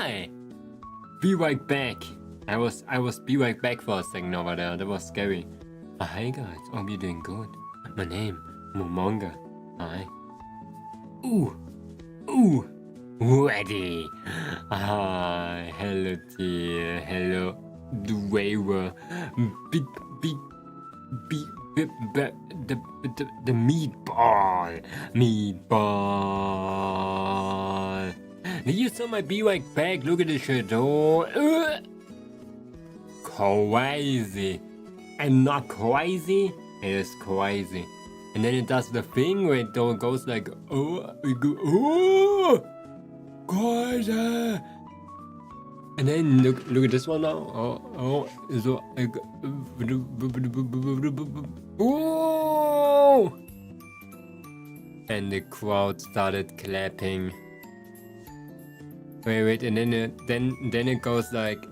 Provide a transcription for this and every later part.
hi! Be right back. I was be right back for a second over there. That was scary. Hi guys, hope you're doing good. My name, Momonga. Hi. Ooh. Ready. Hi. Hello dear. Hello. Dweaver. Big. The meatball. Did you saw my be right back? Look at this shit. Oh. Crazy. I'm not crazy. It is crazy. And then it does the thing where it goes like, crazy. And then look at this one now. So like, and the crowd started clapping. Wait, and then it goes like,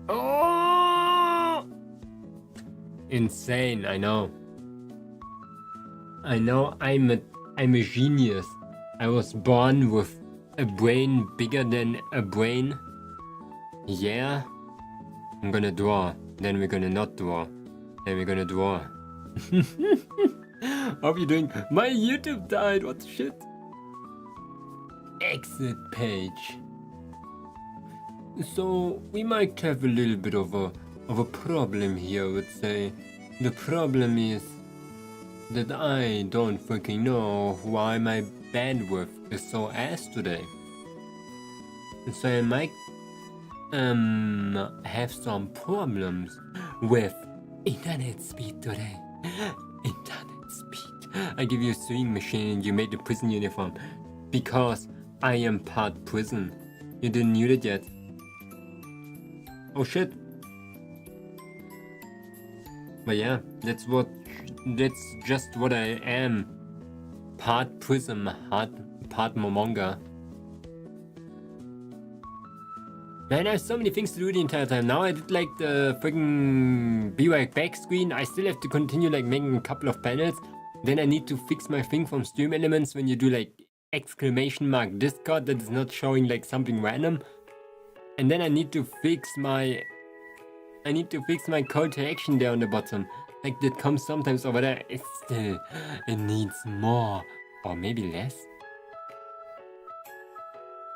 oh, insane. I know. I'm a genius. I was born with a brain bigger than a brain. Yeah. I'm gonna draw. Then we're gonna not draw. Then we're gonna draw. Hope you're doing. My YouTube died. What the shit? Exit page. So we might have a little bit of a problem here, I would say. The problem is that I don't fucking know why my bandwidth is so ass today. So I might have some problems with internet speed today. Internet speed. I give you a sewing machine and you made the prison uniform because I am part prison. You didn't knew that yet. Oh shit. But yeah, that's just what I am. Part prison, part Momonga. Man, I have so many things to do the entire time. Now I did like the freaking be right back screen. I still have to continue like making a couple of panels. Then I need to fix my thing from Stream Elements when you do like exclamation mark Discord that is not showing like something random. And then I need to fix my call to action there on the bottom. Like that comes sometimes over there. It's still, it needs more. Or maybe less.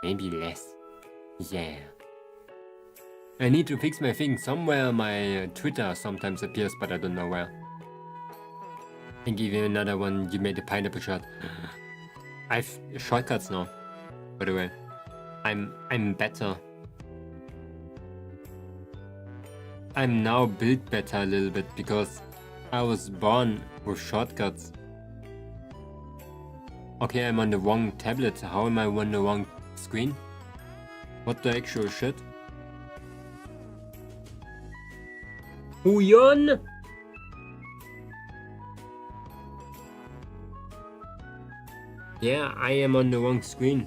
Maybe less. Yeah. I need to fix my thing. Somewhere my Twitter sometimes appears, but I don't know where. I give you another one. You made a pineapple shot. I've shortcuts now. By the way, I'm better. I'm now built better a little bit because I was born with shortcuts. Okay, I'm on the wrong tablet. How am I on the wrong screen? What the actual shit? Huyon? Yeah, I am on the wrong screen.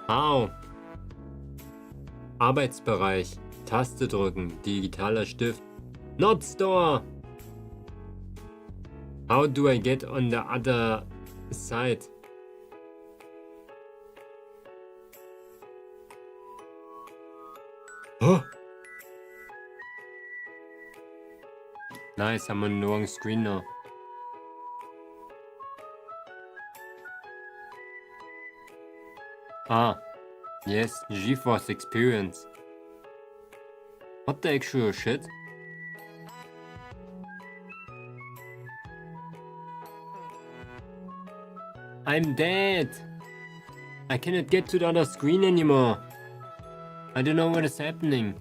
How? Arbeitsbereich. Taste drücken. Digitaler Stift. Not store. How do I get on the other side? Huh? Nice, I'm on the wrong screen now. Ah, yes, GeForce Experience. What the actual shit? I'm dead! I cannot get to the other screen anymore. I don't know what is happening.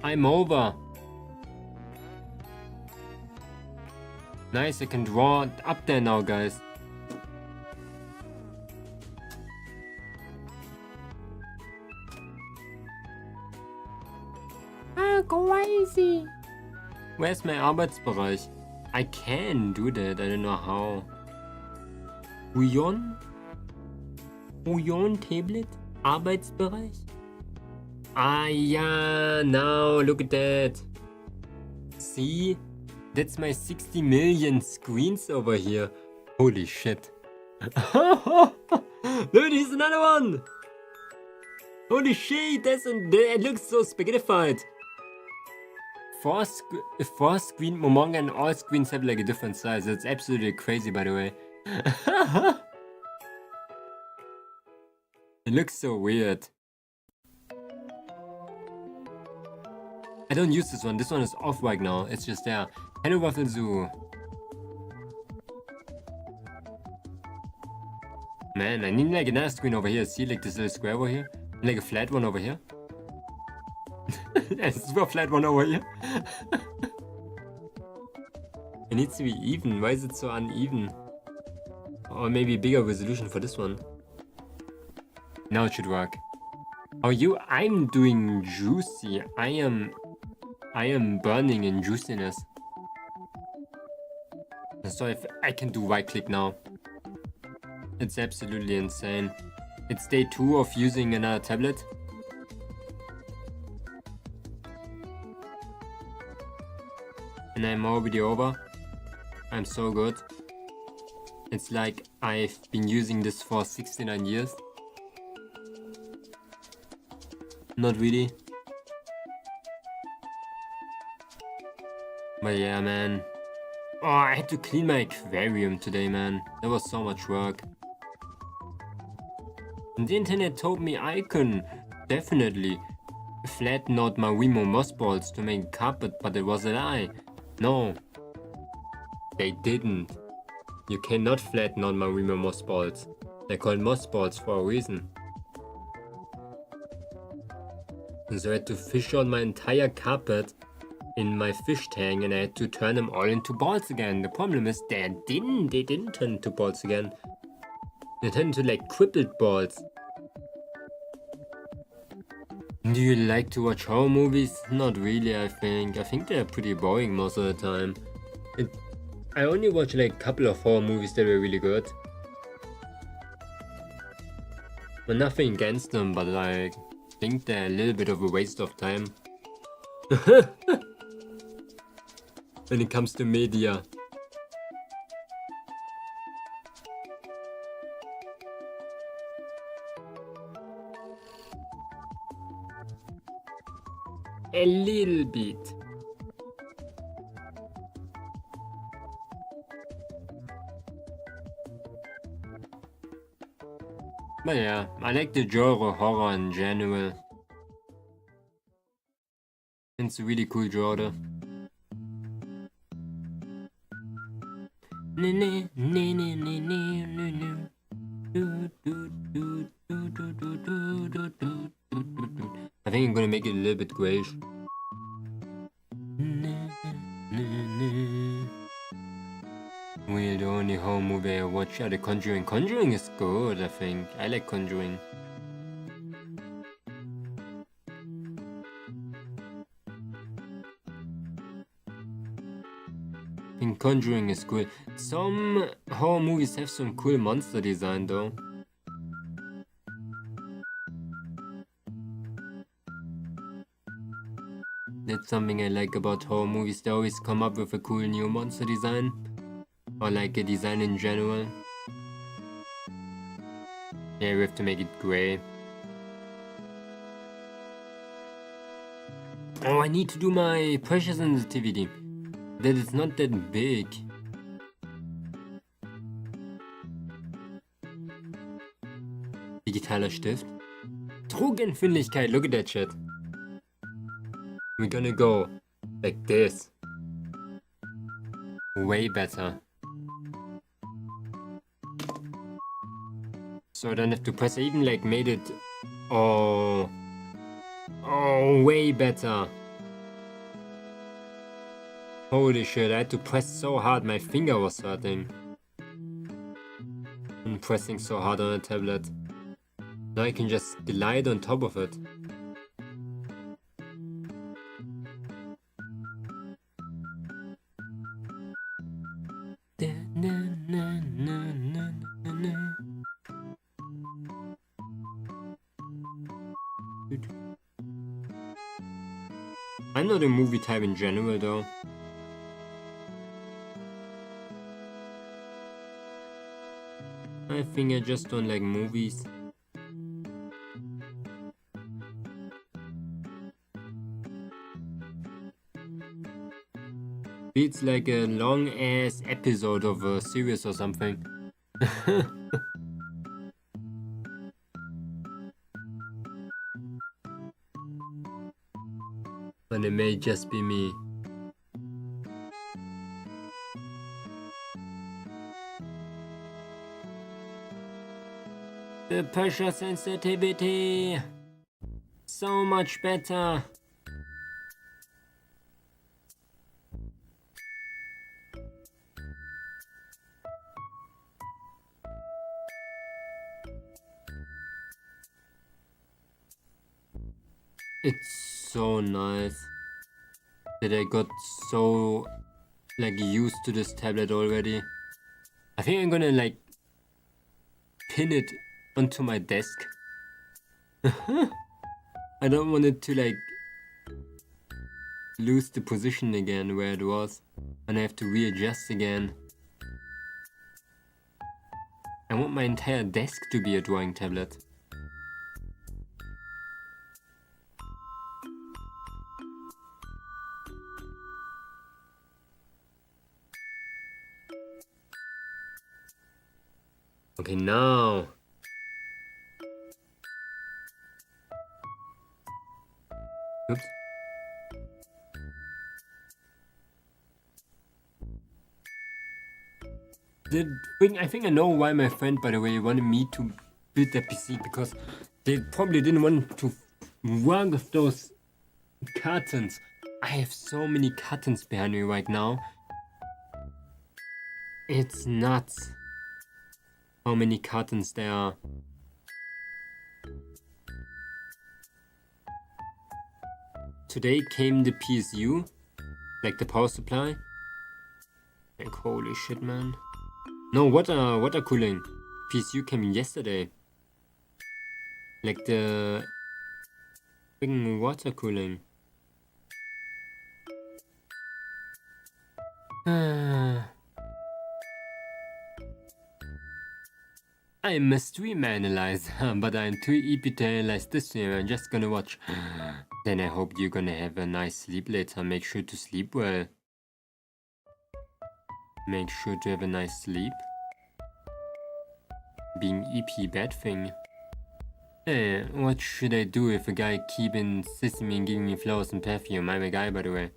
I'm over. Nice, I can draw up there now, guys. Ah, crazy. Where's my Arbeitsbereich? I can do that, I don't know how. Huyon Tablet? Arbeitsbereich? Ah, yeah, now look at that. see? That's my 60 million screens over here. Holy shit. Look, here's another one! Holy shit, it looks so spaghettified. Four screen Momonga and all screens have like a different size. That's absolutely crazy, by the way. It looks so weird. I don't use this one. This one is off right now. It's just there. Hello, Waffle Zoo. Man, I need like another screen over here. See, like this little square over here? And like a flat one over here. A super flat one over here. It needs to be even. Why is it so uneven? Or maybe bigger resolution for this one. Now it should work. Oh, I'm doing juicy. I am burning in juiciness. So if I can do right click now. It's absolutely insane. It's day 2 of using another tablet. And I'm already over. I'm so good. It's like I've been using this for 69 years. Not really. But yeah, man. Oh, I had to clean my aquarium today, man. That was so much work. And the internet told me I can definitely flatten out my Wemo mossballs to make a carpet, but it was a lie. No. They didn't. You cannot flatten out my Wemo mossballs. They're called mossballs for a reason. And so I had to fish out my entire carpet in my fish tank, and I had to turn them all into balls again. The problem is they didn't turn into balls again. They turned into like crippled balls. Do you like to watch horror movies? Not really, I think. I think they're pretty boring most of the time. I only watch like a couple of horror movies that were really good. But nothing against them, but I think they're a little bit of a waste of time. When it comes to media. A little bit. But yeah, I like the genre horror in general. It's a really cool genre. I think I'm gonna make it a little bit grayish. Well, the only horror movie I watch are The Conjuring. Conjuring is good, I think. I like Conjuring. I think Conjuring is cool. Some horror movies have some cool monster design though. That's something I like about horror movies. They always come up with a cool new monster design. Or like a design in general. Yeah, we have to make it grey. Oh, I need to do my pressure sensitivity. That is not that big. Digitaler Stift. Druckempfindlichkeit, look at that shit. We're gonna go like this. Way better. So I don't have to press. I even like made it. Oh, way better. Holy shit, I had to press so hard, my finger was hurting. I'm pressing so hard on a tablet. Now I can just glide on top of it. I'm not a movie type in general though. I think I just don't like movies. It's like a long ass episode of a series or something. But it may just be me. The pressure sensitivity! So much better! It's so nice that I got so like used to this tablet already. I think I'm gonna like pin it onto my desk. I don't want it to like lose the position again where it was and I have to readjust again. I want my entire desk to be a drawing tablet. Okay, now. Oops. I think I know why my friend, by the way, wanted me to build that PC, because they probably didn't want to work with those cartons. I have so many cartons behind me right now. It's nuts how many cartons there are. Today came the PSU, like the power supply. Like holy shit, man. No, water cooling. PSU came yesterday. Like the freaking water cooling. I'm a stream analyzer, but I'm too eager to analyze this stream. I'm just gonna watch. Then I hope you're gonna have a nice sleep later. Make sure to sleep well. Make sure to have a nice sleep. Being EP bad thing. Hey, what should I do if a guy keep insisting me and giving me flowers and perfume? I'm a guy, by the way.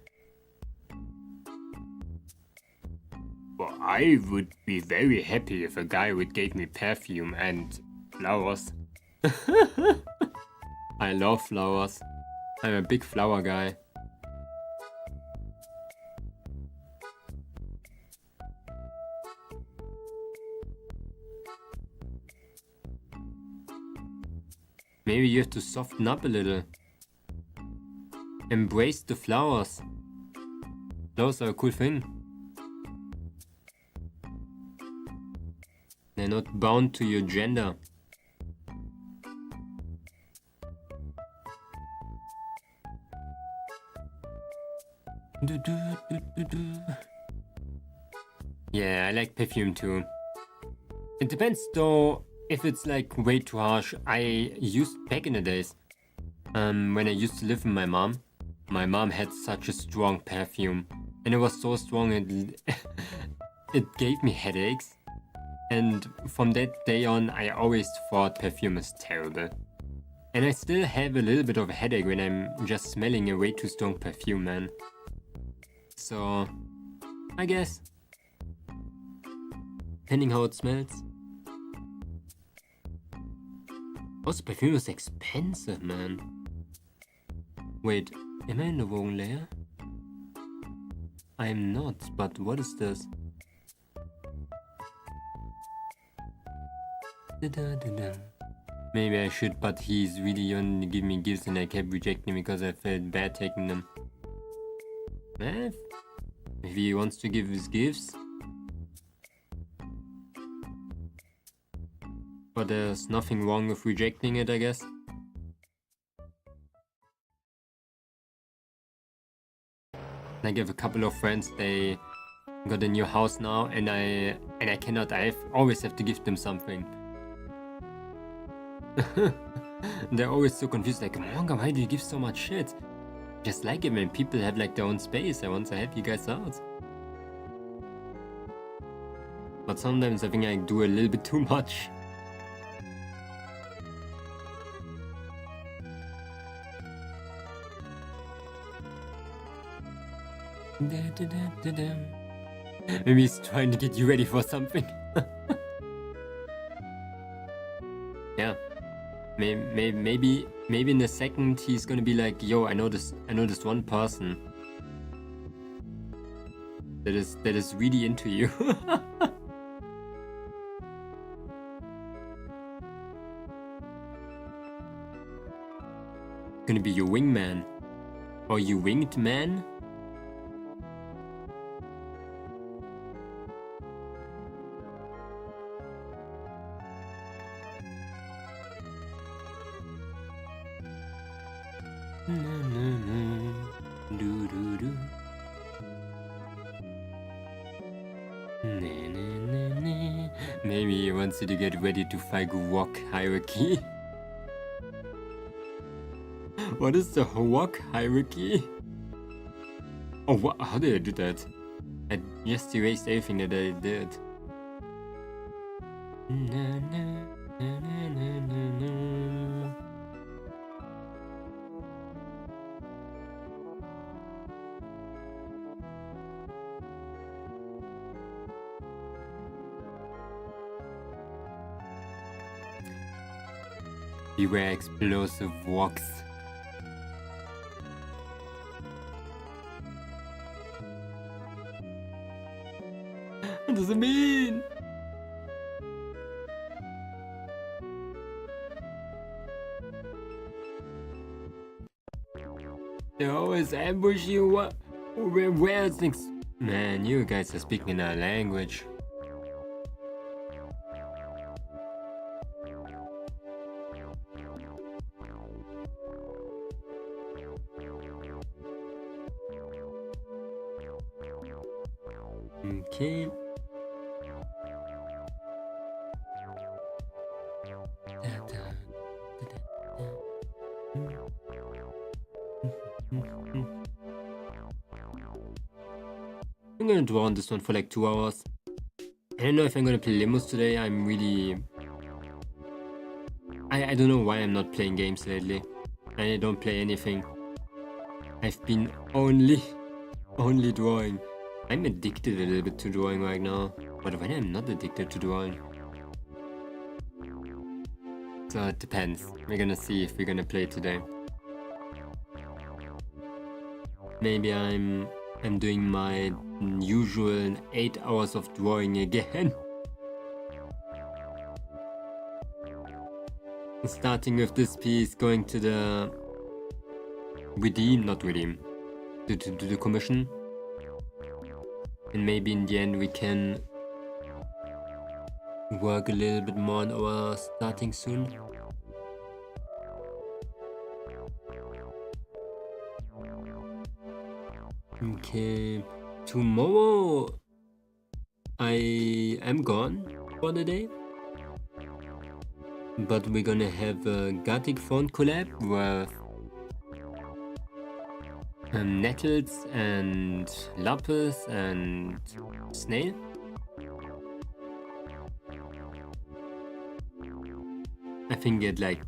Well, I would be very happy if a guy would give me perfume and flowers. I love flowers. I'm a big flower guy. Maybe you have to soften up a little. Embrace the flowers. Flowers are a cool thing. They're not bound to your gender. Yeah, I like perfume too. It depends though if it's like way too harsh. I used back in the days, when I used to live with my mom. My mom had such a strong perfume, and it was so strong it it gave me headaches. And from that day on, I always thought perfume is terrible. And I still have a little bit of a headache when I'm just smelling a way too strong perfume, man. So, I guess, depending how it smells. Also, perfume is expensive, man. Wait, am I in the wrong layer? I am not, but what is this? Maybe I should, but he's really only giving me gifts and I kept rejecting him because I felt bad taking them. Eh? If he wants to give his gifts. But there's nothing wrong with rejecting it, I guess. Like I have a couple of friends, they got a new house now, and I cannot. I always have to give them something. They're always so confused, like, Momonga, why do you give so much shit? Just like it when people have like their own space. I want to help you guys out. But sometimes I think I do a little bit too much. Maybe he's trying to get you ready for something. Yeah. Maybe in a second he's gonna be like, yo, I know this one person that is really into you. Gonna be your wingman. Or you winged man? Maybe he wants you to get ready to fight walk hierarchy. What is the walk hierarchy? Oh, what? How did I do that? I just erased everything that I did. Beware explosive walks. What does it mean? They always ambush you. What? Where's things? Man, you guys are speaking our language. Okay. I'm gonna draw on this one for like 2 hours. I don't know if I'm gonna play Limbus today. I'm really... I don't know why I'm not playing games lately. I don't play anything. I've been only drawing. I'm addicted a little bit to drawing right now. But when I'm not addicted to drawing. So it depends. We're gonna see if we're gonna play today. Maybe I'm doing my usual 8 hours of drawing again. Starting with this piece, going to the to the commission. And maybe in the end we can work a little bit more on our starting soon. Okay, tomorrow I am gone for the day, but we're gonna have a Gothic Font collab with Nettles and Lapis and Snail. I think at like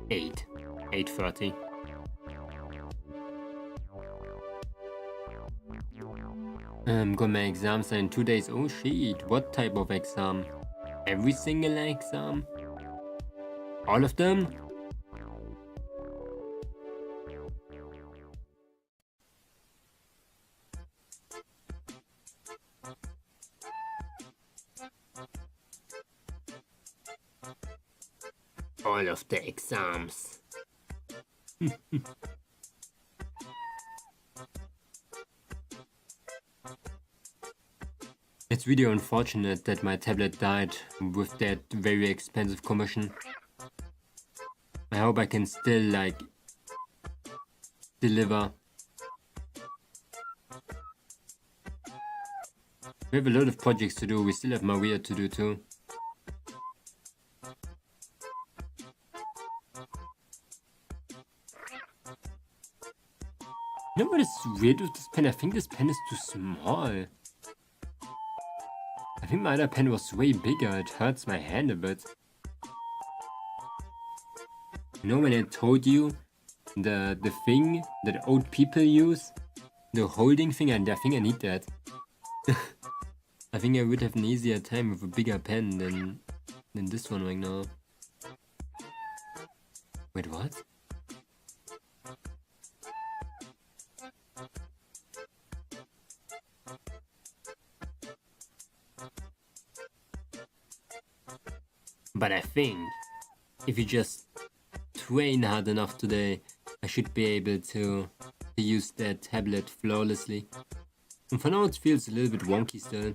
8:30. Got my exams in 2 days. Oh shit, what type of exam? Every single exam? All of them? All of the exams. It's really unfortunate that my tablet died with that very expensive commission. I hope I can still like deliver. We have a lot of projects to do. We still have Maria to do too. You know what is weird with this pen? I think this pen is too small. I think my other pen was way bigger. It hurts my hand a bit. You know when I told you the thing that old people use? The holding thing, and I think I need that. I think I would have an easier time with a bigger pen than this one right now. Wait, what? But I think if you just train hard enough today, I should be able to use that tablet flawlessly. And for now it feels a little bit wonky still.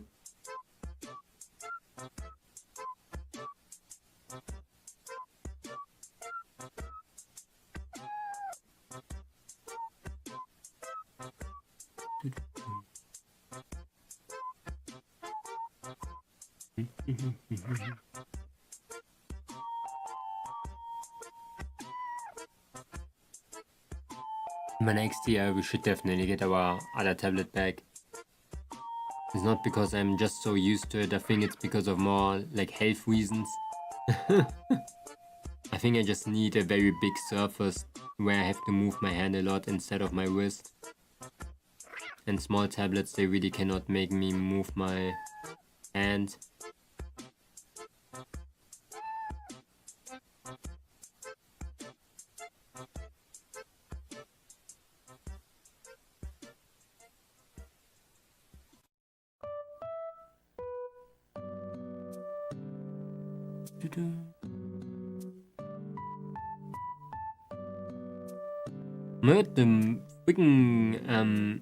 But next year we should definitely get our other tablet back. It's not because I'm just so used to it, I think it's because of more like health reasons. I think I just need a very big surface where I have to move my hand a lot instead of my wrist. And small tablets, they really cannot make me move my hand. But the freaking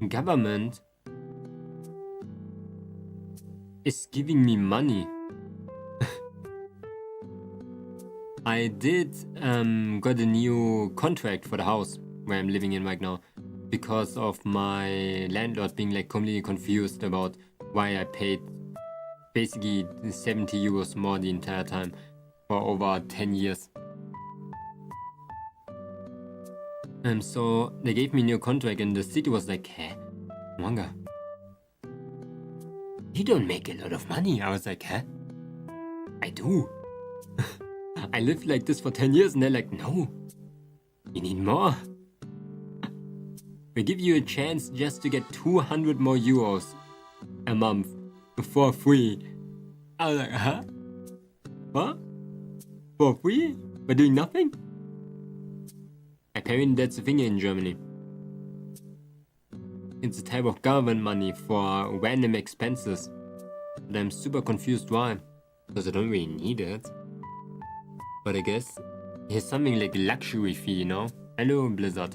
government is giving me money. I did got a new contract for the house where I'm living in right now because of my landlord being like completely confused about why I paid basically 70 euros more the entire time for over 10 years. So they gave me a new contract and the city was like, hey, Momonga, you don't make a lot of money. I was like, huh? I do. I lived like this for 10 years and they're like, no, you need more. We give you a chance just to get 200 more euros a month for free. I was like, huh? What? For free? We're doing nothing? Apparently that's a thing in Germany. It's a type of government money for random expenses. But I'm super confused why. Because I don't really need it. But I guess here's something like a luxury fee, you know? Hello, Blizzard.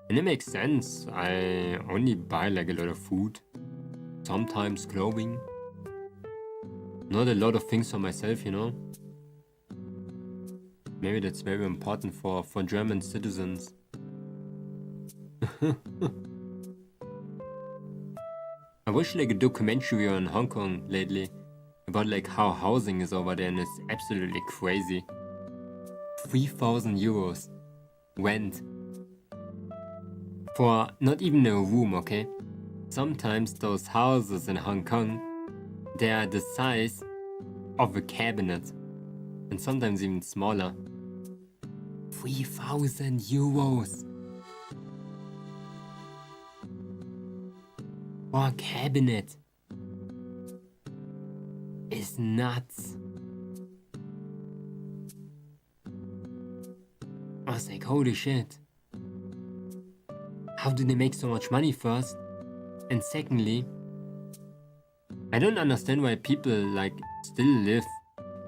And it makes sense. I only buy like a lot of food. Sometimes clothing. Not a lot of things for myself, you know? Maybe that's very important for German citizens. I watched like a documentary on Hong Kong lately about like how housing is over there and it's absolutely crazy. 3,000 euros rent for not even a room, okay? Sometimes those houses in Hong Kong, they are the size of a cabinet and sometimes even smaller. 3,000 euros for a cabinet is nuts. I was like, holy shit. How do they make so much money first? And secondly, I don't understand why people like still live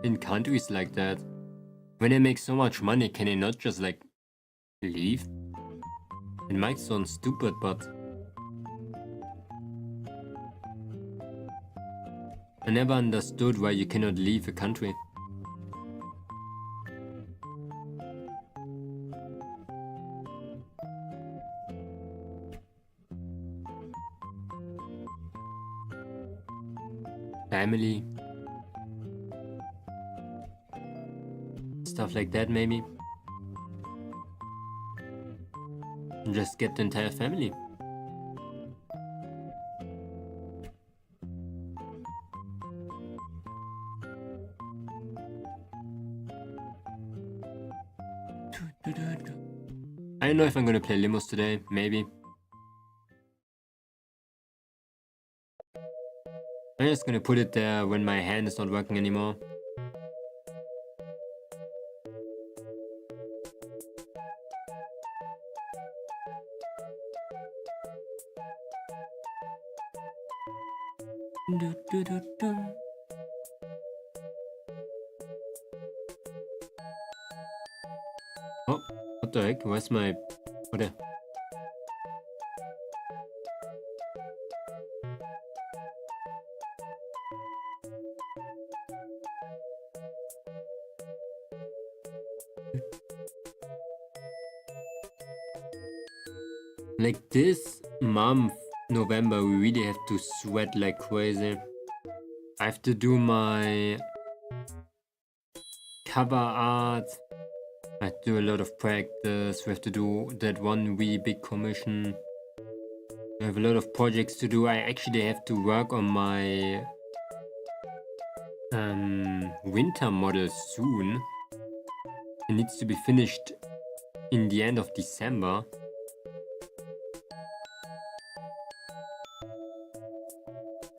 in countries like that. When they make so much money, can they not just like leave? It might sound stupid, but I never understood why you cannot leave a country. family. Stuff like that, maybe. And just get the entire family. I don't know if I'm gonna play Limbus today, maybe. I'm just gonna put it there when my hand is not working anymore. Oh, what the heck? Where's my... Oh, there. Like this month, November, we really have to sweat like crazy. I have to do my cover art. I have to do a lot of practice. We have to do that one really big commission. I have a lot of projects to do. I actually have to work on my winter model soon. It needs to be finished in the end of December.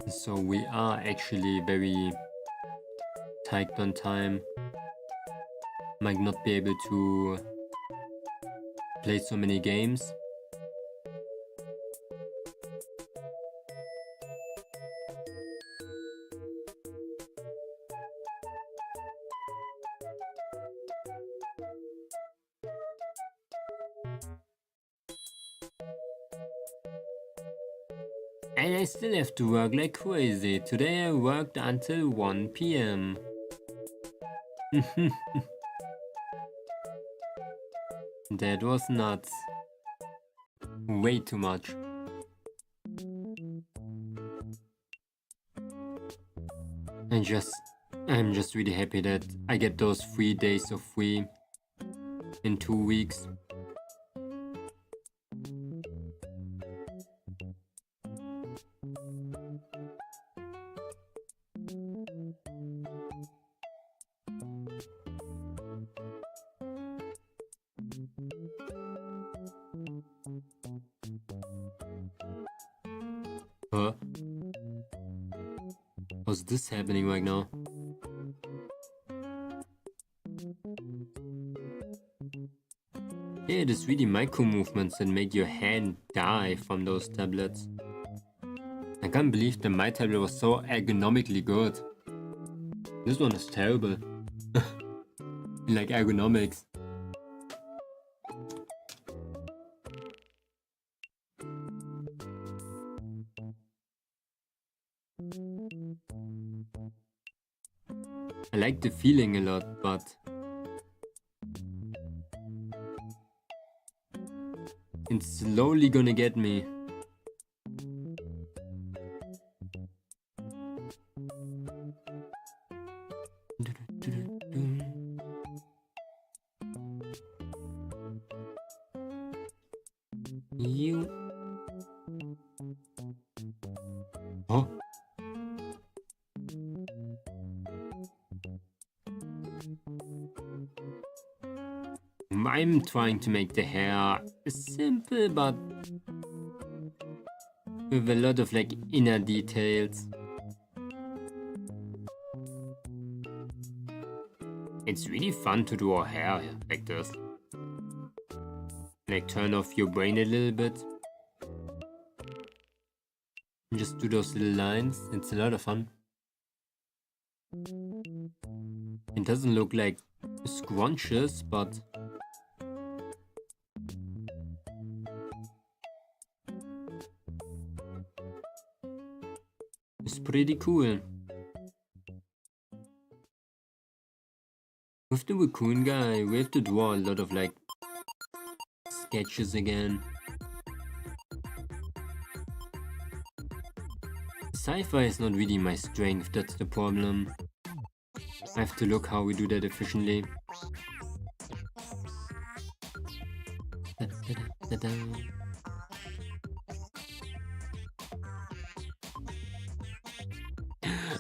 So we are actually very tight on time. Might not be able to play so many games. And I still have to work like crazy. Today I worked until 1 PM. That was nuts. Way too much. I'm just really happy that I get those 3 days of free in 2 weeks. Huh? What's this happening right now? Yeah, it is really micro movements that make your hand die from those tablets. I can't believe that my tablet was so ergonomically good. This one is terrible. Like ergonomics. I like the feeling a lot, but it's slowly gonna get me. You. Oh. I'm trying to make the hair simple, but with a lot of like inner details. It's really fun to do our hair like this. Like turn off your brain a little bit. And just do those little lines. It's a lot of fun. It doesn't look like scrunches, but it's pretty cool. With the raccoon guy, we have to draw a lot of like sketches again. Sci-fi is not really my strength, that's the problem. I have to look how we do that efficiently.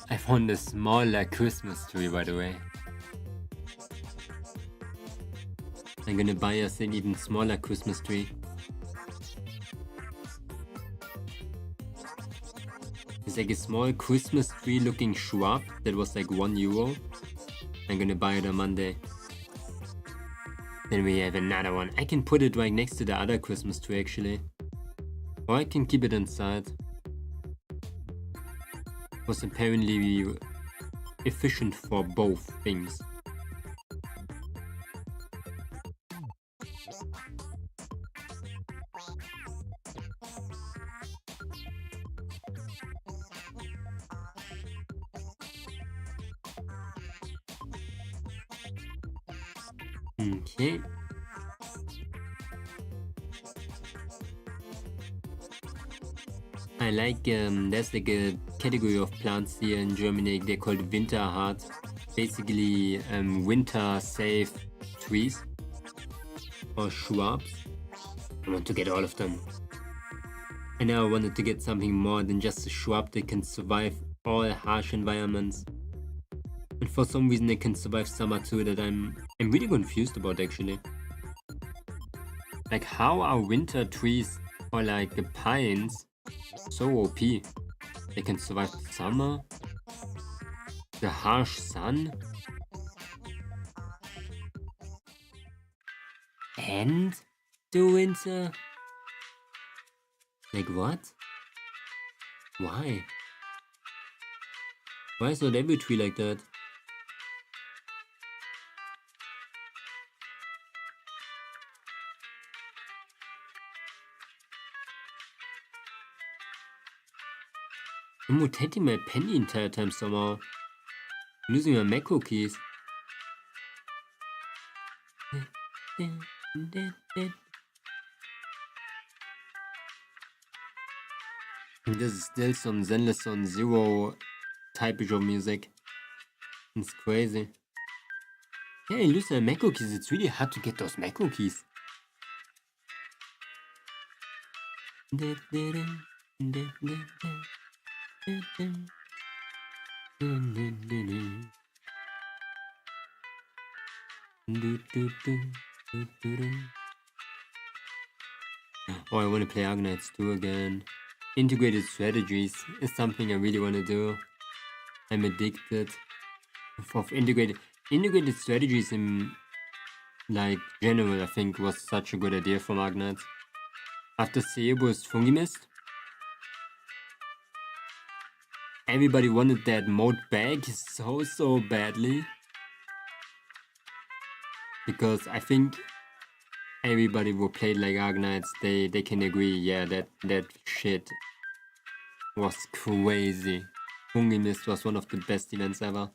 I found a smaller Christmas tree, by the way. I'm gonna buy us an even smaller Christmas tree. It's like a small Christmas tree looking shrub that was like €1. I'm gonna buy it on Monday. Then we have another one. I can put it right next to the other Christmas tree actually. Or I can keep it inside. Was apparently efficient for both things. Okay. I like, there's like a category of plants here in Germany, they're called Winterhart. Basically, winter safe trees or shrubs. I want to get all of them. And now I wanted to get something more than just a shrub that can survive all harsh environments. And for some reason they can survive summer too, that I'm really confused about actually. Like, how are winter trees or like the pines so OP? They can survive the summer, the harsh sun, and the winter. Like what? Why? Why is not every tree like that? I'm rotating my pen the entire time somehow. I'm losing my macro keys. This is still some Zenless on Zero type of music. It's crazy. Yeah, I lose my macro keys. It's really hard to get those macro keys. Oh, I want to play Arknights 2 again. Integrated strategies is something I really want to do. I'm addicted of integrated strategies in like general. I think was such a good idea from Arknights. After Cerebus Fungi Mist, everybody wanted that mode back so badly, because I think everybody who played like Arknights, they can agree, yeah, that shit was crazy. Fungi Mist was one of the best events ever.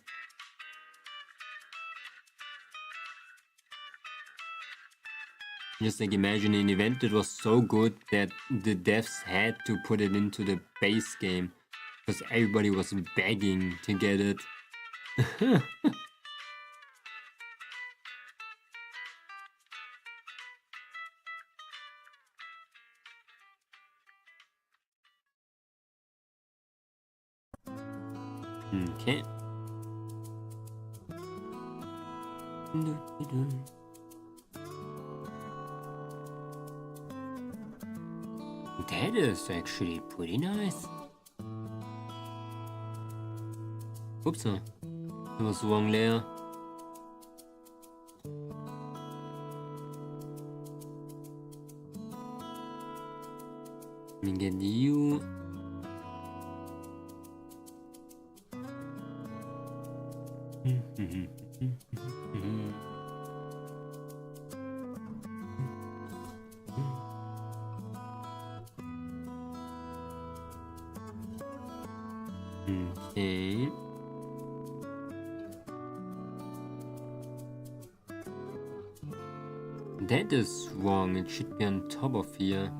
Just like imagine an event that was so good that the devs had to put it into the base game because everybody was begging to get it. Okay. That is actually pretty nice. Oops, that was the wrong layer. Let me get you. Okay. That is wrong, it should be on top of here.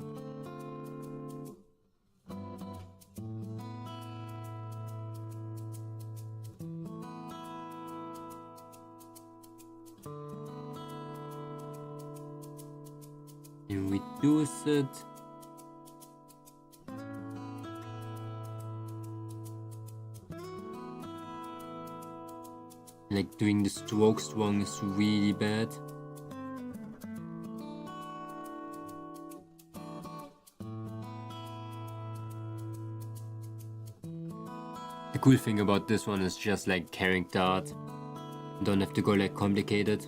and reduce it. Like doing the strokes wrong is really bad. The cool thing about this one is just like character art. Don't have to go like complicated.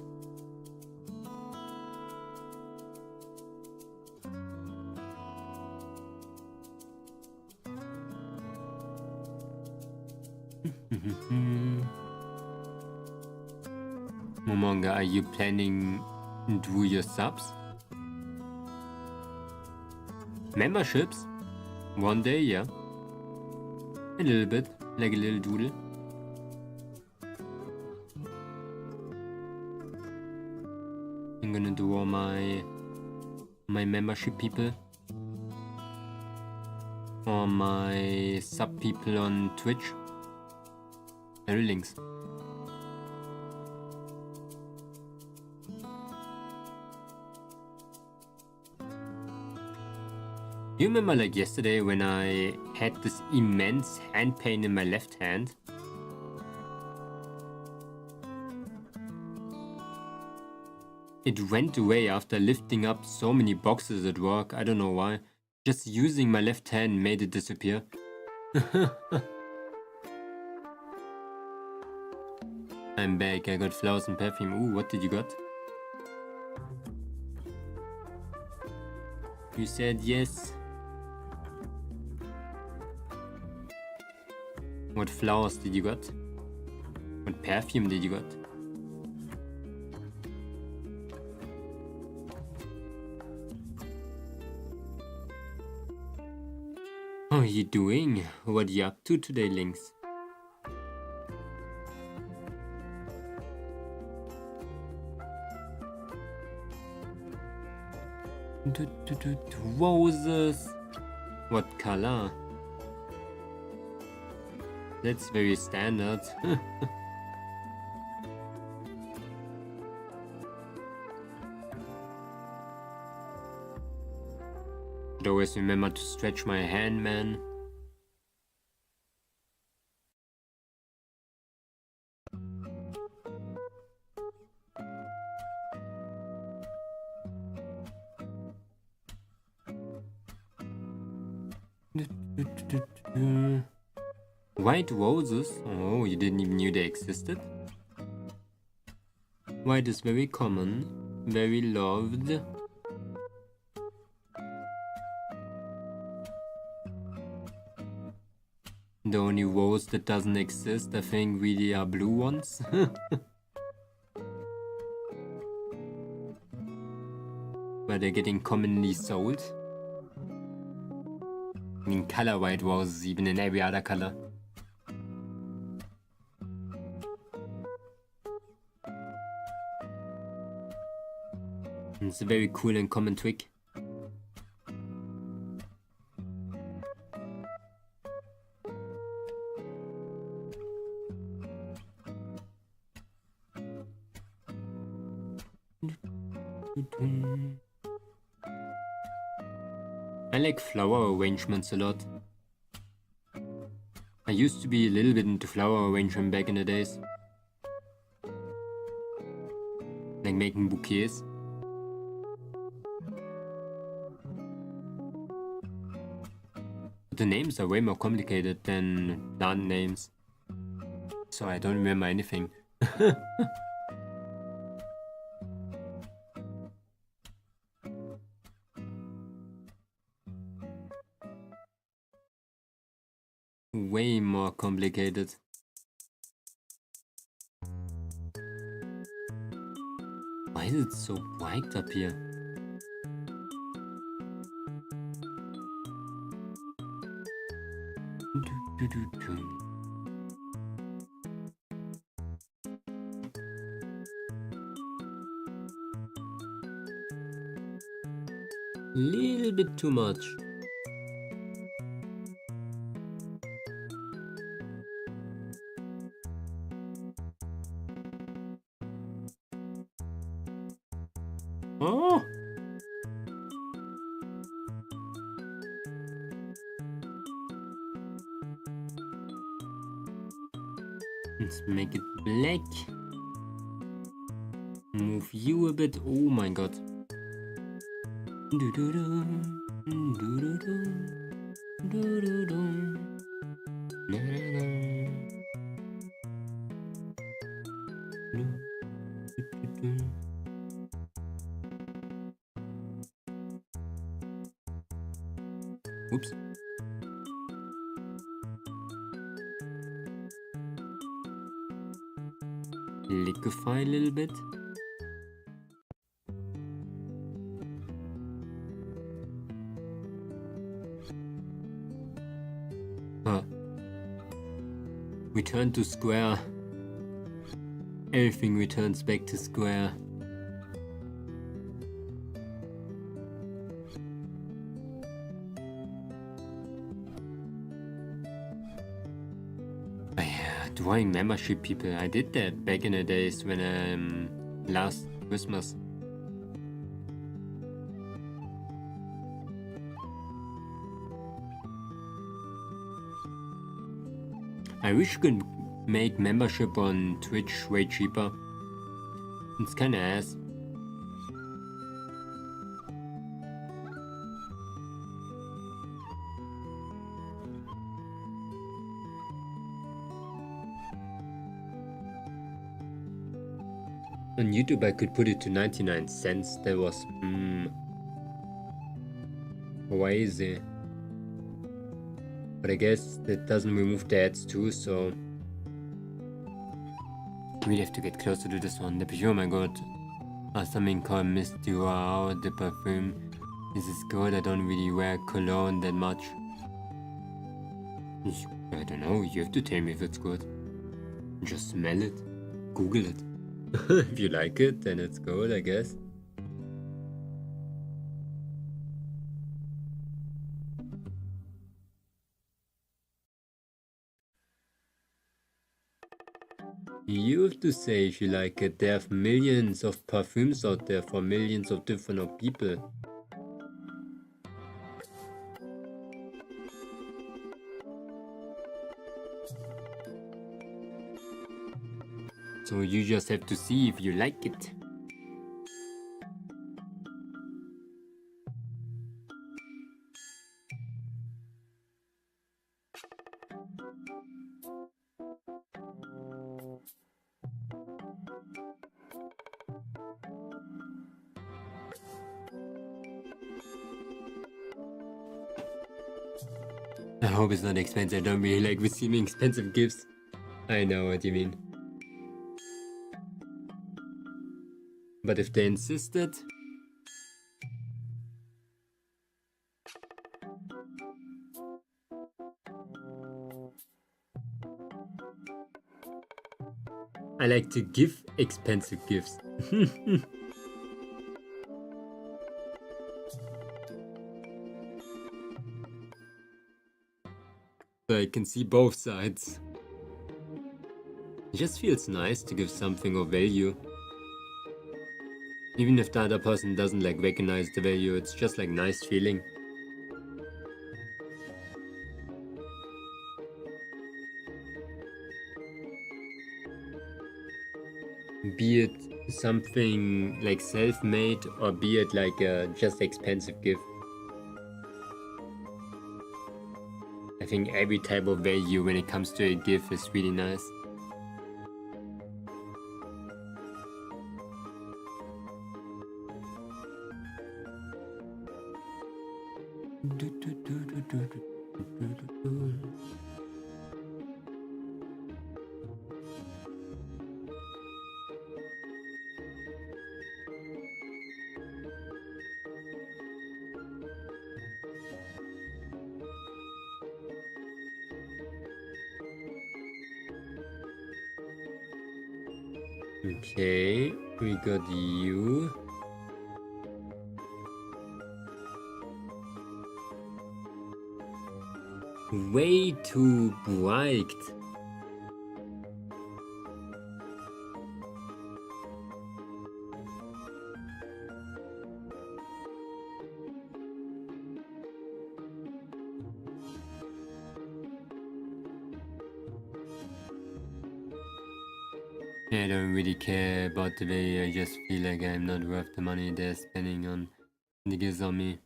Momonga, are you planning to do your subs? Memberships? One day, yeah. A little bit, like a little doodle. I'm gonna do all my membership people. Or my sub people on Twitch. There are links. You remember like yesterday when I had this immense hand pain in my left hand? It went away after lifting up so many boxes at work, I don't know why. Just using my left hand made it disappear. I'm back, I got flowers and perfume. Ooh, what did you got? You said yes. What flowers did you got? What perfume did you got? How are you doing? What are you up to today, Links? Roses. What color? That's very standard. Should always remember to stretch my hand, man. White roses? Oh, you didn't even knew they existed? White is very common, very loved. The only rose that doesn't exist, I think, really are blue ones. But they're getting commonly sold. I mean, color white roses, even in every other color. It's a very cool and common trick. I like flower arrangements a lot. I used to be a little bit into flower arrangement back in the days. Like making bouquets. But the names are way more complicated than plant names. So I don't remember anything. Way more complicated. Why is it so bright up here? Little bit too much. Oh! Let's make it black. Move you a bit. Oh my god. Oops. Liquefy a little bit. Return to square. Everything returns back to square. Oh yeah, drawing membership people. I did that back in the days when last Christmas. I wish you could make membership on Twitch way cheaper. It's kinda ass. On YouTube I could put it to 99 cents. That was crazy. But I guess that doesn't remove the ads too, so we have to get closer to this one. The perfume, oh my god. Something called Misty Wow, the perfume. This is good. I don't really wear cologne that much. I don't know, you have to tell me if it's good. Just smell it. Google it. If you like it, then it's good, I guess. You have to say if you like it. There are millions of perfumes out there for millions of different people. So you just have to see if you like it. I hope it's not expensive. I don't really like receiving expensive gifts. I know what you mean. But if they insisted... I like to give expensive gifts. So I can see both sides. It just feels nice to give something of value. Even if the other person doesn't like recognize the value, it's just like nice feeling. Be it something like self-made or be it like a just expensive gift. I think every type of value when it comes to a gift is really nice. Okay, we got you. Way too bright. I don't really care about the way. I just feel like I'm not worth the money they're spending on niggas on me.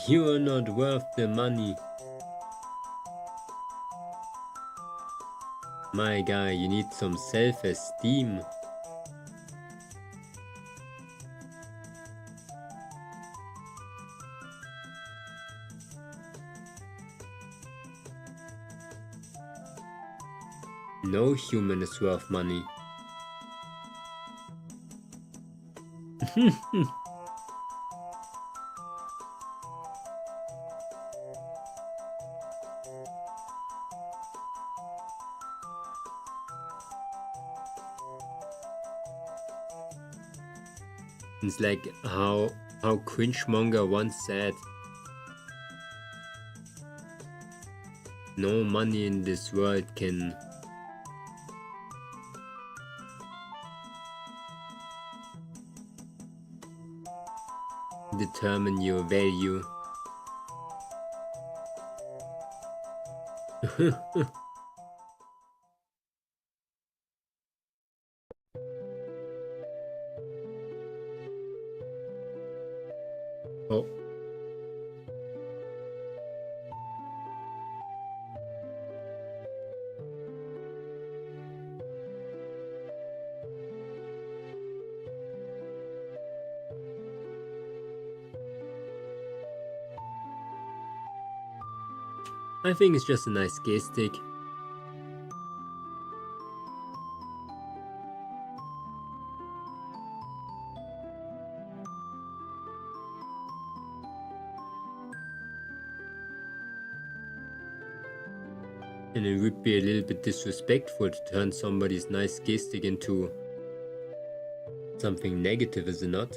You are not worth the money. My guy, you need some self-esteem. No human is worth money. It's like how Cringemonger once said, no money in this world can determine your value. Oh. I think it's just a nice gear stick. And it would be a little bit disrespectful to turn somebody's nice gear stick into something negative, is it not?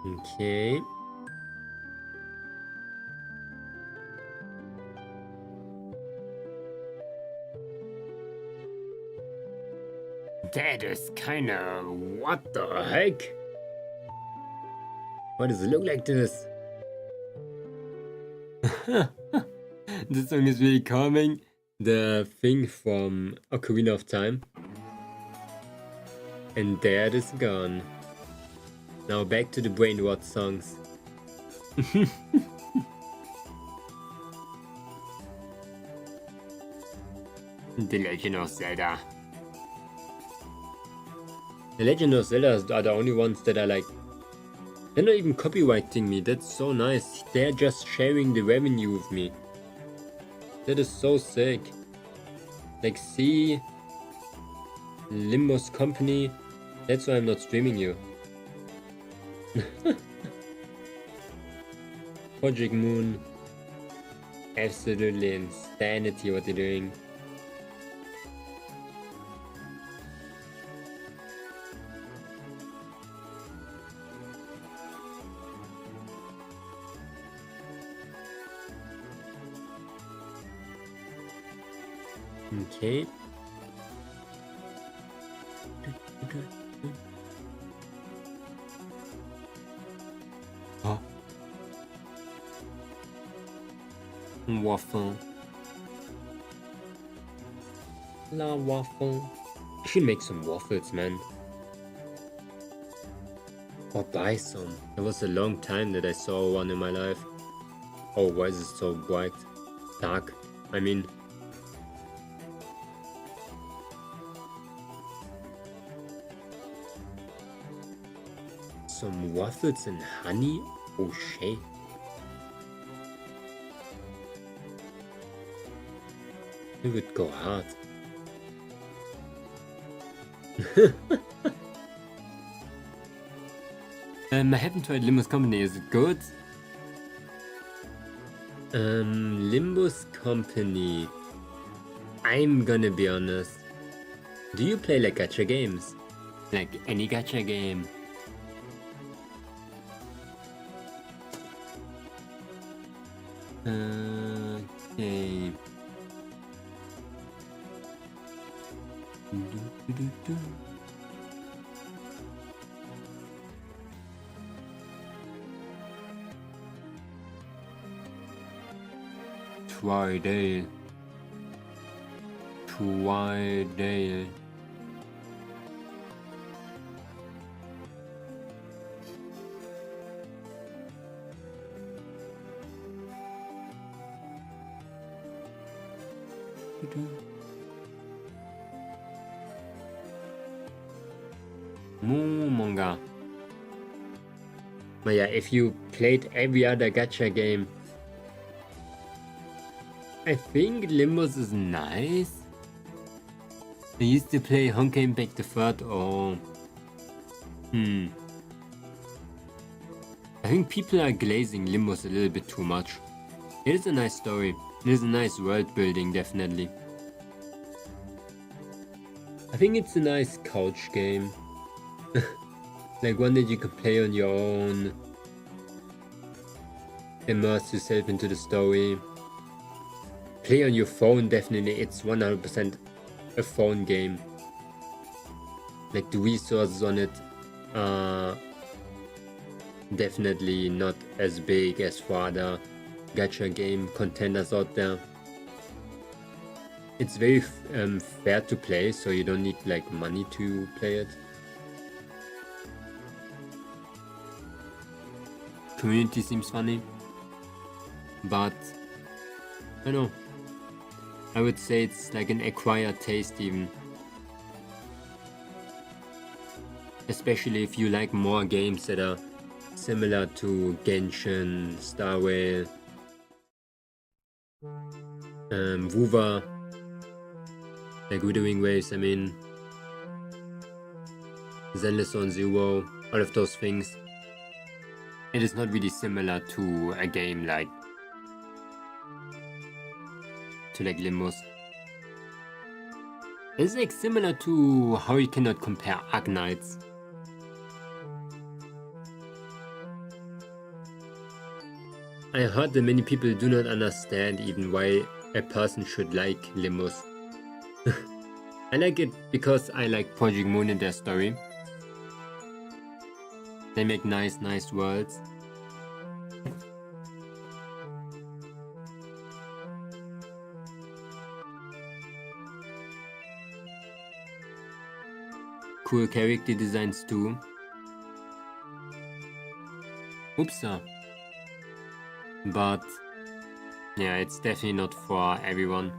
Okay. That is kinda... what the heck? Why does it look like this? This song is really calming. The thing from Ocarina of Time. And there it is gone. Now back to the brain rot songs. The Legend of Zelda. The Legend of Zelda are the only ones that are like... they're not even copyrighting me, that's so nice. They're just sharing the revenue with me. That is so sick. Like, see... Limbus company, that's why I'm not streaming you. Project Moon. Absolutely insanity what they're doing. Okay. Oh. Waffle. La waffle. I should make some waffles, man. Or buy some. It was a long time that I saw one in my life. Oh, why is it so bright? Dark, I mean. Some waffles and honey? Oh shit. It would go hard. I haven't tried Limbus Company, is it good? Limbus Company. I'm gonna be honest. Do you play like gacha games? Like any gacha game? Okay. Twilight. Momonga. But yeah, if you played every other gacha game, I think Limbus is nice. I used to play Honkai Impact the Third or... I think people are glazing Limbus a little bit too much. It is a nice story. It is a nice world building, definitely. I think it's a nice couch game. Like one that you can play on your own. Immerse yourself into the story. Play on your phone, definitely. It's 100% a phone game. Like the resources on it are definitely not as big as for other gacha game contenders out there. It's very fair to play, so you don't need like money to play it. Community seems funny, but I don't know. I would say it's like an acquired taste even. Especially if you like more games that are similar to Genshin, Star Rail, Wuva, like Withering Waves, I mean, Zenless on Zero, all of those things. It is not really similar to a game like Limbus. It's like similar to how you cannot compare Agnites. I heard that many people do not understand even why a person should like Limbus. I like it because I like Project Moon and their story. They make nice worlds. Cool character designs too. Oopsa. But yeah, it's definitely not for everyone.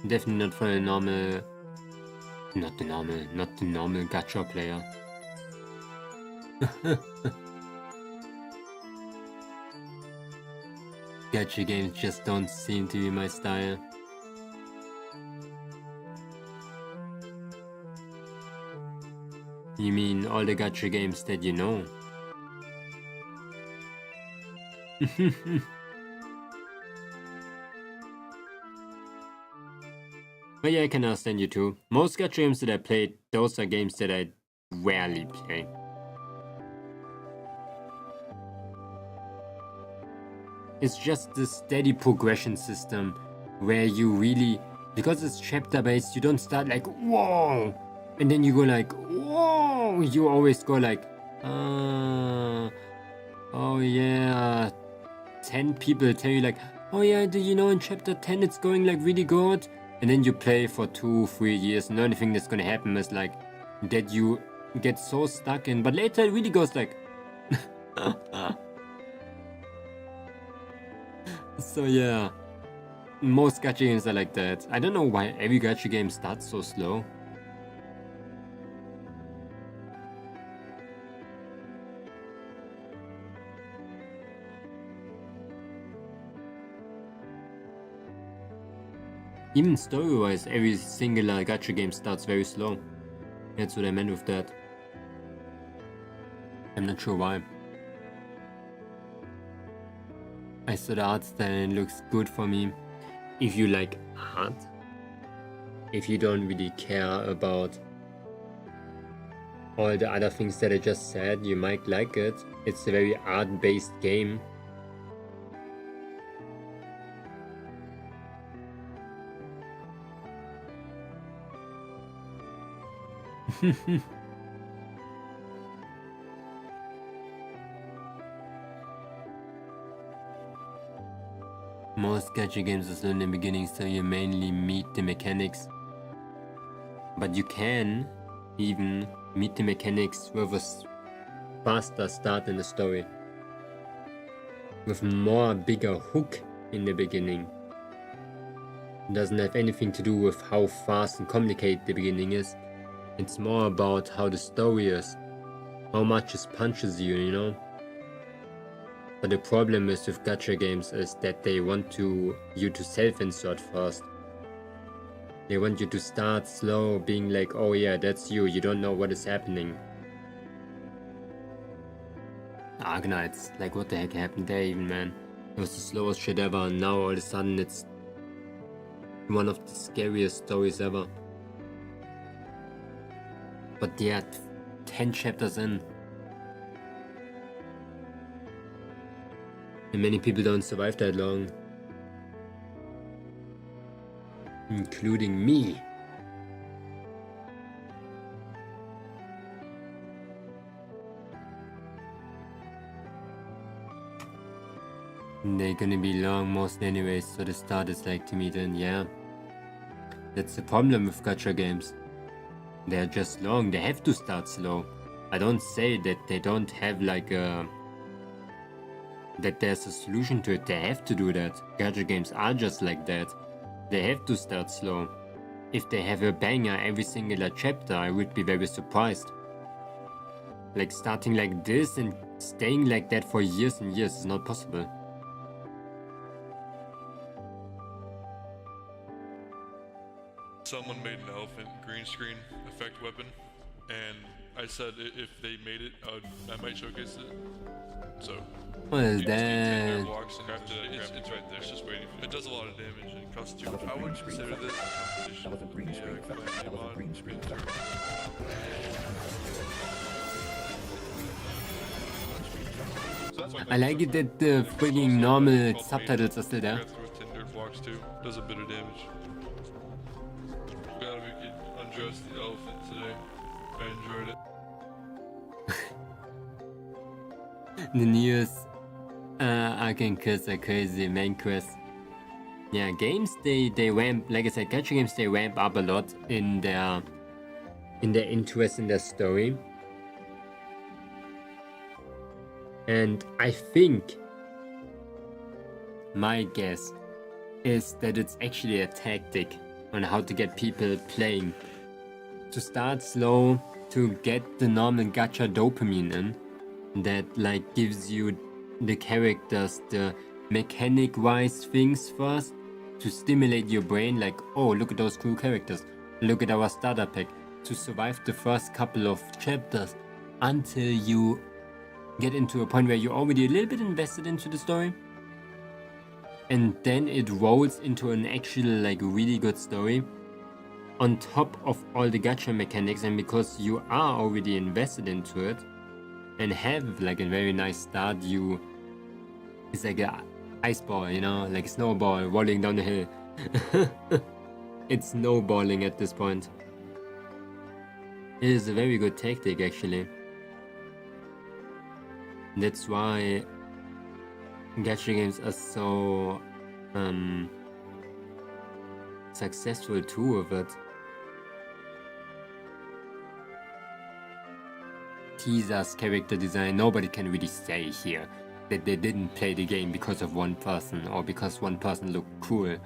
Definitely not for a normal... Not the normal gacha player. Gacha games just don't seem to be my style. You mean all the gacha games that you know? But yeah, I can understand you too. Most gacha games that I played, those are games that I rarely play. It's just the steady progression system where you really, because it's chapter based, you don't start like whoa, and then you go like whoa. You always go like oh yeah. 10 people tell you like, oh yeah, do you know in chapter 10 it's going like really good, and then you play for 2-3 years and the only thing that's gonna happen is like that you get so stuck in, but later it really goes like so yeah, most gacha games are like that. I don't know why every gacha game starts so slow. Even story-wise, every singular gacha game starts very slow. That's what I meant with that. I'm not sure why. I saw the art style and it looks good for me. if you like art, if you don't really care about all the other things that I just said, you might like it. It's a very art-based game. Most gacha games are slow in the beginning, so you mainly meet the mechanics. But you can even meet the mechanics with a faster start in the story. With more bigger hook in the beginning. It doesn't have anything to do with how fast and complicated the beginning is. It's more about how the story is. How much it punches you, you know? But the problem is with gacha games is that they want you to self-insert first. They want you to start slow, being like, oh yeah, that's you, you don't know what is happening. Arknights, like what the heck happened there even, man? It was the slowest shit ever, and now all of a sudden it's one of the scariest stories ever. But yeah, 10 chapters in. And many people don't survive that long. Including me. They're gonna be long most anyways, so the start is like to me then, yeah. That's the problem with gacha games. They're just long, they have to start slow. I don't say that they don't have like that there's a solution to it, they have to do that. Gacha games are just like that. They have to start slow. If they have a banger every single chapter, I would be very surprised. Like starting like this and staying like that for years and years is not possible. Someone made an elephant green screen effect weapon, and I said if they made it, I might showcase it. So. What is that? It's right there. It's just waiting. It does a lot of damage and costs too much. I would consider this Elephant green screen. Elephant green screen. I like it that the freaking normal subtitles are still there. Does a bit of damage. Glad we could undress the elephant today. I enjoyed it. The newest arcane quests are crazy, main quests. Yeah, games they ramp, like I said, gacha games they ramp up a lot in their interest in their story. And I think my guess is that it's actually a tactic on how to get people playing. To start slow, to get the normal gacha dopamine in, that like gives you the characters, the mechanic-wise things first, to stimulate your brain, like, oh, look at those cool characters, look at our starter pack, to survive the first couple of chapters until you get into a point where you're already a little bit invested into the story, and then it rolls into an actual like really good story on top of all the gacha mechanics. And because you are already invested into it and have like a very nice start, it's like a ice ball, you know, like a snowball rolling down the hill. It's snowballing at this point. It is a very good tactic actually. That's why gacha games are so successful too with it. Teaser's character design, nobody can really say here that they didn't play the game because of one person or because one person looked cool,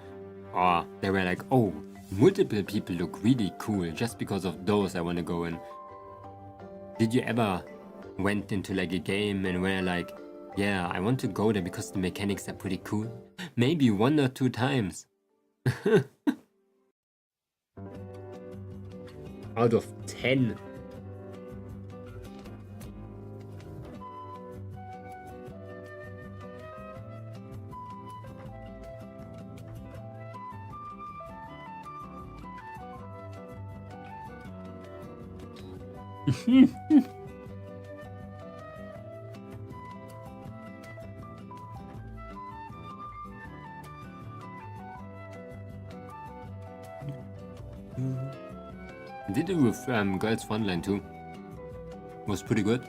or they were like, oh, multiple people look really cool, just because of those I want to go in. Did you ever went into like a game and were like, yeah, I want to go there because the mechanics are pretty cool? Maybe 1 or 2 times. Out of 10. Did it with Girls Frontline too. Was pretty good.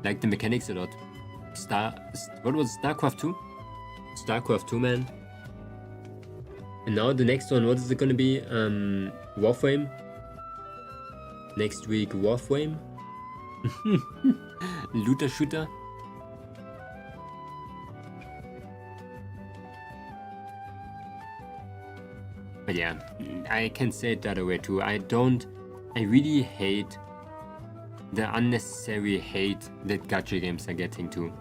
Liked the mechanics a lot. What was it, StarCraft 2? StarCraft 2, man. And now the next one, what is it gonna be? Warframe? Next week, Warframe? Looter shooter? But yeah, I can say it the other way too. I really hate the unnecessary hate that gacha games are getting to.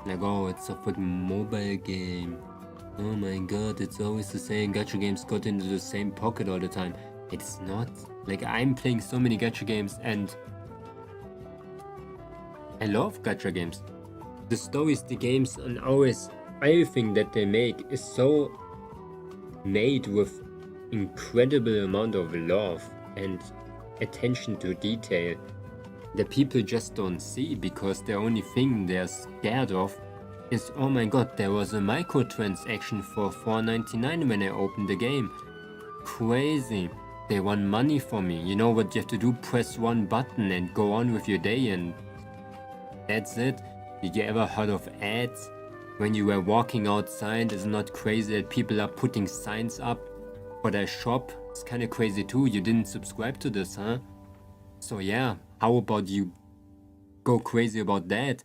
Like, oh, it's a fucking mobile game. Oh my god, it's always the same. Gacha games got into the same pocket all the time. It's not. Like, I'm playing so many gacha games and I love gacha games. The stories, the games, and always everything that they make is so made with incredible amount of love and attention to detail that people just don't see, because the only thing they're scared of is, oh my god, there was a microtransaction for $4.99 when I opened the game. Crazy. They want money from me. You know what you have to do? Press one button and go on with your day, and that's it. Did you ever heard of ads? When you were walking outside, is it not crazy that people are putting signs up for their shop? It's kind of crazy too. You didn't subscribe to this, huh? So yeah, how about you go crazy about that?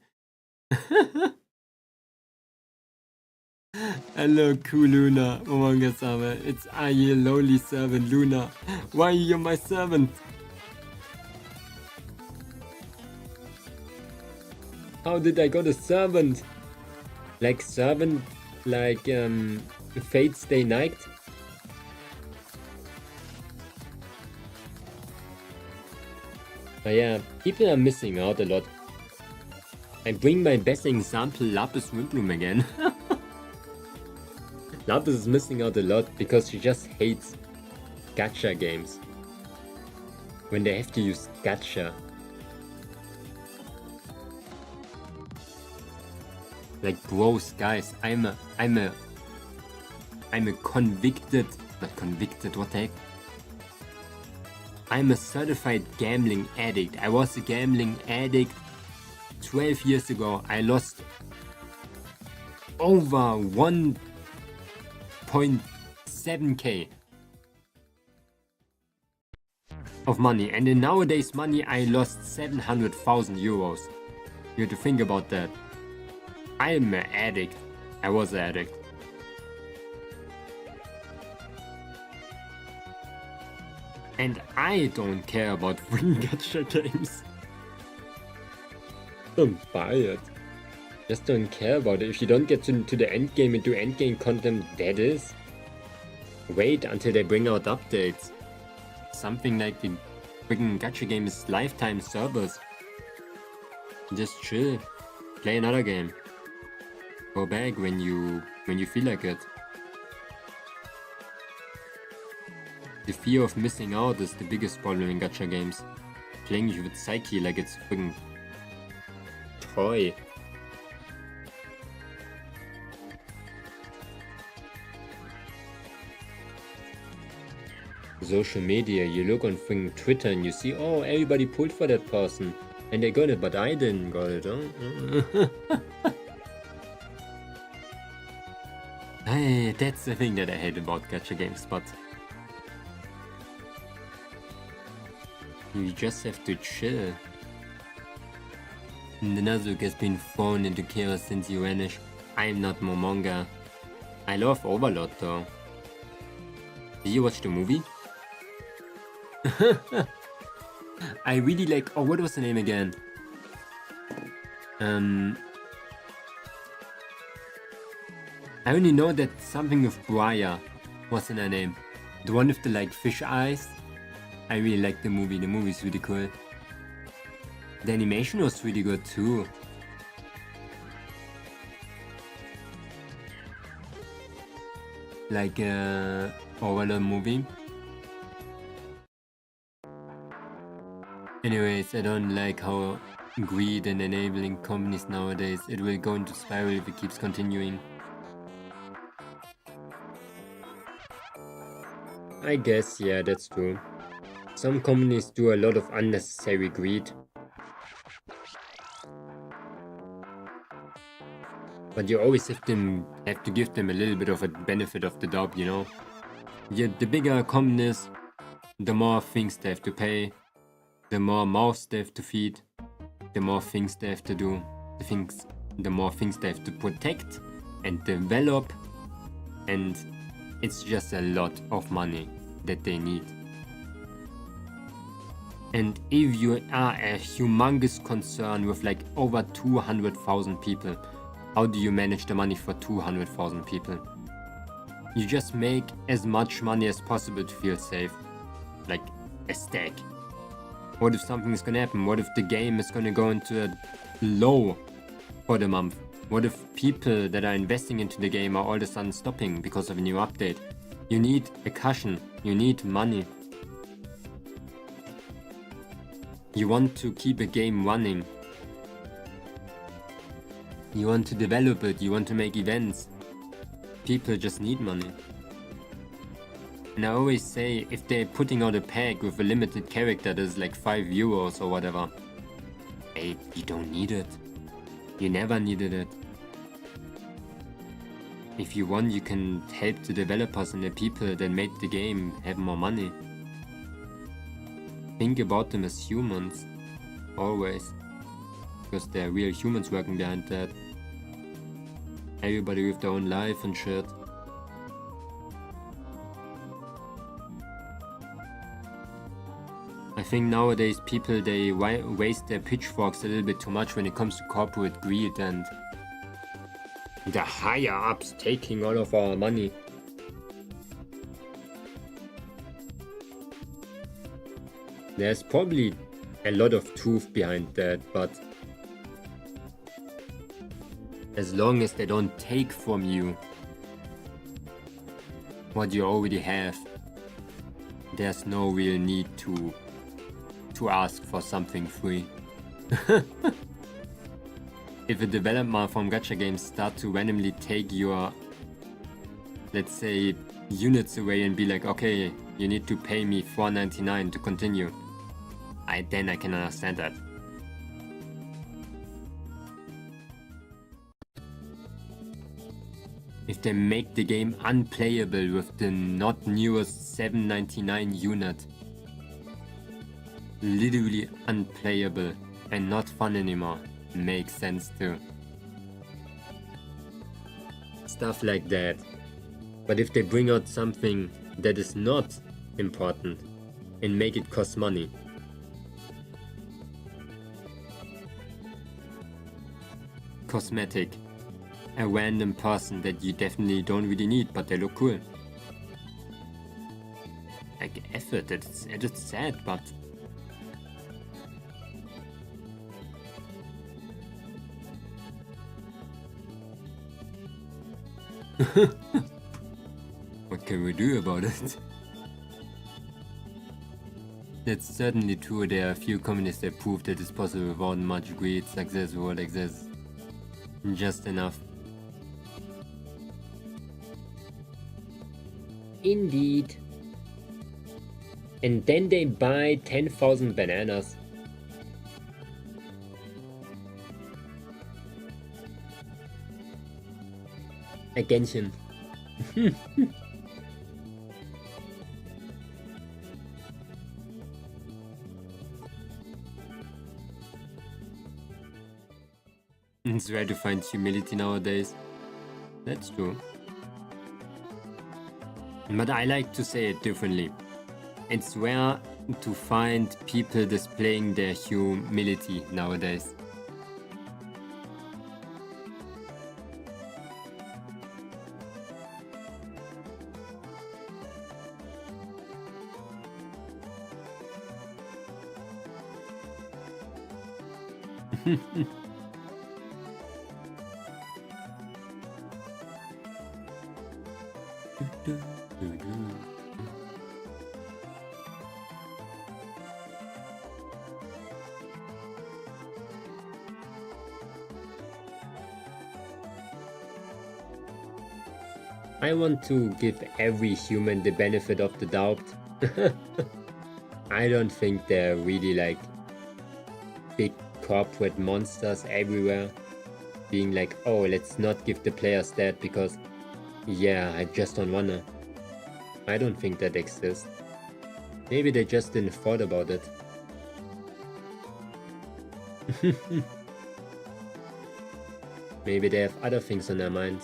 Hello, cool Luna. Momonga Sama. It's I, your lonely servant, Luna. Why are you my servant? How did I got a servant? Like servant, like Fate Stay Night? But yeah, people are missing out a lot. I bring my best example, Lapis Wimbloom again. Lapis is missing out a lot because she just hates gacha games. When they have to use gacha. Like, bros, guys, I'm a convicted, not convicted, what the heck? I'm a certified gambling addict. I was a gambling addict 12 years ago. I lost over 1.7k of money, and in nowadays money I lost 700,000 euros. You have to think about that. I'm an addict. I was an addict. And I don't care about winning gacha games. Don't buy it. Just don't care about it. If you don't get to the end game and do end game content, that is. Wait until they bring out updates. Something like the freaking gacha game's lifetime servers. Just chill. Play another game. Go back when you feel like it. The fear of missing out is the biggest problem in gacha games. Playing with Psyche like it's a freaking toy. Social media, you look on freaking Twitter and you see, oh, everybody pulled for that person. And they got it, but I didn't got it, huh? Hey, that's the thing that I hate about gacha games, but you just have to chill. Nazuki has been thrown into chaos since you vanished. I'm not Momonga. I love Overlord though. Did you watch the movie? I really like, oh, what was the name again? I only know that something with Briar was in her name. The one with the like fish eyes. I really like the movie. The movie's really cool. The animation was really good too. Like Overlord movie. Anyways, I don't like how greed and enabling companies nowadays. It will go into spiral if it keeps continuing. I guess, yeah, that's true. Some companies do a lot of unnecessary greed. But you always have to give them a little bit of a benefit of the doubt, you know? Yeah, the bigger a company is, the more things they have to pay, the more mouths they have to feed, the more things they have to do, the more things they have to protect and develop, and it's just a lot of money that they need. And if you are a humongous concern with like over 200,000 people, how do you manage the money for 200,000 people? You just make as much money as possible to feel safe. Like a stack. What if something is gonna happen? What if the game is gonna go into a low for the month? What if people that are investing into the game are all of a sudden stopping because of a new update? You need a cushion. You need money. You want to keep a game running. You want to develop it. You want to make events. People just need money. And I always say, if they're putting out a pack with a limited character that's like €5 or whatever, hey, you don't need it. You never needed it. If you want, you can help the developers and the people that made the game have more money. Think about them as humans. Always. Because they're real humans working behind that. Everybody with their own life and shit. I think nowadays people, they waste their pitchforks a little bit too much when it comes to corporate greed and the higher ups taking all of our money. There's probably a lot of truth behind that, but as long as they don't take from you what you already have, there's no real need to ask for something free. If a developer from gacha games start to randomly take your, let's say, units away and be like, okay, you need to pay me $4.99 to continue, then I can understand that. If they make the game unplayable with the not newest $7.99 unit, literally unplayable and not fun anymore, makes sense too. Stuff like that. But if they bring out something that is not important and make it cost money, cosmetic, a random person that you definitely don't really need, but they look cool. Like effort, it's sad, but what can we do about it? That's certainly true. There are a few companies that prove that it's possible without much greed, success, or like this. Just enough. Indeed. And then they buy 10,000 bananas. A Genshin. It's rare to find humility nowadays. That's true. But I like to say it differently. It's rare to find people displaying their humility nowadays. I want to give every human the benefit of the doubt. I don't think they're really like big corporate monsters everywhere being like, oh, let's not give the players that because, yeah, I just don't wanna. I don't think that exists. Maybe they just didn't thought about it. Maybe they have other things on their mind.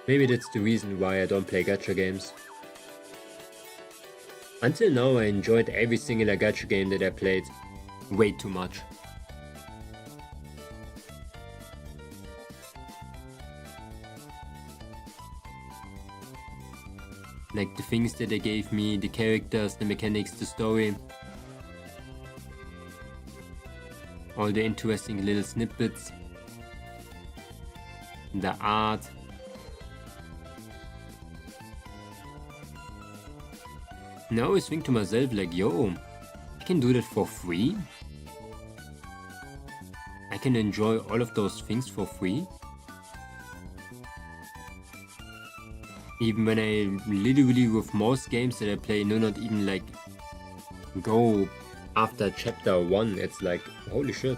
Maybe that's the reason why I don't play gacha games. Until now I enjoyed every single gacha game that I played way too much. Like the things that they gave me, the characters, the mechanics, the story. All the interesting little snippets. The art. And I always think to myself like, yo, I can do that for free? I can enjoy all of those things for free? Even when I literally with most games that I play do not even like go after chapter 1, it's like, holy shit.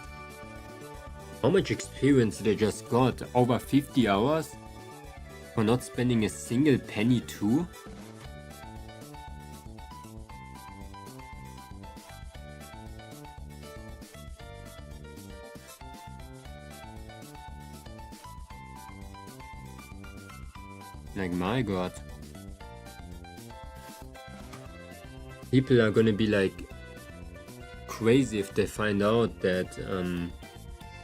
How much experience did I just got? Over 50 hours? For not spending a single penny too? Like, my god. People are gonna be like crazy if they find out that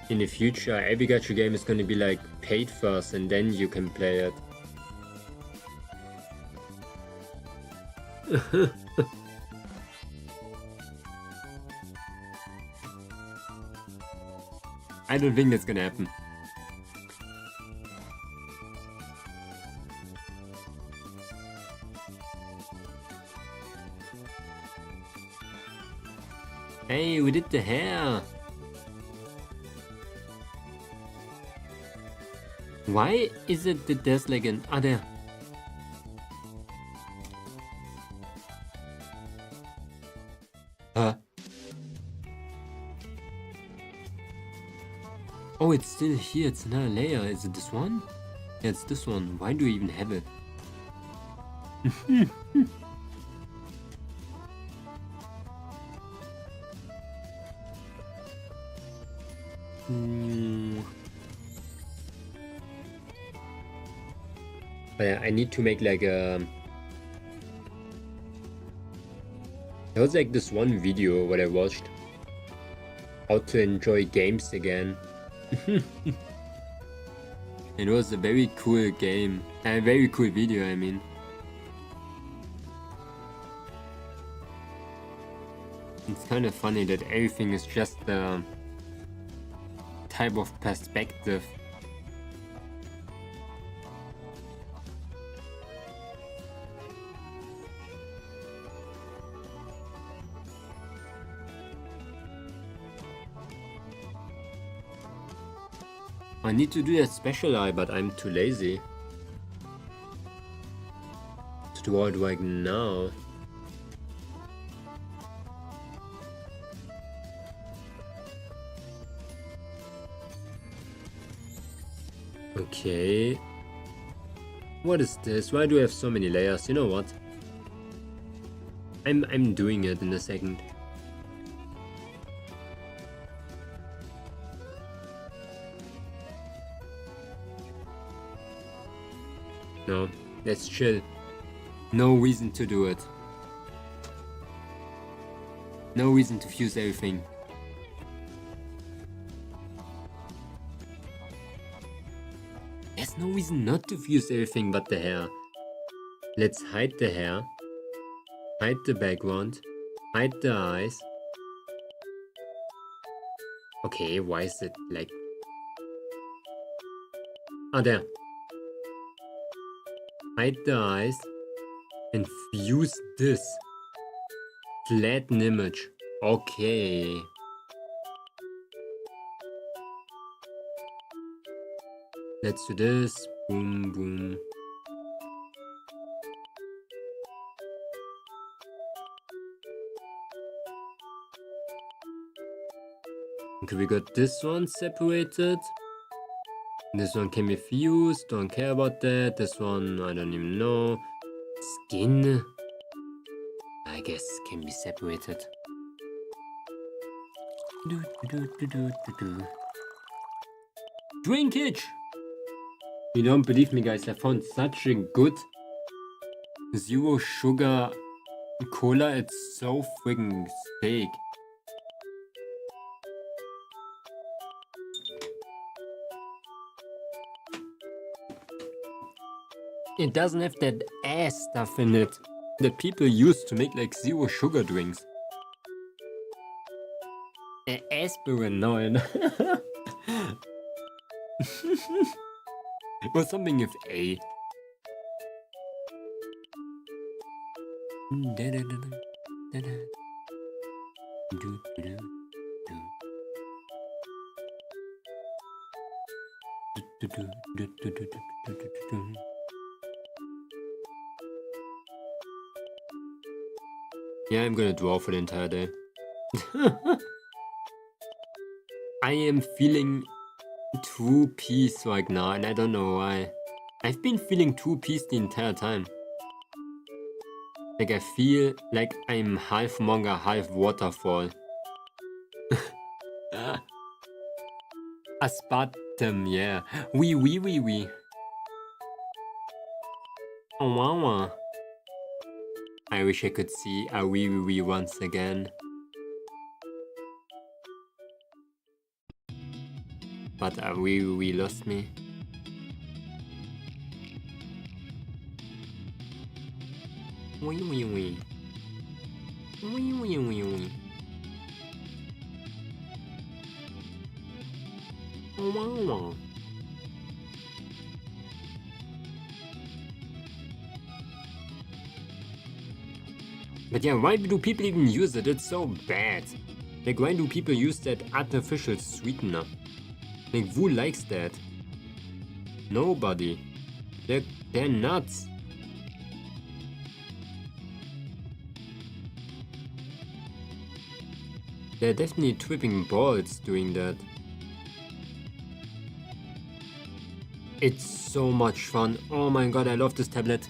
in the future every gacha game is gonna be like paid first and then you can play it. I don't think that's gonna happen. Hey, we did the hair! Why is it that there's like an other... Oh, it's still here, it's another layer. Is it this one? Yeah, it's this one. Why do you even have it? But yeah, I need to make like a... There was like this one video what I watched. How to enjoy games again. It was a very cool game. A very cool video, I mean. It's kind of funny that everything is just a type of perspective. I need to do that special eye, but I'm too lazy to do it right now. Okay. What is this? Why do I have so many layers? You know what? I'm doing it in a second. No, let's chill. No reason to do it. No reason to fuse everything. There's no reason not to fuse everything but the hair. Let's hide the hair. Hide the background. Hide the eyes. Okay, why is it like... Ah, there. Hide the eyes and fuse this. Flatten image. Okay. Let's do this. Boom, boom. Okay, we got this one separated. This one can be fused. Don't care about that. This one, I don't even know. Skin, I guess, can be separated. Drinkage! You don't believe me, guys. I found such a good zero sugar cola. It's so freaking steak. It doesn't have that ass stuff in it that people use to make like zero sugar drinks. Aspirin, no. Or something with A. Yeah, I'm gonna draw for the entire day. I am feeling true peace right now, and I don't know why. I've been feeling true peace the entire time. Like I feel like I'm half manga, half waterfall. Aspartum, yeah. Oui. Oh, wow. I wish I could see a wee once again. But a wee lost me. Wee. Wow. But yeah, why do people even use it? It's so bad. Like, why do people use that artificial sweetener? Like, who likes that? Nobody. They're nuts. They're definitely tripping balls doing that. It's so much fun. Oh my god, I love this tablet.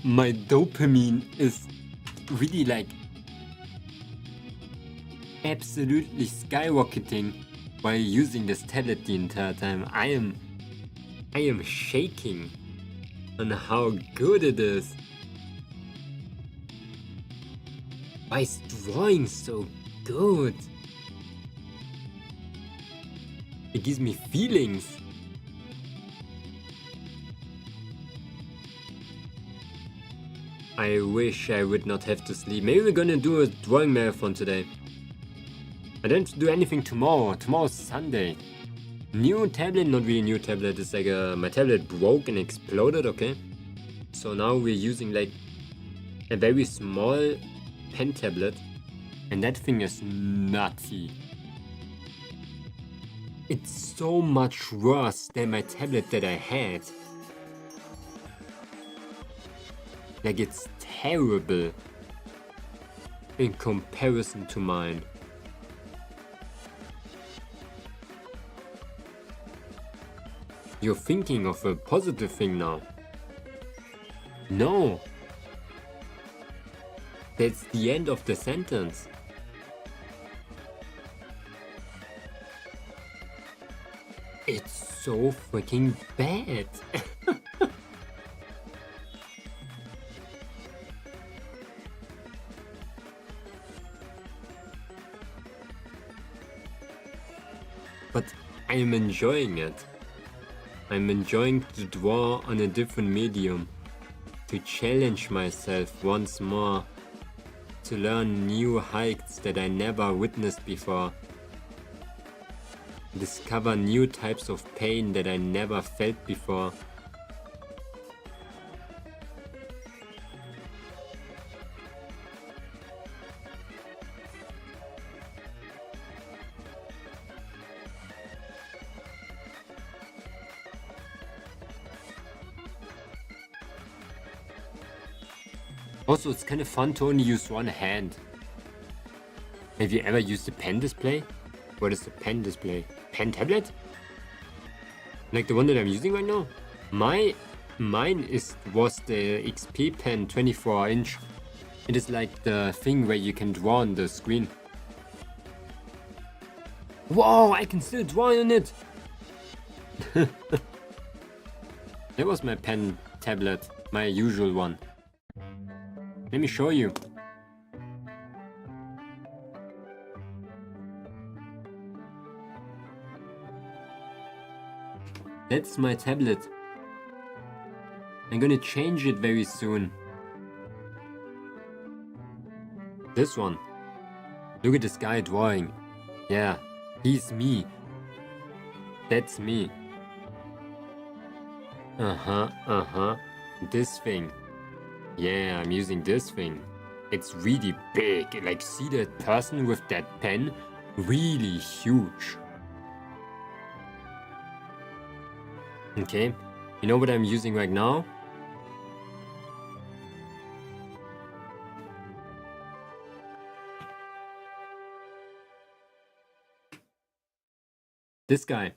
My dopamine is really like absolutely skyrocketing while using this tablet the entire time. I am shaking on how good it is. Why is drawing so good? It gives me feelings. I wish I would not have to sleep. Maybe we're gonna do a drawing marathon today. I don't do anything tomorrow. Tomorrow's Sunday. New tablet, not really new tablet. It's like my tablet broke and exploded, okay? So now we're using like a very small pen tablet. And that thing is nutty. It's so much worse than my tablet that I had. Like, it's terrible in comparison to mine. You're thinking of a positive thing now. No. That's the end of the sentence. It's so freaking bad. But I am enjoying it. I'm enjoying to draw on a different medium, to challenge myself once more, to learn new heights that I never witnessed before, discover new types of pain that I never felt before. Also, it's kind of fun to only use one hand. Have you ever used a pen display? What is the pen display? Pen tablet? Like the one that I'm using right now? Mine was the XP pen 24-inch. It is like the thing where you can draw on the screen. Whoa, I can still draw on it! That was my pen tablet, my usual one. Let me show you. That's my tablet. I'm gonna change it very soon. This one. Look at this guy drawing. Yeah, he's me. That's me. This thing. Yeah, I'm using this thing. It's really big. Like, see that person with that pen? Really huge. Okay, you know what I'm using right now? This guy.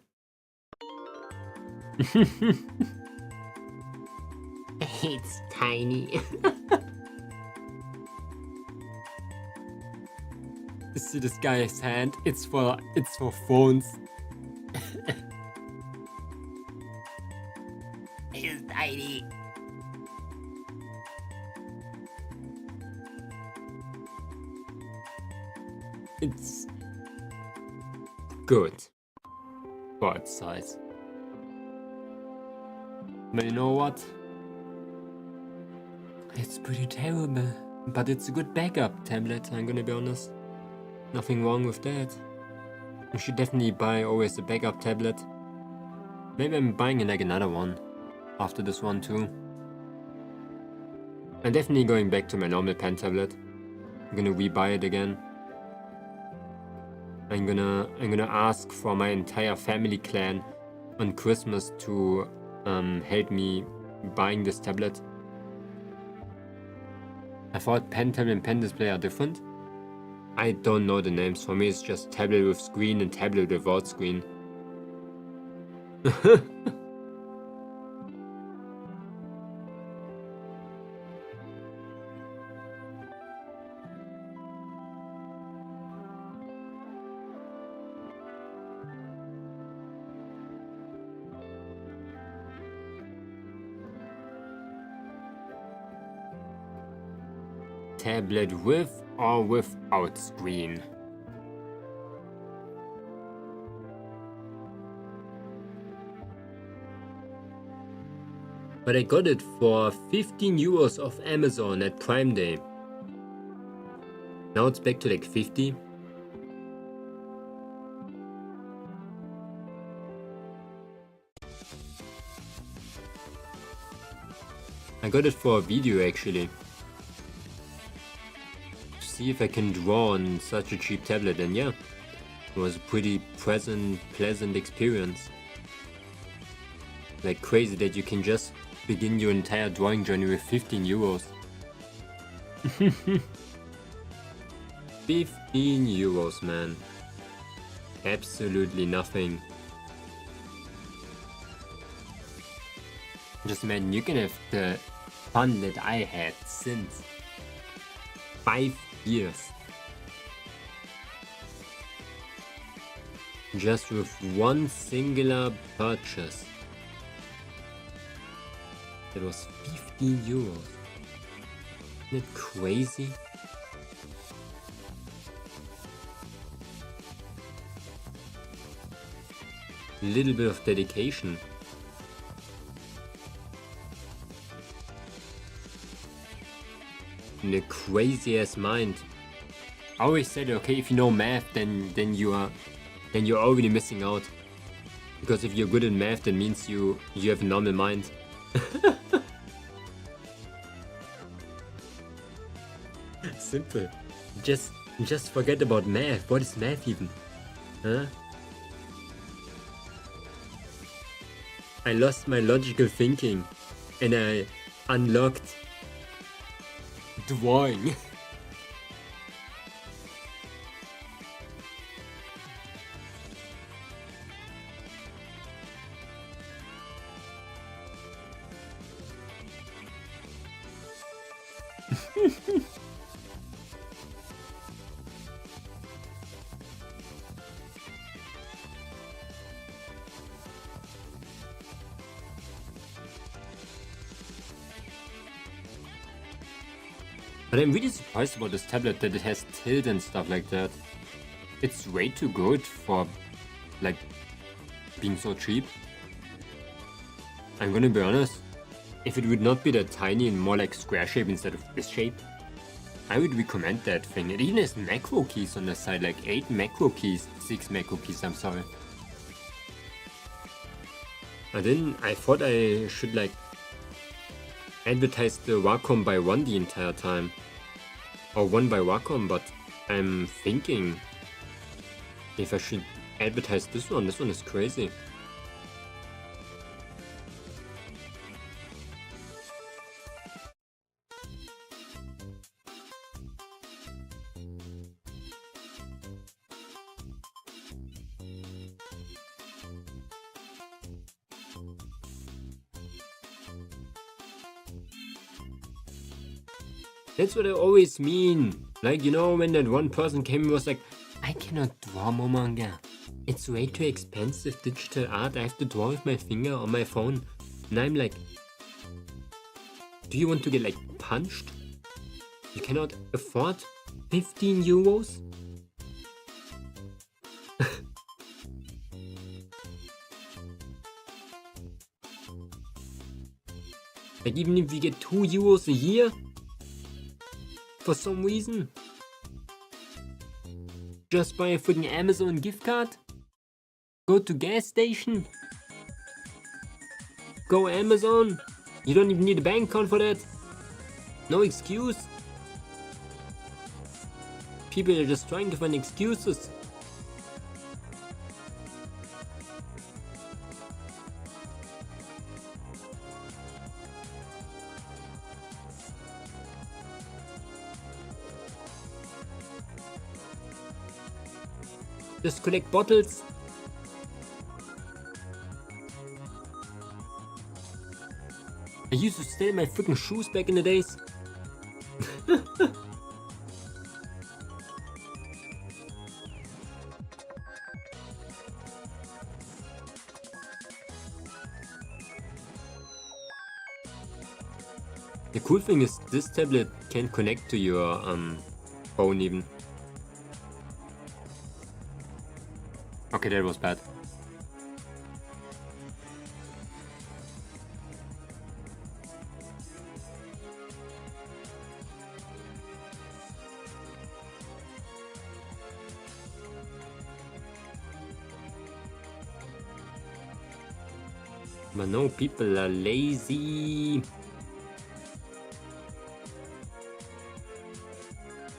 It's tiny. You see this guy's hand? It's for phones. It's tiny. It's good for its size. But you know what? It's pretty terrible. But it's a good backup tablet, I'm gonna be honest. Nothing wrong with that. You should definitely buy always a backup tablet. Maybe I'm buying like another one after this one too. I'm definitely going back to my normal pen tablet. I'm gonna rebuy it again. I'm gonna ask for my entire family clan on Christmas to help me buying this tablet. I thought pen tablet and pen display are different. I don't know the names. For me it's just tablet with screen and tablet without screen. Tablet with or without screen. But I got it for 15 euros off Amazon at Prime Day. Now it's back to like 50. I got it for a video actually. See if I can draw on such a cheap tablet, and yeah, it was a pretty pleasant experience. Like crazy that you can just begin your entire drawing journey with 15 euros. 15 euros, man. Absolutely nothing. Just imagine you can have the fun that I had since 5 years. Just with one singular purchase. That was 15 euros. Isn't it crazy? A little bit of dedication. In a crazy ass mind. I always said, okay, if you know math, then you're already missing out. Because if you're good in math, that means you have a normal mind. Simple. Just forget about math. What is math even? Huh? I lost my logical thinking and I unlocked drawing. But I'm really surprised about this tablet that it has tilt and stuff like that. It's way too good for, like, being so cheap. I'm gonna be honest, if it would not be that tiny and more like square shape instead of this shape, I would recommend that thing. It even has macro keys on the side, like 8 macro keys, 6 macro keys, I'm sorry. I thought I should like advertise the Wacom by 1 the entire time. Or 1 by Wacom, but I'm thinking if I should advertise this one. This one is crazy. That's what I always mean. Like, you know, when that one person came and was like, I cannot draw Momonga. It's way too expensive digital art. I have to draw with my finger on my phone. And I'm like, do you want to get like punched? You cannot afford 15 euros? Like, even if you get 2 euros a year, for some reason, just buy a freaking Amazon gift card, go to gas station, go Amazon, you don't even need a bank account for that, no excuse. People are just trying to find excuses. Just collect bottles. I used to steal my freaking shoes back in the days. The cool thing is this tablet can connect to your phone even. Okay, that was bad. But no, people are lazy.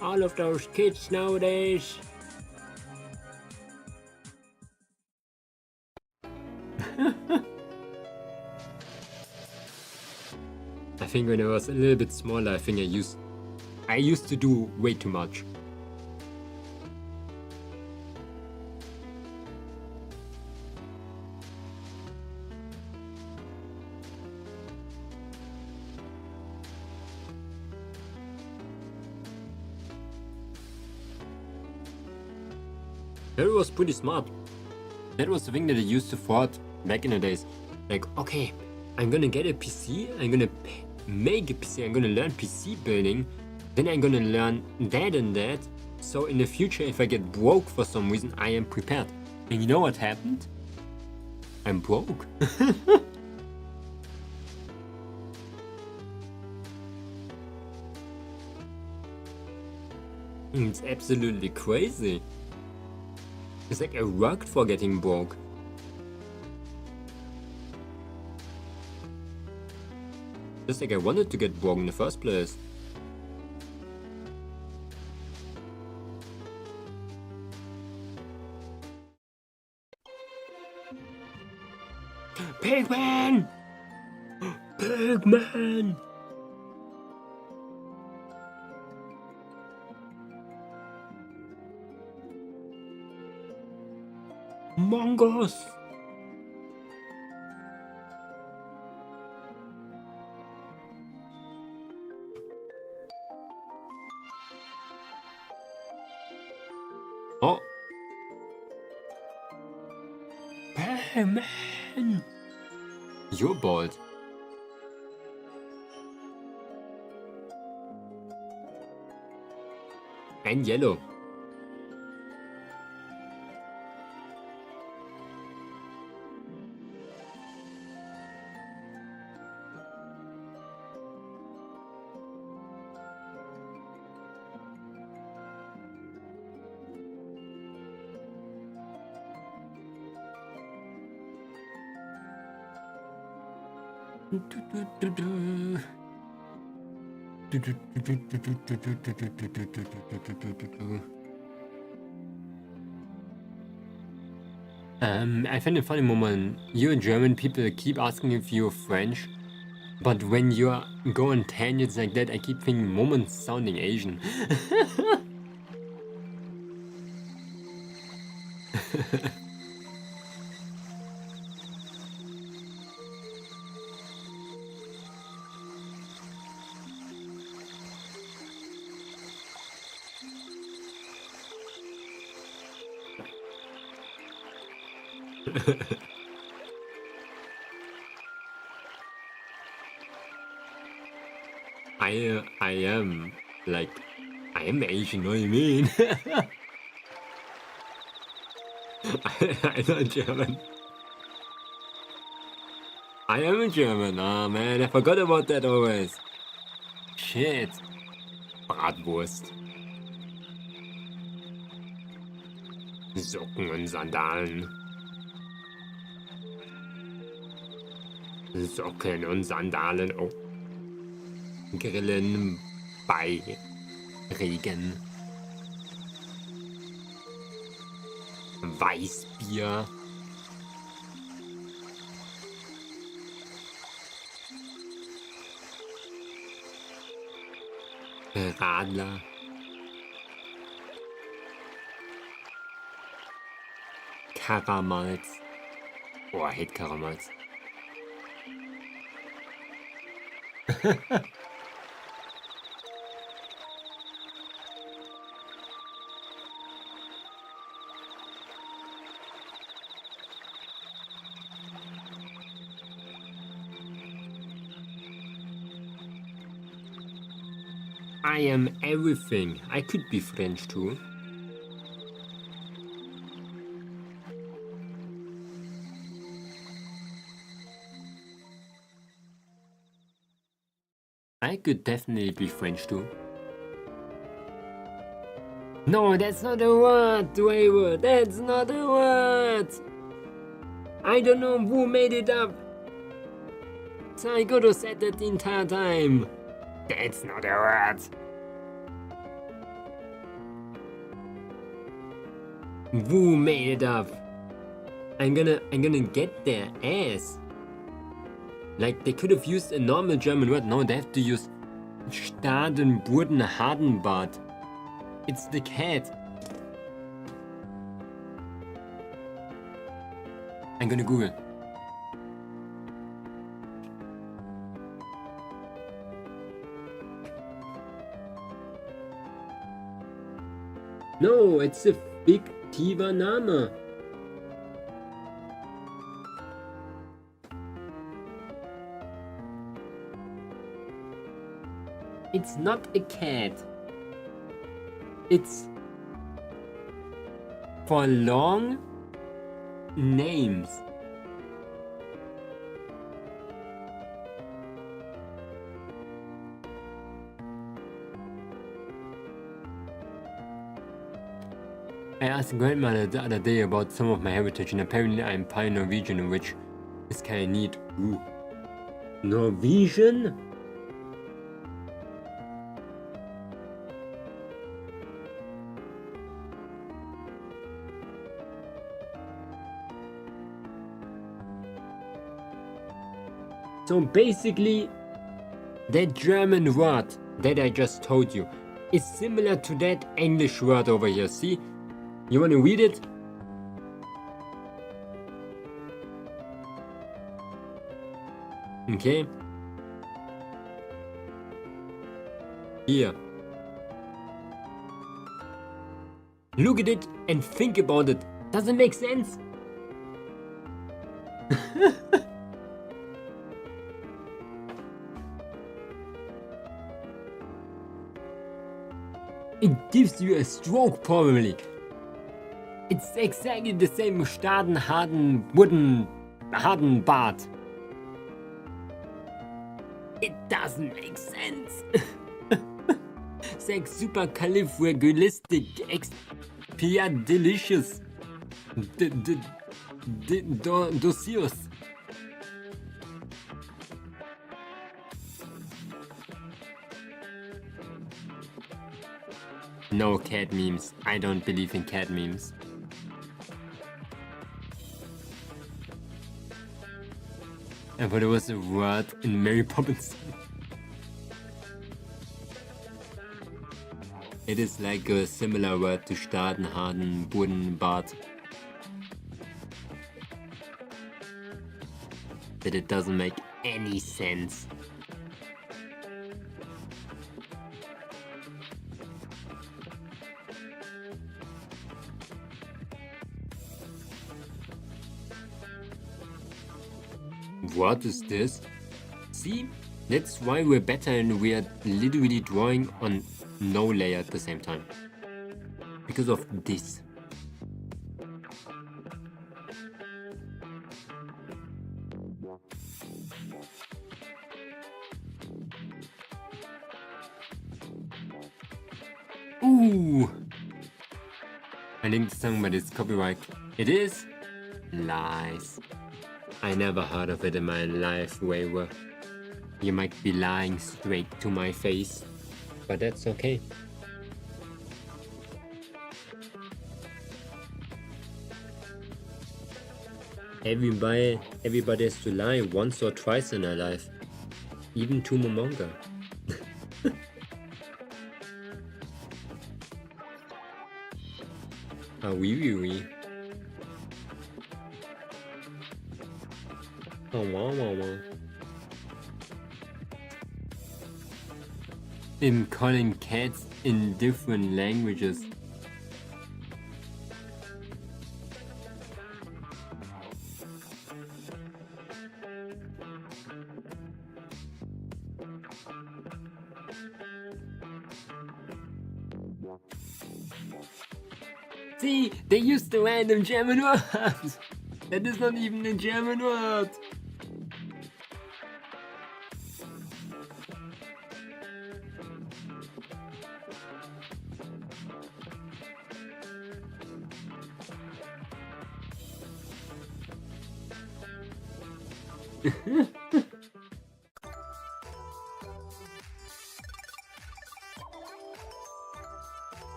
All of those kids nowadays. I think when I was a little bit smaller, I think I used to do way too much. That was pretty smart. That was the thing that I used to thought back in the days. Like, okay, I'm gonna get a PC, I'm gonna make a PC, I'm gonna learn PC building, then I'm gonna learn that and that, so in the future if I get broke for some reason, I am prepared. And you know what happened? I'm broke. It's absolutely crazy. It's like I worked for getting broke. Just like I wanted to get broke in the first place. Pigman! Pigman! Mongoose! Oh! Hey, man! You're bald. And yellow. I find it funny, Momonga. You German people keep asking if you're French, but when you go on tangents like that, I keep thinking Momonga's sounding Asian. I am Asian, what do you mean? I'm not German. I am German, oh man, I forgot about that always. Shit. Bratwurst. Socken und Sandalen. Socken und Sandalen, oh. Grillen bei Regen. Weißbier. Radler. Karamals. Oh, I hate Karamals. I am everything. I could be French too. I could definitely be French too. No, that's not a word, Dwaver. That's not a word. I don't know who made it up. So I gotta said that the entire time. That's not a word. Who made it up? I'm gonna get their ass. Like, they could have used a normal German word. No, they have to use Stadenburden-Hardenbad. It's the cat. I'm gonna Google. No, it's a fiktiver Name. It's not a cat. It's for long names. I asked grandmother the other day about some of my heritage, and apparently I'm Pi-Norwegian, which is kinda neat. Ooh. Norwegian? So basically, that German word that I just told you is similar to that English word over here. See? You want to read it? Okay. Here. Look at it and think about it. Does it make sense? It gives you a stroke probably. It's exactly the same harden Bart. It doesn't make sense. Sex supercalifragilistic expialidocious. Docious. No cat memes. I don't believe in cat memes. I thought it was a word in Mary Poppins. It is like a similar word to starten, harden, Boden, Bart. That it doesn't make any sense. What is this? See? That's why we're better and we are literally drawing on no layer at the same time. Because of this. Ooh! I linked the song but it's copyright. It is? Lies. I never heard of it in my life, Waver. You might be lying straight to my face, but that's okay. Everybody has to lie once or twice in their life. Even to Momonga. Ah, oui. Oh, wow. In calling cats in different languages. See, they used the random German word. That is not even a German word.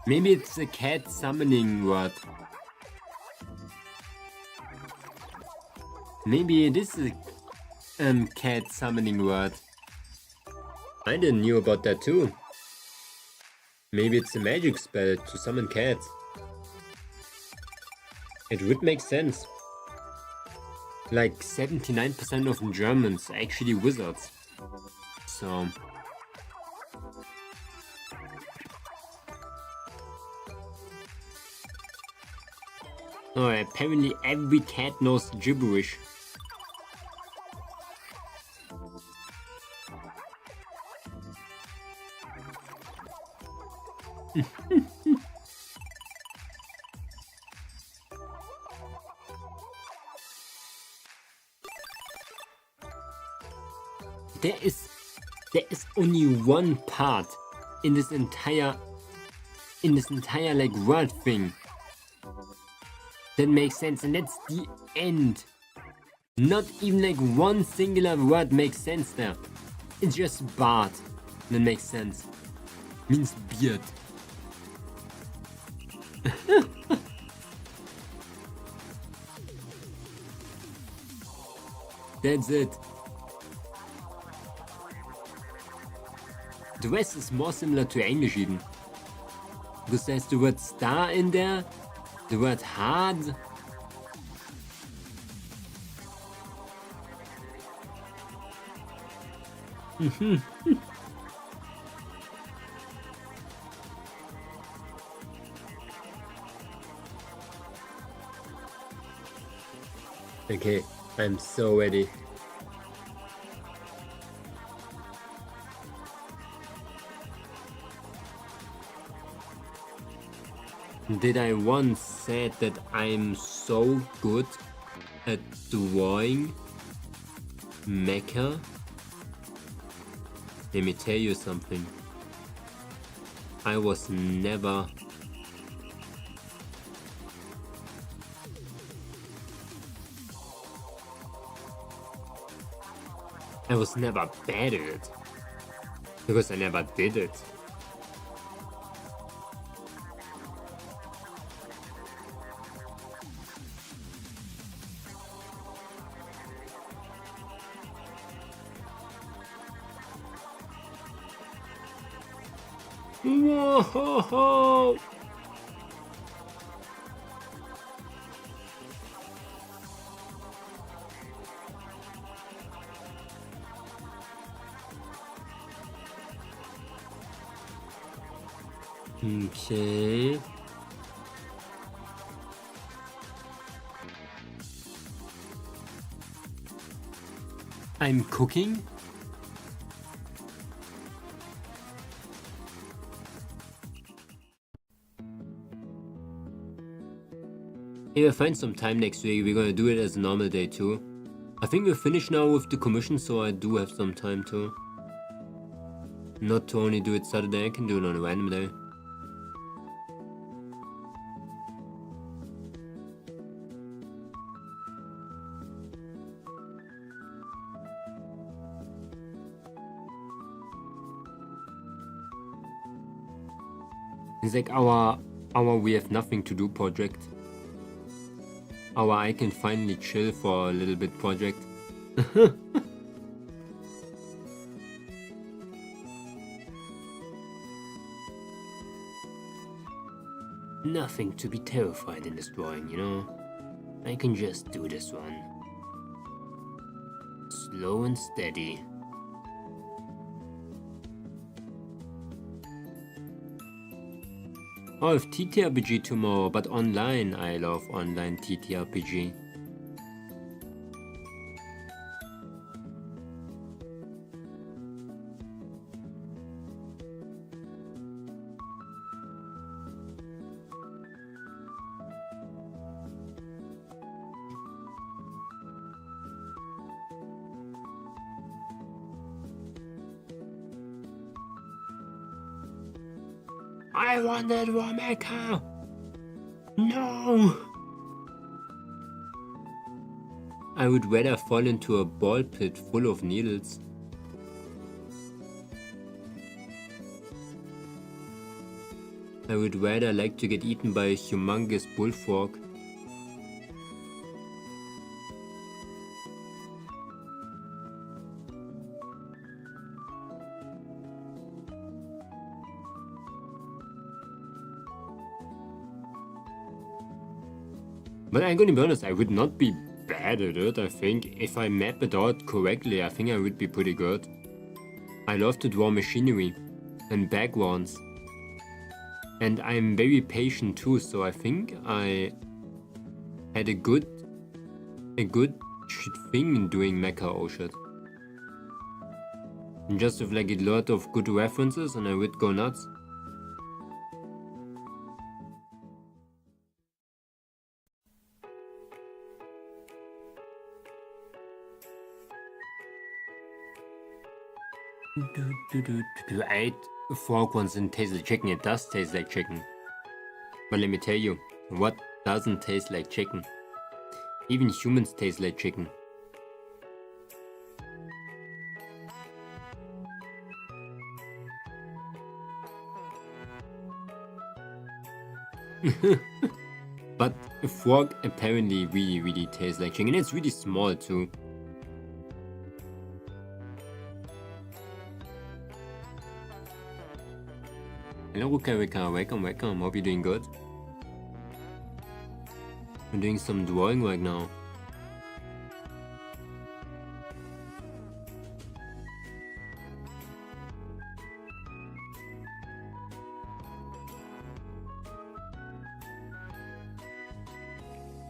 Maybe it's a cat summoning word. Maybe it is a cat summoning word. I didn't knew about that too. Maybe it's a magic spell to summon cats. It would make sense. Like 79% of Germans are actually wizards. So... Oh, apparently every cat knows gibberish. There is only one part in this entire like word thing that makes sense, and that's the end. Not even like one singular word makes sense there. It's just Bart that makes sense. Means beard. That's it. The rest is more similar to English even. Because there's the word star in there, the word hard. Okay, I'm so ready. Did I once said that I'm so good at drawing mecha? Let me tell you something. I was never bad at it. Because I never did it. Whoa! Okay. I'm cooking. If I find some time next week, we're gonna do it as a normal day too. I think we're finished now with the commission, so I do have some time too. Not to only do it Saturday, I can do it on a random day. It's like our we have nothing to do project. Our I can finally chill for a little bit project. Nothing to be terrified in this drawing, you know? I can just do this one. Slow and steady. Oh, I have TTRPG tomorrow, but online. I love online TTRPG. I wanted Momonga! No! I would rather fall into a ball pit full of needles. I would rather like to get eaten by a humongous bullfrog. But I'm gonna be honest, I would not be bad at it. I think if I map it out correctly, I think I would be pretty good. I love to draw machinery and backgrounds. And I'm very patient too, so I think I had a good thing in doing mecha shit. And just with like a lot of good references and I would go nuts. I ate frog once and tasted like chicken. It does taste like chicken. But let me tell you, what doesn't taste like chicken? Even humans taste like chicken. But a frog apparently really tastes like chicken. It's really small too. Hello Ruka, welcome. Hope you're doing good. I'm doing some drawing right now.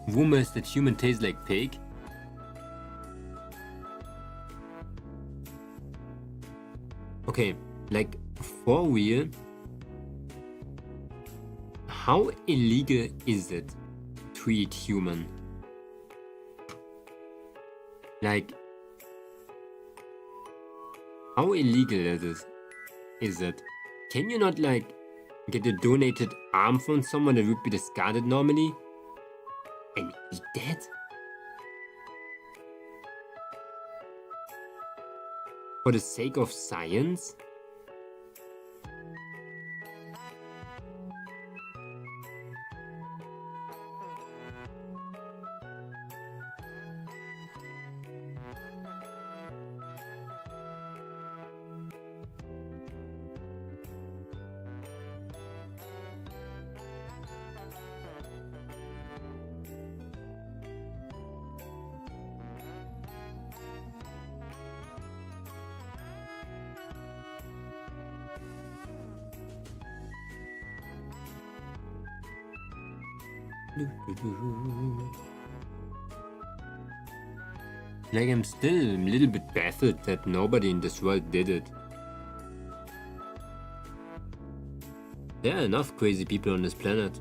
Rumors that human taste like pig? Okay, like for real, how illegal is it to eat human? Like, how illegal is it? Can you not like get a donated arm from someone that would be discarded normally and eat that? For the sake of science? Like, I'm still a little bit baffled that nobody in this world did it. There are enough crazy people on this planet.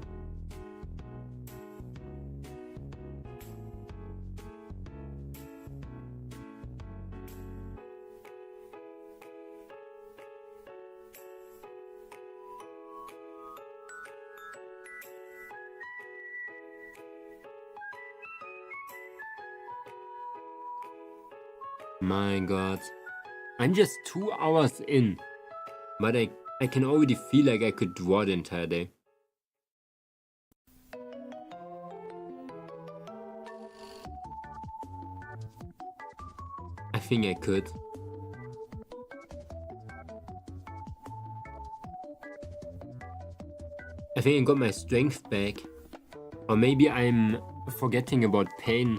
My god. I'm just 2 hours in, but I can already feel like I could draw the entire day. I think I could. I think I got my strength back. Or maybe I'm forgetting about pain.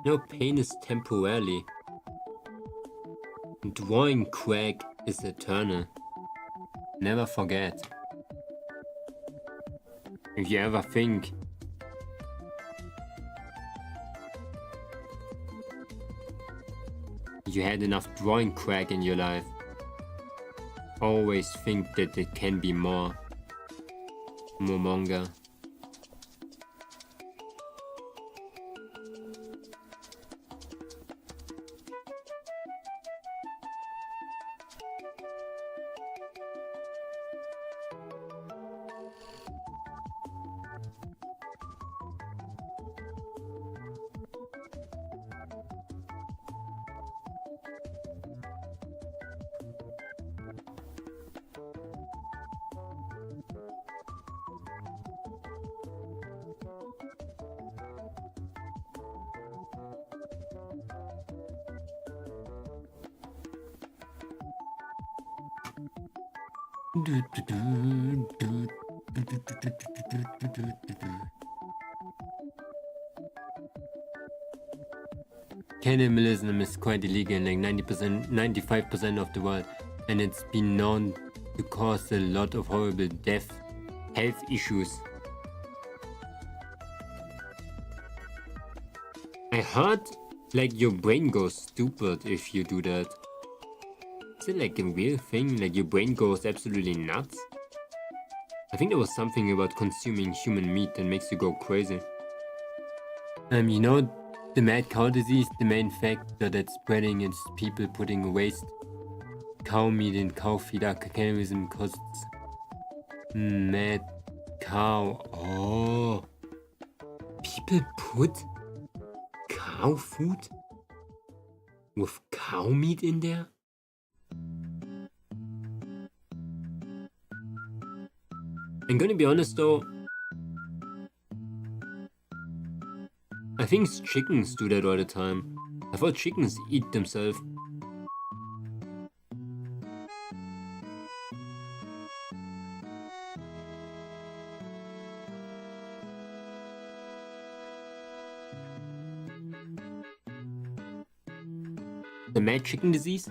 No, pain is temporarily. Drawing crack is eternal. Never forget. If you ever think you had enough drawing crack in your life, always think that it can be more. Momonga. Cannibalism is quite illegal in like 90%, 95% of the world, and it's been known to cause a lot of horrible health issues. I heard like your brain goes stupid if you do that. Is it like a real thing? Like your brain goes absolutely nuts? I think there was something about consuming human meat that makes you go crazy. You know, the mad cow disease, the main factor that's spreading is people putting waste cow meat in cow feed. Cannibalism causes mad cow. Oh, people put cow food with cow meat in there? I'm gonna be honest though, I think chickens do that all the time. I thought chickens eat themselves. The mad chicken disease?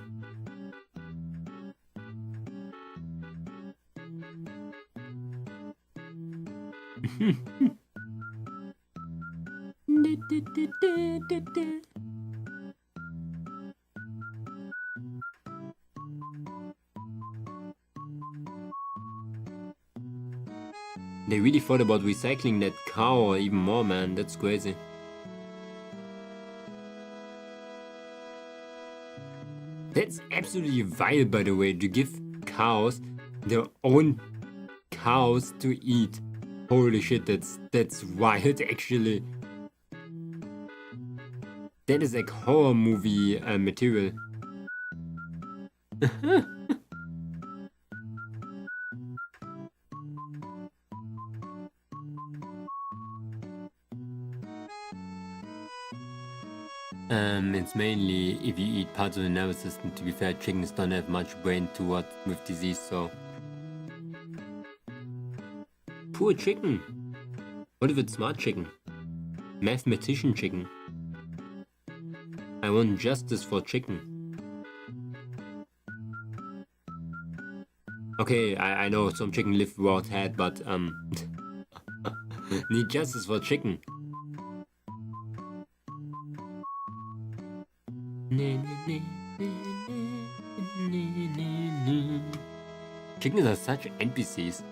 They really thought about recycling that cow or even more, man. That's crazy. That's absolutely vile, by the way, to give cows their own cows to eat. Holy shit, that's wild, actually. That is like horror movie material. It's mainly if you eat parts of the nervous system. To be fair, chickens don't have much brain to what with disease, so. Poor chicken. What if it's smart chicken? Mathematician chicken. I want justice for chicken. Okay, I know some chicken live without head, but need justice for chicken. Chickens are such NPCs.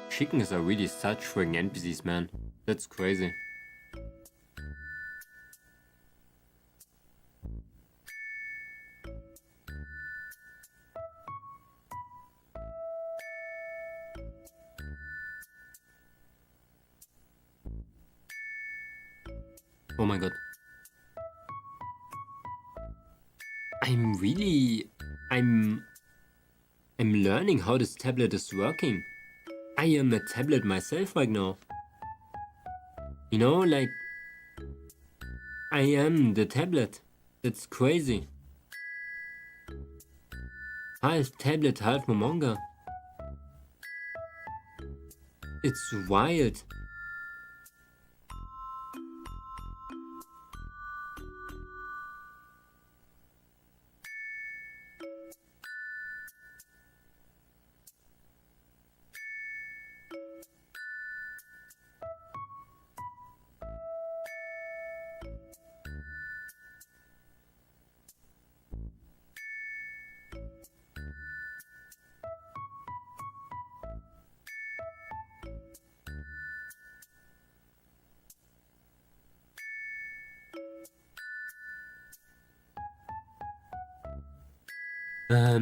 Chickens are really such freaking NPCs, man. That's crazy. Oh my god. I'm learning how this tablet is working. I am a tablet myself right now. You know, like, I am the tablet. That's crazy. Half tablet, half Momonga. It's wild.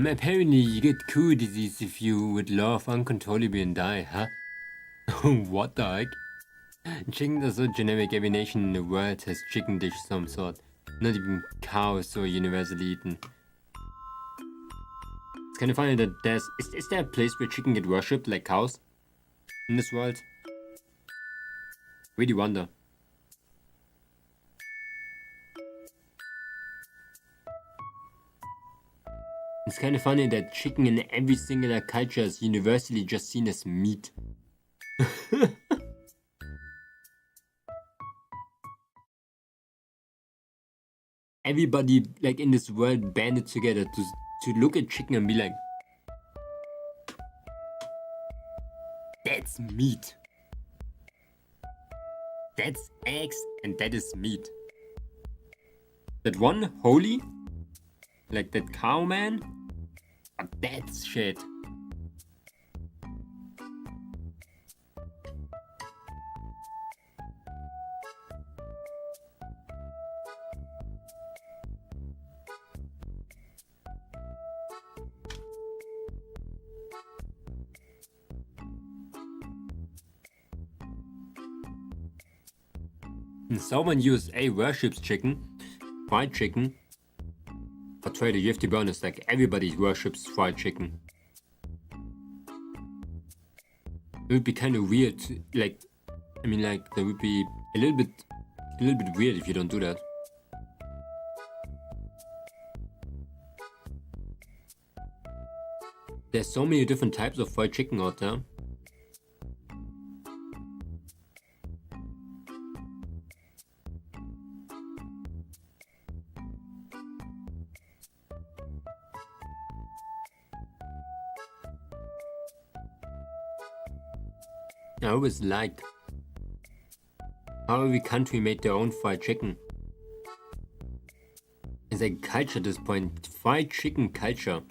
Apparently you get cool disease if you would laugh uncontrollably and die, huh? What the heck? Chickens are so generic, every nation in the world has chicken dish of some sort. Not even cows so universally eaten. It's kind of funny that is there a place where chicken get worshipped like cows? In this world? Really wonder. It's kind of funny that chicken in every singular culture is universally just seen as meat. Everybody like in this world banded together to look at chicken and be like, that's meat. That's eggs and that is meat. That one holy, like that cow man, but that's shit. Someone USA worships chicken, fried chicken. But Trader, you have to be honest, like everybody worships fried chicken. It would be kind of weird, like, I mean, like, that would be a little bit weird if you don't do that. There's so many different types of fried chicken out there. I always liked how every country made their own fried chicken. It's like culture at this point, fried chicken culture.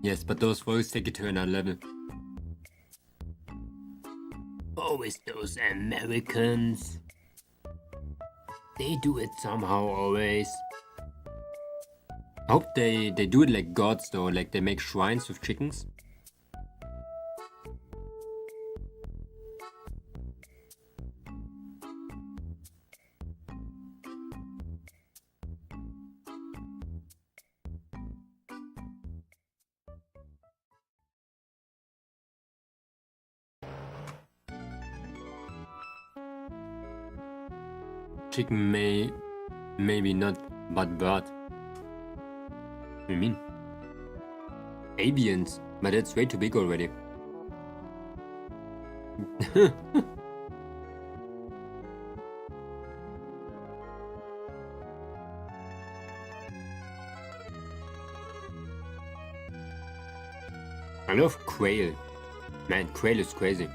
Yes, but those voices take it to another level. Always those Americans. They do it somehow always. I hope they do it like gods though, like they make shrines with chickens. Chicken maybe not, but bird. What do you mean? Avians, but that's way too big already. I love quail. Man, quail is crazy.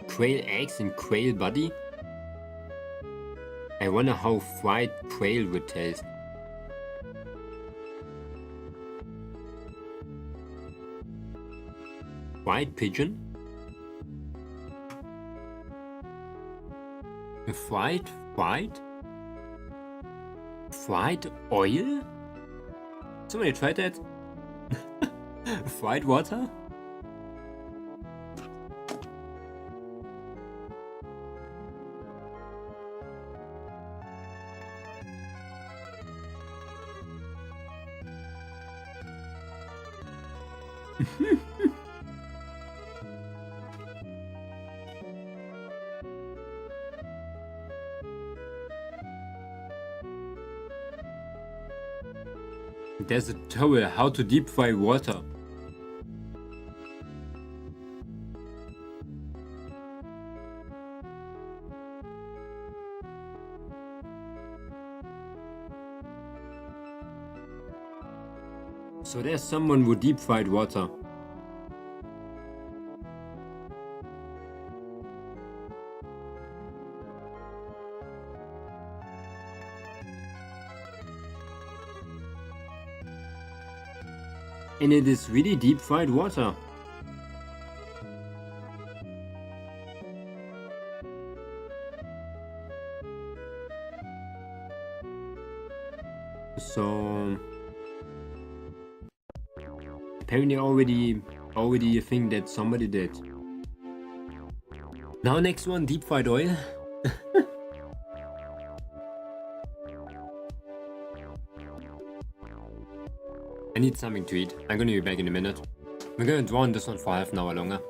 Quail eggs and quail body? I wonder how fried quail would taste. Fried pigeon? Fried oil? Somebody tried that? Fried water? There's a tutorial how to deep fry water. So there's someone who deep fried water. And it is really deep fried water. So apparently already a thing that somebody did. Now next one, deep fried oil. I need something to eat. I'm gonna be back in a minute. We're gonna draw on this one for half an hour longer.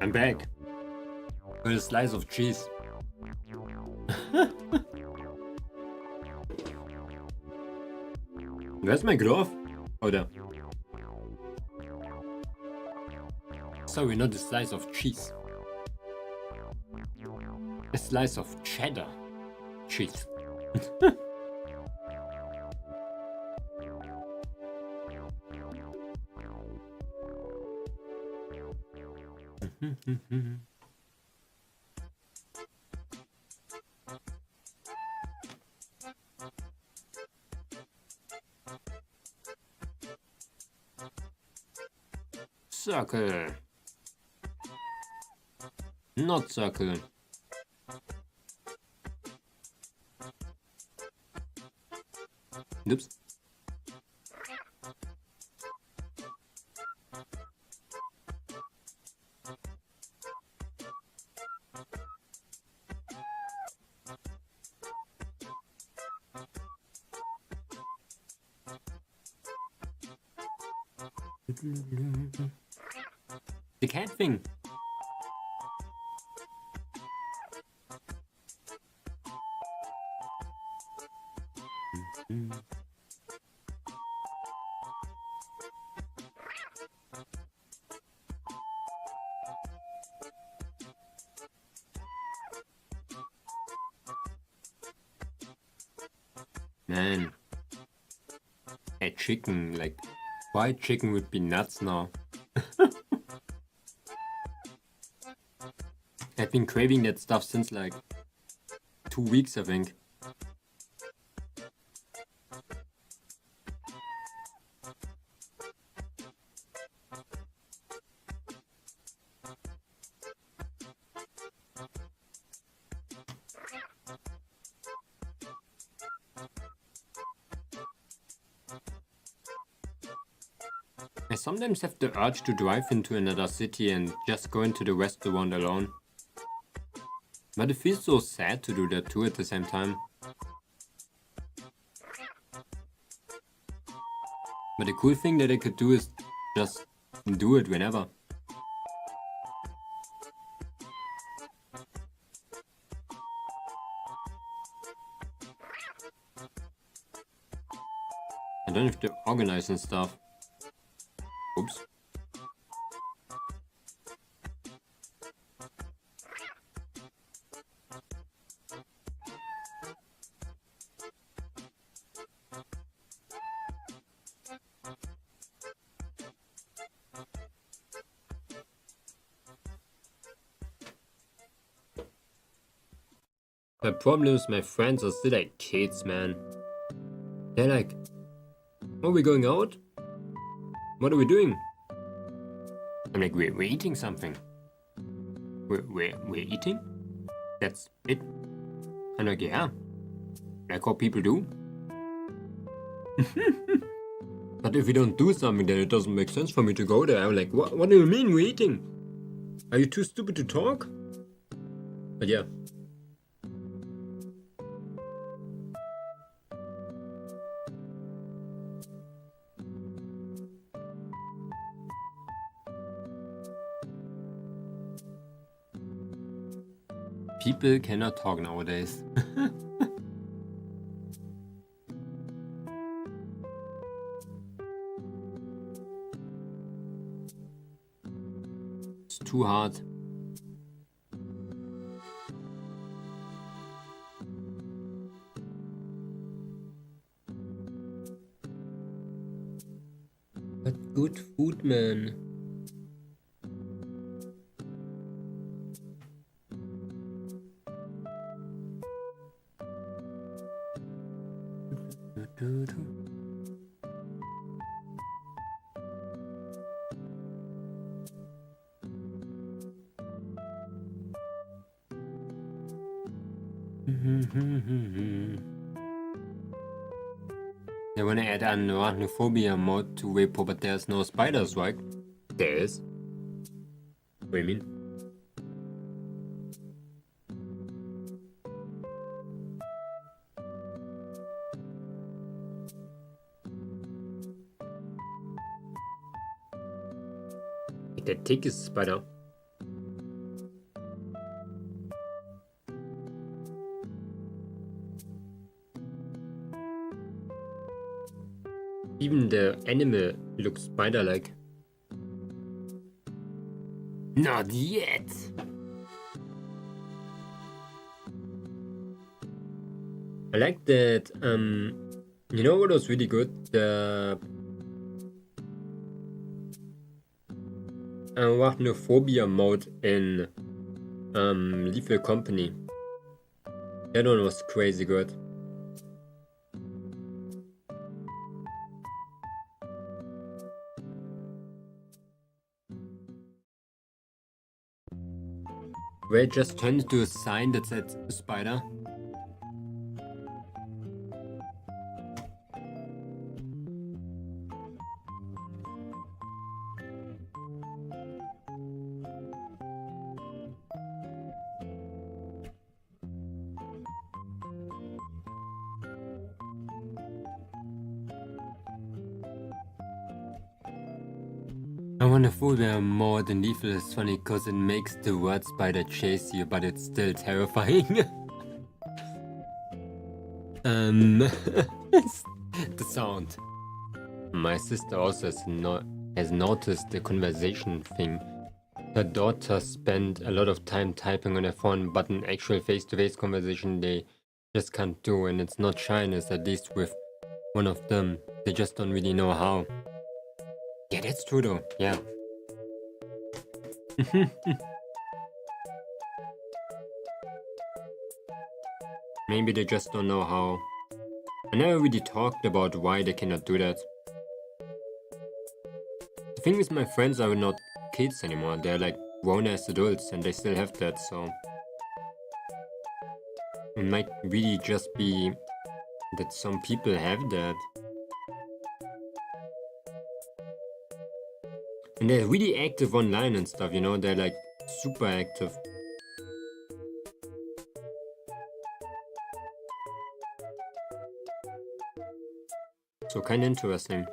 I'm back. With a slice of cheese. Where's my glove? Oh, there. Sorry, not a slice of cheese. A slice of cheddar cheese. Circle. Not circle. Oops. The cat thing. Man, a chicken, like fried chicken would be nuts now. I've been craving that stuff since like 2 weeks, I think. I sometimes have the urge to drive into another city and just go into the restaurant alone. But it feels so sad to do that too at the same time. But the cool thing that I could do is just do it whenever. I don't have to organize and stuff. Oops. The problem is my friends are still like kids, man. They're like, are we going out? What are we doing? I'm like, we're eating something. We're eating? That's it? I'm like, yeah. Like how people do. But if we don't do something, then it doesn't make sense for me to go there. I'm like, what do you mean we're eating? Are you too stupid to talk? But yeah. People cannot talk nowadays. It's too hard. But good food, man. They wanna add an homophobia mod to Waypo, but there's no spiders, right? There is. What do you mean? The thickest spider. Even the animal looks spider-like. Not yet! I like that, you know what was really good? The homophobia mode in Lethal Company. That one was crazy good. Where it just turned into a sign that said spider. Homophobia more than lethal is funny because it makes the word spider chase you, but it's still terrifying. The sound. My sister also has noticed the conversation thing. Her daughter spent a lot of time typing on her phone, but an actual face-to-face conversation they just can't do, and it's not shyness, at least with one of them. They just don't really know how. Yeah, that's true though, yeah. Maybe they just don't know how. I never really talked about why they cannot do that. The thing is, my friends are not kids anymore, they're like grown-ass adults and they still have that, so... It might really just be that some people have that. And they're really active online and stuff, you know, they're like super active. So kinda interesting.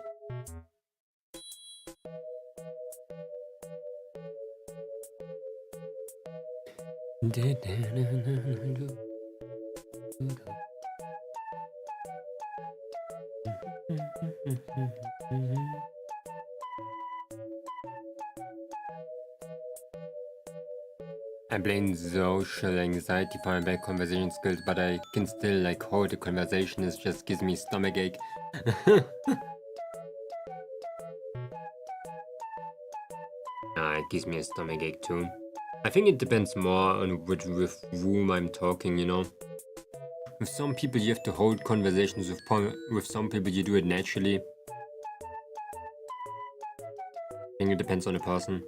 I blame social anxiety for my bad conversation skills, but I can still like hold a conversation. It just gives me stomachache. It gives me a stomachache too. I think it depends more on with whom I'm talking, you know. With some people you have to hold conversations, with some people you do it naturally. I think it depends on the person.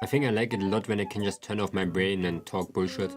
I think I like it a lot when I can just turn off my brain and talk bullshit.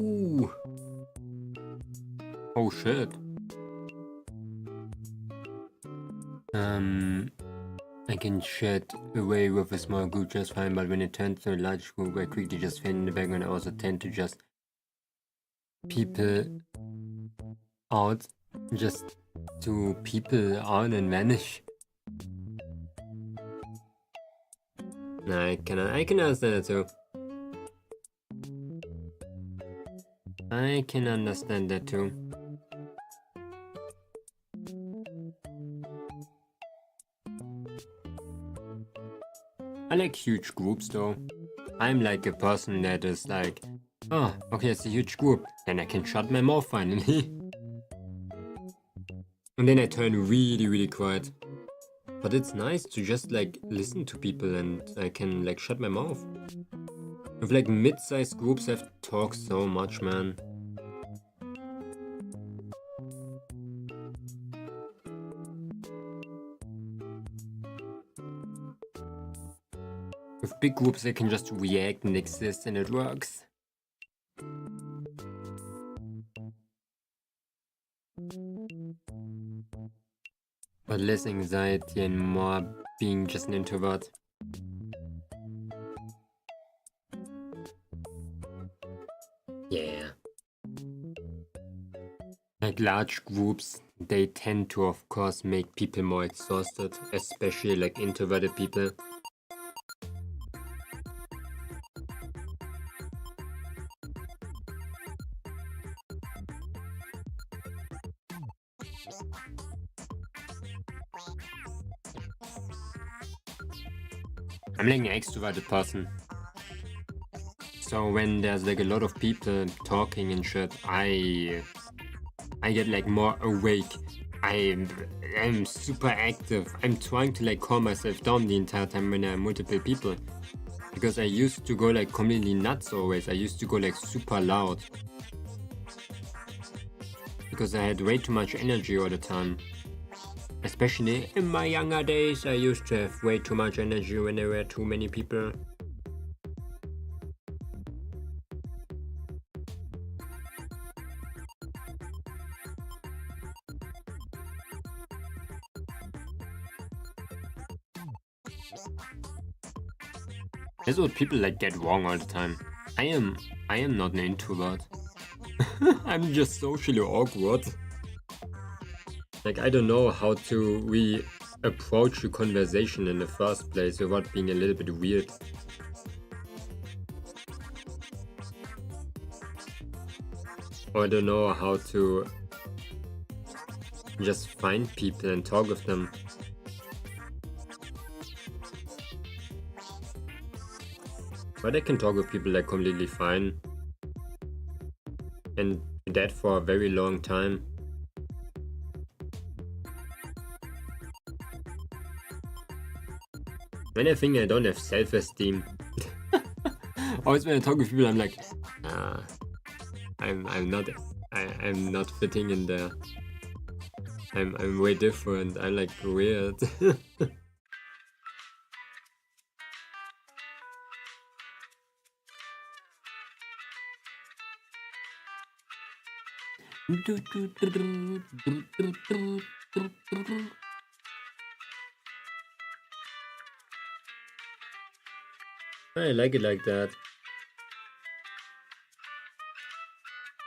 Ooh. Oh shit. I can chat away with a small group just fine, but when it turns to a large group, I quickly just fade in the background. I also tend to just people out and vanish. Nah, I can understand that too. I can understand that too. I like huge groups though. I'm like a person that is like, oh, okay, it's a huge group. Then I can shut my mouth finally. And then I turn really quiet. But it's nice to just like listen to people and I can like shut my mouth. With like mid-sized groups I've talked so much, man. With big groups I can just react and exist and it works. But less anxiety and more being just an introvert. Yeah. Like large groups, they tend to of course make people more exhausted, especially like introverted people. I'm like an extroverted person. So when there's like a lot of people talking and shit, I get like more awake. I'm super active. I'm trying to like calm myself down the entire time when there are multiple people. Because I used to go like completely nuts always. I used to go like super loud. Because I had way too much energy all the time. Especially in my younger days, I used to have way too much energy when there were too many people. That's what people like get wrong all the time. I am not an introvert. I'm just socially awkward. Like I don't know how to approach a conversation in the first place without being a little bit weird. Or I don't know how to just find people and talk with them. But I can talk with people like completely fine. And that for a very long time. When I think I don't have self-esteem. Always when I talk with people I'm like, I'm not fitting in there. I'm way different. I'm like weird. I like it like that.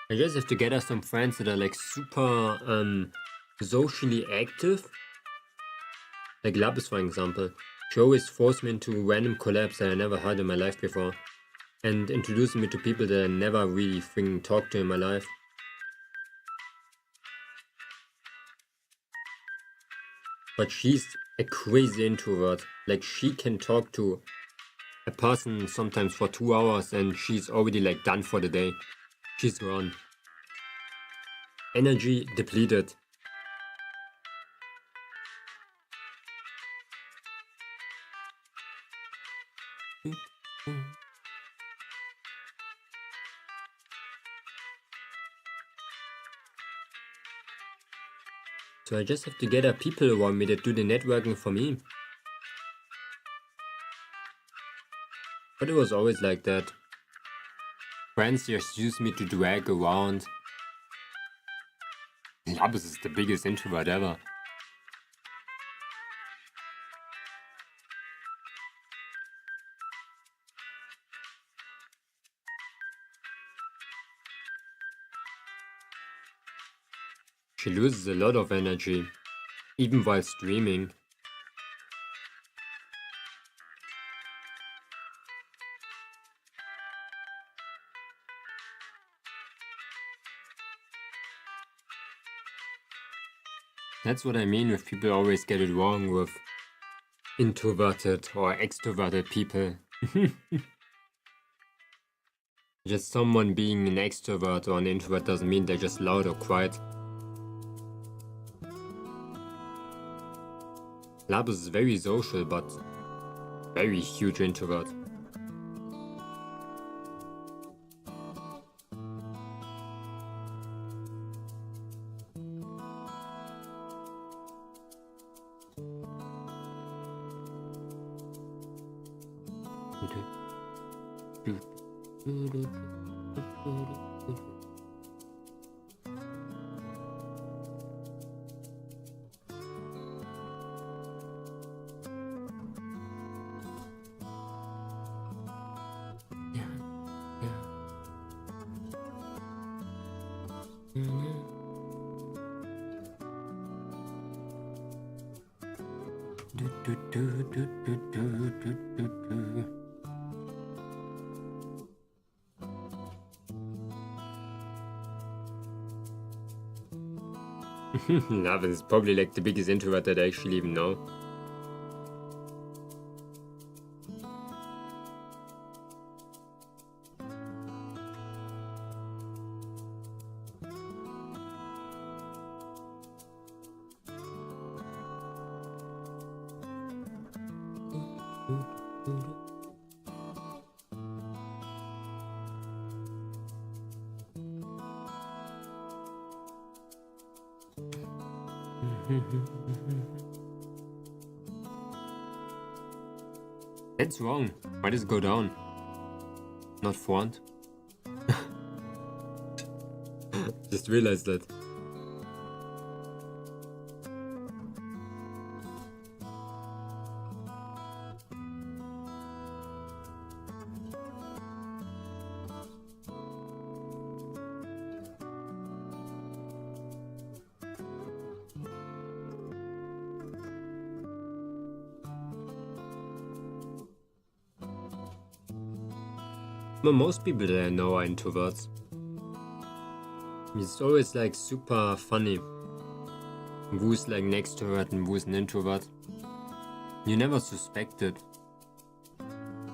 I just have to get us some friends that are like super socially active. Like Limbus for example. She always forced me into random collabs that I never had in my life before. And introducing me to people that I never really freaking talked to in my life. But she's a crazy introvert. Like she can talk to a person sometimes for 2 hours and she's already like done for the day. She's gone. Energy depleted. So I just have to get people around me that do the networking for me. But it was always like that. Friends just use me to drag around. Limbus is the biggest introvert ever. She loses a lot of energy, even while streaming. That's what I mean with people always get it wrong with introverted or extroverted people. Just someone being an extrovert or an introvert doesn't mean they're just loud or quiet. Limbus is very social, but very huge introvert. Love is probably like the biggest introvert that I actually even know. That's wrong. Why does it go down? Not front. Just realized that. But most people that I know are introverts. It's always like super funny who's like an extrovert and who's an introvert. You never suspect it.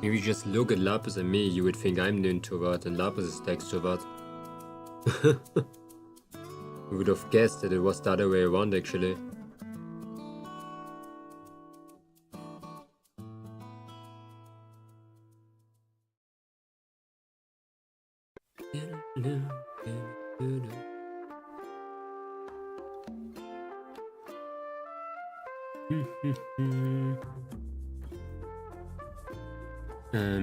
If you just look at Limbus and me, you would think I'm the introvert and Limbus is the extrovert. You would have guessed that it was the other way around actually.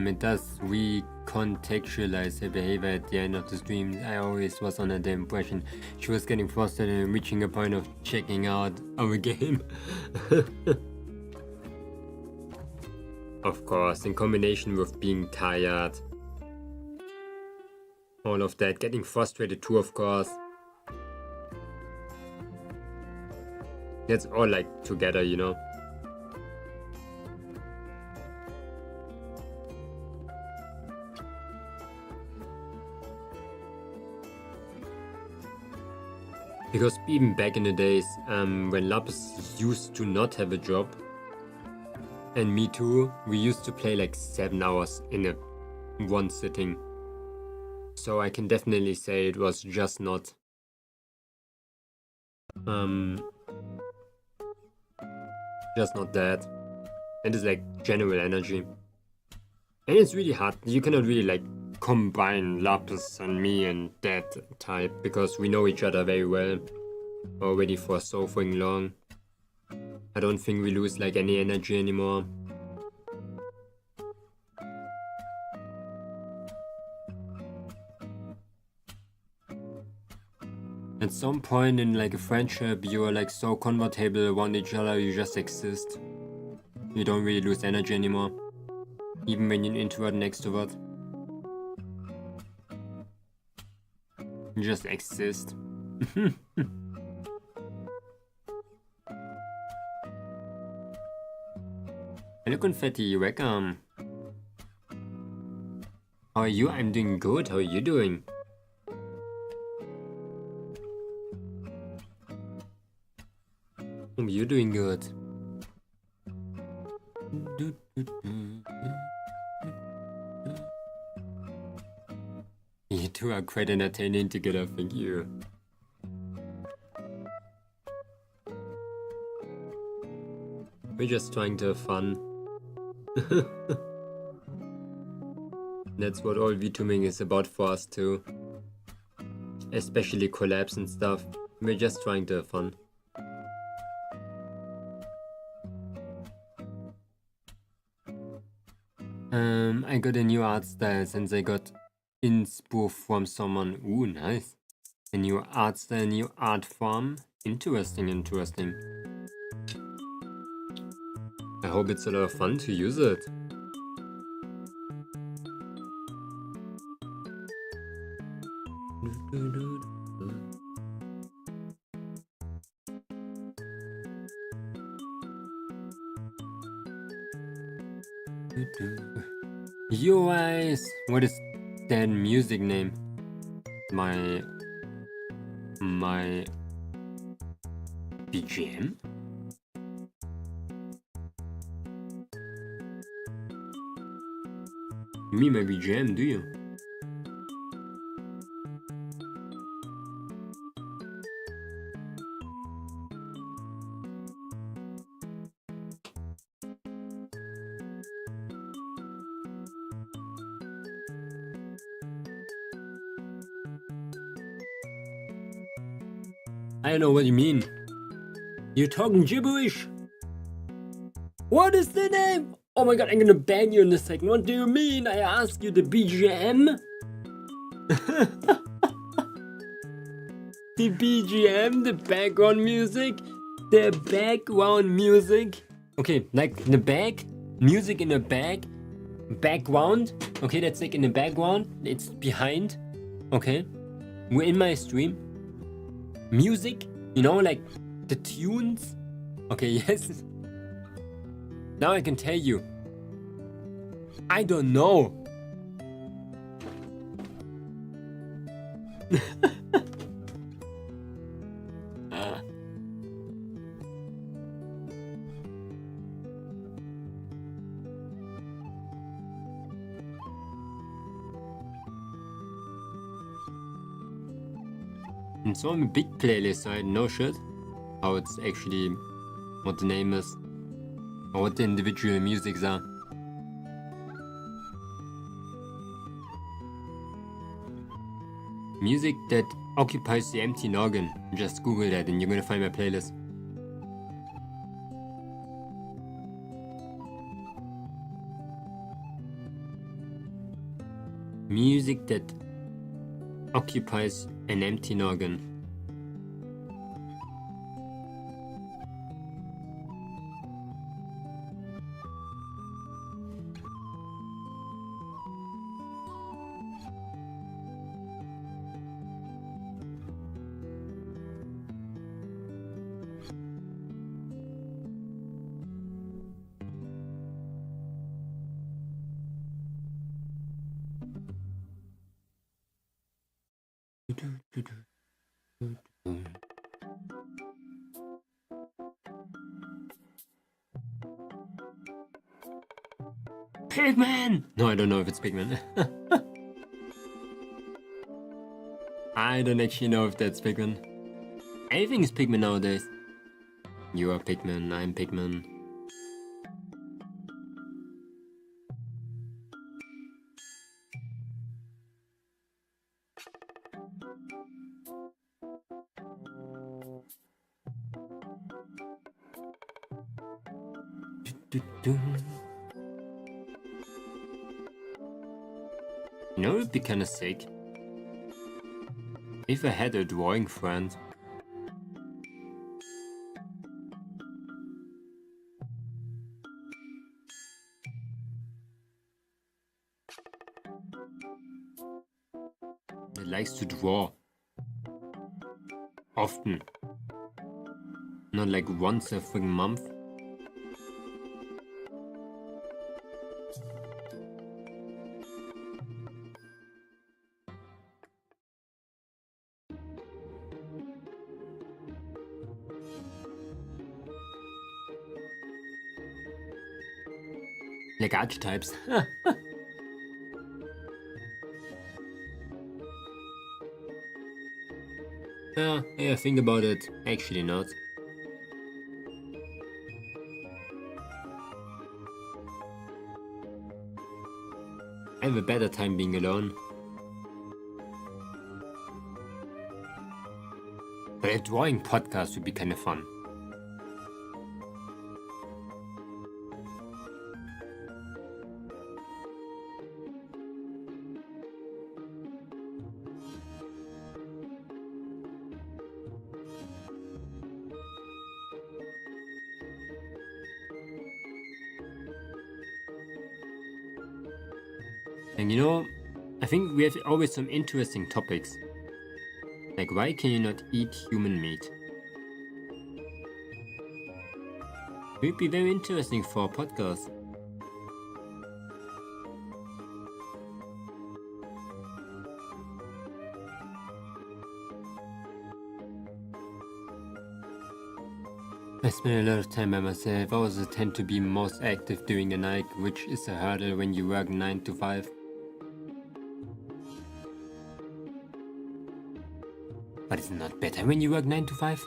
It does recontextualize her behavior at the end of the stream. I always was under the impression she was getting frustrated and reaching a point of checking out our game. Of course, in combination with being tired. All of that, getting frustrated too, of course. That's all like together, you know. Because even back in the days, when Limbus used to not have a job, and me too, we used to play like 7 hours in one sitting. So I can definitely say it was just not that. It is like general energy. And it's really hard. You cannot really like combine Limbus and me and that type because we know each other very well already for so fucking long. I don't think we lose like any energy anymore. At some point in like a friendship, you are like so comfortable around each other, you just exist. You don't really lose energy anymore. Even when you're an introvert and extrovert. You just exist. Hello Confetti, welcome. How are you? I'm doing good. How are you doing? You're doing good. You two are quite entertaining together, thank you. We're just trying to have fun. That's what all VTubing is about for us too. Especially collabs and stuff. We're just trying to have fun. I got a new art style since I got inspo from someone. Ooh, nice. A new art style, new art form. Interesting, interesting. I hope it's a lot of fun to use it. You guys, what is that music name? My BGM? You mean my BGM, do you? I don't know what you mean. You're talking gibberish. What is the name? Oh my god, I'm gonna ban you in a second. What do you mean? I ask you the BGM? The BGM, the background music? The background music? Okay, like in the back, music in the back, background. Okay, that's like in the background, it's behind. Okay, we're in my stream. Music, you know, like the tunes. Okay, yes. Now I can tell you. I don't know. It's on a big playlist, I know shit. How it's actually, what the name is, or what the individual musics are. Music that occupies the empty noggin. Just Google that and you're gonna find my playlist. Music that occupies an empty noggin. Pigman! No, I don't know if it's Pigman. I don't actually know if that's Pigman. Everything is Pigman nowadays. You are Pigman, I'm Pigman. You know, it'd be kinda sick if I had a drawing friend. That likes to draw. Often. Not like once a freaking month. Like archetypes. Yeah, think about it. Actually not. I have a better time being alone. But a drawing podcast would be kind of fun. And you know, I think we have always some interesting topics. Like, why can you not eat human meat? It would be very interesting for a podcast. I spend a lot of time by myself. I also tend to be most active during the night, which is a hurdle when you work 9 to 5. But it's not better when you work 9 to 5?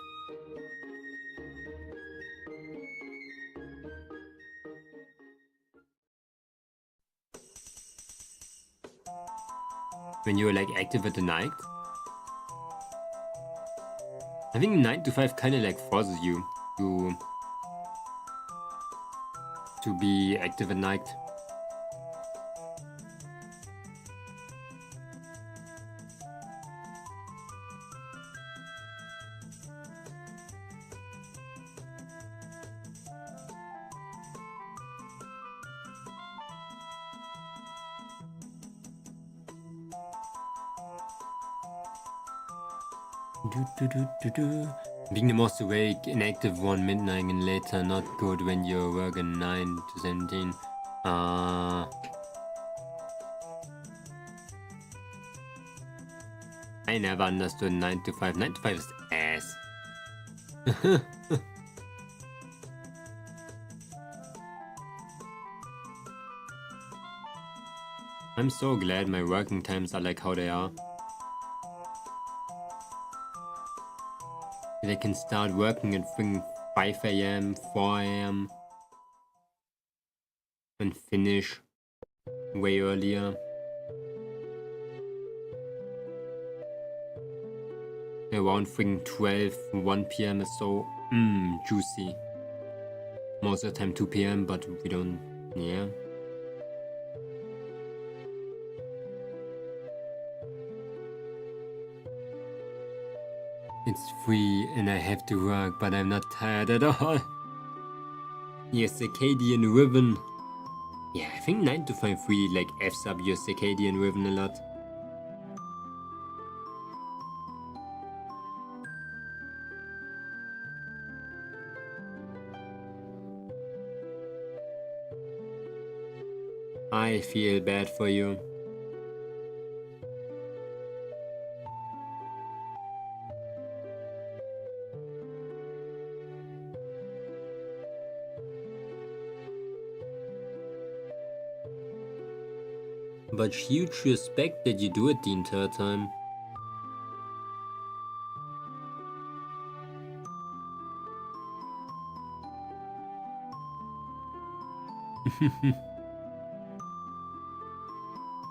When you're like active at the night? I think 9 to 5 kinda like forces you to be active at night. Being the most awake, inactive one midnight and later, not good when you're working 9 to 17. I never understood 9 to 5. 9 to 5 is ass. I'm so glad my working times are like how they are. They can start working at 5 AM, 4 AM and finish way earlier. Around 12, 1 PM is so juicy. Most of the time 2 PM, but we don't, yeah. It's 3 and I have to work, but I'm not tired at all. Your circadian rhythm. Yeah, I think 9 to 5 really like F's up your circadian rhythm a lot. I feel bad for you. But huge respect that you do it the entire time.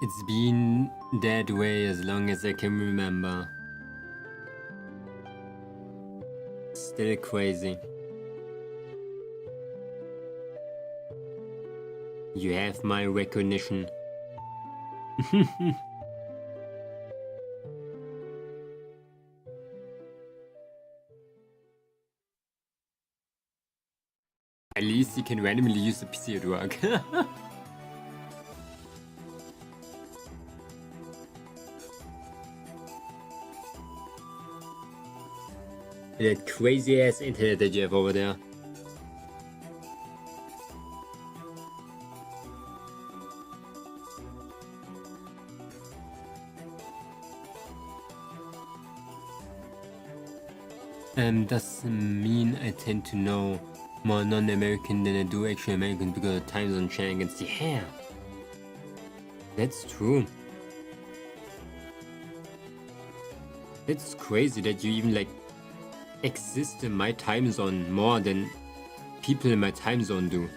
It's been that way as long as I can remember. Still crazy. You have my recognition. At least you can randomly use the PC at work. That crazy ass internet that you have over there. Does mean I tend to know more non-American than I do actual American because of time zone shenanigans. Yeah, that's true. It's crazy that you even like exist in my time zone more than people in my time zone do.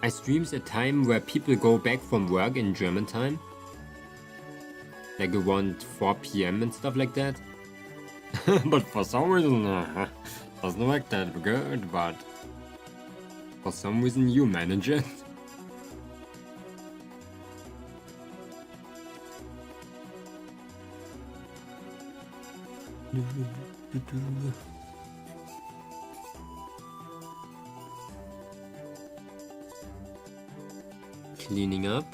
I streams a time where people go back from work in German time. Like around 4 PM and stuff like that. But for some reason, doesn't work that good, but for some reason you manage it. Cleaning up.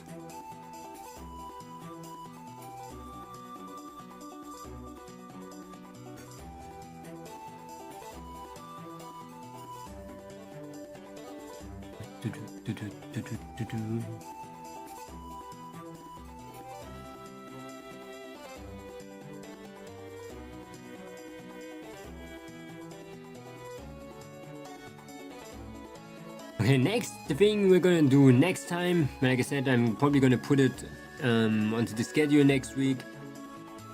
Okay, next thing we're gonna do next time, like I said, I'm probably gonna put it onto the schedule next week.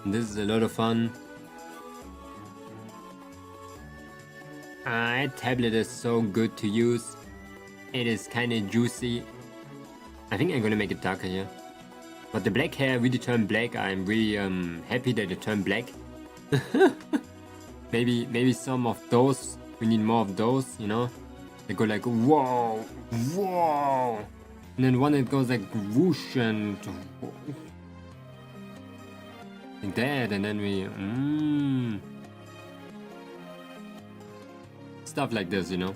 This is a lot of fun. Tablet is so good to use. It is kind of juicy. I think I'm gonna make it darker here. But the black hair really turned black. I'm really happy that it turned black. maybe some of those. We need more of those, you know. They go like whoa, whoa, and then one that goes like whoosh and like that, and then we stuff like this, you know.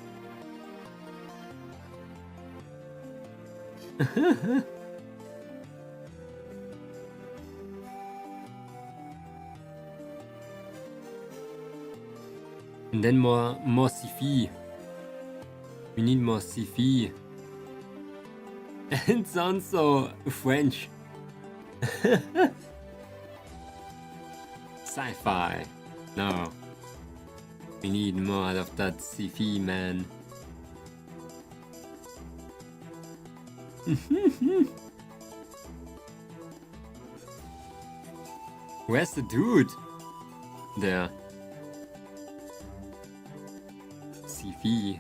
And then more sci-fi. We need more sci-fi. It sounds so French. Sci-fi. No. We need more of that sci-fi, man. Where's the dude? There. Sci-fi.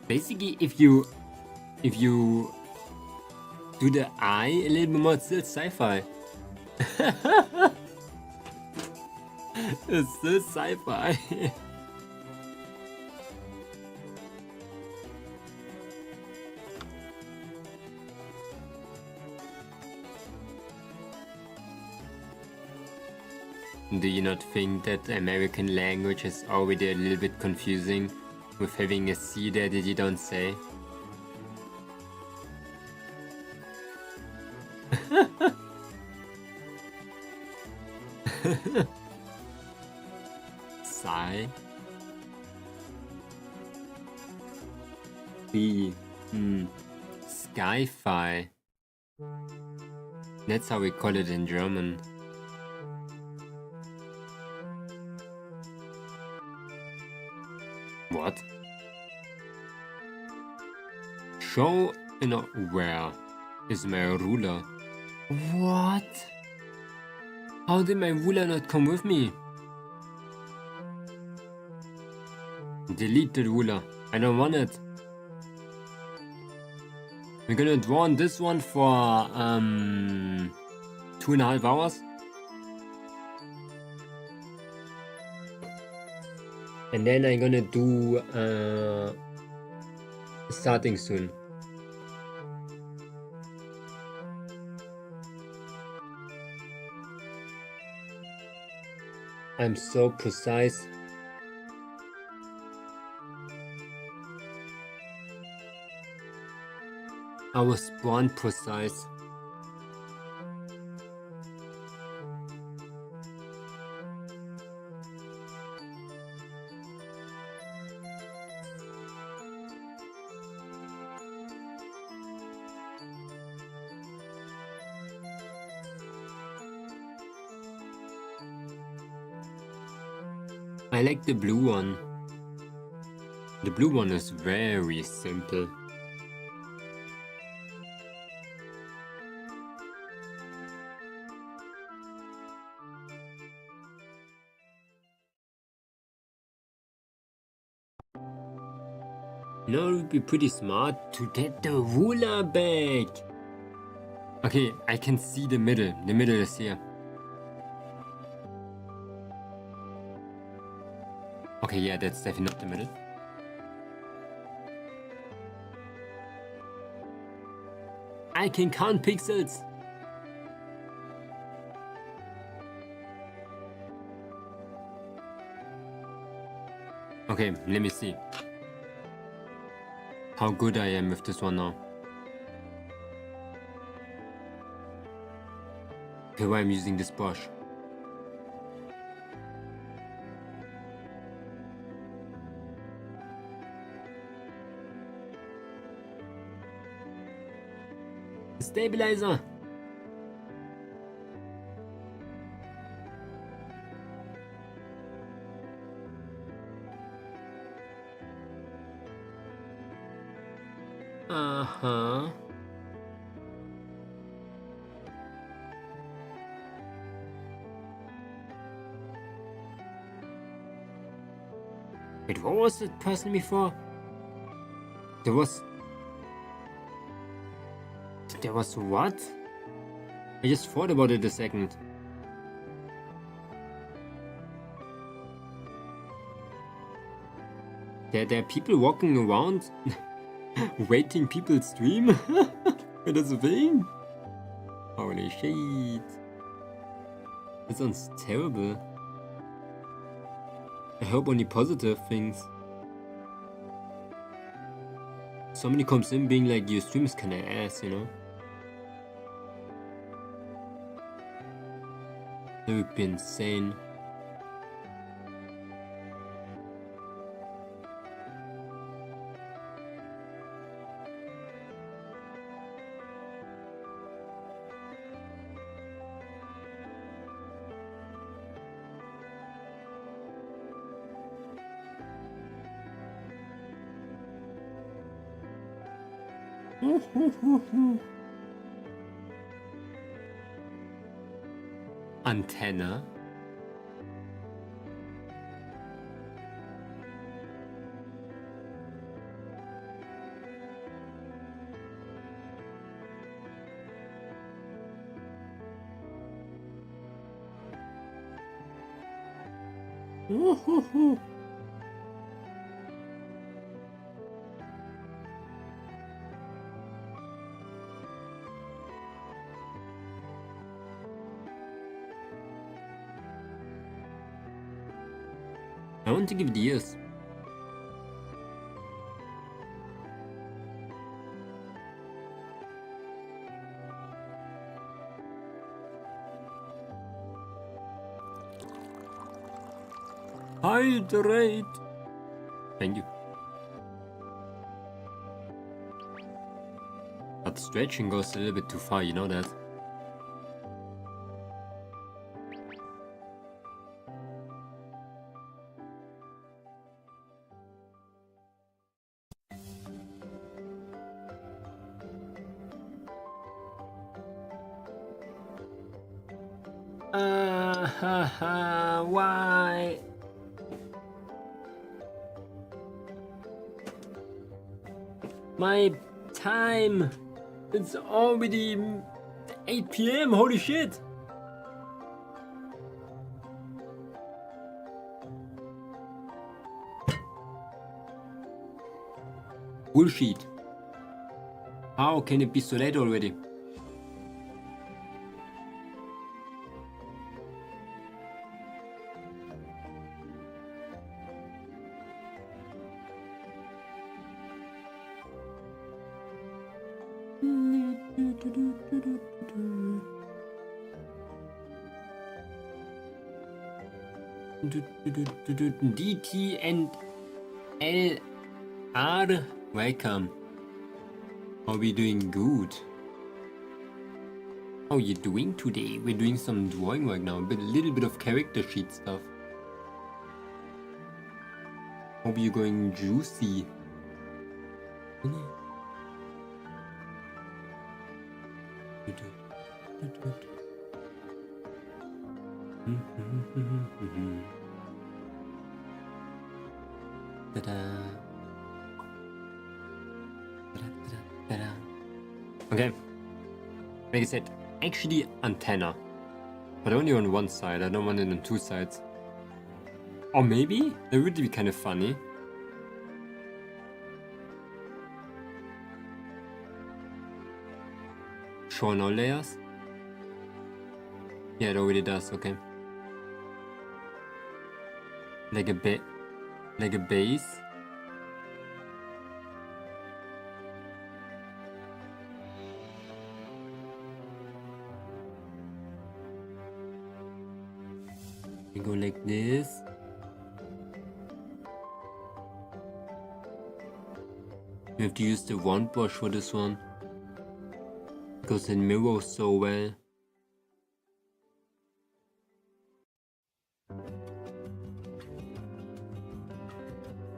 Basically, if you do the eye a little bit more, it's still sci-fi. It's still sci-fi. Do you not think that American language is already a little bit confusing with having a C there that you don't say? Sigh. B. Sci-fi. That's how we call it in German. What? Show in a where is my ruler? What? How did my ruler not come with me? Delete the ruler. I don't want it. We're gonna draw on this one for 2.5 hours. And then I'm gonna do starting soon. I'm so precise. I was born precise. I like the blue one. The blue one is very simple. You know, it would be pretty smart to get the ruler back. Okay, I can see the middle. The middle is here. Okay, yeah, that's definitely not the middle. I can count pixels. Okay, let me see how good I am with this one now. Okay, why I'm using this brush. Stabilizer. Uh-huh. Wait, what was that person before? There was what? I just thought about it a second. There are people walking around waiting people stream? That's a thing? Holy shit. That sounds terrible. I hope only positive things. Somebody comes in being like, your stream is kinda ass, you know? That would be insane. Antenna. I want to give it ears. Hydrate. Thank you. But stretching goes a little bit too far, you know that. Why? My time! It's already 8 PM, holy shit! Bullshit. How can it be so late already? DT and LR, welcome. Are we doing good? How are you doing today? We're doing some drawing right now, but a little bit of character sheet stuff. Hope you're going juicy. Ta-da. Okay. Like I said, actually antenna. But only on one side, I don't want it on two sides. Or maybe? That would be kind of funny. Show on all layers? Yeah, it already does, okay. Like a base. We go like this. You have to use the wand brush for this one. Because it mirrors so well.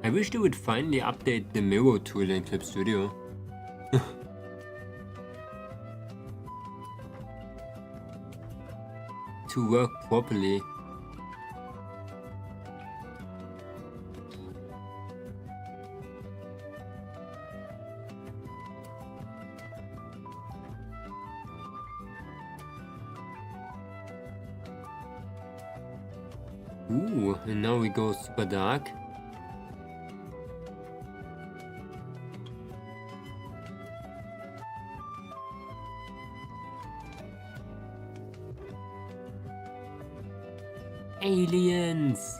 I wish they would finally update the mirror tool in Clip Studio. To work properly. Ooh, and now we go super dark. Aliens!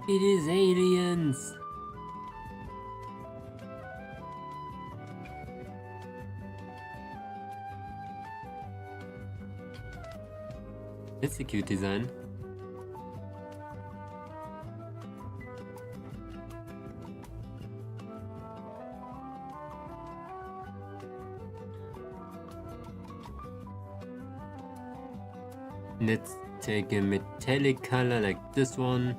It is aliens! That's a cute design. Let's take a metallic color like this one.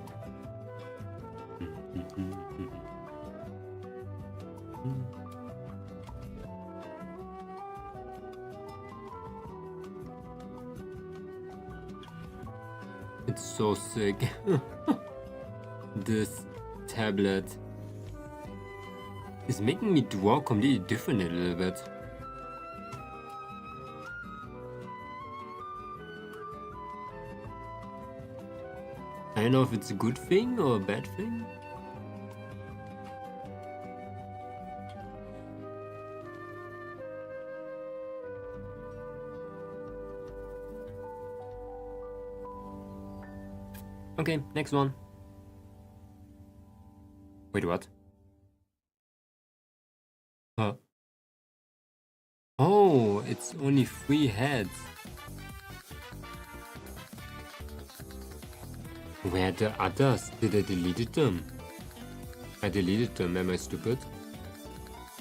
It's so sick. This tablet is making me draw completely different a little bit. I don't know if it's a good thing or a bad thing. Okay, next one. Wait, what? Huh? Oh, it's only 3 heads. Where are the others? Did I delete them? I deleted them. Am I stupid?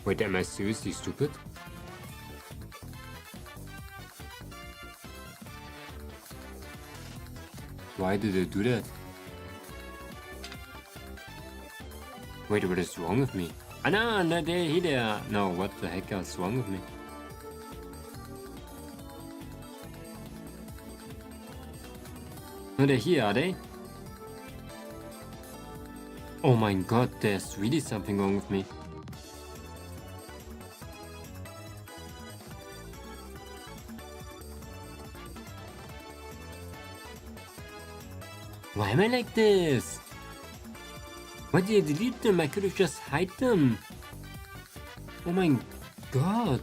Wait, am I seriously stupid? Why did I do that? Wait, what is wrong with me? Ah, no, they're here. No, what the heck is wrong with me? No, they're here, are they? Oh my god, there's really something wrong with me. Why am I like this? Why did I delete them? I could have just hide them. Oh my god.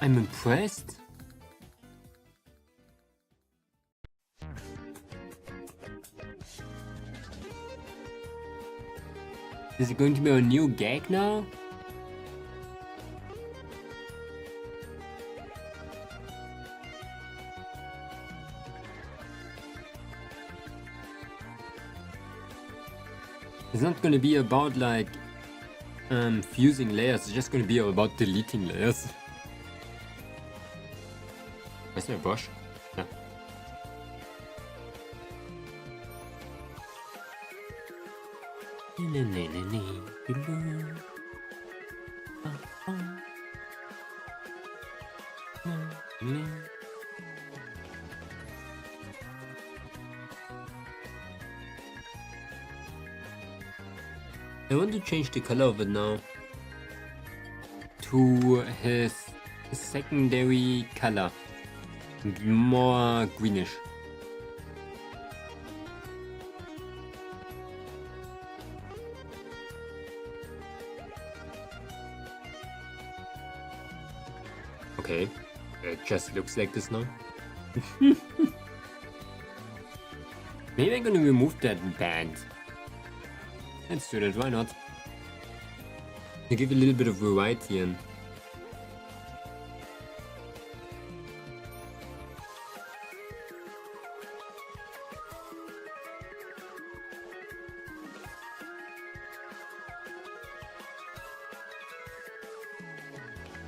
I'm impressed. Is it going to be a new gag now? It's not gonna be about like fusing layers, it's just gonna be about deleting layers. Where's my brush? Yeah. I want to change the color of it now. to his secondary color. More greenish. Okay, it just looks like this now. Maybe I'm gonna remove that band. Let's do that, why not? To give a little bit of variety in.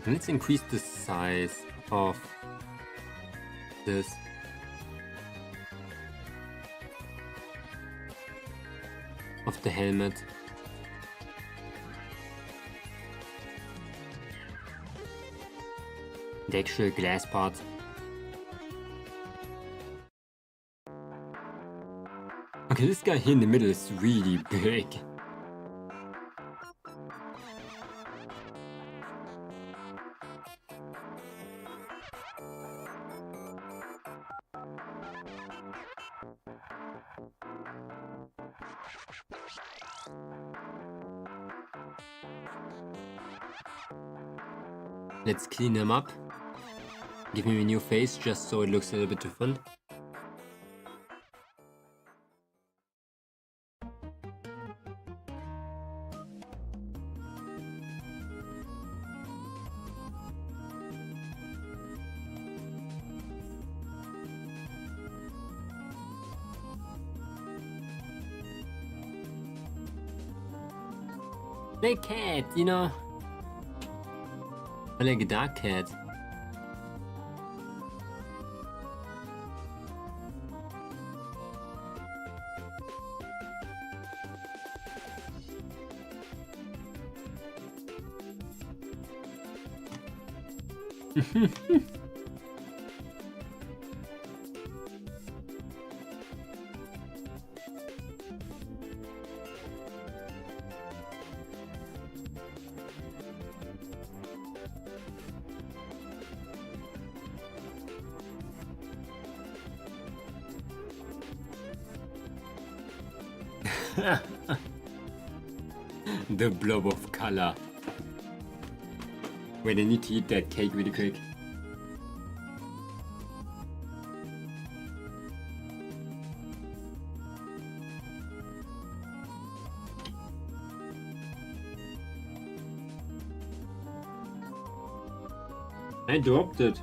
And let's increase the size of this. Of the helmet. The actual glass part. Okay, this guy here in the middle is really big. Let's clean him up. Give him a new face just so it looks a little bit different. The cat, you know. I like a dark cat. The blob of color. Wait, I need to eat that cake really quick. I dropped it.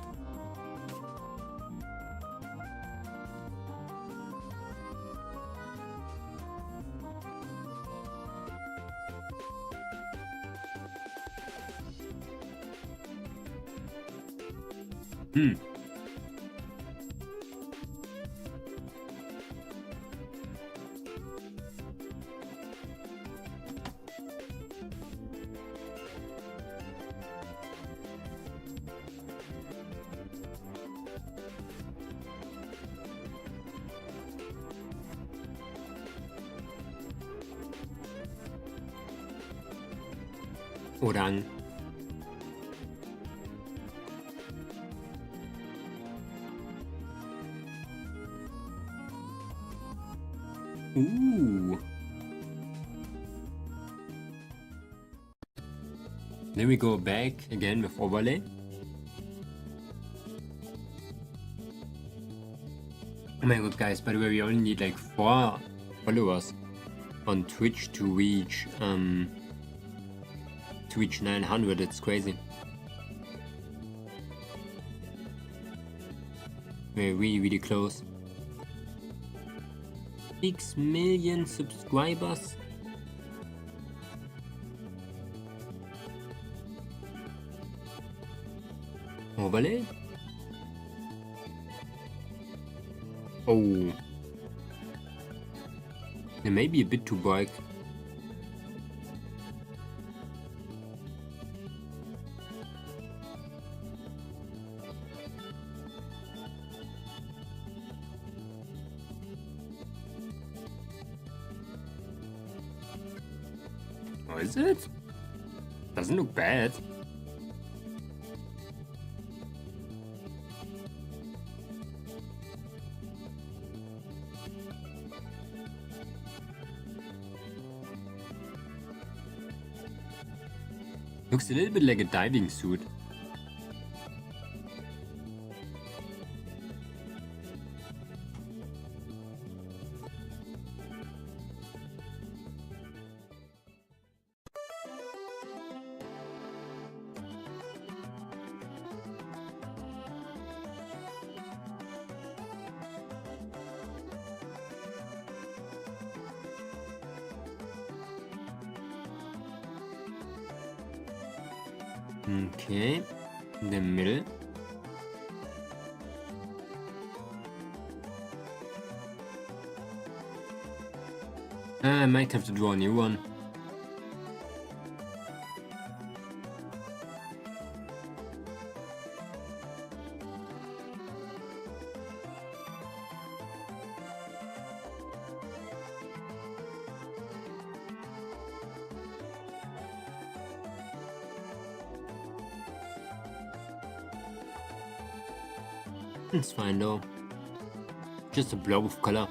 Orang. Ooh. Then we go back again with overlay. Oh my god, guys, by the way, we only need like 4 followers on Twitch to reach 900. It's crazy. We're really, really close. 6 million subscribers. Overlay. Oh. It may be a bit too bright. Oh, is it? Doesn't look bad. Looks a little bit like a diving suit. Okay, in the middle. I might have to draw a new one. It's fine though. Just a blob of color.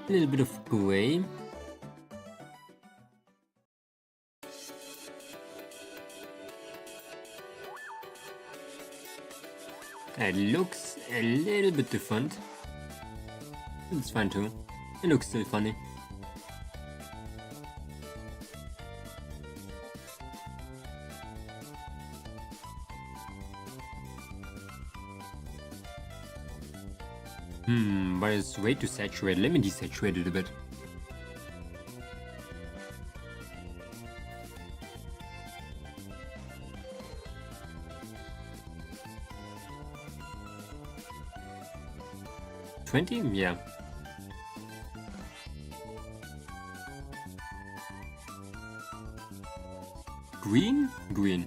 A little bit of gray. It looks a little bit different. It's fine too. It looks still funny. But it's way too saturated. Let me desaturate it a bit. Yeah. Green? Green.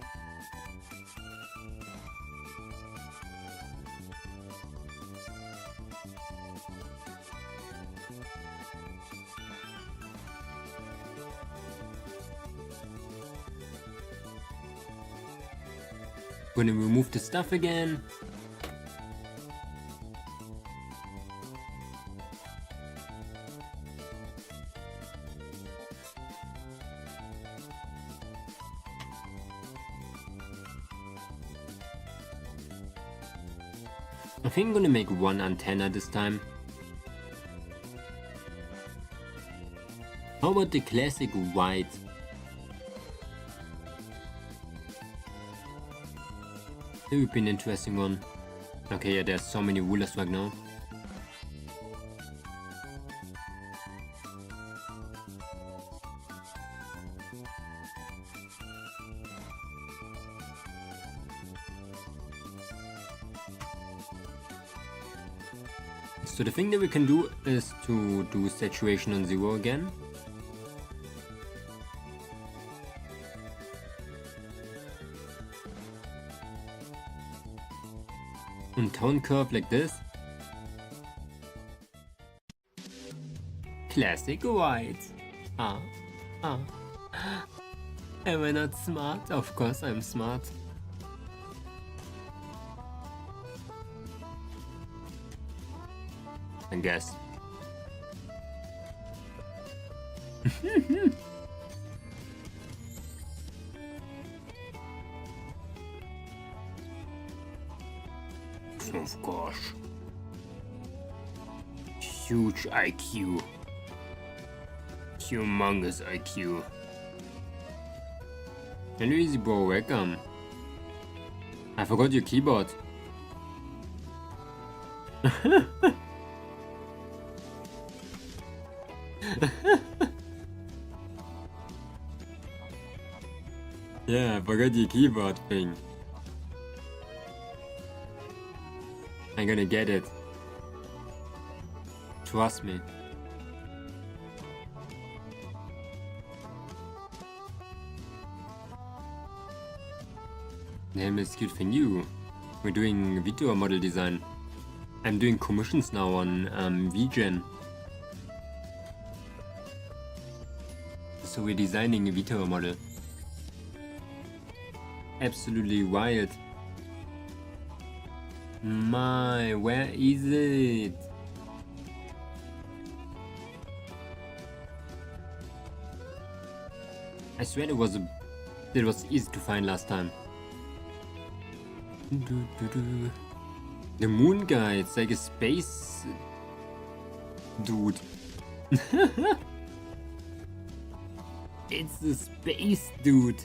Gonna remove the stuff again. I think I'm gonna make one antenna this time. How about the classic white? That would be an interesting one. Okay, yeah, there's so many rulers right now. So the thing that we can do is to do saturation on 0 again. And tone curve like this. Classic white. Am I not smart? Of course I'm smart. I guess. Of course. Huge IQ. Humongous IQ. Hello easy bro, welcome. I forgot your keyboard. Yeah, I forgot your keyboard thing. I'm gonna get it. Trust me. Damn, it's good for you. We're doing Vtuber model design. I'm doing commissions now on VGen. So we're designing a Vtuber model. Absolutely wild. My, where is it? I swear it was easy to find last time. The moon guy, it's like a space dude. It's the space dude.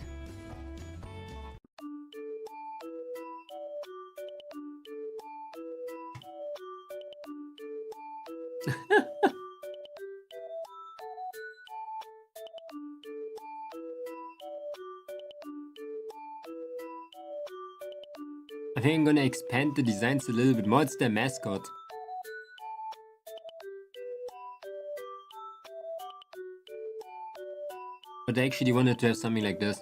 I think I'm gonna expand the designs a little bit more. It's their mascot. But I actually wanted to have something like this.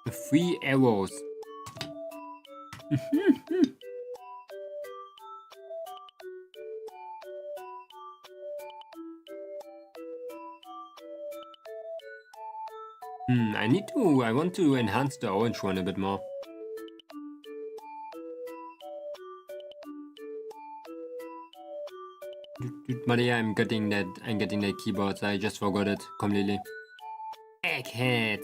3 arrows. I want to enhance the orange one a bit more. But yeah, I'm getting that keyboard, I just forgot it completely. Egghead!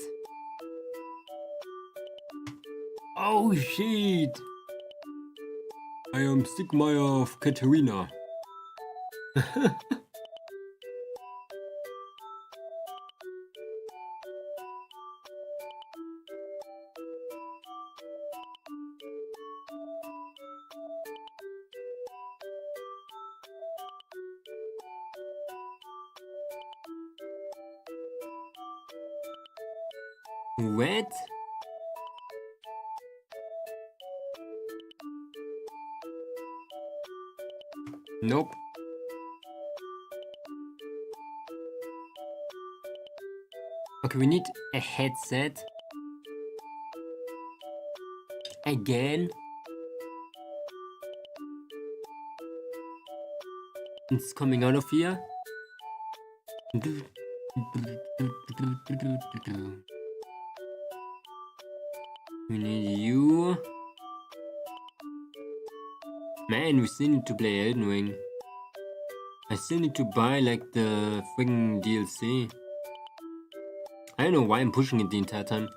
Oh shit! I am Sigma of Katerina. What? Nope. Okay, we need a headset. Again. It's coming out of here. We need you. Man, we still need to play Elden Ring. I still need to buy like the friggin' DLC. I don't know why I'm pushing it the entire time.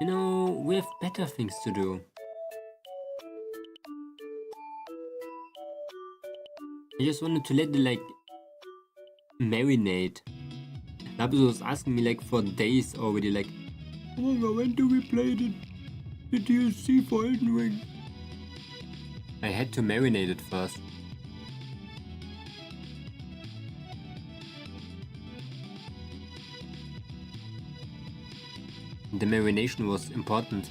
You know, we have better things to do. I just wanted to let it like marinate. Limbus was asking me like for days already, like, oh, when do we play the DLC for Elden Ring? I had to marinate it first. The marination was important.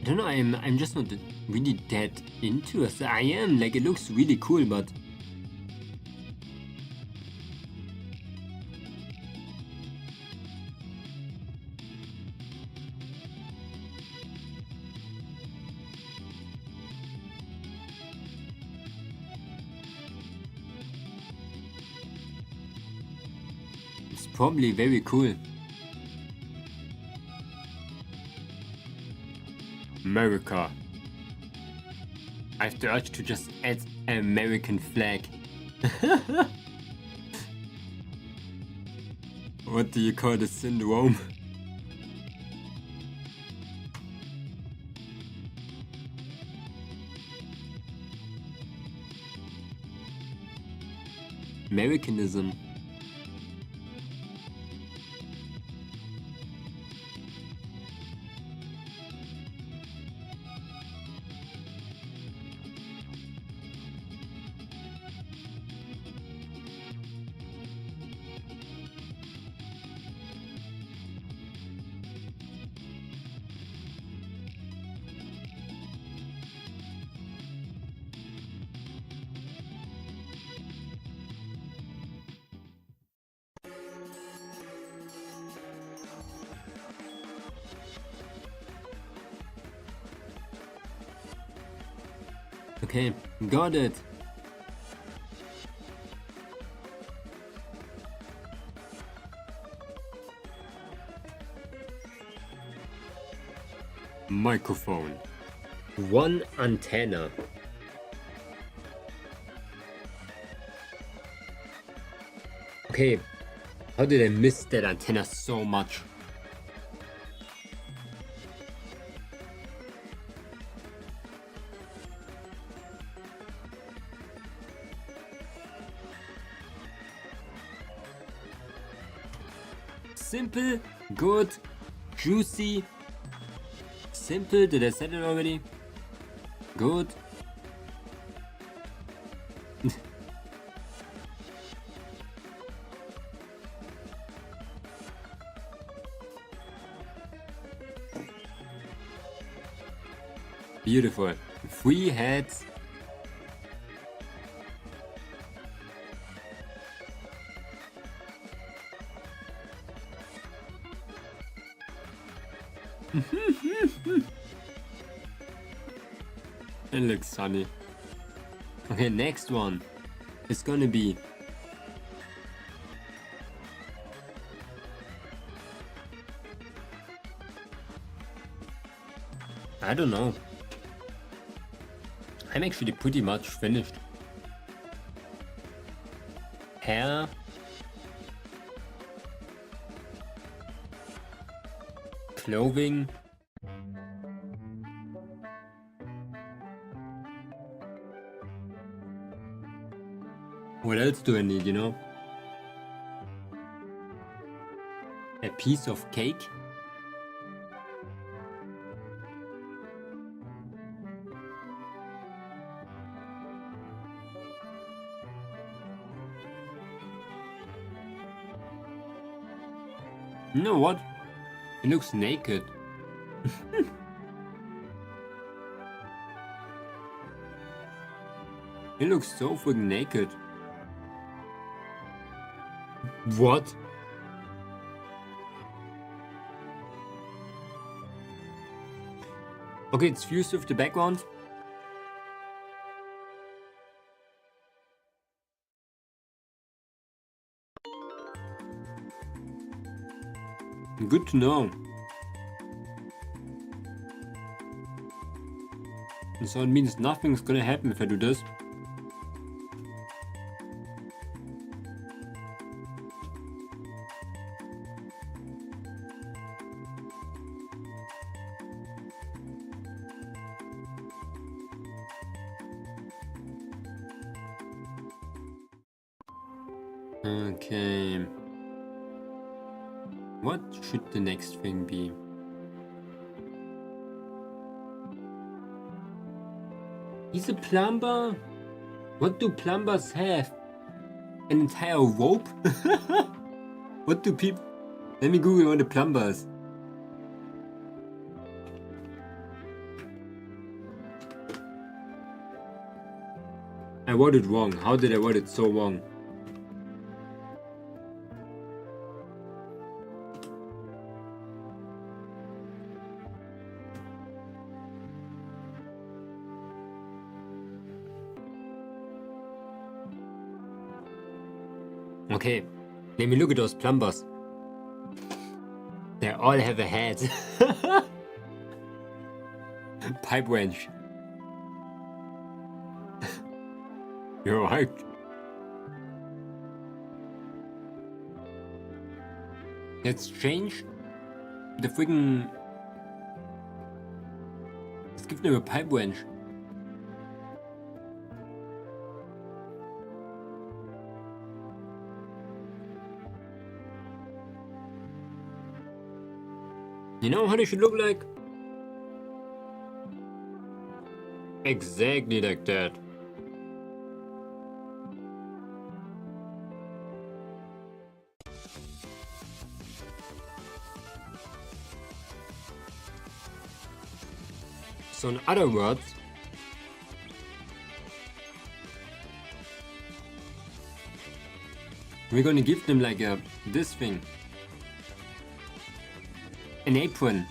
I don't know, I'm just not really that into it. I am, like, it looks really cool, but it's probably very cool. America. I have the urge to just add an American flag. What do you call the syndrome? Americanism. Okay, got it. Microphone. One antenna. Okay, how did I miss that antenna so much? Simple, good, juicy. Simple, did I say it already? Good. Beautiful. 3 heads. It looks sunny. Okay, next one is gonna be I don't know. I'm actually pretty much finished. Hair. Clothing. What else do I need, you know? A piece of cake? You know what? He looks naked. He looks so freaking naked. What? Okay, it's fused with the background. Good to know. And so it means nothing's gonna happen if I do this. Okay. What should the next thing be? He's a plumber? What do plumbers have? An entire rope? What do people... Let me Google what a plumber is. I wrote it wrong. How did I write it so wrong? Okay, let me look at those plumbers. They all have a head. Pipe wrench. You're right. Let's change the freaking... Let's give them a pipe wrench. You know how they should look like? Exactly like that. So in other words, we're gonna give them like this thing. An apron.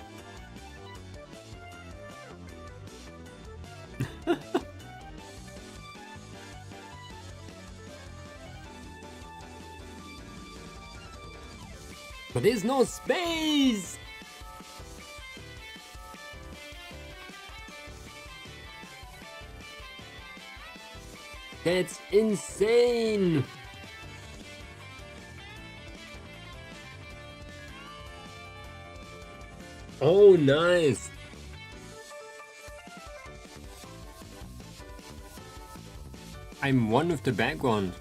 But there's no space! That's insane! Oh, nice! I'm one with the background.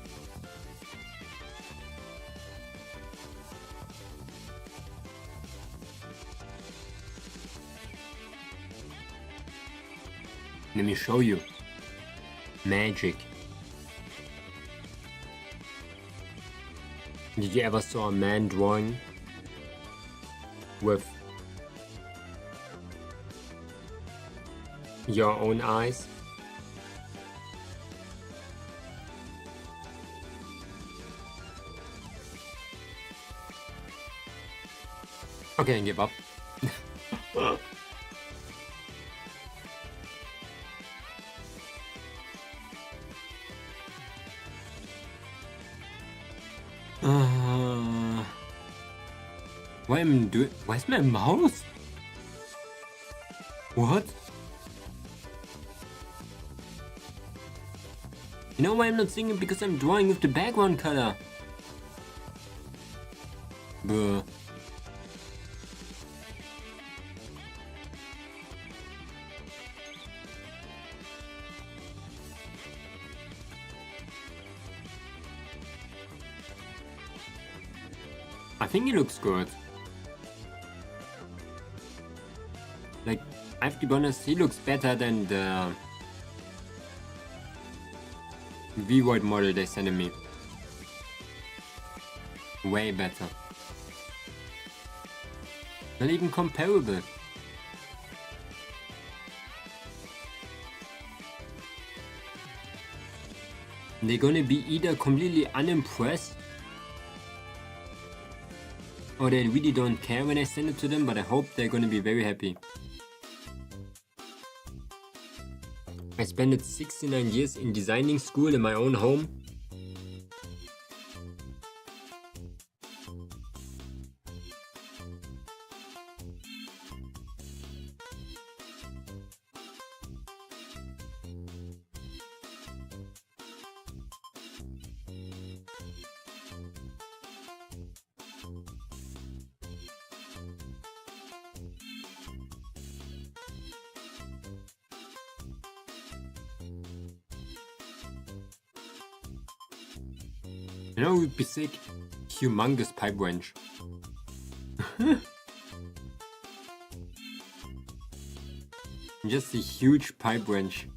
Let me show you. Magic. Did you ever saw a man drawing with your own eyes? Okay, I give up. What am I doing? Where's my mouse? What? You know why I'm not singing? Because I'm drawing with the background color. Bruh. I think it looks good. Like, I have to be honest, he looks better than the V-Void model they sent me. Way better. Not even comparable. They're gonna be either completely unimpressed or they really don't care when I send it to them, but I hope they're gonna be very happy. I spent 69 years in designing school in my own home. You know, it would be sick. Humongous pipe wrench. Just a huge pipe wrench.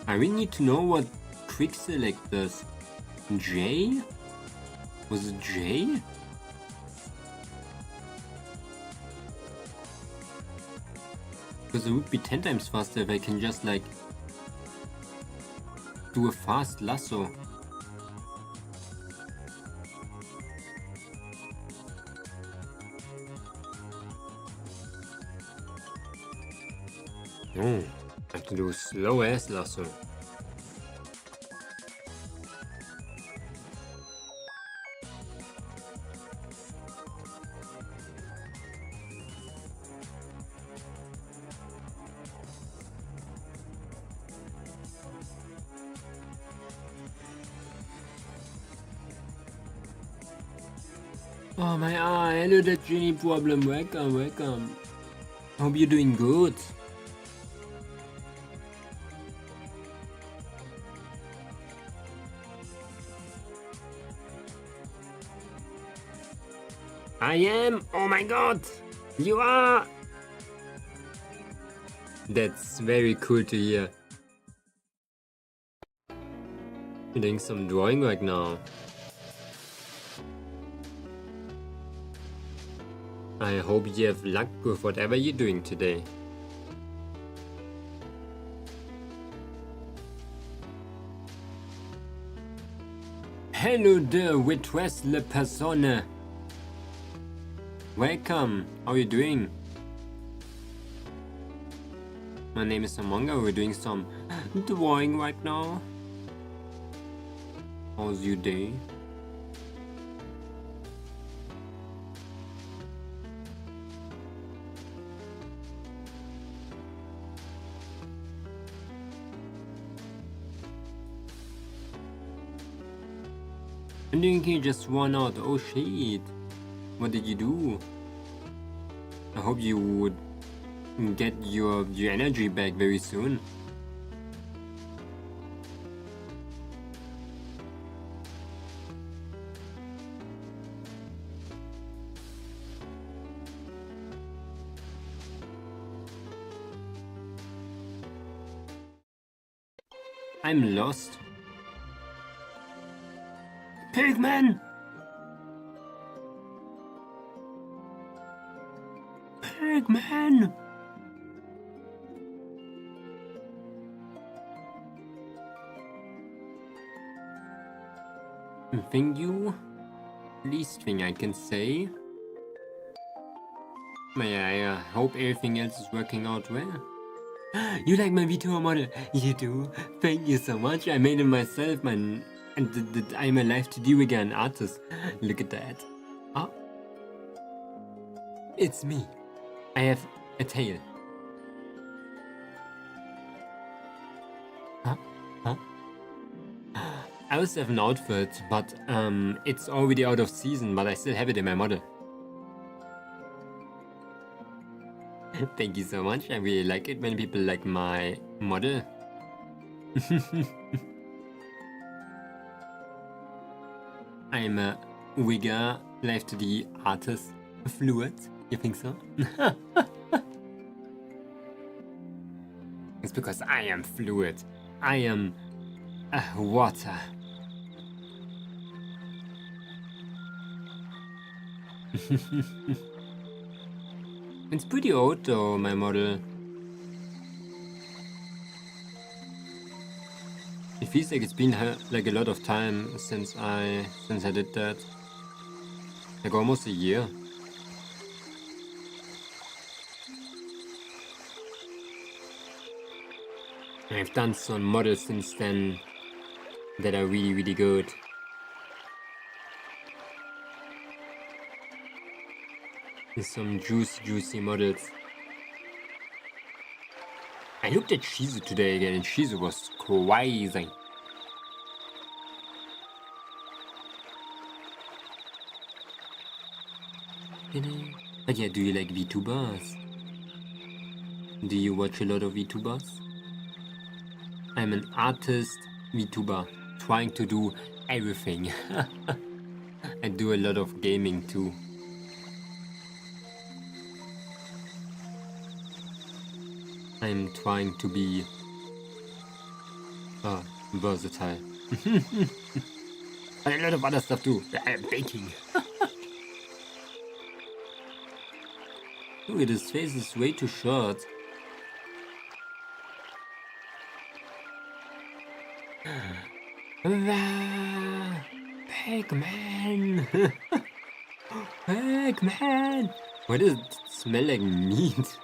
I really need to know what quick select does. J? Was it J? Because it would be 10 times faster if I can just like do a fast lasso. No, I have to do a slow ass lasso. Oh my eye, hello that genie problem, welcome, welcome. Hope you're doing good. I am, oh my god, you are. That's very cool to hear. You're doing some drawing right now. I hope you have luck with whatever you're doing today. Hello there, le persone. Welcome. How are you doing? My name is Momonga. We're doing some drawing right now. How's your day? And then you just run out. Oh shit. What did you do? I hope you would get your energy back very soon. I'm lost. Pigman! Pigman! Thank you. Least thing I can say. I hope everything else is working out well. You like my Vtuber model? You do? Thank you so much. I made it myself, man. And I'm alive to do again, artist. Look at that. Oh. It's me. I have a tail. Huh? Huh? I also have an outfit, but it's already out of season, but I still have it in my model. Thank you so much. I really like it when people like my model. I'm a wigger, live to the artist, fluid. You think so? It's because I am fluid. I am water. It's pretty old though, my model. It feels like it's been like a lot of time since I did that. Like almost a year. I've done some models since then that are really good. There's some juicy models. I looked at Shizu today again and Shizu was crazy. But yeah, do you like VTubers? Do you watch a lot of VTubers? I'm an artist VTuber, trying to do everything. I do a lot of gaming too. I'm trying to be versatile. But a lot of other stuff too. I'm baking. Look at his face, is way too short. Pigman! Pigman! Why does it smell like meat?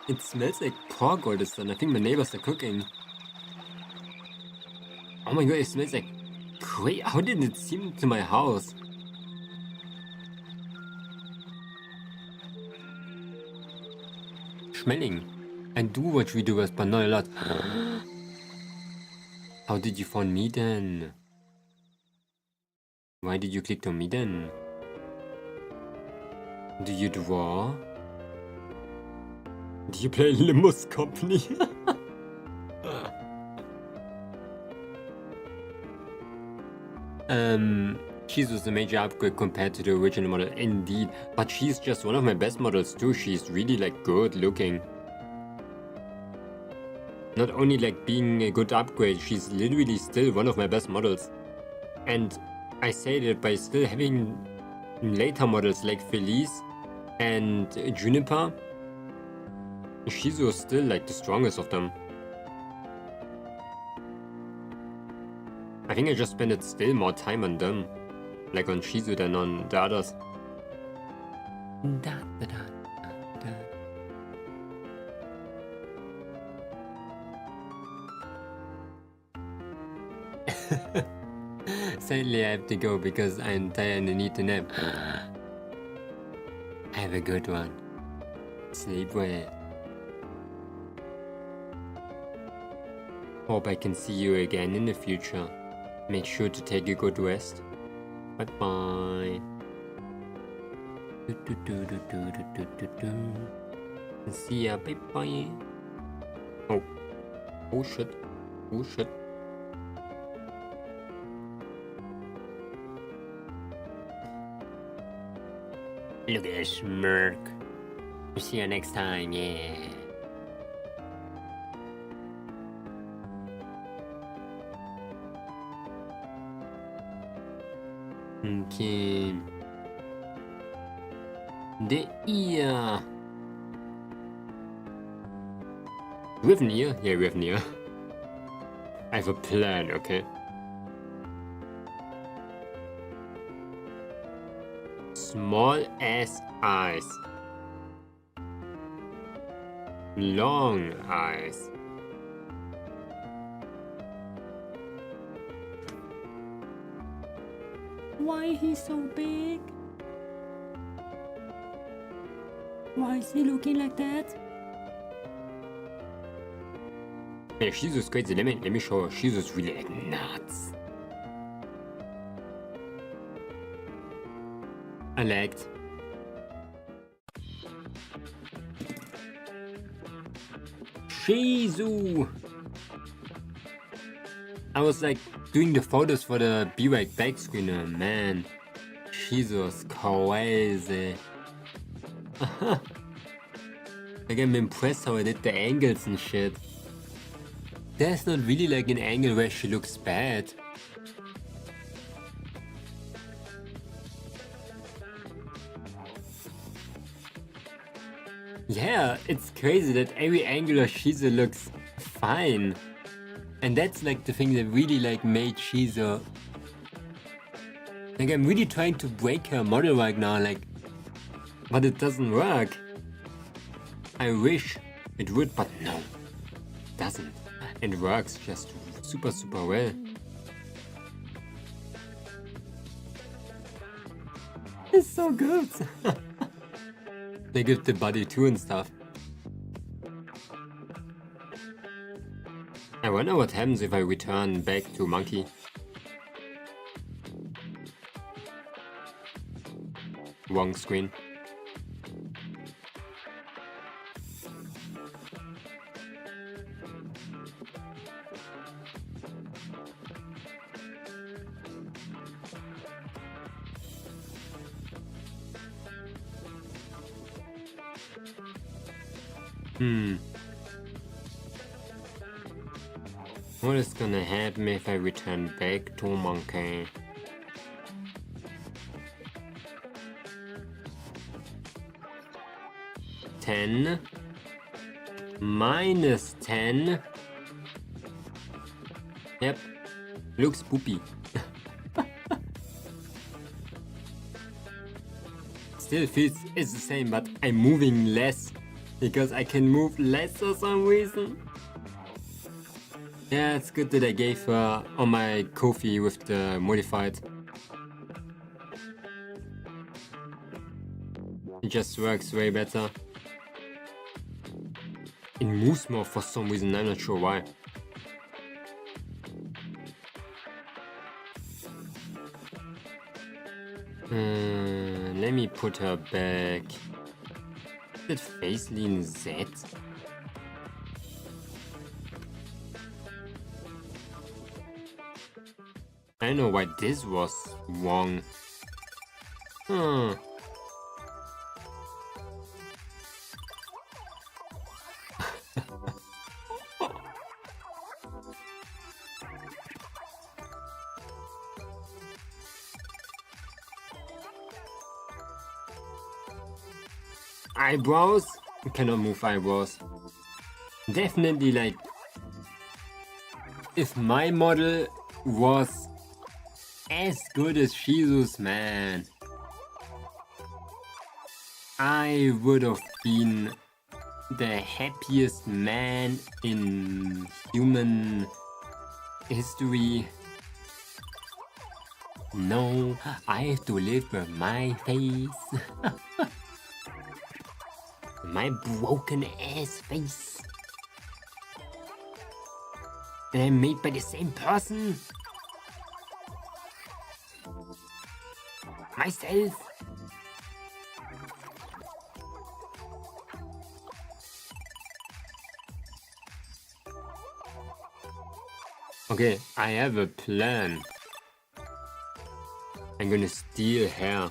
It smells like pork all of a sudden. I think my neighbors are cooking. Oh my god, it smells like crazy. How did it seem to my house? Schmelling. I do watch VTubers, but not a lot. How did you find me then? Why did you click on me then? Do you draw? Do you play Limbus company? She's was a major upgrade compared to the original model, indeed. But she's just one of my best models too. She's really like good looking. Not only like being a good upgrade, she's literally still one of my best models. And I say that by still having later models like Felice and Juniper, Shizu is still like the strongest of them. I think I just spent still more time on them. Like on Shizu than on the others. Da, da, da, da. Sadly, I have to go because I'm tired and I need to nap. Have a good one. Sleep well. Hope I can see you again in the future. Make sure to take a good rest. Bye bye. See ya. Bye bye. Oh. Oh shit. Oh shit. Look at that smirk. See you next time, yeah. Okay. The ear. Do we have an ear? Yeah, we have an ear. I have a plan, okay? Small ass eyes. Long eyes. Why he's so big? Why is he looking like that? Yeah, Shizu's crazy. Let me show her. Shizu's really like nuts. I liked. Shizu! I was like doing the photos for the B-Wag back screener, man. Shizu was crazy. Like I'm impressed how I did the angles and shit. There's not really like an angle where she looks bad. Yeah, it's crazy that every angle of Shizu looks fine. And that's like the thing that really like made Shizu. Like I'm really trying to break her model right now, like, but it doesn't work. I wish it would, but no, it doesn't. It works just super well. It's so good. They give the body too and stuff. I wonder what happens if I return back to Monkey. Wrong screen. What is gonna happen if I return back to Monkey? -10 -10. Yep, looks poopy. Still feels it's the same, but I'm moving less because I can move less for some reason. Yeah, it's good that I gave her on my Kofi with the modified. It just works way better. It moves more for some reason, I'm not sure why. Let me put her back. Is it face lean Z? I don't know why this was wrong. Eyebrows? You cannot move eyebrows. Definitely like, if my model was as good as Jesus, man. I would have been the happiest man in human history. No, I have to live with my face. My broken ass face. And I'm made by the same person. Myself. Okay, I have a plan. I'm gonna steal hair.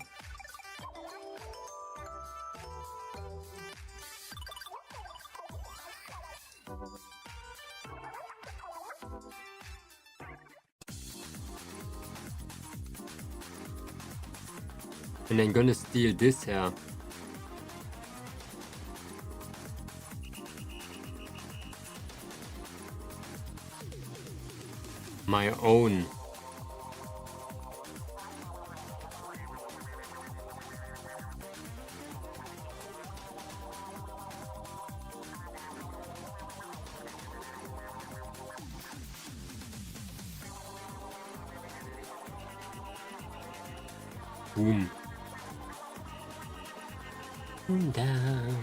And I'm gonna steal this hair. My own. Boom. Down.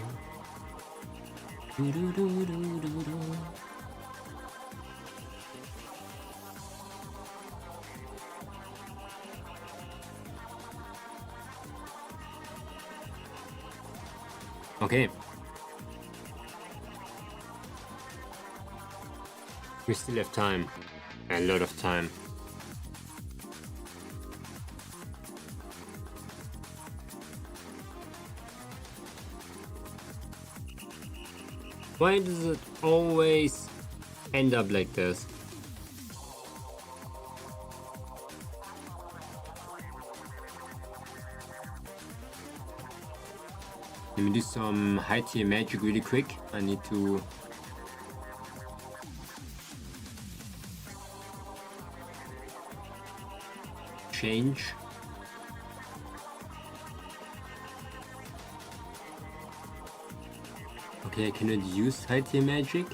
Do do do do do do. Okay. We still have time. A lot of time. Why does it always end up like this? Let me do some high tier magic really quick. I need to change. Okay, I cannot use high tier magic.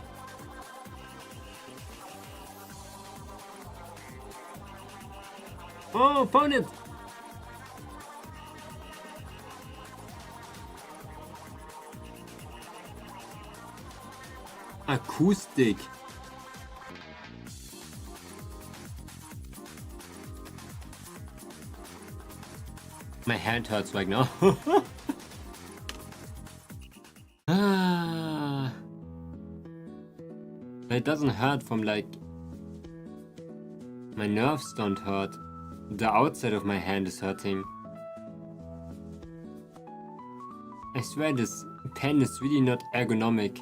Oh, found it! Acoustic. My hand hurts right now. It doesn't hurt from like... My nerves don't hurt. The outside of my hand is hurting. I swear this pen is really not ergonomic.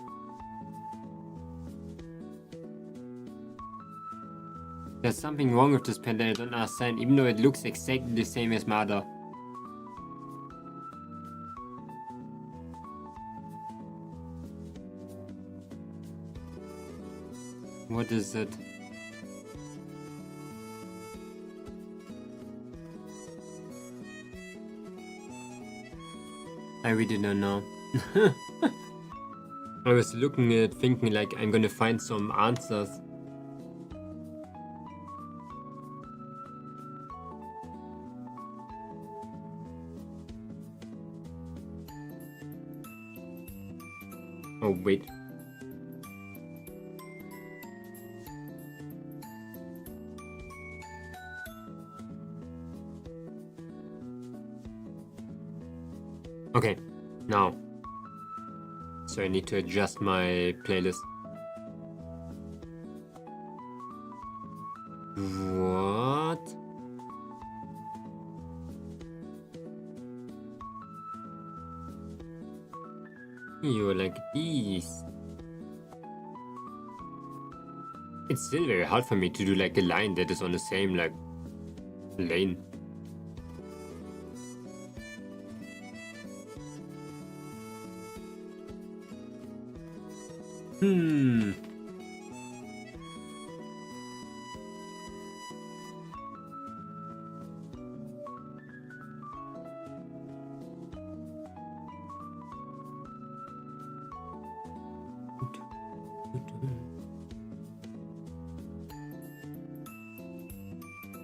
There's something wrong with this pen that I don't understand, even though it looks exactly the same as my other. What is it? I really don't know. I was looking at thinking like I'm gonna find some answers. Oh wait. Okay, now. So I need to adjust my playlist. What? You're like these. It's still very hard for me to do like a line that is on the same like lane.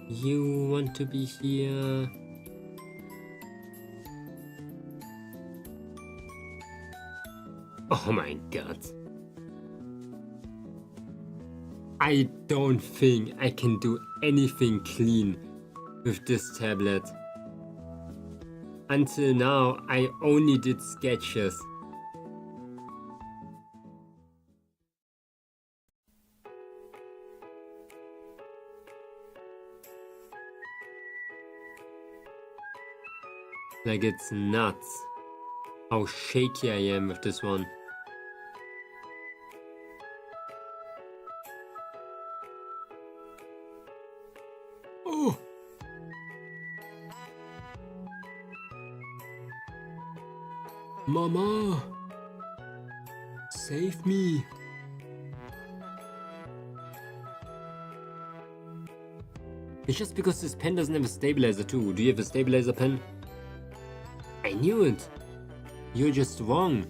You want to be here? Oh my god. I don't think I can do anything clean with this tablet. Until now, I only did sketches. Like, it's nuts how shaky I am with this one. Oh! Mama! Save me! It's just because this pen doesn't have a stabilizer too. Do you have a stabilizer pen? I knew it! You're just wrong.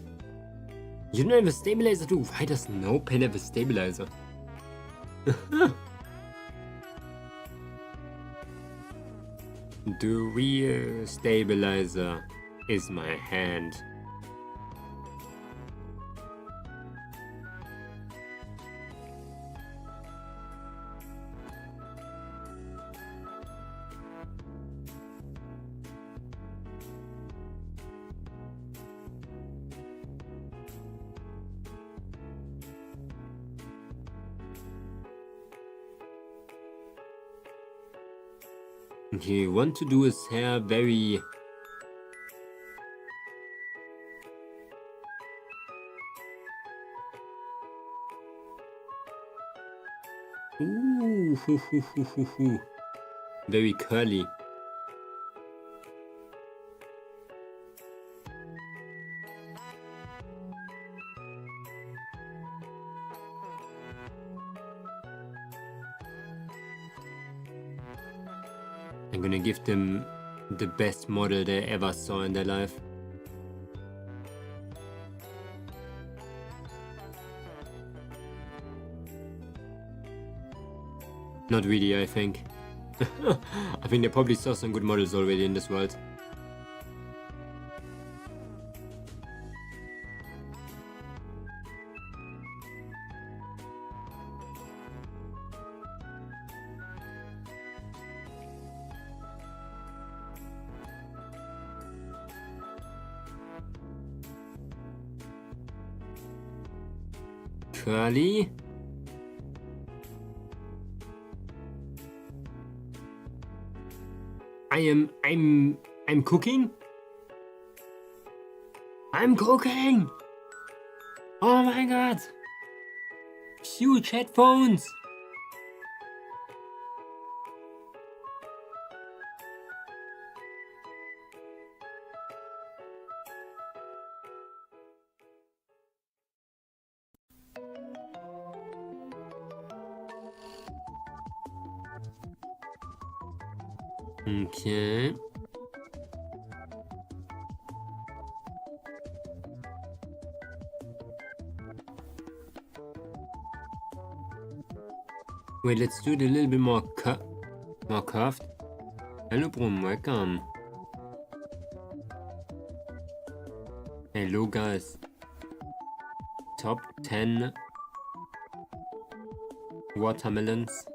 You don't have a stabilizer too. Why does no pen have a stabilizer? The real stabilizer is my hand. You want to do his hair very... Ooh, very curly. I'm gonna give them the best model they ever saw in their life. Not really, I think. I think they probably saw some good models already in this world. Curly. I'm cooking? I'm cooking! Oh my god! Huge headphones! Okay. Wait, let's do it a little bit more curved. Hello, Brum, welcome. Hello, guys. Top 10 watermelons.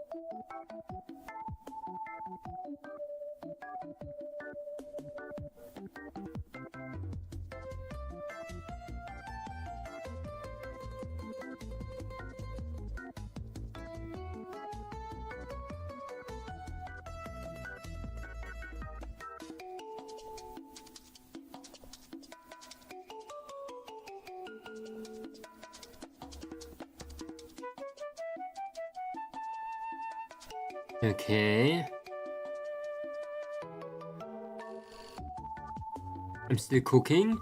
Okay. I'm still cooking.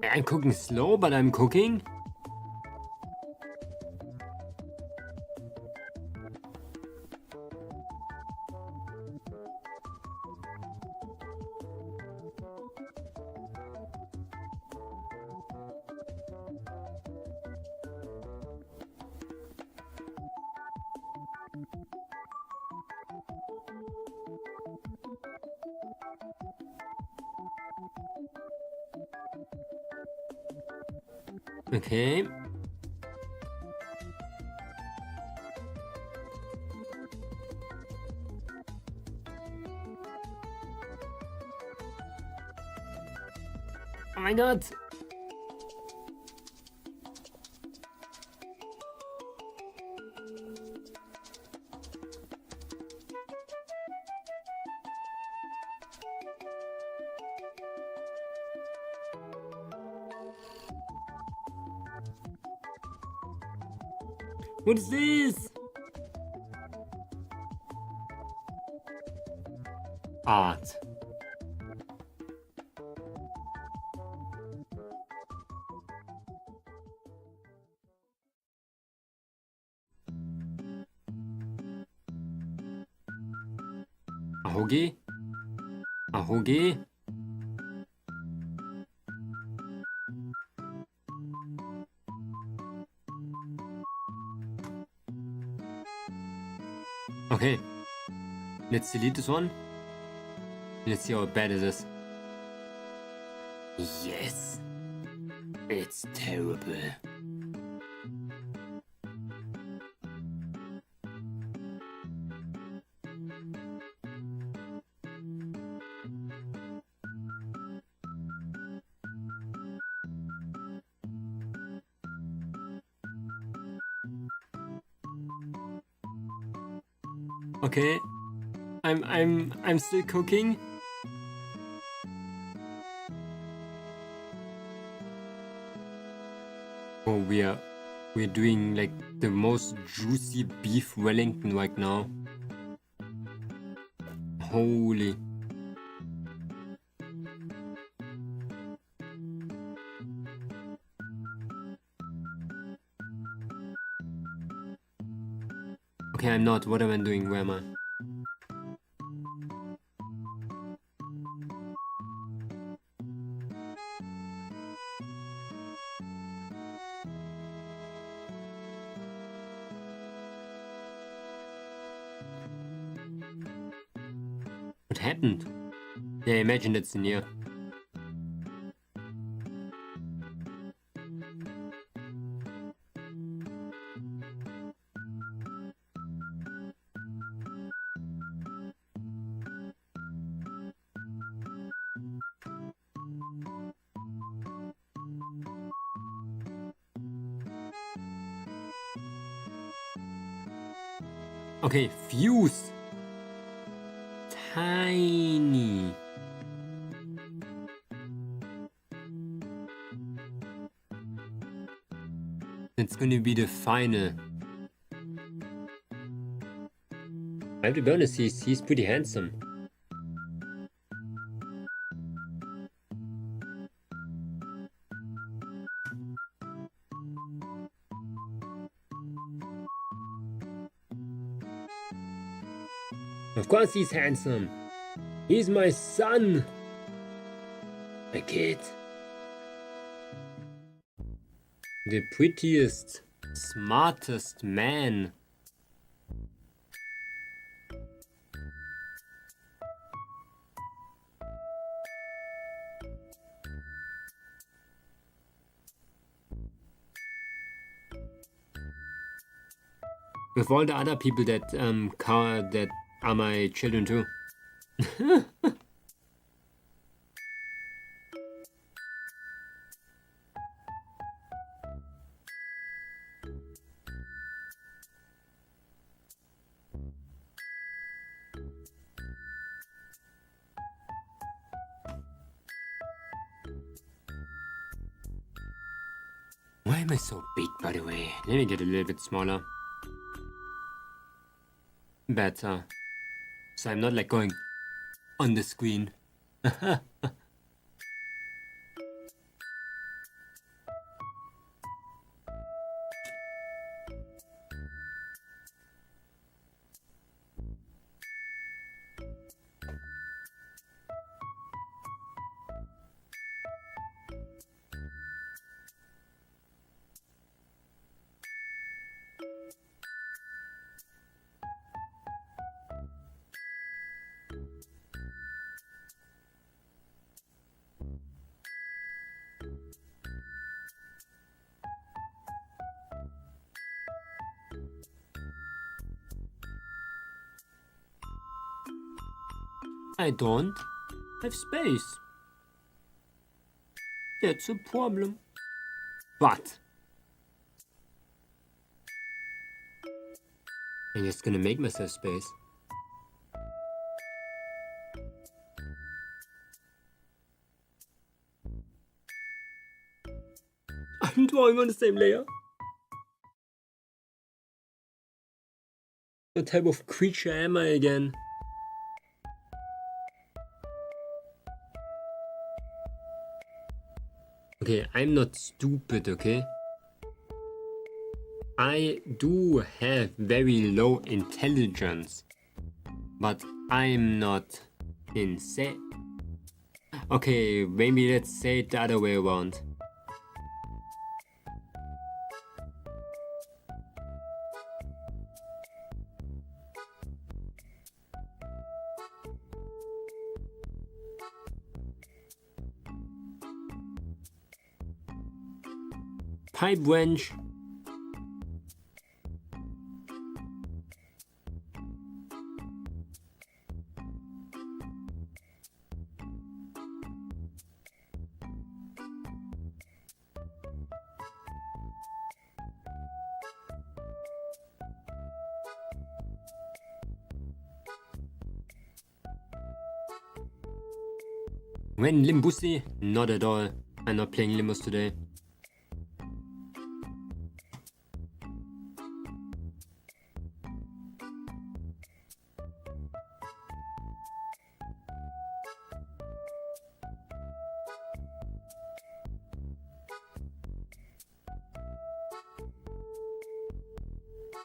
I'm cooking slow, but I'm cooking. Okay. Oh my god! What is this? Art. Ahoge? Ahoge? Okay. Let's delete this one. Let's see how bad it is. Yes. It's terrible. Okay. I'm still cooking. Oh, we're doing like the most juicy beef Wellington right now. Holy. Okay, I'm not. What am I doing? Where am I? What happened? Yeah, I imagine it's in here. Okay, fuse. Tiny. It's gonna be the final. I have to be honest, he's pretty handsome. Of course he's handsome. He's my son. My kid. The prettiest, smartest man. With all the other people that that are my children too. Why am I so big, by the way? Let me get a little bit smaller. Better. So I'm not like going on the screen. I don't have space. That's a problem. But I'm just gonna make myself space. I'm drawing on the same layer. What type of creature am I again? Okay, I'm not stupid, okay? I do have very low intelligence, but I'm not insane. Okay, maybe let's say it the other way around. Pipe wrench. When Limbusy? Not at all. I'm not playing Limbus today.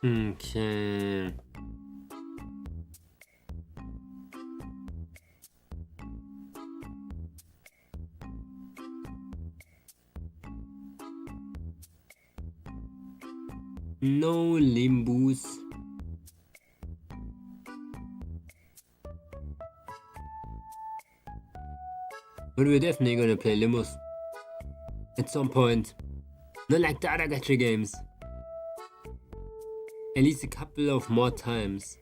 Okay. No Limbus. But we're definitely gonna play Limbus. At some point. Not like the other gacha games. At least a couple of more times.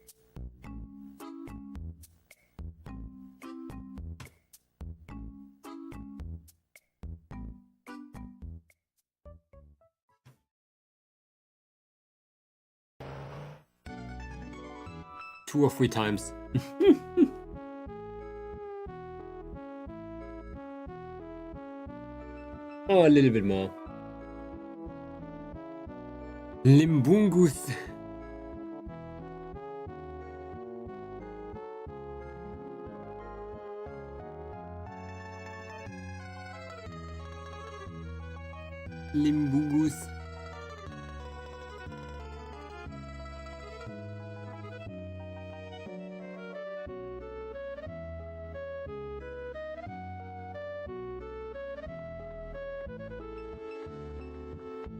Two or three times. Oh, a little bit more. Limbungus. Limbungus.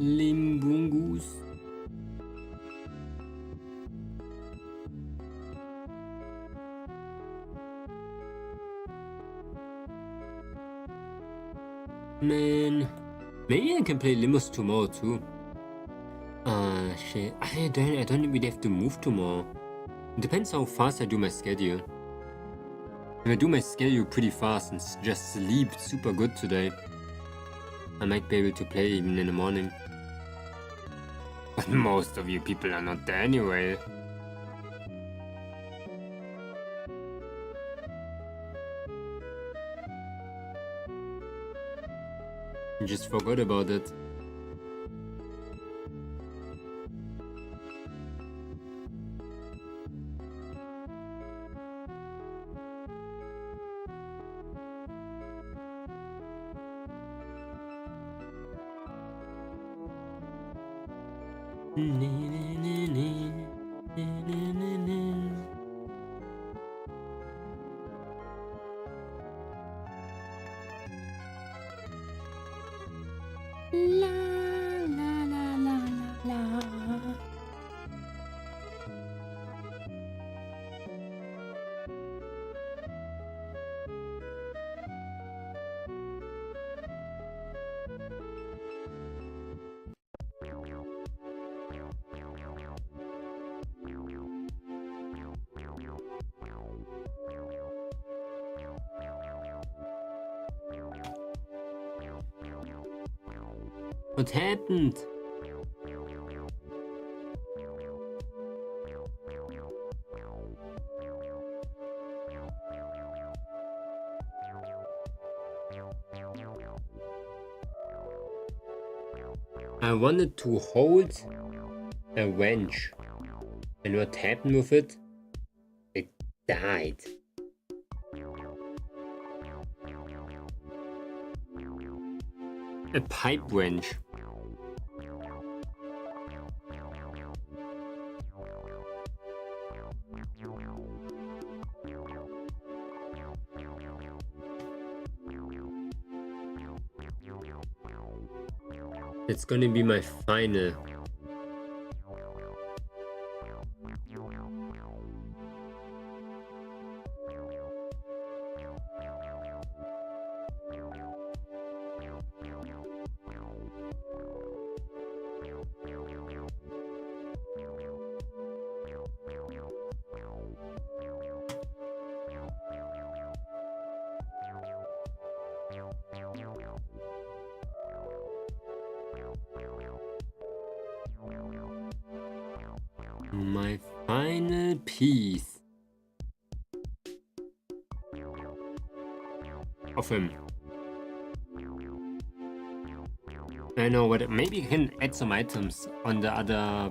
Limbungus. Man, maybe I can play Limbus tomorrow too. Shit. I don't really have to move tomorrow. It depends how fast I do my schedule. If I do my schedule pretty fast and just sleep super good today, I might be able to play even in the morning. But most of you people are not there anyway. I just forgot about it. What happened? I wanted to hold a wrench, and what happened with it? It died. A pipe wrench. It's gonna be my final. My final piece of him. I know what. Maybe you can add some items on the other,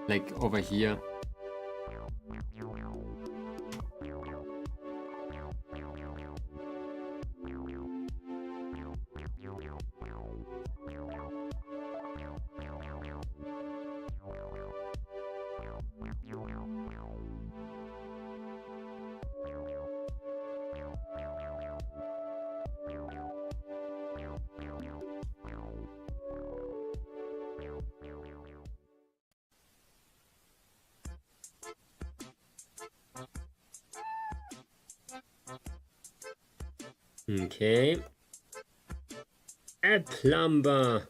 like over here. Okay. A plumber.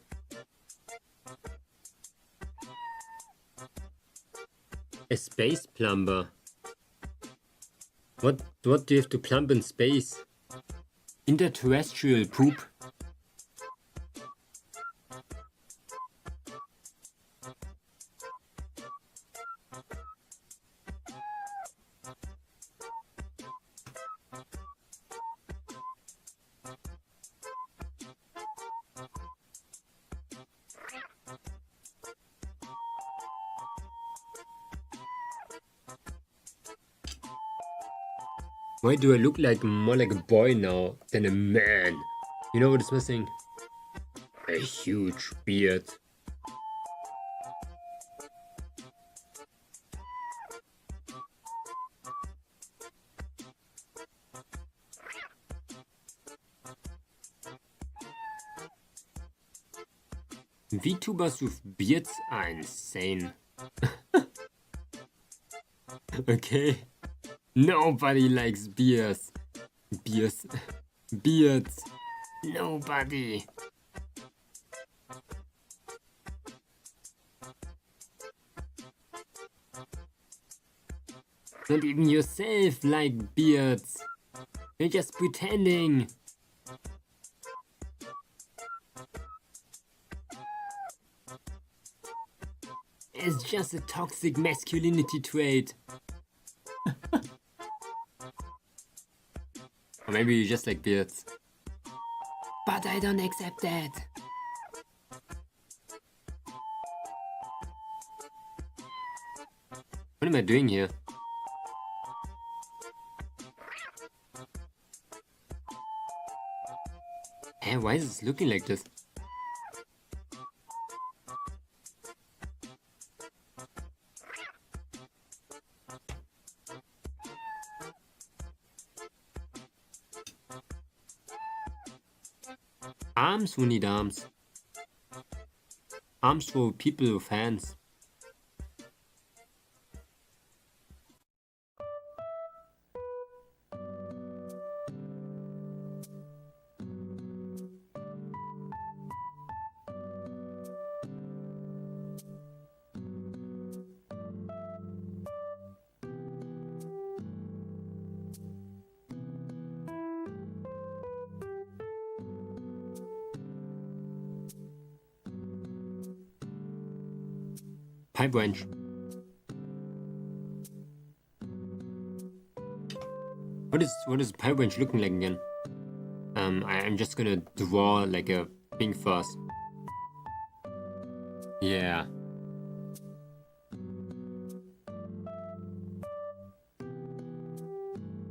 A space plumber. What do you have to plumb in space? Interterrestrial poop. Why do I look like more like a boy now than a man? You know what is missing? A huge beard. VTubers with beards are insane. Okay. Nobody likes beards. Beards. Nobody. Not even yourself like beards. You're just pretending. It's just a toxic masculinity trait. Or maybe you just like beards. But I don't accept that. What am I doing here? Hey, why is this looking like this? Arms, who need arms? Arms for people with hands. Pipe wrench. What is pipe wrench looking like again? I'm just gonna draw like a thing first. Yeah.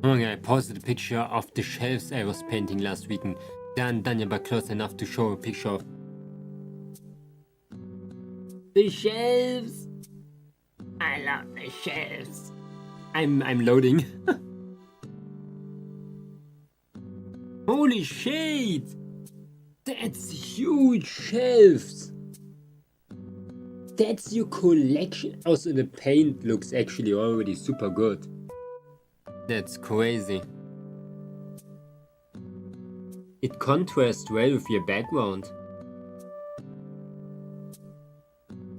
Oh yeah, I posted a picture of the shelves I was painting last week and done but close enough to show a picture of the shelves. I love the shelves. I'm loading. Holy shit! That's huge shelves! That's your collection. Also, the paint looks actually already super good. That's crazy. It contrasts well with your background.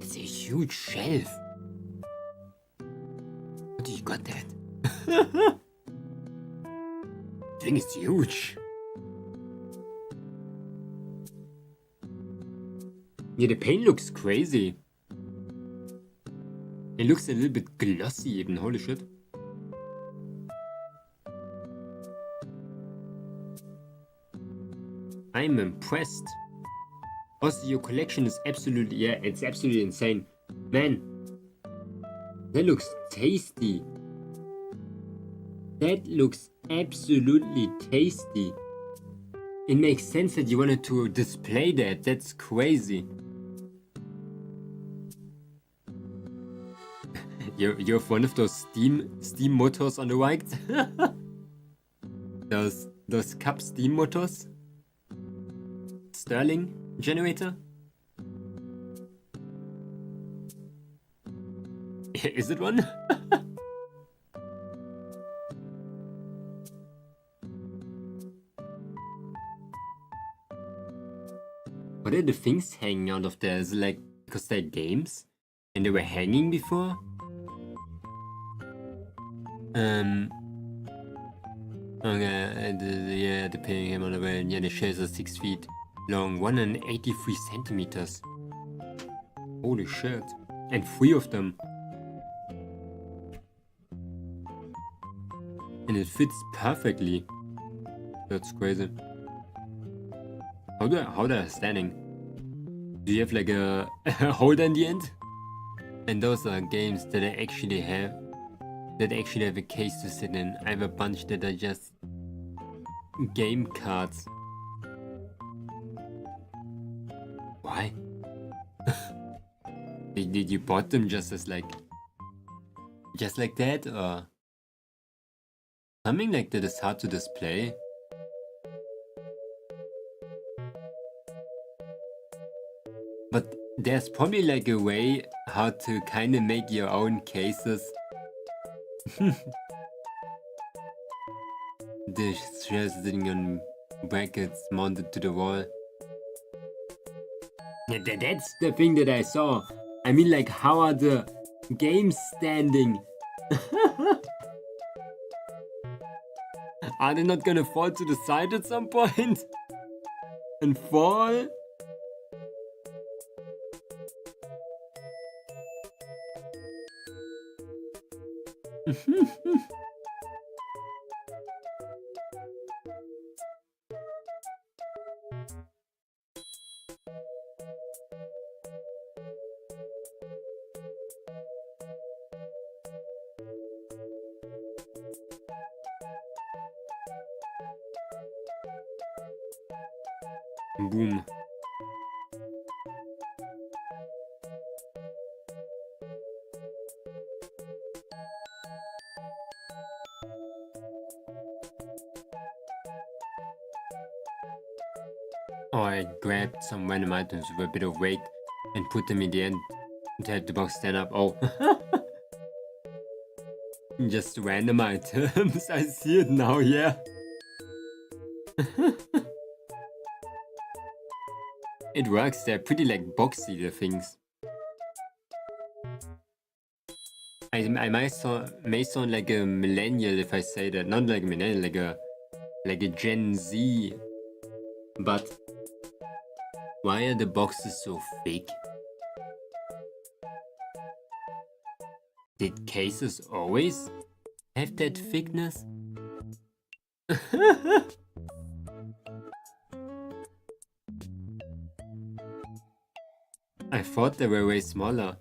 It's a huge shelf. How do you got that? Thing is huge. Yeah, the paint looks crazy. It looks a little bit glossy even, holy shit. I'm impressed. Also, your collection is absolutely, yeah, it's absolutely insane. Man, that looks tasty. That looks absolutely tasty. It makes sense that you wanted to display that. That's crazy. You have one of those steam motors on the right. those cup steam motors. Stirling generator. Is it one? What are the things hanging out of there? Is it like because they're games and they were hanging before? Okay, yeah, depending him on the way. Yeah, the shells are 6 feet long, 183 centimeters. Holy shit. And 3 of them. And it fits perfectly. That's crazy. How they are standing? Do you have like a holder in the end? And those are games that I actually have. That actually have a case to sit in. I have a bunch that are just game cards. Why? Did you bought them just as like that, or something like that is hard to display? But there's probably like a way how to kind of make your own cases. The shells sitting on brackets mounted to the wall. Yeah, that's the thing that I saw. I mean, like, how are the games standing? Are they not gonna fall to the side at some point? And fall? Boom. Oh, I grabbed some random items with a bit of weight and put them in the end to have the box stand up. Oh. Just random items. I see it now, yeah. It works, they're pretty like boxy, the things. I may sound like a millennial if I say that. Not like a millennial, like a Gen Z. But why are the boxes so thick? Did cases always have that thickness? I thought they were way smaller.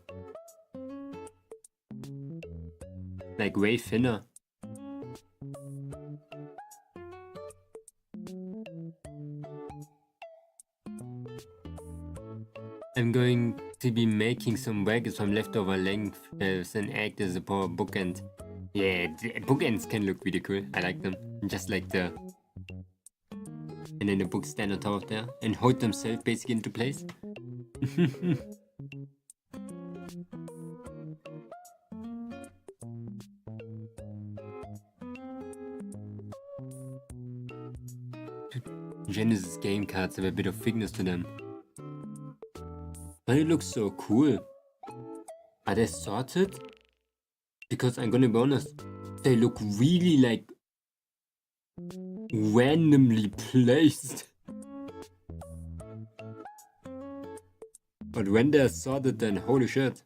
Like way thinner. I'm going to be making some wagons from leftover lengths and act as a power bookend. Yeah, the bookends can look really cool. I like them. Just like the... And then the books stand on top of there and hold themselves basically into place. Genesis game cards have a bit of thickness to them. But it looks so cool. Are they sorted? Because I'm gonna be honest, they look really like randomly placed. But when they're sorted, then holy shit.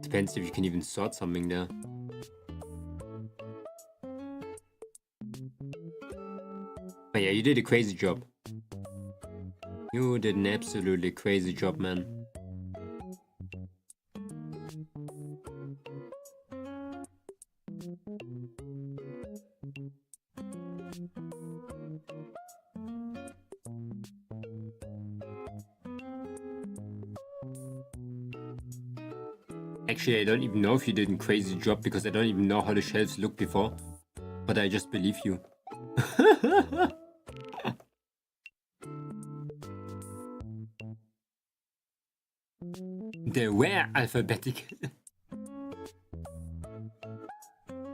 Depends if you can even sort something there. But yeah, you did a crazy job. You did an absolutely crazy job, man. Actually, I don't even know if you did a crazy job because I don't even know how the shelves looked before. But I just believe you. They were alphabetic.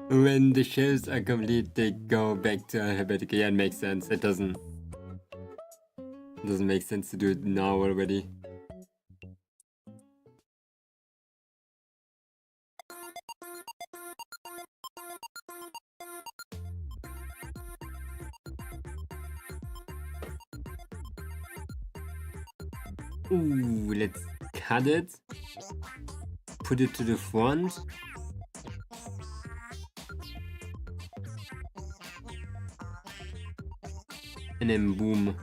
When the shelves are complete, they go back to alphabetical. Yeah, it makes sense. It doesn't make sense to do it now already. Ooh, let's cut it. Put it to the front. And then boom.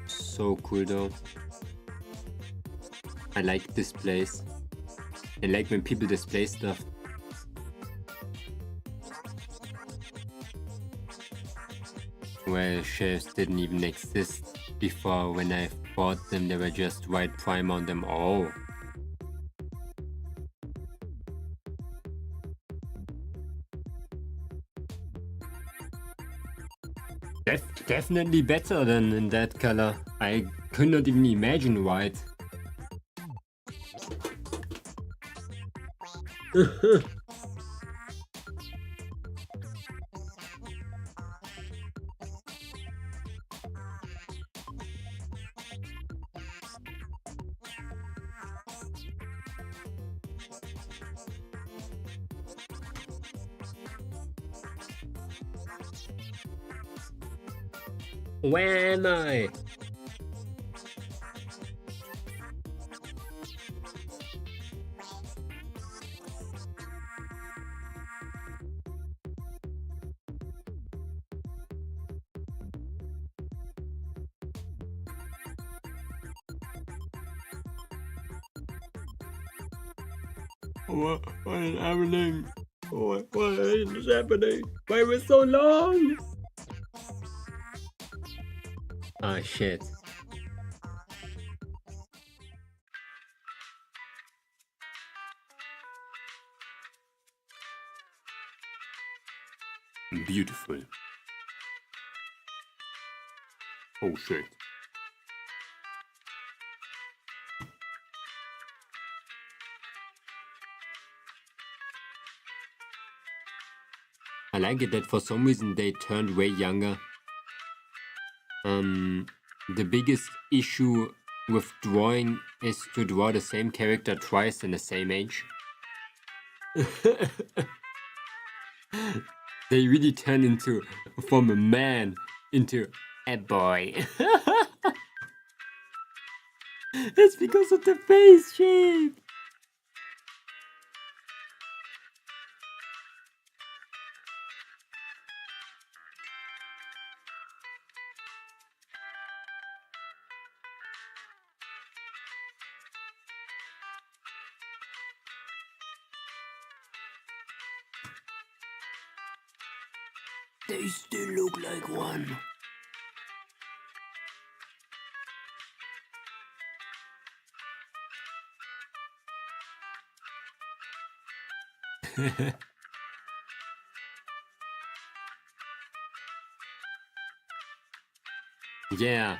So cool though. I like displays. I like when people display stuff. Where shelves didn't even exist before. When I bought them, they were just white primer on them. Oh. Definitely better than in that color. I could not even imagine white. Where am I? What is happening? What is happening? Why was so long? Ah, shit. Beautiful. Oh, shit. I like it that for some reason they turned way younger. The biggest issue with drawing is to draw the same character twice in the same age. They really turn from a man into a boy. It's because of the face shape. They still look like one. Yeah.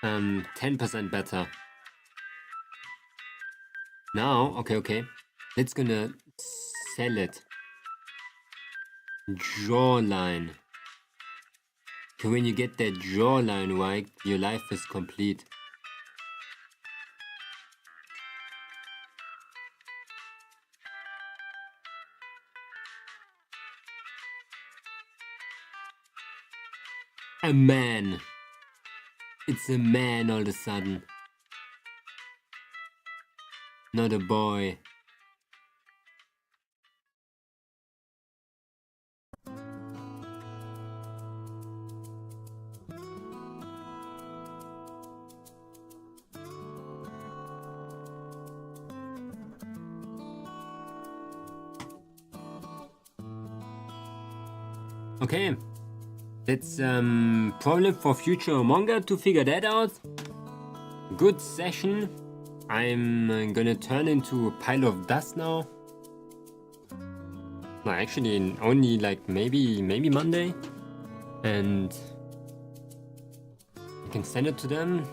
10% better. Now, okay. Let's gonna sell it. Jawline. So when you get that jawline right, your life is complete. A man. It's a man all of a sudden. Not a boy. Okay. That's problem for future Momonga to figure that out. Good session. I'm gonna turn into a pile of dust now. No, actually in only like maybe Monday. And I can send it to them.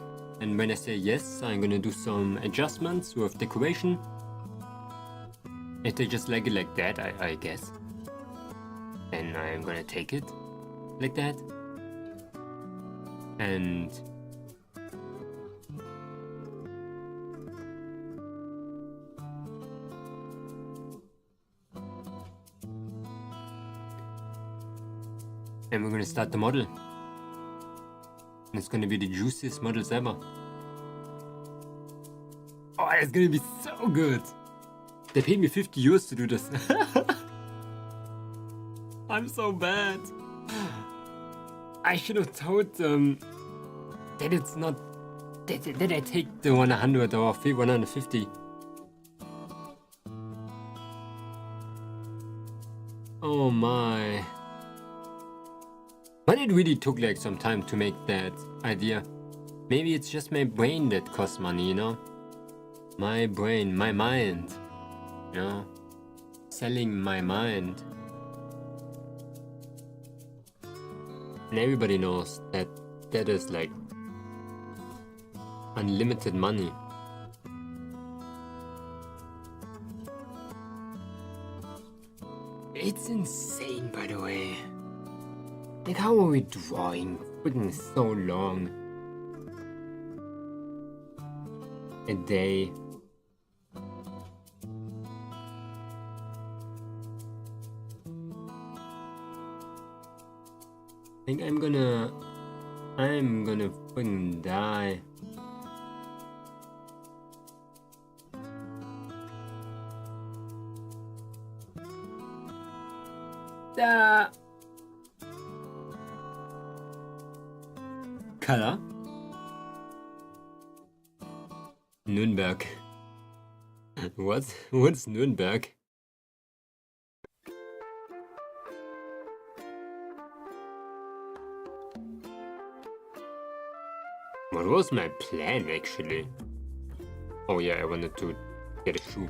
And when I say yes, I'm gonna do some adjustments with decoration. If they just like it like that, I guess. Then I'm gonna take it like that. And we're gonna start the model. And it's gonna be the juiciest models ever. Oh, it's gonna be so good. They paid me 50 euros to do this. I'm so bad. I should have told them that it's not that I take the 100 or 150. Oh my. But it really took like some time to make that idea. Maybe it's just my brain that costs money, you know? My brain, my mind. You know? Selling my mind. And everybody knows that that is like unlimited money. It's insane, by the way. Like, how are we drawing freaking so long? A day. I think I'm gonna freaking die. Color? Nürnberg. What's Nürnberg? What was my plan actually? Oh yeah, I wanted to get a shoe.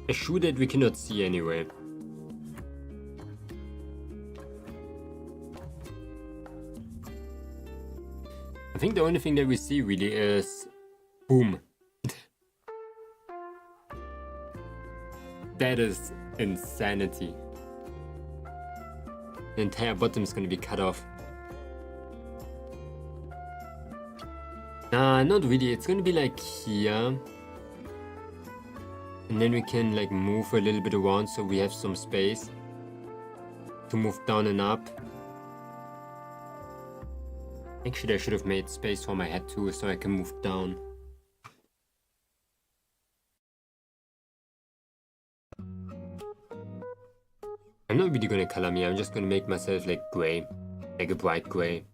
A shoe that we cannot see anyway. I think the only thing that we see really is boom. That is insanity. The entire bottom is gonna be cut off. Nah, not really. It's gonna be like here. And then we can like move a little bit around so we have some space to move down and up. Actually, I should have made space for my head too, so I can move down. I'm not really gonna color me, I'm just gonna make myself like gray. Like a bright gray.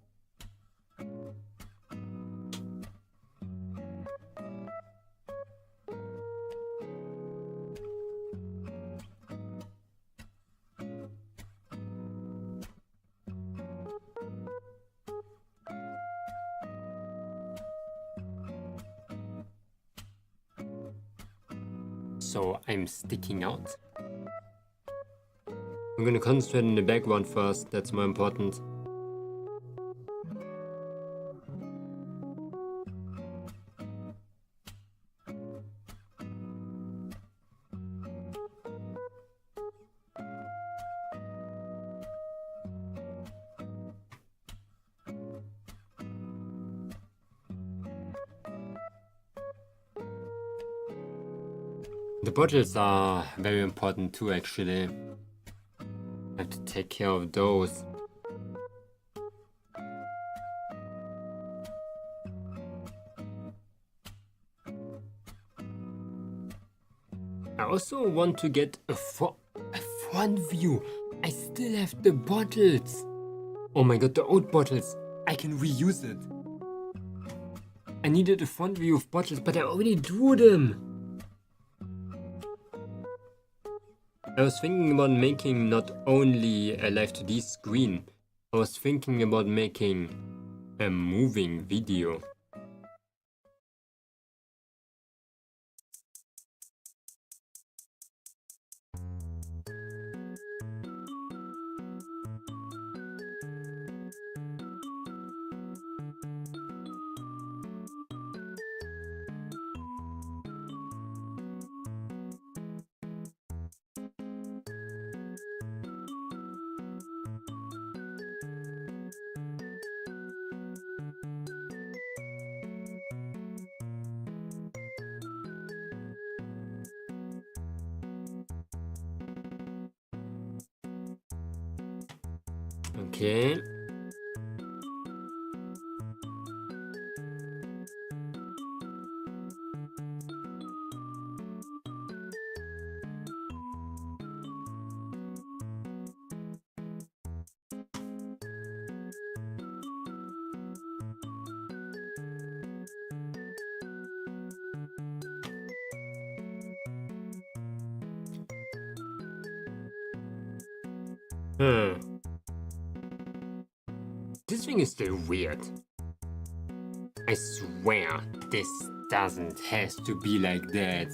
So I'm sticking out. I'm gonna concentrate on the background first, that's more important. The bottles are very important too, actually. I have to take care of those. I also want to get a front view. I still have the bottles. Oh my god, the old bottles. I can reuse it. I needed a front view of bottles, but I already drew them. I was thinking about making not only a live 2D screen, I was thinking about making a moving video. Okay. This thing is still weird. I swear, this doesn't have to be like that.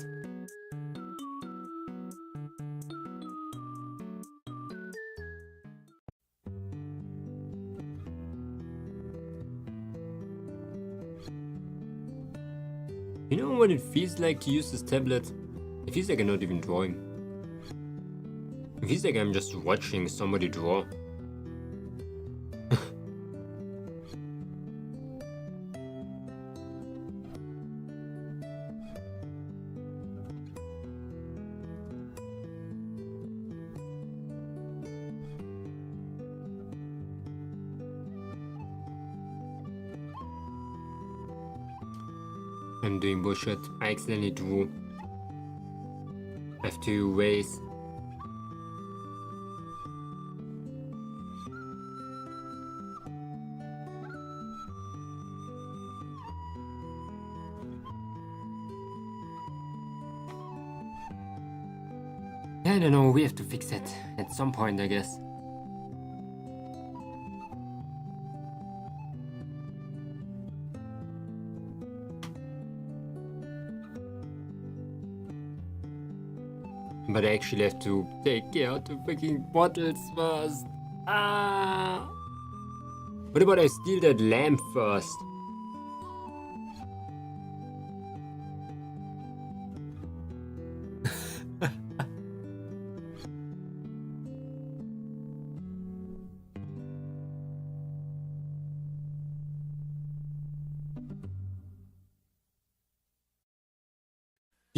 You know what it feels like to use this tablet? It feels like I'm not even drawing. It feels like I'm just watching somebody draw. I'm doing bullshit. I accidentally drew. I have to erase. I don't know, we have to fix it at some point, I guess. But I actually have to take care of the freaking bottles first. Ah! What about I steal that lamp first?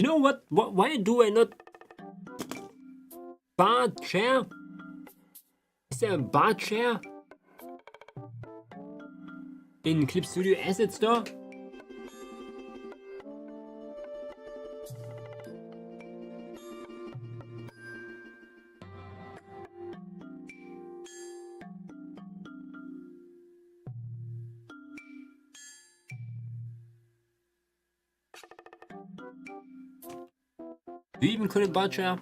You know what? Why do I not... Bar chair? Is there a bar chair? In Clip Studio Asset Store? Do you even call it bar chair?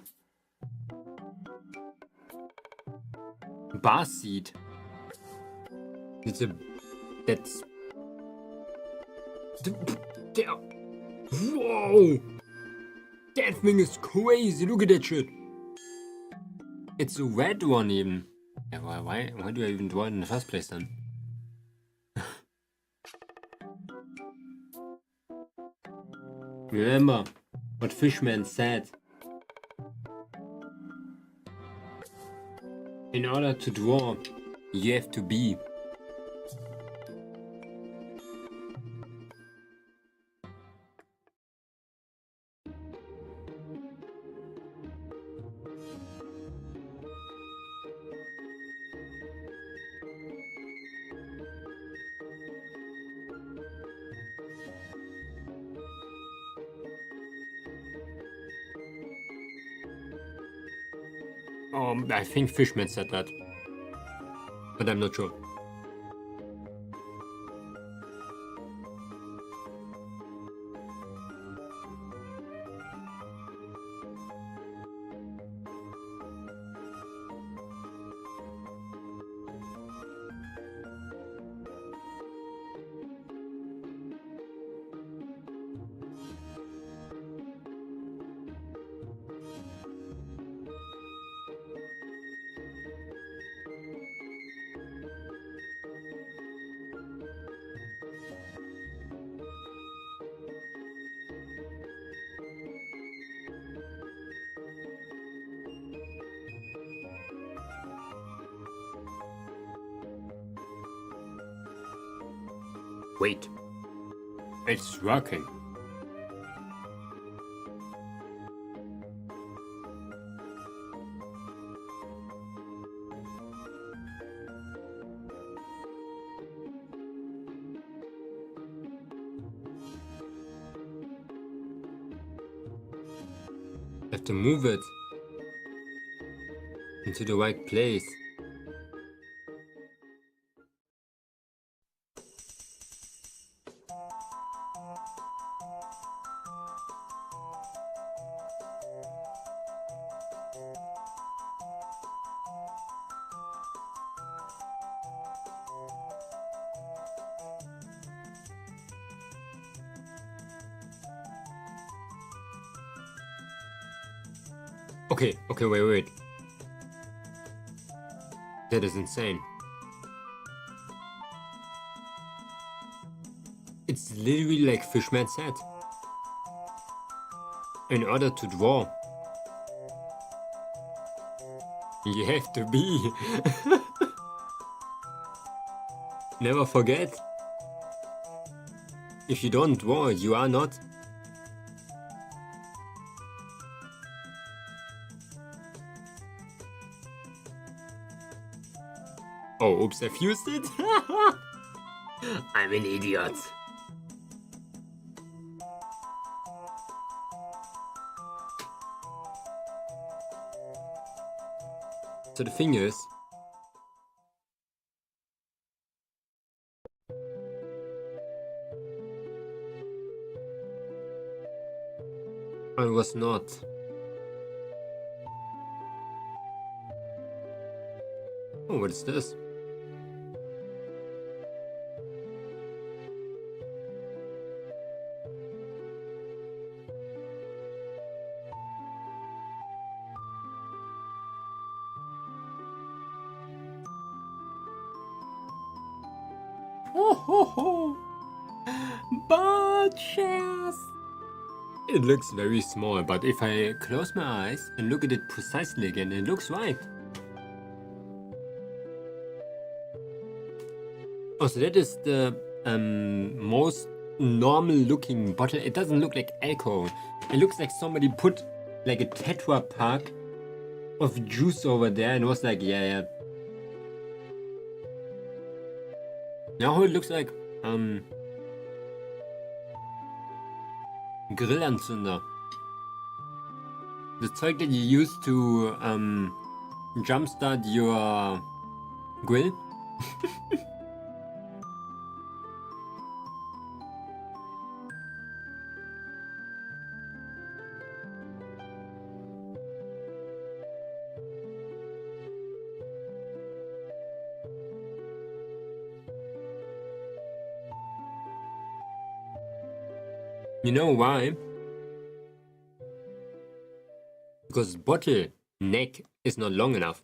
Backseat. It's a... That's... Whoa! That thing is crazy, look at that shit! It's a red one even. Yeah, why do I even draw it in the first place then? Remember what Fishman said. In order to draw, you have to be. I think Fishman said that, but I'm not sure. Wait, it's working. I have to move it into the right place. Okay, wait. That is insane. It's literally like Fishman said. In order to draw, you have to be. Never forget. If you don't draw, you are not. Oh, oops, I fused it. I'm an idiot. So the thing is, I was not. Oh, what is this? Budgets! It looks very small, but if I close my eyes and look at it precisely again, it looks right. Oh, so that is the most normal looking bottle. It doesn't look like alcohol. It looks like somebody put like a Tetra Pak of juice over there and was like, yeah. Now it looks like Grillanzünder. The Zeug that you use to jumpstart your grill. You know why? Because bottle neck is not long enough.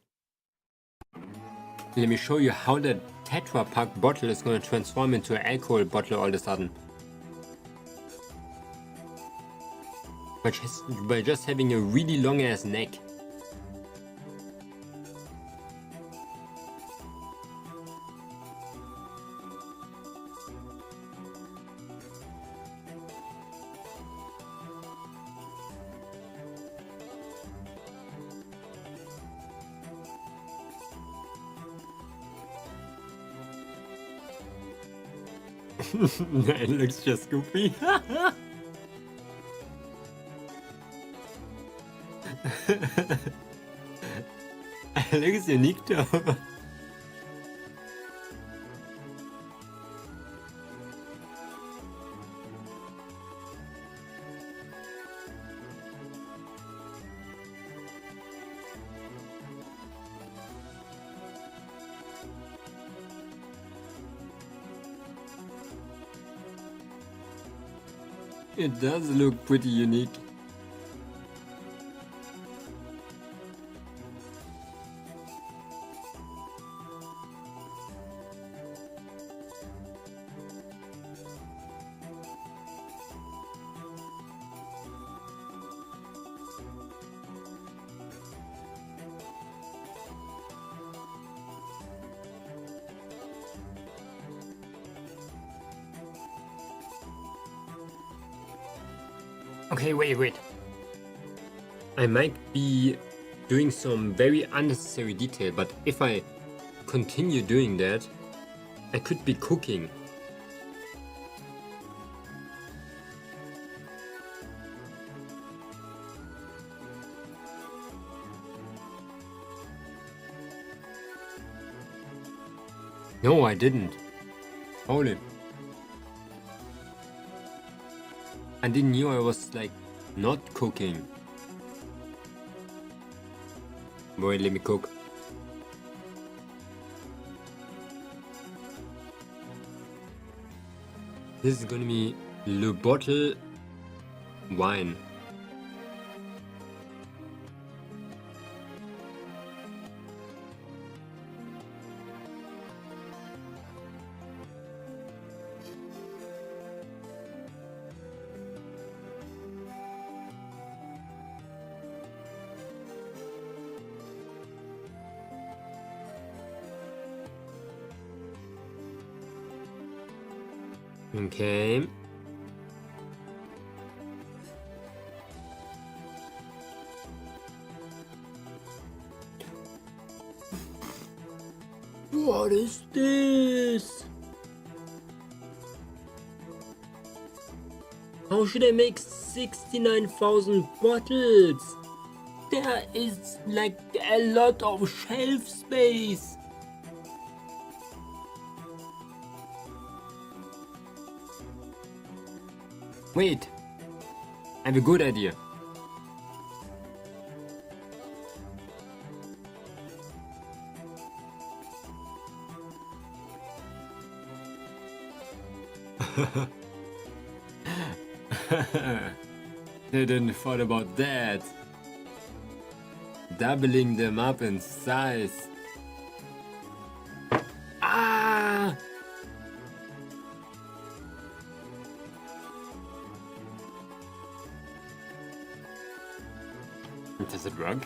Let me show you how the Tetra Pak bottle is going to transform into an alcohol bottle all of a sudden. By just having a really long ass neck. It looks just goofy. It looks unique though. It does look pretty unique. Okay, wait. I might be doing some very unnecessary detail, but if I continue doing that, I could be cooking. No, I didn't. Holy. I didn't knew I was like not cooking. Boy, let me cook. This is gonna be Le Bottle wine. Okay. What is this? How should I make 69,000 bottles? There is like a lot of shelf space. Wait, I have a good idea. Didn't thought about that. Doubling them up in size. Ah! Does it work?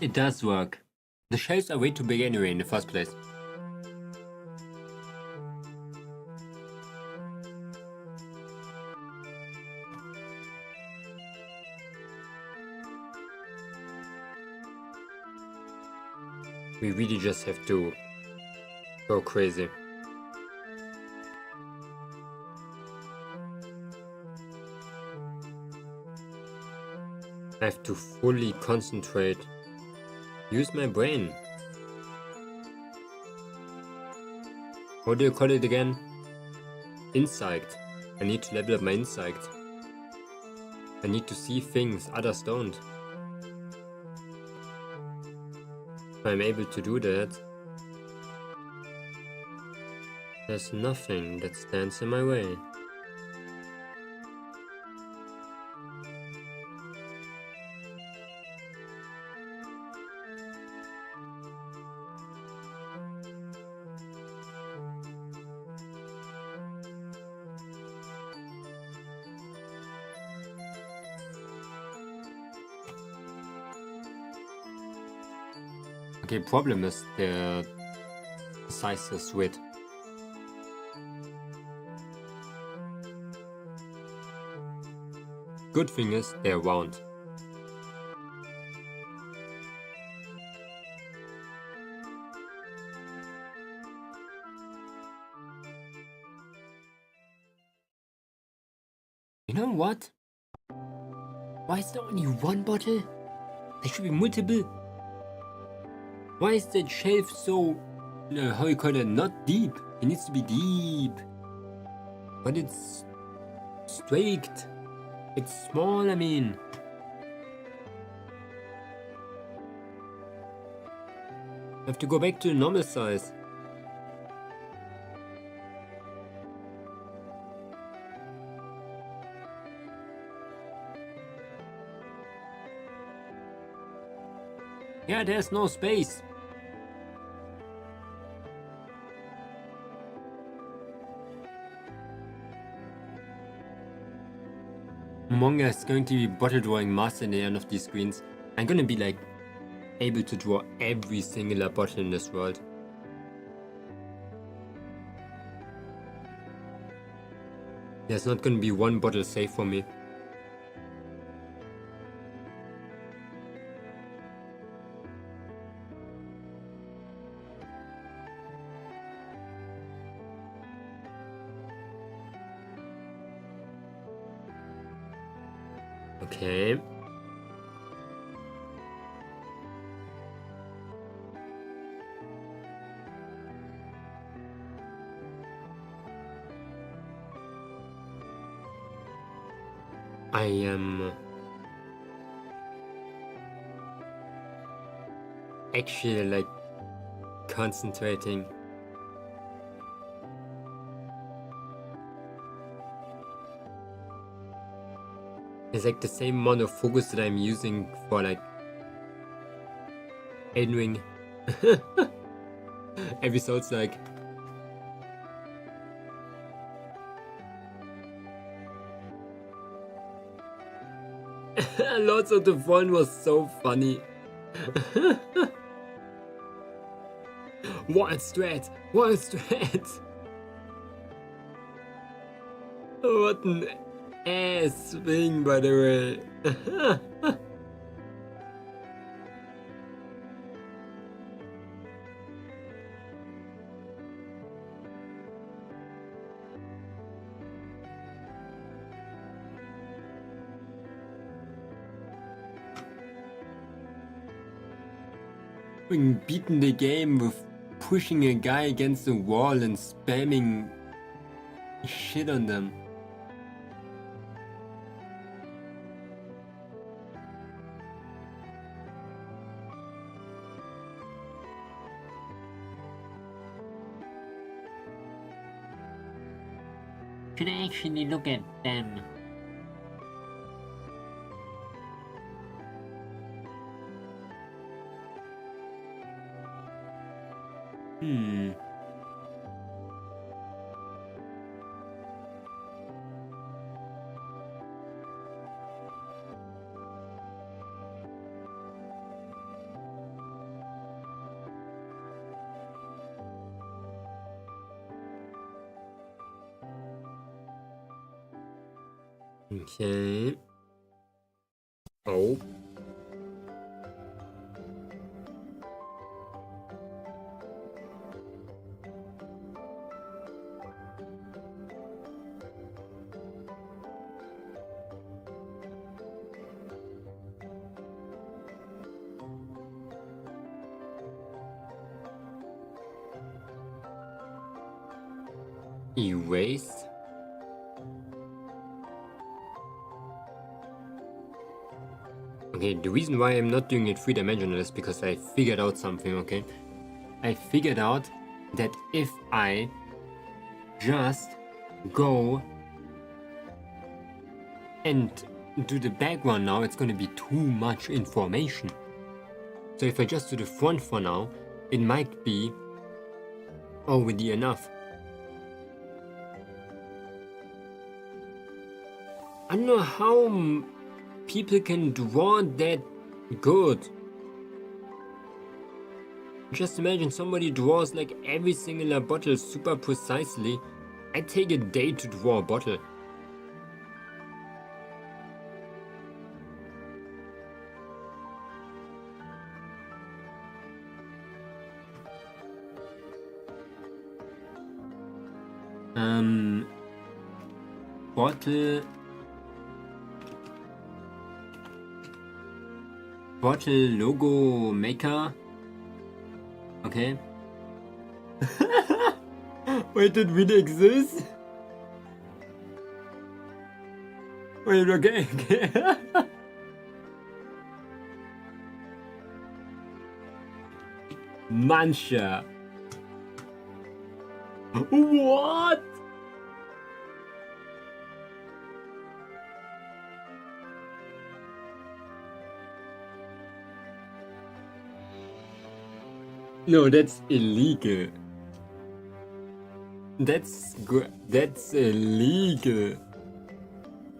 It does work. The shells are way too big anyway in the first place. We really just have to go crazy. I have to fully concentrate. Use my brain. What do you call it again? Insight. I need to level up my insight. I need to see things others don't. If I'm able to do that, there's nothing that stands in my way. Okay, problem is the size is weird. Good thing is they're round. You know what? Why is there only one bottle? There should be multiple. Why is that shelf so, how you call it, not deep? It needs to be deep. But it's straight. It's small, I mean. I have to go back to the normal size. Yeah, there's no space. Momonga is going to be bottle drawing master in the end of these screens. I'm gonna be like able to draw every singular bottle in this world. There's not gonna be one bottle safe for me. Okay. I am actually like concentrating. It's like the same amount of focus that I'm using for like Elden episodes like Lots of the fun was so funny. Wild strat! Wild strat! What an ass thing, by the way. Beaten the game with pushing a guy against the wall and spamming shit on them. Should I actually look at them? Okay. Oh. Erase. Okay, the reason why I'm not doing it three-dimensional is because I figured out something, okay? I figured out that if I just go and do the back one now, it's gonna be too much information. So if I just do the front for now, it might be already enough. I don't know how people can draw that good. Just imagine somebody draws like every single bottle super precisely. I take a day to draw a bottle. Bottle logo maker. Okay. Wait, did it really exist? Wait, okay. Mancha. What? No, that's illegal. That's good. That's illegal.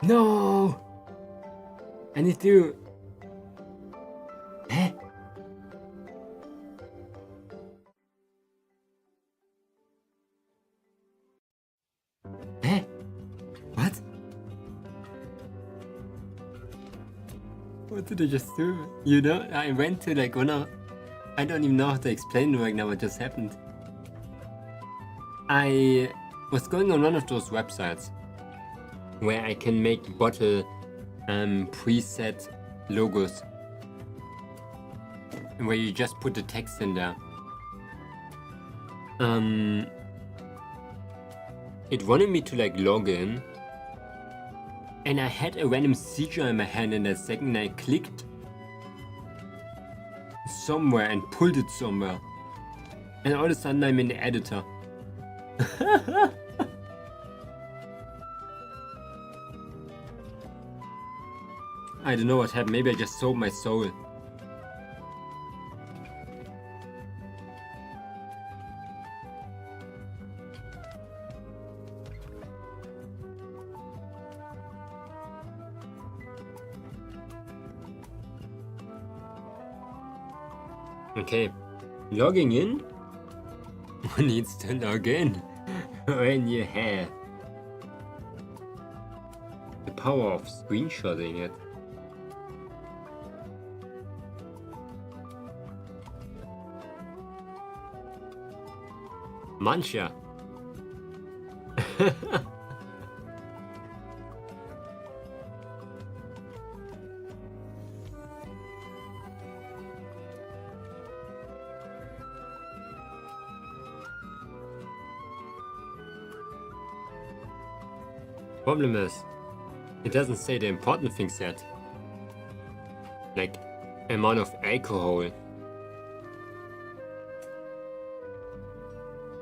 No. I need to. Huh? Huh? What? What did I just do? You know, I went to like one of. I don't even know how to explain right now what just happened. I was going on one of those websites where I can make bottle preset logos, where you just put the text in there. It wanted me to like log in, and I had a random seizure in my hand in that second. I clicked somewhere and pulled it somewhere, and all of a sudden I'm in the editor. I don't know what happened. Maybe I just sold my soul. Okay, logging in? Who needs to log in when you have the power of screenshotting it? Mancha. Problem is, it doesn't say the important things yet. Like, amount of alcohol.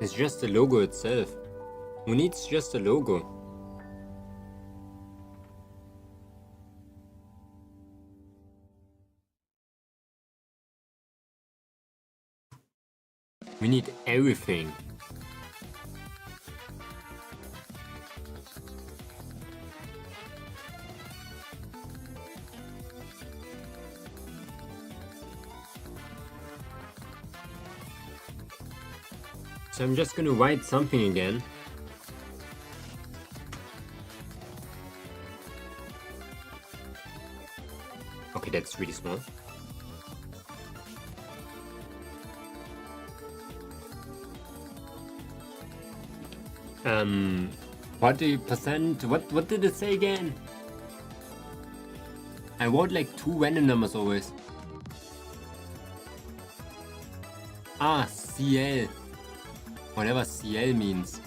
It's just the logo itself. Who needs just a logo? We need everything. So I'm just gonna write something again. It's really small. 40%. What did it say again? I wrote like 2 random numbers always. Ah, CL. Whatever CL means.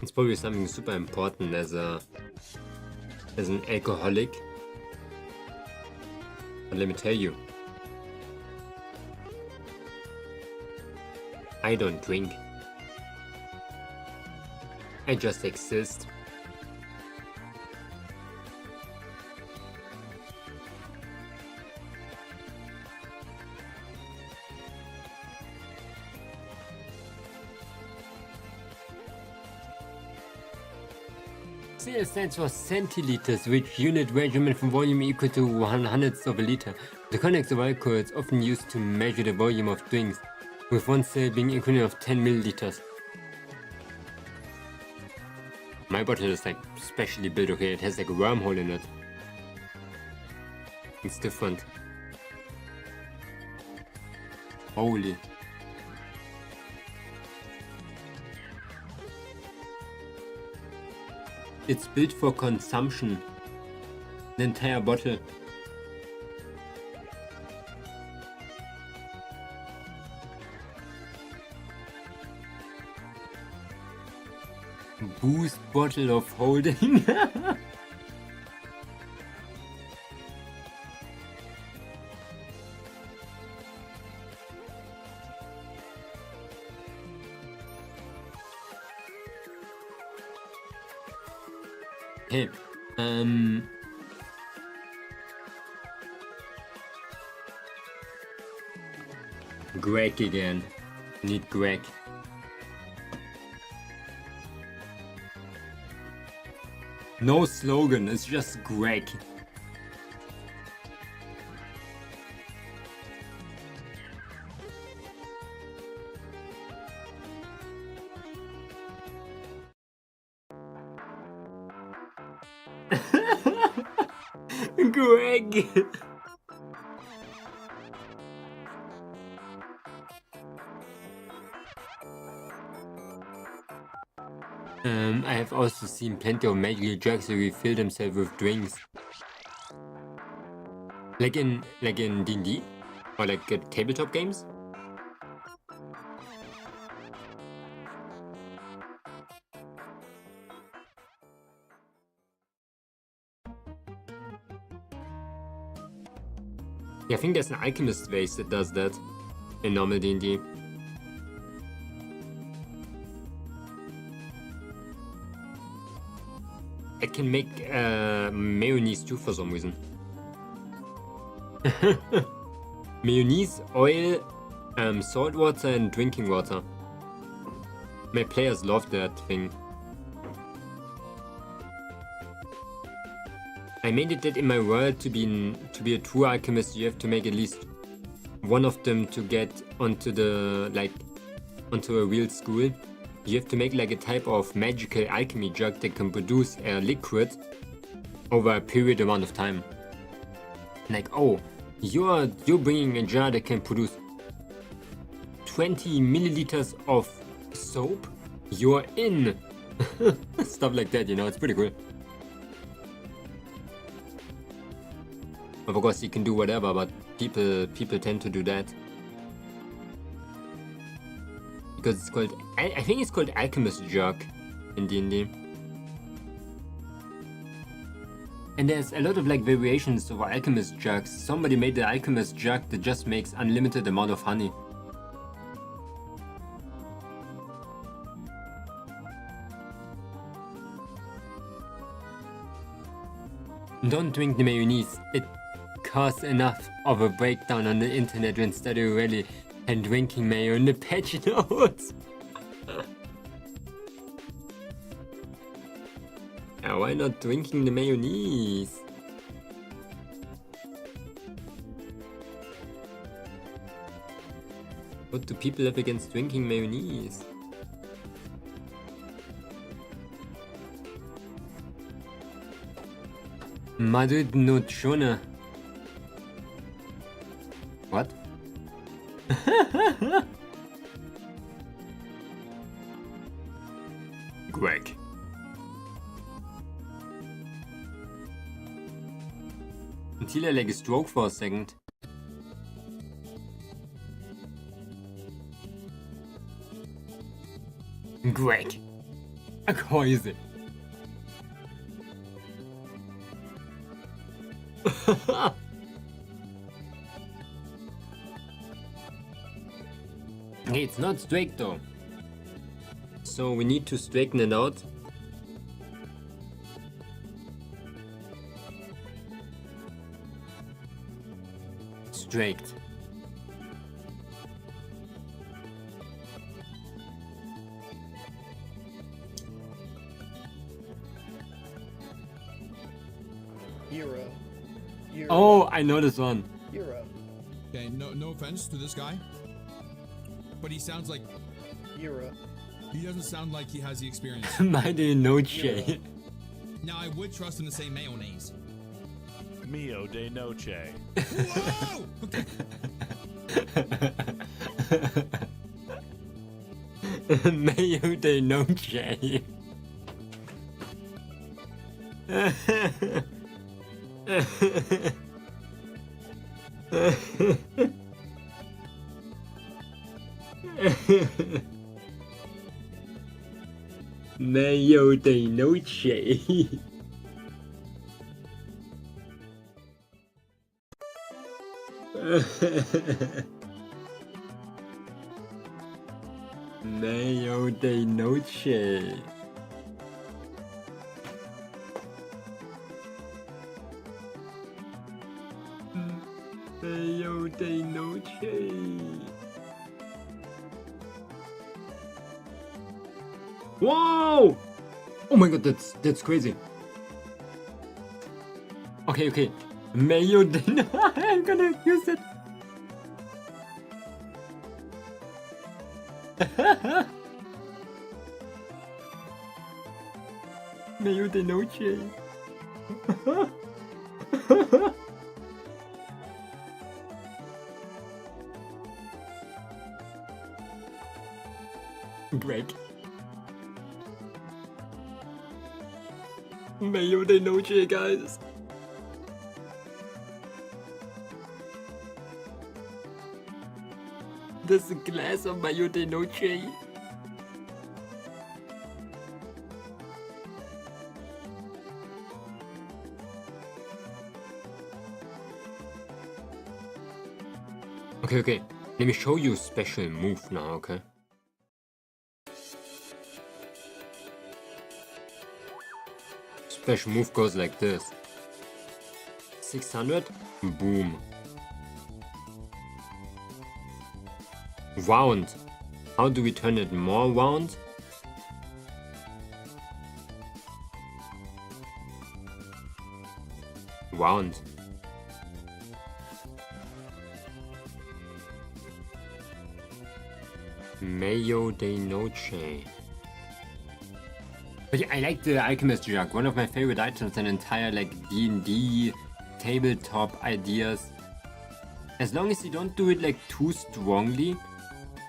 It's probably something super important as an alcoholic. But let me tell you, I don't drink. I just exist. CL stands for centiliters, which unit measurement from volume equal to 1/100th of a liter. The context of alcohol is often used to measure the volume of drinks, with one cell being equivalent of 10 milliliters. My bottle is like specially built, okay, it has like a wormhole in it. It's different. Holy. It's built for consumption. The entire bottle. Boost bottle of holding. Hey, Greg again. Need Greg. No slogan, it's just Greg. Greg. I have also seen plenty of magical jugs who refill themselves with drinks. Like in D&D? Or like tabletop games? Yeah, I think there's an alchemist vase that does that in normal D&D. It can make mayonnaise too for some reason. Mayonnaise, oil, salt water and drinking water. My players love that thing. I made it that in my world to be a true alchemist you have to make at least one of them to get onto onto a real school. You have to make like a type of magical alchemy jug that can produce a liquid over a period amount of time. Like, oh, you're bringing a jar that can produce 20 milliliters of soap? You're in! Stuff like that, you know, it's pretty cool. Of course, you can do whatever, but people tend to do that. Because it's called, I think it's called Alchemist Jug in D&D. And there's a lot of like variations of Alchemist Jugs. Somebody made the Alchemist Jug that just makes unlimited amount of honey. Don't drink the mayonnaise. It caused enough of a breakdown on the internet when Stardew Valley and drinking mayo in the patch notes. Yeah, why not drinking the mayonnaise? What do people have against drinking mayonnaise? Madrid nocciona. What? Greg. Until I like a stroke for a second. Greg. A Käuse. Okay, it's not straight though. So we need to straighten it out. Straight. Euro. Euro. Oh, I know this one. Euro. Okay, no offense to this guy, but he sounds like Euro. he doesn't sound like he has the experience. Mighty noche. Now I would trust him to say mayonnaise. Mio de noche. Whoa! Okay. Mayo de noche. Mayo de noche. Mayo de noche. Mayo de noche. Wow! Oh my god, that's crazy. Okay. Mayo de I'm gonna use it. Mayo de noche. Break. Mayo de noche, guys. There's a glass of Mayo de noche. Okay. Let me show you a special move now, okay? Special move goes like this. 600, boom. Round. How do we turn it more round? Round. Mayo de noche. But yeah, I like the alchemist jug. One of my favorite items, an entire like D&D tabletop ideas. As long as you don't do it like too strongly.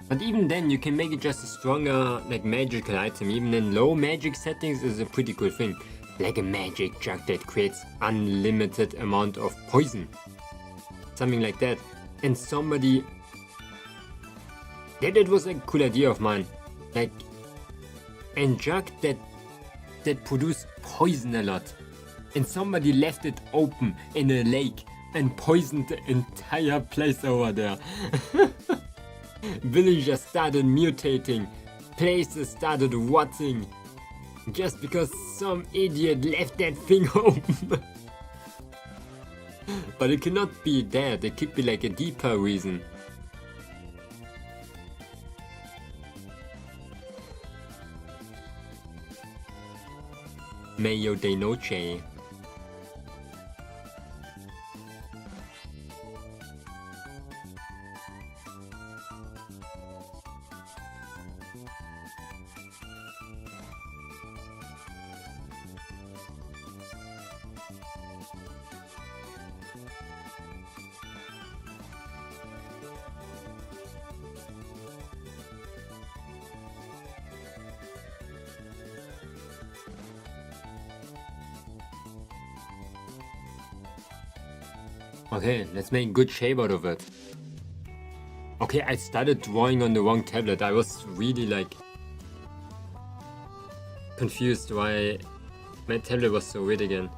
But even then you can make it just a stronger like magical item. Even in low magic settings is a pretty cool thing. Like a magic jug that creates unlimited amount of poison. Something like that. And somebody... That was a cool idea of mine. Like a jug that produced poison a lot. And somebody left it open in a lake and poisoned the entire place over there. Villagers started mutating, places started rotting, just because some idiot left that thing open. But it cannot be that, it could be like a deeper reason. Mayo de noche. Okay, let's make good shape out of it. Okay, I started drawing on the wrong tablet. I was really like confused why my tablet was so weird again.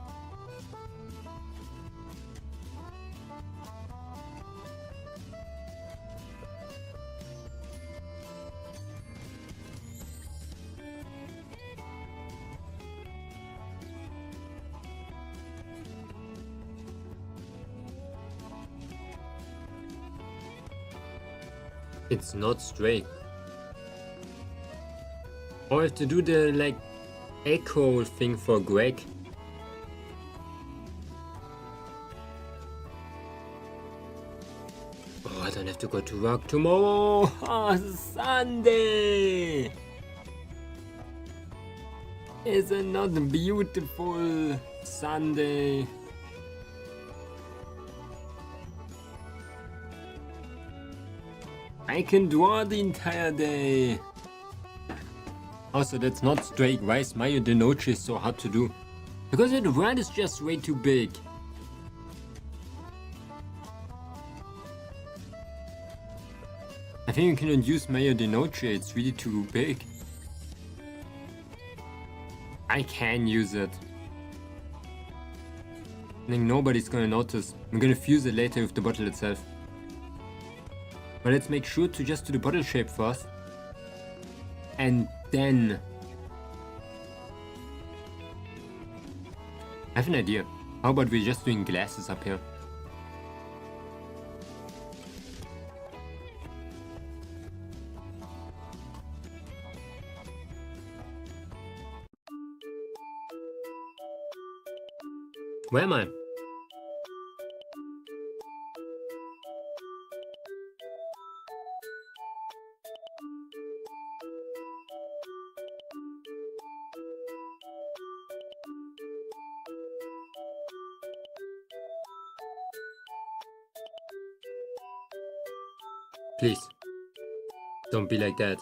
It's not straight. Or I have to do the like echo thing for Greg. Oh, I don't have to go to work tomorrow. Oh, Sunday. Is it not beautiful Sunday? I can draw the entire day. Also, that's not straight. Why is Mario de Noche so hard to do? Because the word is just way too big. I think you cannot use Mario de Noche, it's really too big. I can use it. I think nobody's gonna notice. I'm gonna fuse it later with the bottle itself. But let's make sure to just do the bottle shape first. And then... I have an idea. How about we're just doing glasses up here? Where am I? Please, don't be like that.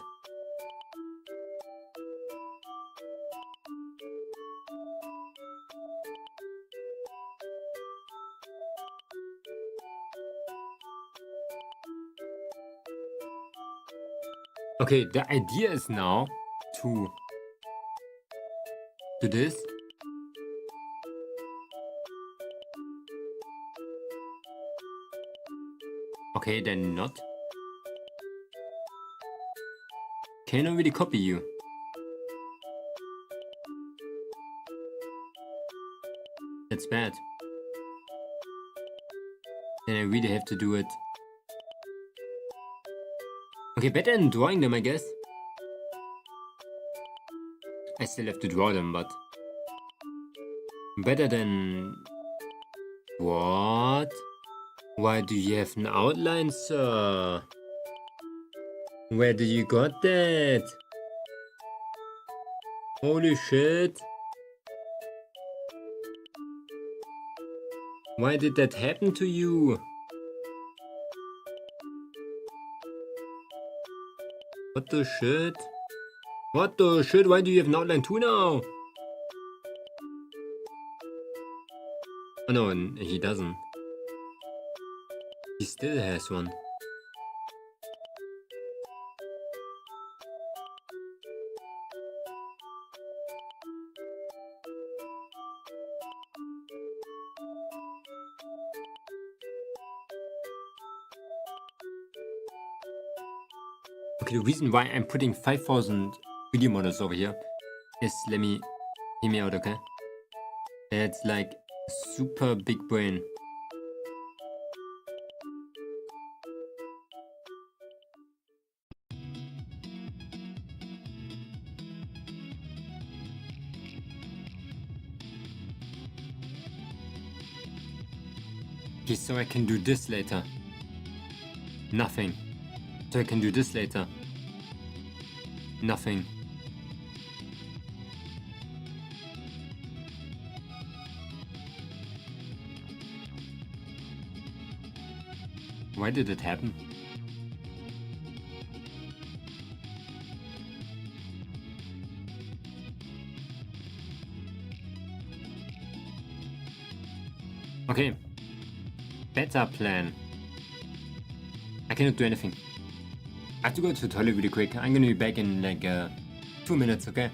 Okay, the idea is now to do this. Okay, then not. Can I really copy you? That's bad. Then I really have to do it. Okay, better than drawing them, I guess. I still have to draw them, but... better than... What? Why do you have an outline, sir? Where did you got that? Holy shit. Why did that happen to you? What the shit? What the shit? Why do you have an outline too now? Oh no, he doesn't. He still has one. Okay, the reason why I'm putting 5,000 video models over here is, hear me out, okay? It's like super big brain. Okay, so I can do this later. Nothing. So I can do this later. Nothing. Why did it happen? Okay. Better plan. I cannot do anything. I have to go to the toilet really quick. I'm gonna be back in like 2 minutes, okay?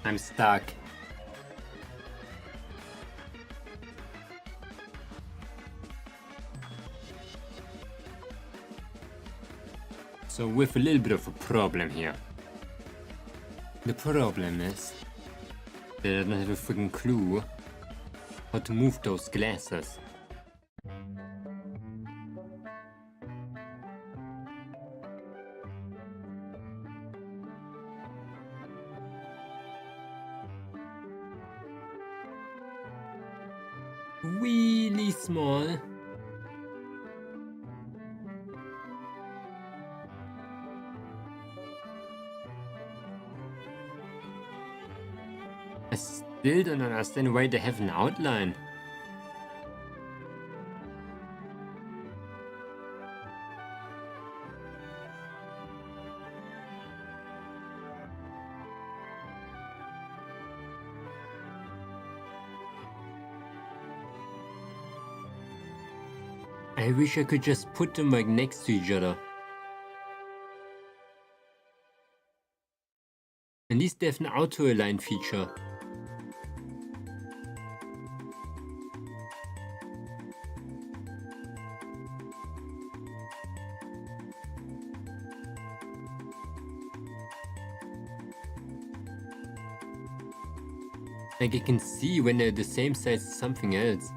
I'm stuck. So with a little bit of a problem here. The problem is that I don't have a freaking clue how to move those glasses. Really small. I still don't understand why they have an outline. I wish I could just put them like next to each other. At least they have an auto-align feature. Like I can see when they're the same size as something else.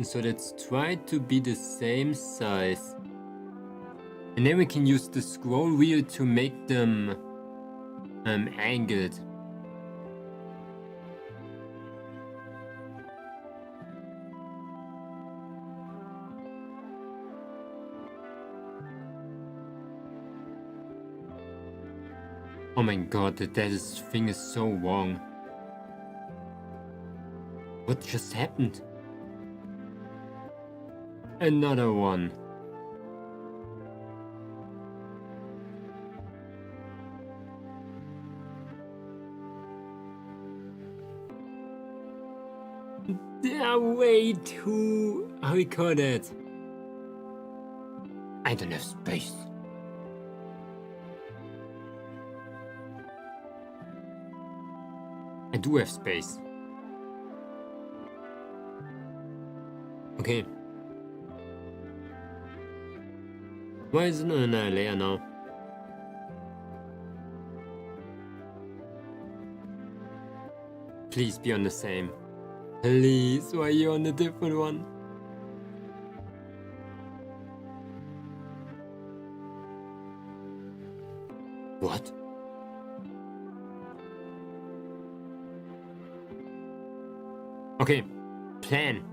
So let's try to be the same size. And then we can use the scroll wheel to make them angled. Oh my god, that thing is so wrong. What just happened? Another one. They are way too... how we call that? I don't have space. I do have space. Okay. Why is it not another layer now? Please be on the same. Please, why are you on a different one? What? Okay, plan.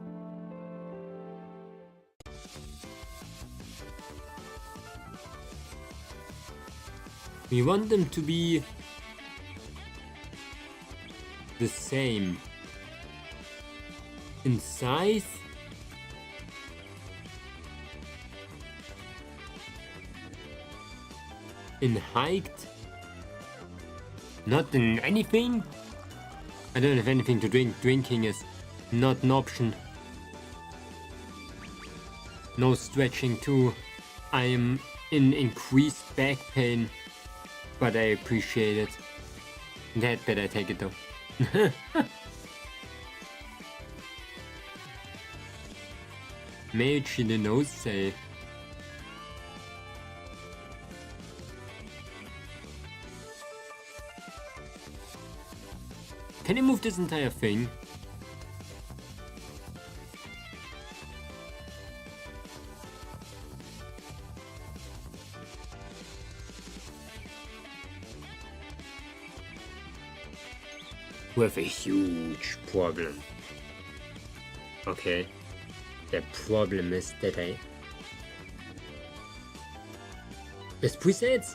We want them to be the same in size, in height, not in anything. I don't have anything to drink. Drinking is not an option. No stretching too. I am in increased back pain, but I appreciate it. That better take it though. Mage in the nose say. Can you move this entire thing? We have a huge problem. Okay. The problem is that there's presets.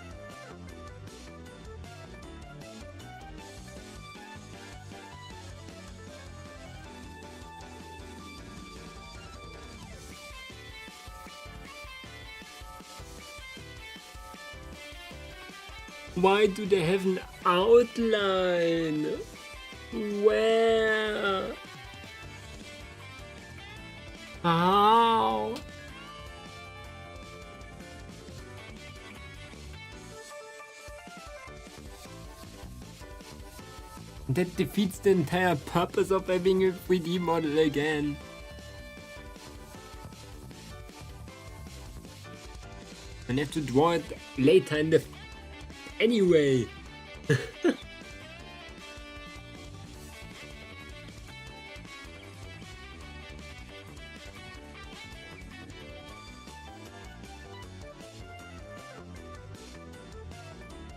Why do they have an outline? Where? How? That defeats the entire purpose of having a 3D model again. And have to draw it later in the... Anyway.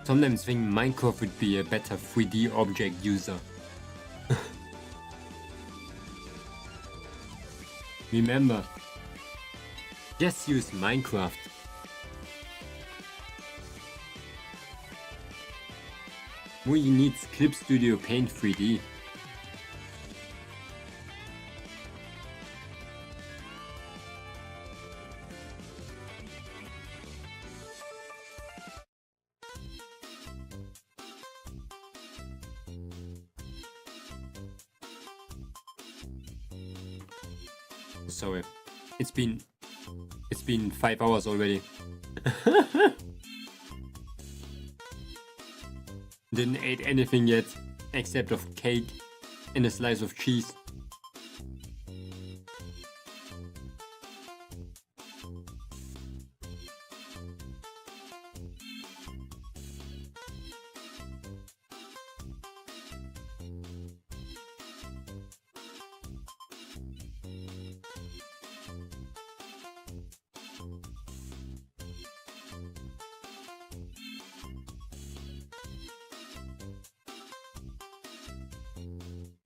Sometimes think Minecraft would be a better 3D object user. Remember, just use Minecraft. We need Clip Studio Paint 3D. Sorry, it's been 5 hours already. Didn't eat anything yet, except of cake and a slice of cheese.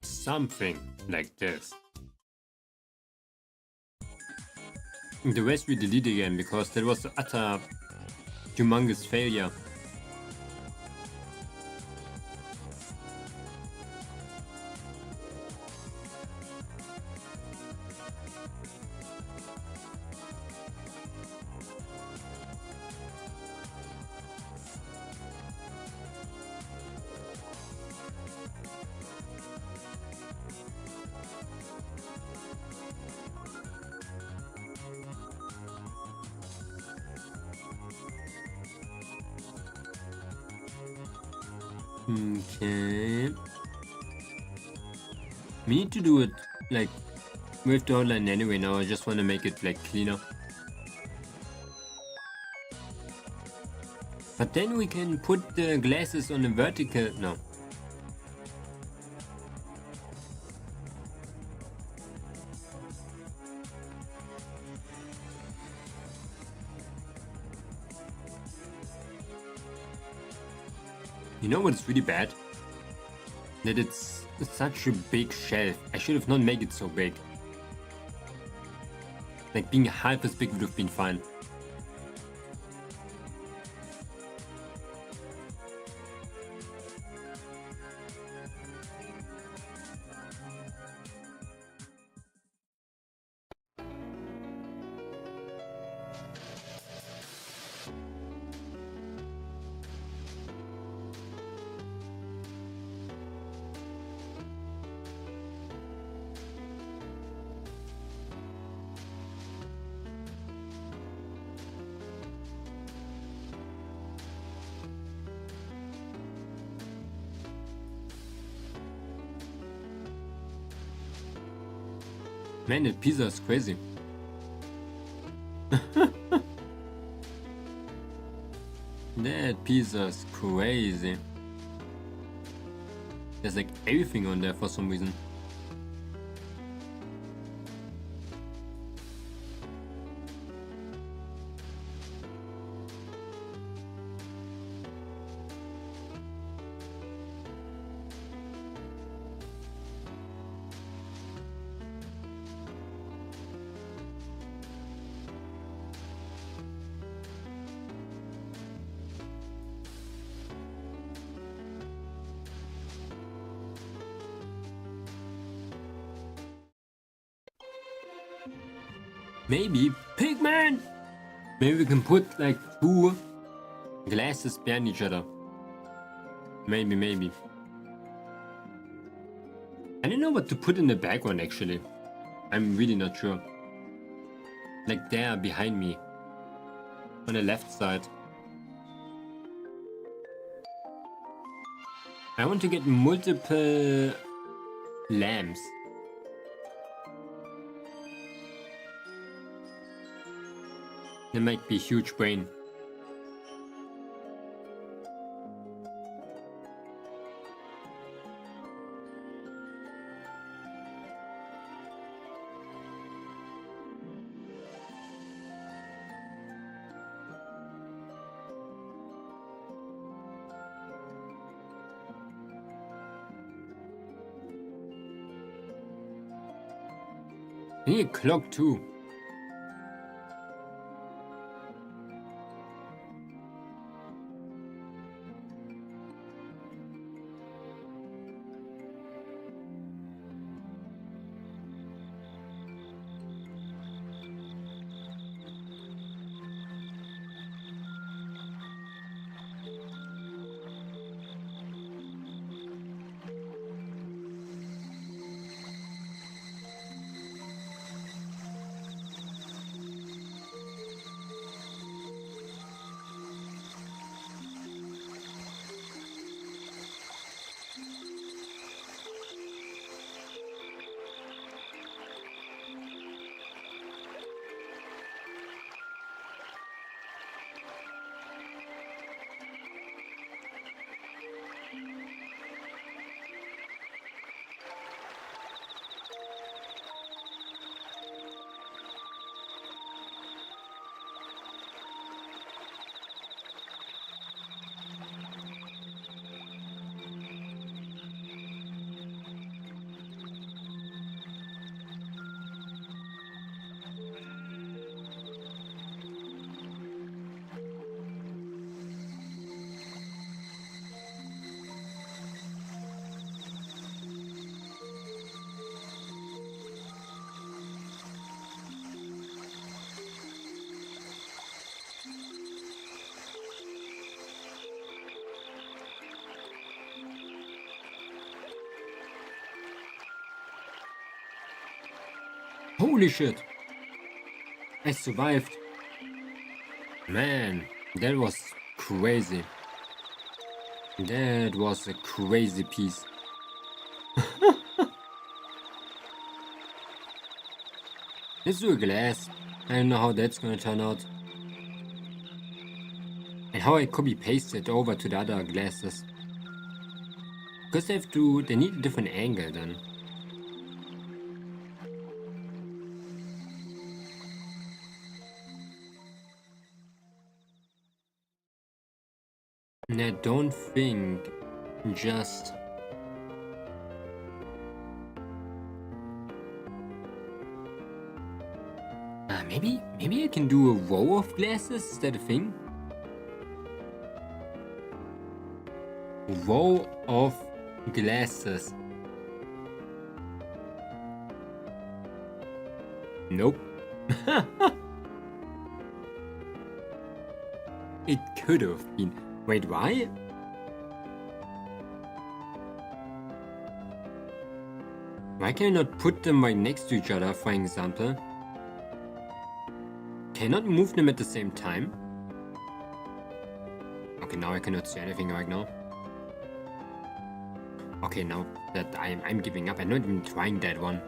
Something like this. The rest we delete again because that was utter humongous failure. Okay. We need to do it like with the outline anyway now. I just want to make it like cleaner. But then we can put the glasses on a vertical. No. You know what's really bad? That it's such a big shelf. I should have not made it so big. Like being half as big would have been fine. Man, that pizza is crazy. That pizza is crazy. There's like everything on there for some reason. Maybe Pigman! Maybe we can put like two glasses behind each other. Maybe. I don't know what to put in the background actually. I'm really not sure. Like there behind me. On the left side. I want to get multiple lamps. That might be a huge brain. I need a clock too. Holy shit! I survived. Man, that was crazy. That was a crazy piece. Let's do a glass. I don't know how that's gonna turn out. And how I copy paste it over to the other glasses. Because they need a different angle then. And I don't think just maybe I can do a row of glasses. Is that a thing? Row of glasses. Nope. It could have been. Wait, why? Why can I not put them right next to each other, for example? Can I not move them at the same time? Okay, now I cannot see anything right now. Okay, now that I'm giving up. I'm not even trying that one.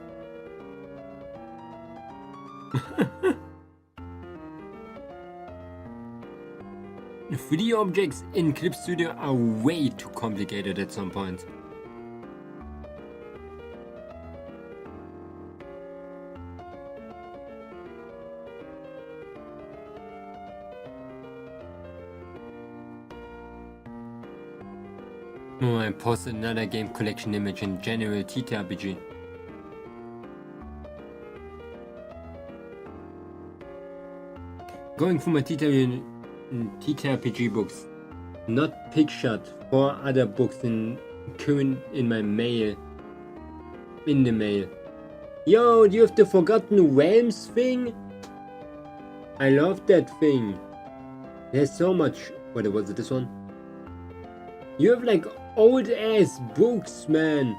Video objects in Clip Studio are way too complicated at some point. Oh, I posted another game collection image in general TTRPG. Going through my TTRPG books, not pictured for other books in my mail. In the mail. Yo, do you have the Forgotten Realms thing? I love that thing. There's so much. What was it? This one? You have like old ass books, man.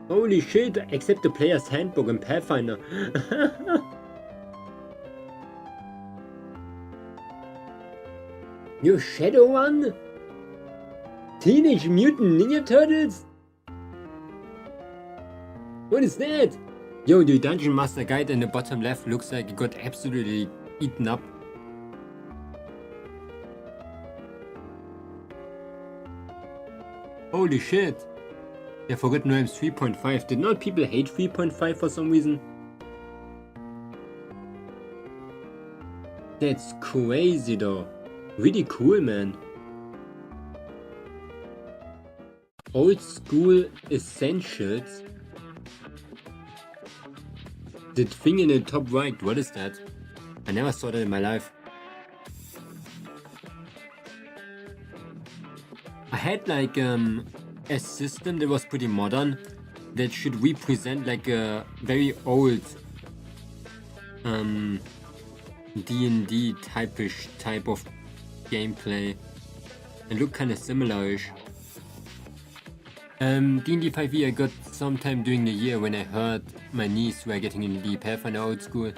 Holy shit! Except the Player's Handbook and Pathfinder. Your Shadowrun? Teenage Mutant Ninja Turtles? What is that? Yo, the Dungeon Master Guide in the bottom left looks like it got absolutely eaten up. Holy shit. Yeah, Forgotten Realms 3.5. Did not people hate 3.5 for some reason? That's crazy though. Really cool, man. Old school essentials. The thing in the top right, what is that? I never saw that in my life. I had like a system that was pretty modern that should represent like a very old D&D type of gameplay and look kind of similar-ish. D&D 5e I got sometime during the year when I heard my niece were getting into the Pathfinder old school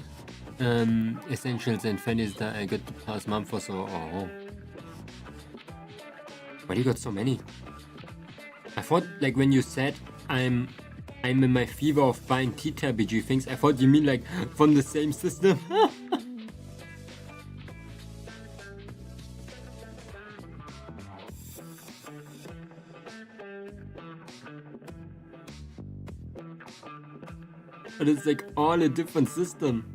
essentials and fantasy that I got the past month or so. Oh. Why do you got so many? I thought like when you said I'm in my fever of buying TTRPG things, I thought you mean like from the same system. But it's like all a different system.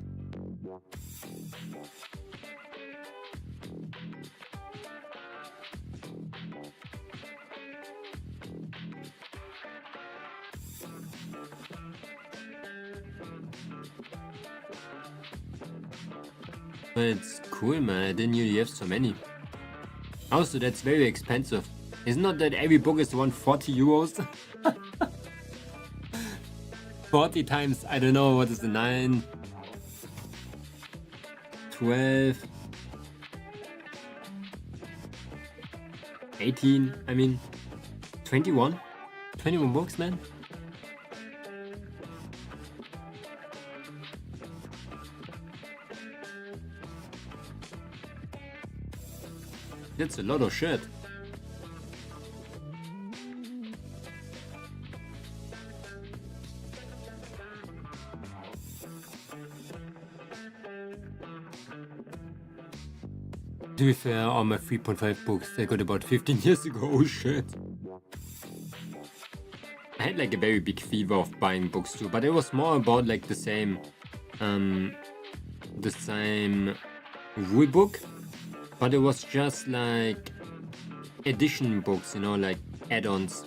But it's cool, man. I didn't know you have so many. Also, that's very expensive. It's not that every book is 140 euros. 40 times, I don't know, what is the 9, 12, 18, I mean, 21? 21 books, man? That's a lot of shit. To be fair, all my 3.5 books I got about 15 years ago. Oh shit. I had like a very big fever of buying books too, but it was more about like the same rule book, but it was just like edition books, you know, like add-ons.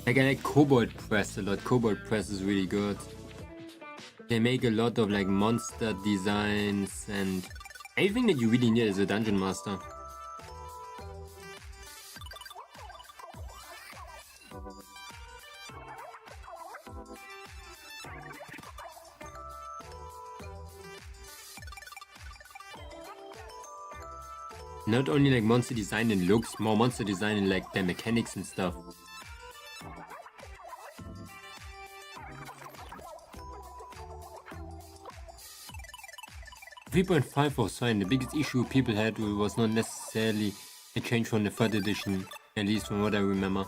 Like I like Cobalt Press a lot. Cobalt Press is really good. They make a lot of like monster designs and everything that you really need as a dungeon master. Not only like monster design and looks, more monster design and like their mechanics and stuff. .5 was fine. The biggest issue people had was not necessarily a change from the 3rd edition, at least from what I remember.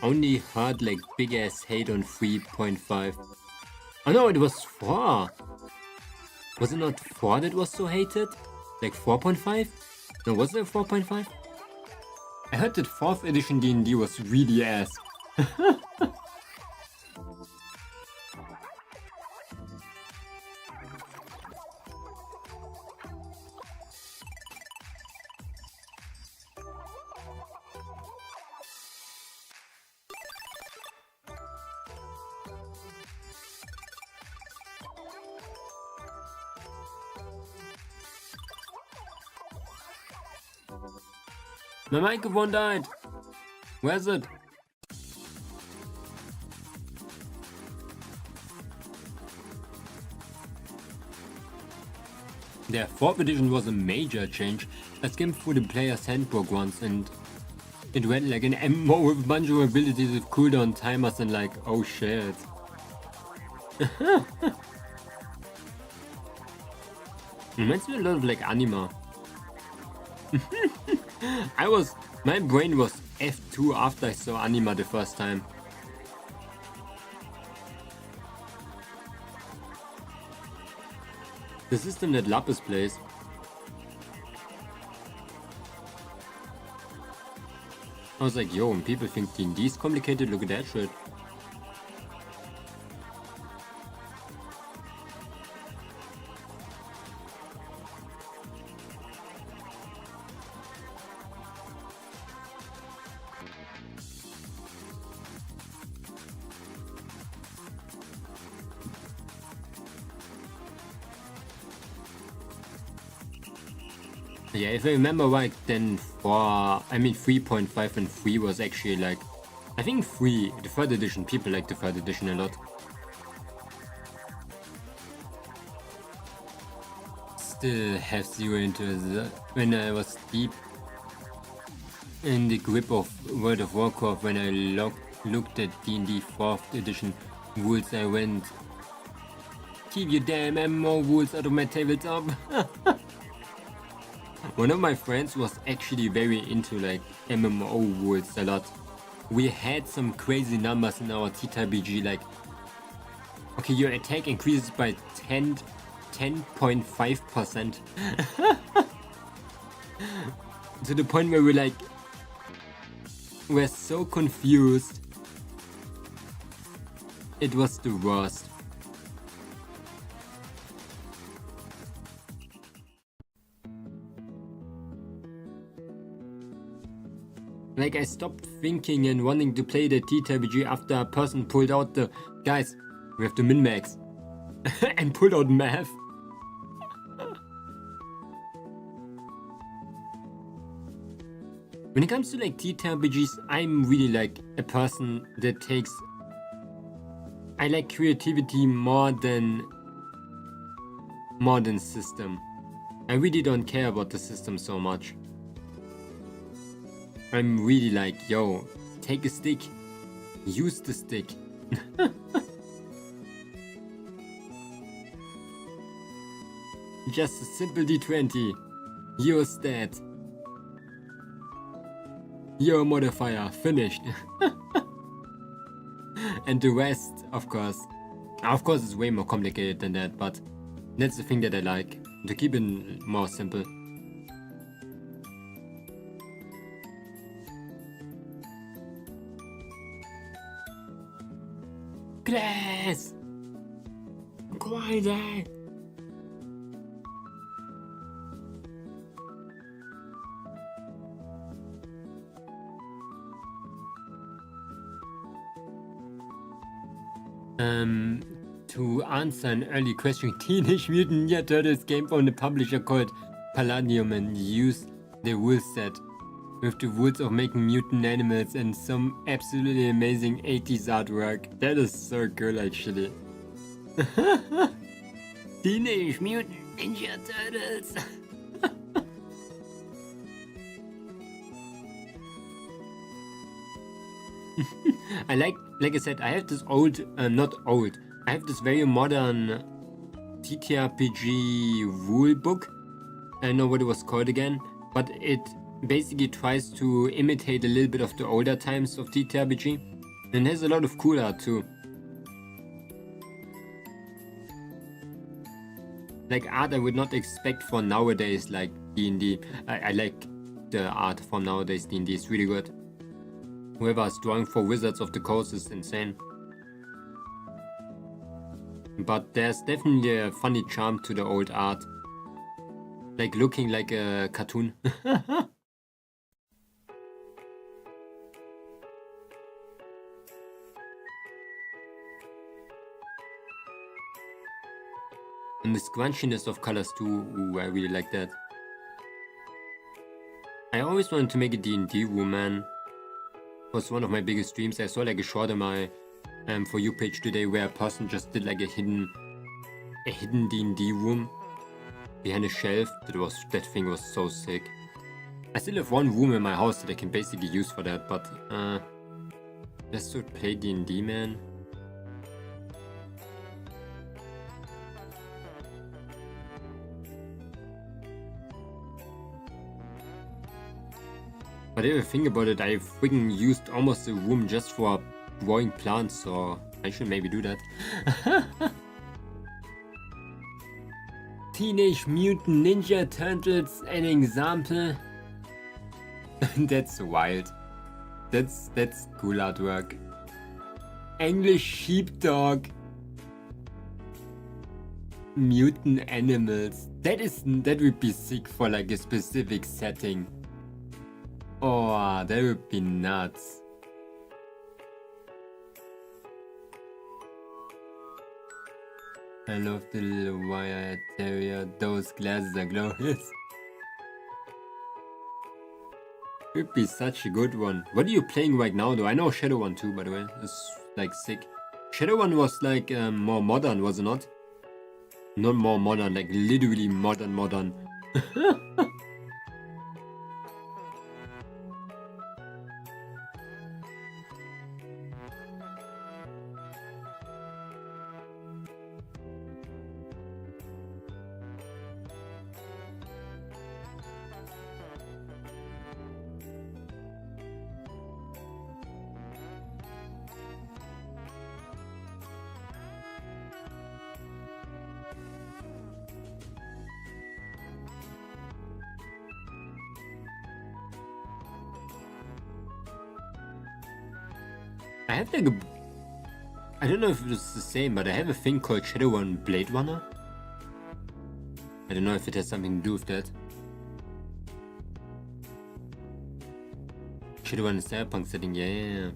Only heard like big ass hate on 3.5. Oh no, it was 4. Was it not 4 that was so hated? Like 4.5? No, was it 4.5? I heard that 4th edition D&D was really ass. My microphone died. Where's it? The 4th edition was a major change. I skimmed through the player's handbook once and it went like an MMO with a bunch of abilities with cooldown timers and like, oh shit. Reminds me a lot of like anima. My brain was F2 after I saw anima the first time. The system that Limbus plays. I was like, yo, when people think D&D is complicated, look at that shit. Yeah, if I remember right, then 3.5 and 3 was actually like, I think 3, the 3rd edition, people like the 3rd edition a lot. Still have zero interest. When I was deep in the grip of World of Warcraft, when I looked at D&D 4th edition rules, I went, keep your damn MMO rules out of my tabletop. One of my friends was actually very into like MMO rules a lot. We had some crazy numbers in our TTRPG, like, okay, your attack increases by 10.5%. To the point where we're so confused. It was the worst. Like, I stopped thinking and wanting to play the TTRPG after a person pulled out the, guys, we have to min-max, and pulled out math. When it comes to like TTRPGs, I'm really like a person that takes, I like creativity more than system. I really don't care about the system so much. I'm really like, yo, take a stick, use the stick. Just a simple D20, use that. Your modifier, finished. And the rest, of course. Of course, it's way more complicated than that, but that's the thing that I like. To keep it more simple. Glass! Quiet! To answer an early question, Teenage Mutant Ninja Turtles came from the publisher called Palladium and used the rule set with the rules of making mutant animals and some absolutely amazing 80s artwork. That is so cool actually. Teenage Mutant Ninja Turtles! I like I said, I have this old, not old, I have this very modern TTRPG rule book. I don't know what it was called again, but it basically tries to imitate a little bit of the older times of TTRPG, and has a lot of cool art too. Like art I would not expect for nowadays, like D&D. I like the art from nowadays D&D, it's really good. Whoever is drawing for Wizards of the Coast is insane. But there's definitely a funny charm to the old art. Like looking like a cartoon. And the scrunchiness of colors too, ooh, I really like that. I always wanted to make a D&D room, man. It was one of my biggest dreams. I saw like a short on my For You page today where a person just did like a hidden D&D room behind a shelf. That thing was so sick. I still have one room in my house that I can basically use for that, but just to play D&D, man. But if I think about it, I freaking used almost a room just for growing plants, so I should maybe do that. Teenage Mutant Ninja Turtles, an example. That's wild. That's cool artwork. English sheepdog. Mutant animals. That would be sick for like a specific setting. Oh, that would be nuts. I love the little wire terrier. Those glasses are glorious. Would be such a good one. What are you playing right now though? I know Shadow One too, by the way. It's like sick. Shadow One was like more modern, was it not? Not more modern, like literally modern. I have like I don't know if it's the same, but I have a thing called Shadow One Blade Runner. I don't know if it has something to do with that. Shadow One Cyberpunk setting, yeah.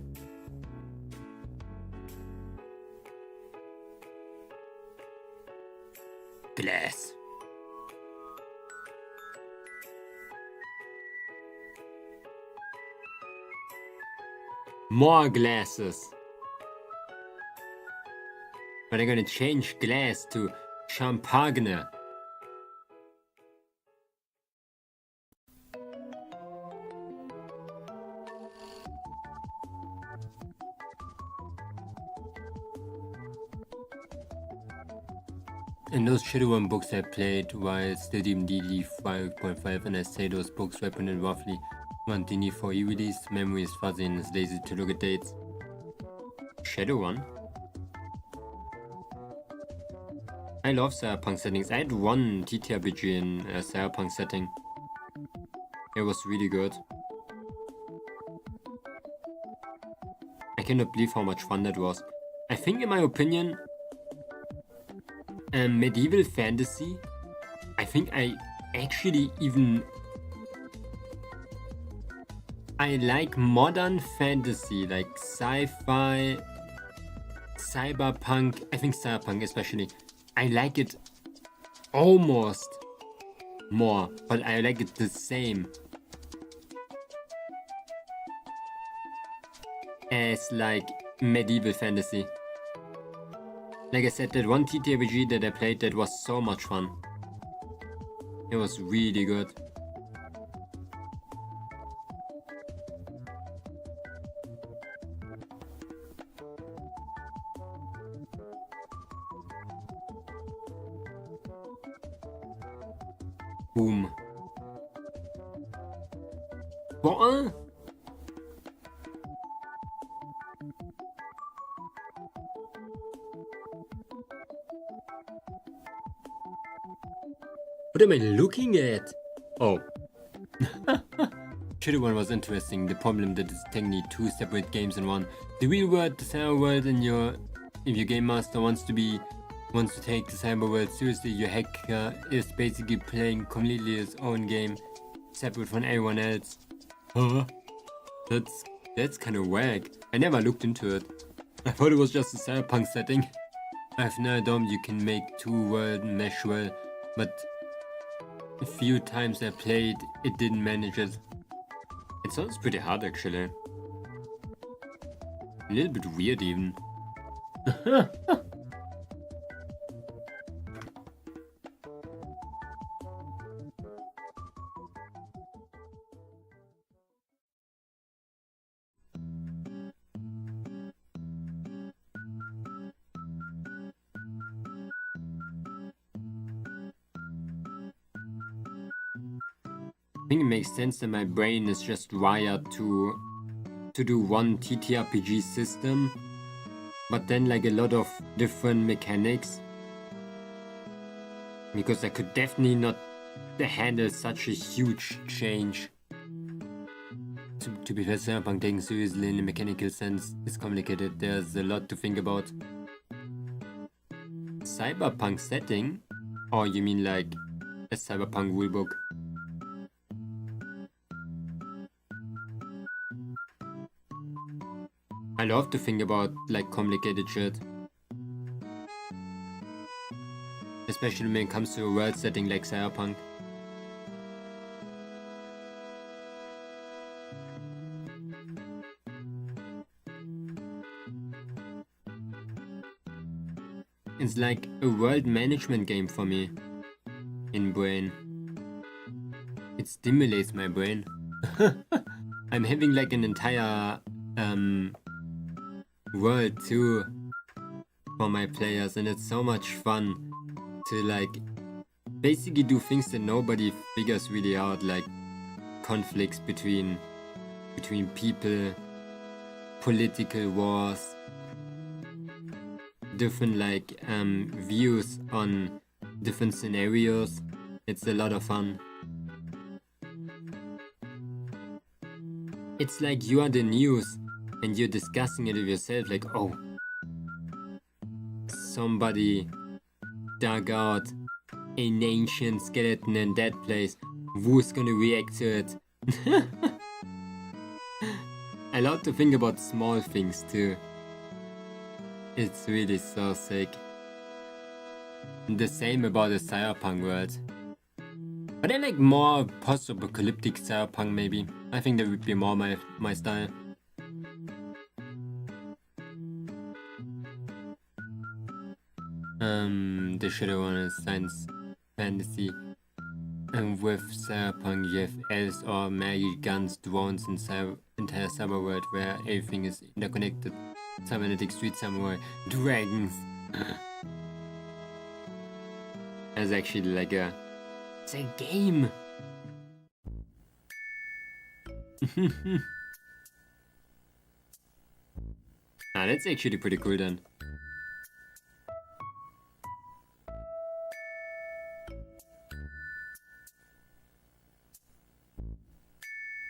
Glass. More glasses. But I'm gonna change glass to champagne. And those Shadow One books I played while still doing DD 5.5, and I say those books represented roughly one DD4 E release. Memory is fuzzy and is lazy to look at dates. shadow one. I love cyberpunk settings. I had one TTRPG in a cyberpunk setting. It was really good. I cannot believe how much fun that was. I think, in my opinion, medieval fantasy, I think I actually even... I like modern fantasy, like sci-fi, cyberpunk. I think cyberpunk especially. I like it almost more, but I like it the same as like medieval fantasy. Like I said, that one TTRPG that I played that was so much fun. It was really good. Boom. What? What am I looking at? Oh. Shadow one was interesting. The problem that it's technically two separate games in one. The real world, the cyber world, and if your game master wants to take the cyber world seriously, your hacker is basically playing completely his own game, separate from everyone else. Huh? That's kind of whack. I never looked into it. I thought it was just a cyberpunk setting. I've no doubt you can make two world mesh well, but a few times I played, it didn't manage it. It sounds pretty hard actually. A little bit weird even. I think it makes sense that my brain is just wired to do one TTRPG system, but then like a lot of different mechanics, because I could definitely not handle such a huge change. To be fair, cyberpunk taken seriously in a mechanical sense is complicated. There's a lot to think about. Cyberpunk setting? Or you mean like a cyberpunk rulebook? I love to think about like complicated shit. Especially when it comes to a world setting like cyberpunk. It's like a world management game for me. In brain. It stimulates my brain. I'm having like an entire world too for my players, and it's so much fun to like basically do things that nobody figures really out, like conflicts between people, political wars, different like views on different scenarios. It's a lot of fun. It's like you are the news and you're discussing it with yourself, like, oh, somebody dug out an ancient skeleton in that place. Who's gonna react to it? I love to think about small things too. It's really so sick. The same about the cyberpunk world. But I like more post-apocalyptic cyberpunk maybe. I think that would be more my style. The shadow one is science fantasy. And with cyberpunk you have elves or magic guns, drones, and entire cyber world where everything is interconnected. Cybernetic street samurai, dragons. That's actually like it's a game. that's actually pretty cool then.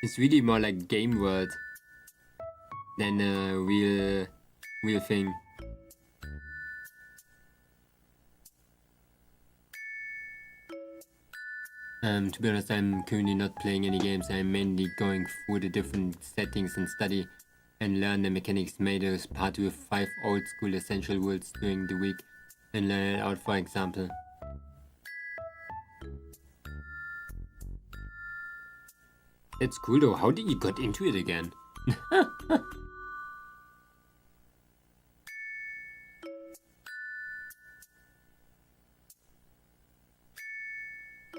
It's really more like game world than a real thing. To be honest, I'm currently not playing any games. I'm mainly going through the different settings and study and learn the mechanics made as part with 5 old school essential rules during the week and learn it out, for example. That's cool though. How did you got into it again?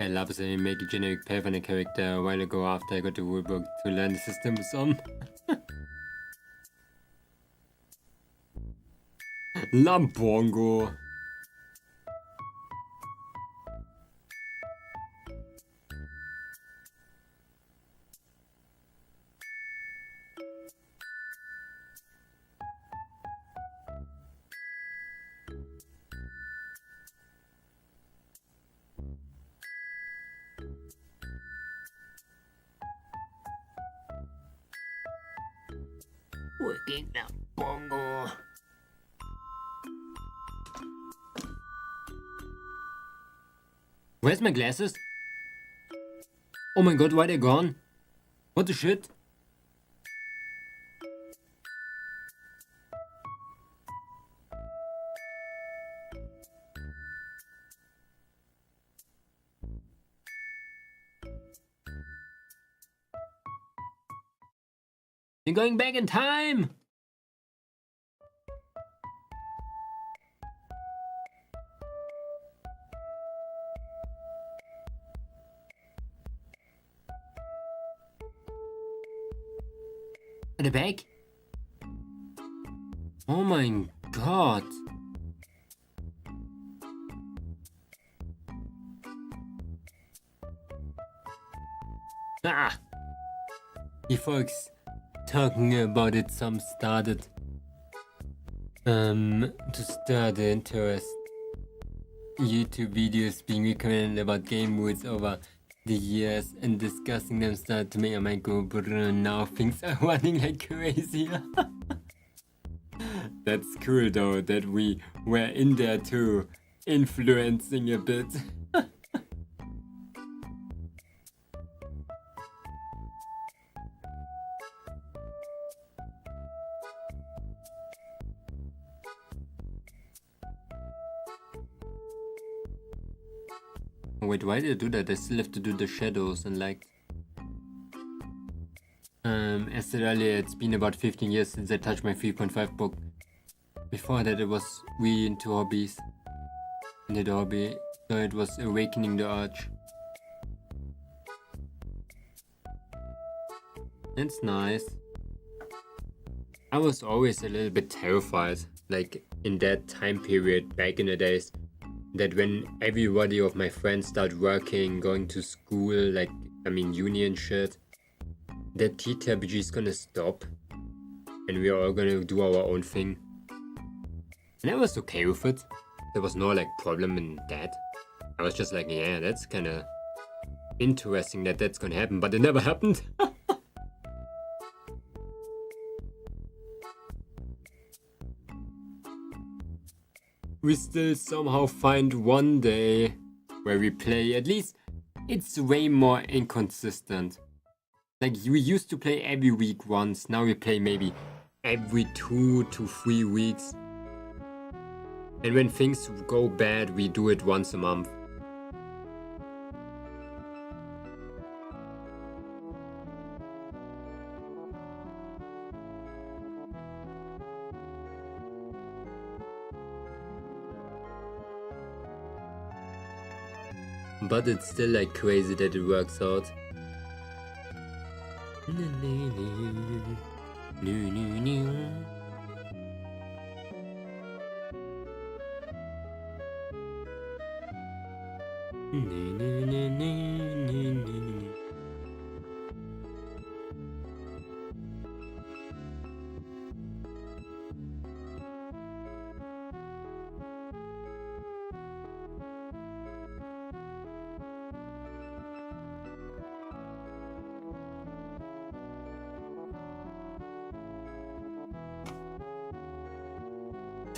I love that I make a generic path on a character a while ago after I got the rulebook to learn the system some. Lambongo. Working the bongo. Where's my glasses? Oh my god, why they gone? What the shit? You're going back in time! At the back? Oh my god. Ah! You folks talking about it, some started to stir the interest. YouTube videos being recommended about game rules over the years and discussing them started to make my mind go brrr, now things are running like crazy. That's cool though that we were in there too, influencing a bit. Wait, why did I do that? I still have to do the shadows and like... as said earlier, it's been about 15 years since I touched my 3.5 book. Before that, it was really into hobbies. Into the hobby, so it was awakening the urge. That's nice. I was always a little bit terrified, like in that time period back in the days, that when everybody of my friends start working, going to school, like, I mean uni and shit, that TTRPG is gonna stop and we are all gonna do our own thing. And I was okay with it. There was no like problem in that. I was just like, yeah, that's kinda interesting that that's gonna happen, but it never happened. We still somehow find one day where we play. At least it's way more inconsistent. Like we used to play every week once, now we play maybe every 2 to 3 weeks. And when things go bad, we do it once a month. But it's still like crazy that it works out.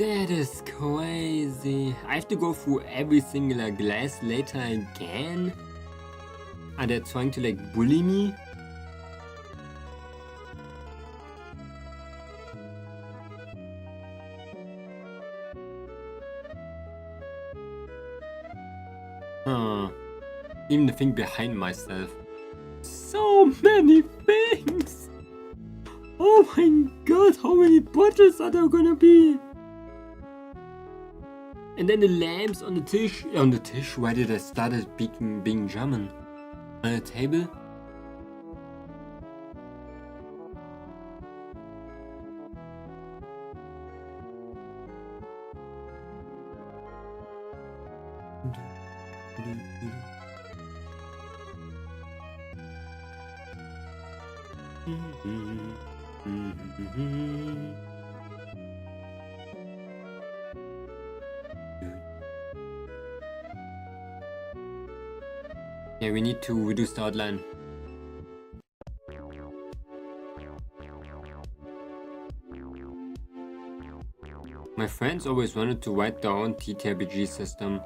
That is crazy. I have to go through every single glass later again? Are they trying to like bully me? Even the thing behind myself. So many things! Oh my god, how many bottles are there gonna be? And then the lamps on the tisch. On the tisch? Why did I start being German? On the table? Yeah, we need to reduce the outline. My friends always wanted to write their own TTRPG system.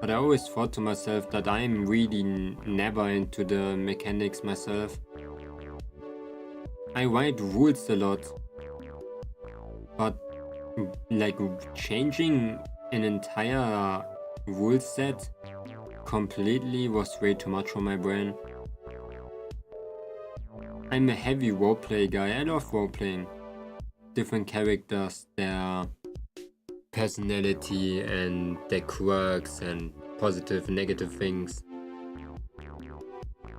But I always thought to myself that I'm really never into the mechanics myself. I write rules a lot. But like changing an entire rule set completely was way too much for my brain. I'm a heavy roleplay guy. I love roleplaying. Different characters, their personality and their quirks and positive and negative things.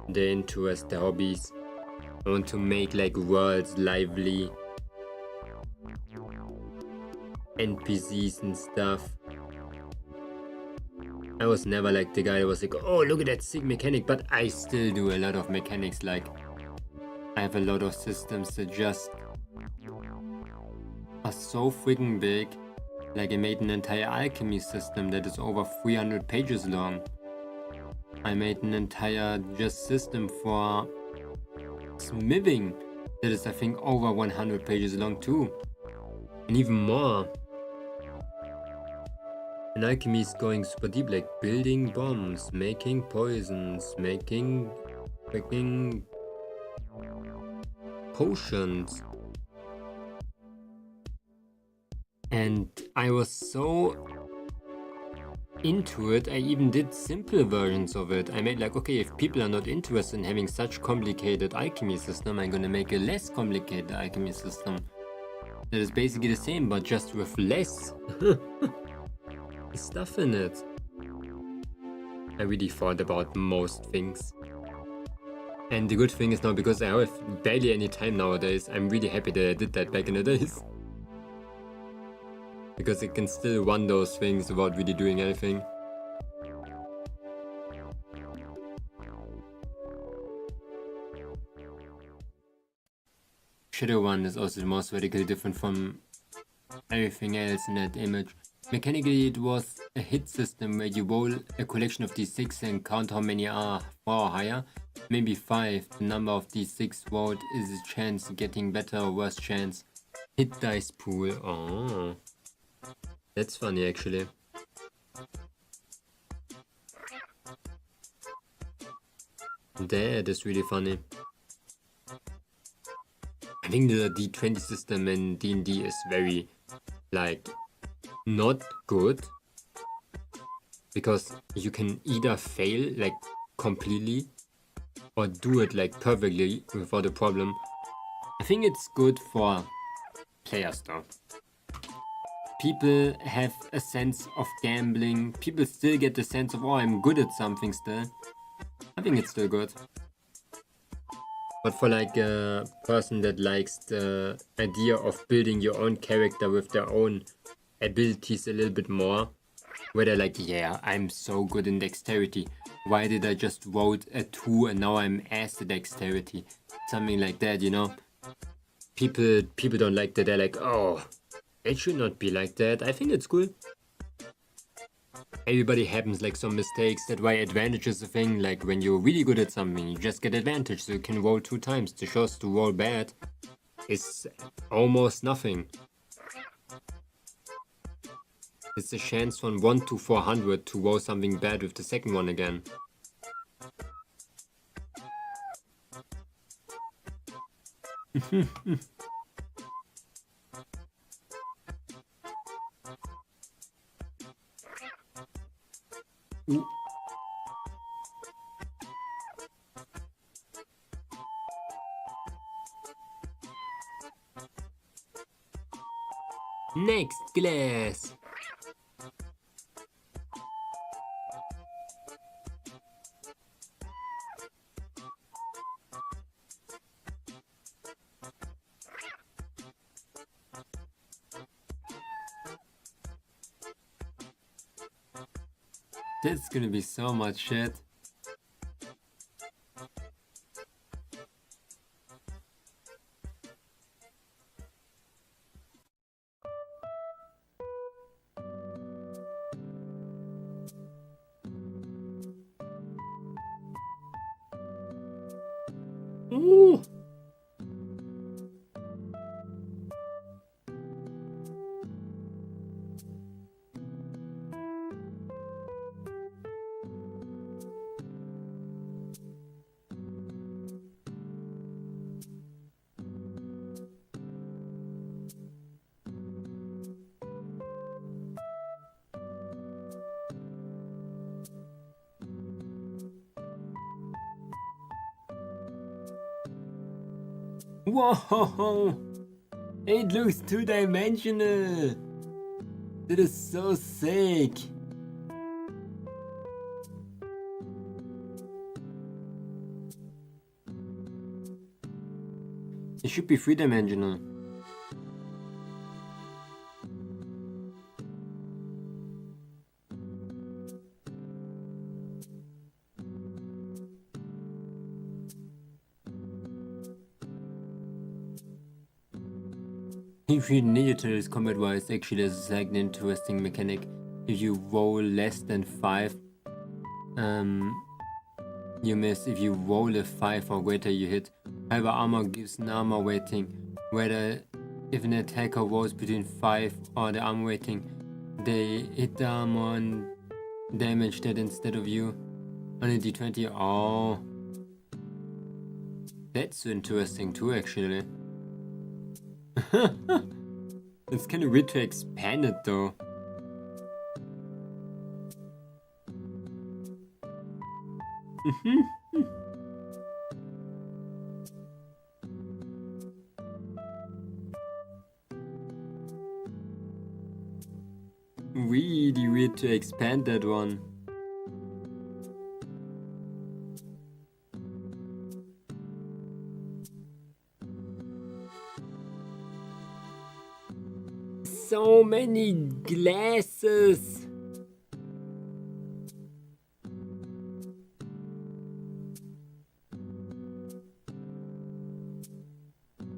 Their interests, their hobbies. I want to make like worlds lively. NPCs and stuff. I was never like the guy that was like, oh look at that sick mechanic, but I still do a lot of mechanics. Like I have a lot of systems that just are so freaking big. Like I made an entire alchemy system that is over 300 pages long. I made an entire just system for smithing that is I think over 100 pages long too. And even more. And alchemy is going super deep, like building bombs, making poisons, making freaking potions. And I was so into it, I even did simple versions of it. I made like, okay, if people are not interested in having such complicated alchemy system, I'm gonna make a less complicated alchemy system. That is basically the same, but just with less stuff in it. I really thought about most things. And the good thing is now, because I have barely any time nowadays, I'm really happy that I did that back in the days. Because I can still run those things without really doing anything. Shadow 1 is also the most radically different from everything else in that image. Mechanically, it was a hit system where you roll a collection of d6 and count how many are 4 or higher. Maybe 5. The number of d6 rolled is a chance getting better or worse chance. Hit dice pool. Oh, that's funny actually. That is really funny. I think the D20 system in D&D is very, like, not good. Because you can either fail, like, completely, or do it, like, perfectly without a problem. I think it's good for players, though. People have a sense of gambling. People still get the sense of, oh, I'm good at something still. I think it's still good. But for like a person that likes the idea of building your own character with their own abilities a little bit more, where they're like, yeah, I'm so good in dexterity. Why did I just roll a 2 and now I'm ass at dexterity? Something like that, you know? People don't like that. They're like, oh, it should not be like that. I think it's cool. Everybody happens like some mistakes. That's why advantage is a thing. Like when you're really good at something, you just get advantage, so you can roll 2 times. The chance to roll bad is almost nothing. It's a chance from 1 to 400 to roll something bad with the second one again. Ooh. Next glass. That's gonna be so much shit. Ooh. Whoa! It looks two-dimensional! That is so sick! It should be three-dimensional. If you need to is combat wise, actually there's like an interesting mechanic. If you roll less than 5, you miss. If you roll a 5 or greater, you hit. However, armor gives an armor rating. Whether if an attacker rolls between 5 or the armor rating, they hit the armor and damage that instead of you. On a d20, oh. That's interesting too, actually. It's kind of weird to expand it though. Really weird to expand that one. So many glasses.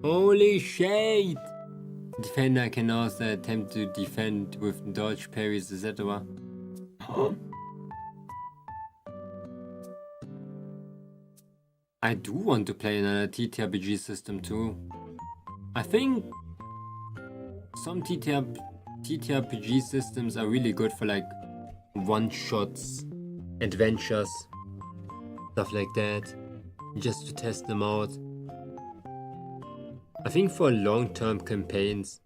Holy shit! Defender can also attempt to defend with dodge, parries, etc. I do want to play another TTRPG system too. I think some TTRPG systems are really good for like one-shots, adventures, stuff like that, just to test them out. I think for long-term campaigns,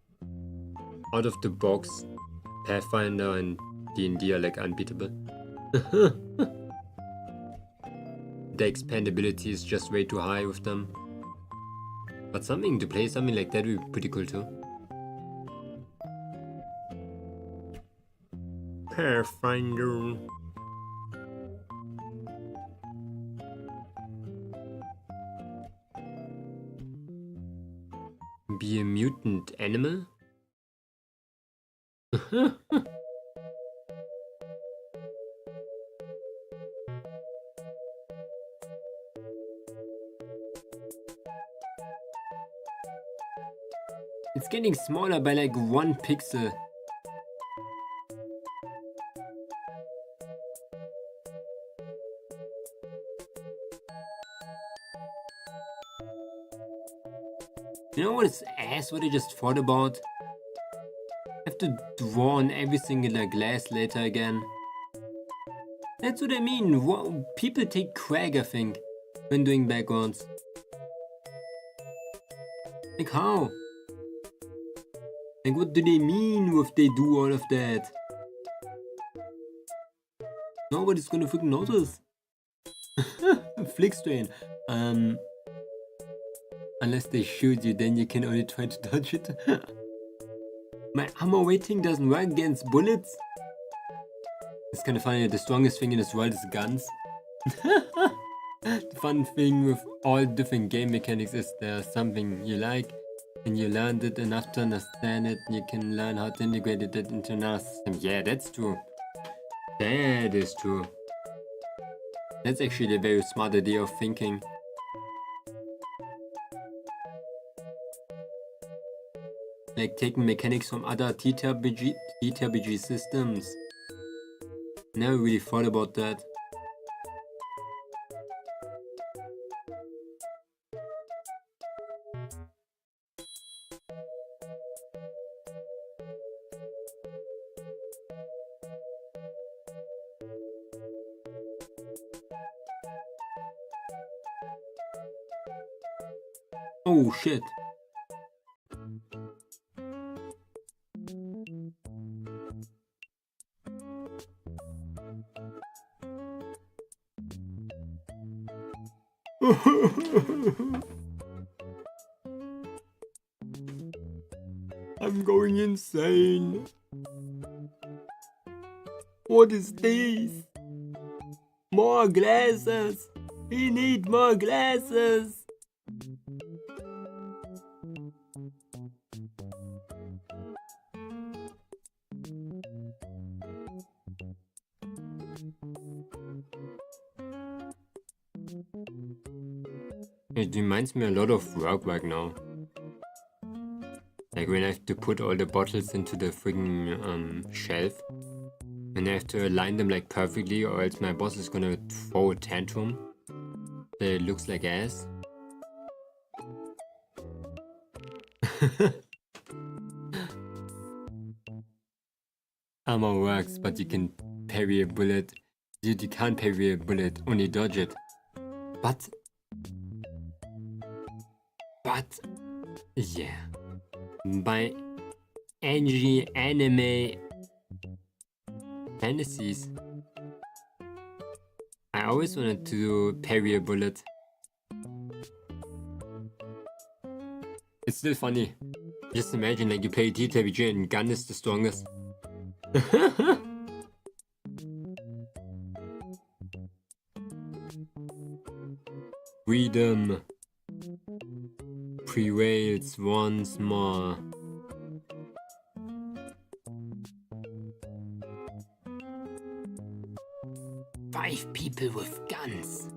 out of the box, Pathfinder and D&D are like unbeatable. The expandability is just way too high with them. But something to play something like that would be pretty cool too. Pathfinder. Be a mutant animal? It's getting smaller by like 1 pixel. You know what is ass what I just thought about? I have to draw on every single glass later again. That's what I mean. People take crack, I think, when doing backgrounds. Like how? Like what do they mean if they do all of that? Nobody's gonna freaking notice. Flick strain. Unless they shoot you, then you can only try to dodge it. My armor weighting doesn't work against bullets. It's kind of funny, the strongest thing in this world is guns. The fun thing with all different game mechanics is there's something you like and you learned it enough to understand it and you can learn how to integrate it into another system. Yeah, that's true. That is true. That's actually a very smart idea of thinking. Like taking mechanics from other TTRPG systems. Never really thought about that. Oh shit. I'm going insane. What is this? More glasses. We need more glasses. It reminds me a lot of work right now. Like when I have to put all the bottles into the friggin' shelf. And I have to align them like perfectly or else my boss is gonna throw a tantrum. So it looks like ass. Armor works, but you can parry a bullet. You can't parry a bullet, only dodge it. But yeah, by any anime fantasies, I always wanted to parry a bullet. It's still funny. Just imagine like you play TTRPG and gun is the strongest. Freedom prevails once more. Five people with guns.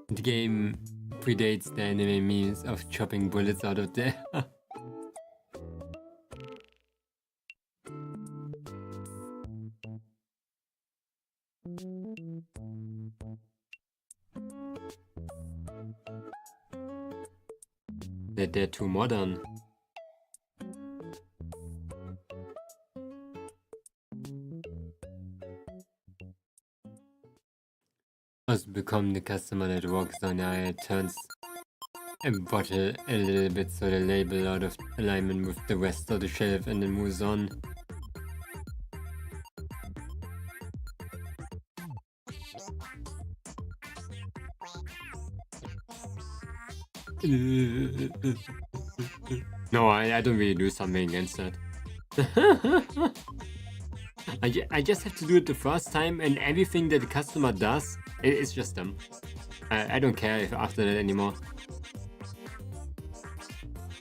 The game predates the anime memes of chopping bullets out of there. That they're too modern. Must become the customer that walks down the aisle, turns a bottle a little bit so the label out of alignment with the rest of the shelf and then moves on. No, I don't really do something against that. I just have to do it the first time and everything that the customer does, it's just them. I don't care if after that anymore.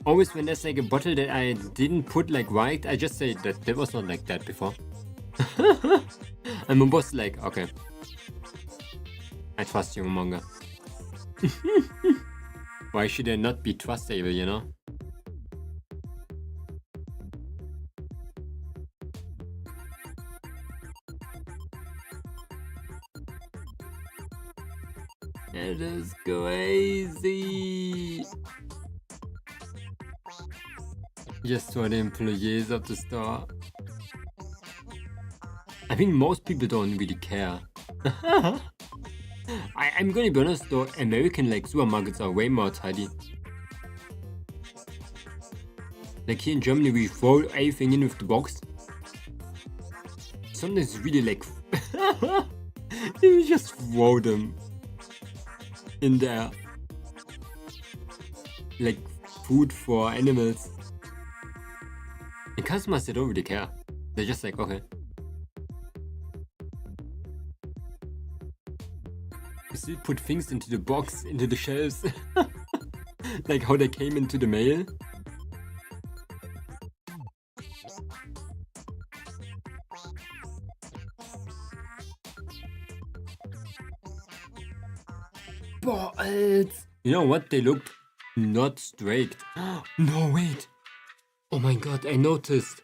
Always when there's like a bottle that I didn't put like right, I just say that was not like that before. And my boss like, okay. I trust you, Momonga. Why should I not be trustable, you know? It is crazy. Just for the employees of the store. I think most people don't really care. I'm gonna be honest though, American like supermarkets are way more tidy. Like here in Germany we throw everything in with the box. Sometimes it's really like you just throw them in there. Like food for animals. And customers, they don't really care. They're just like, okay. You still put things into the box, into the shelves. Like how they came into the mail. Balls! You know what? They looked not straight. No, wait. Oh my god, I noticed.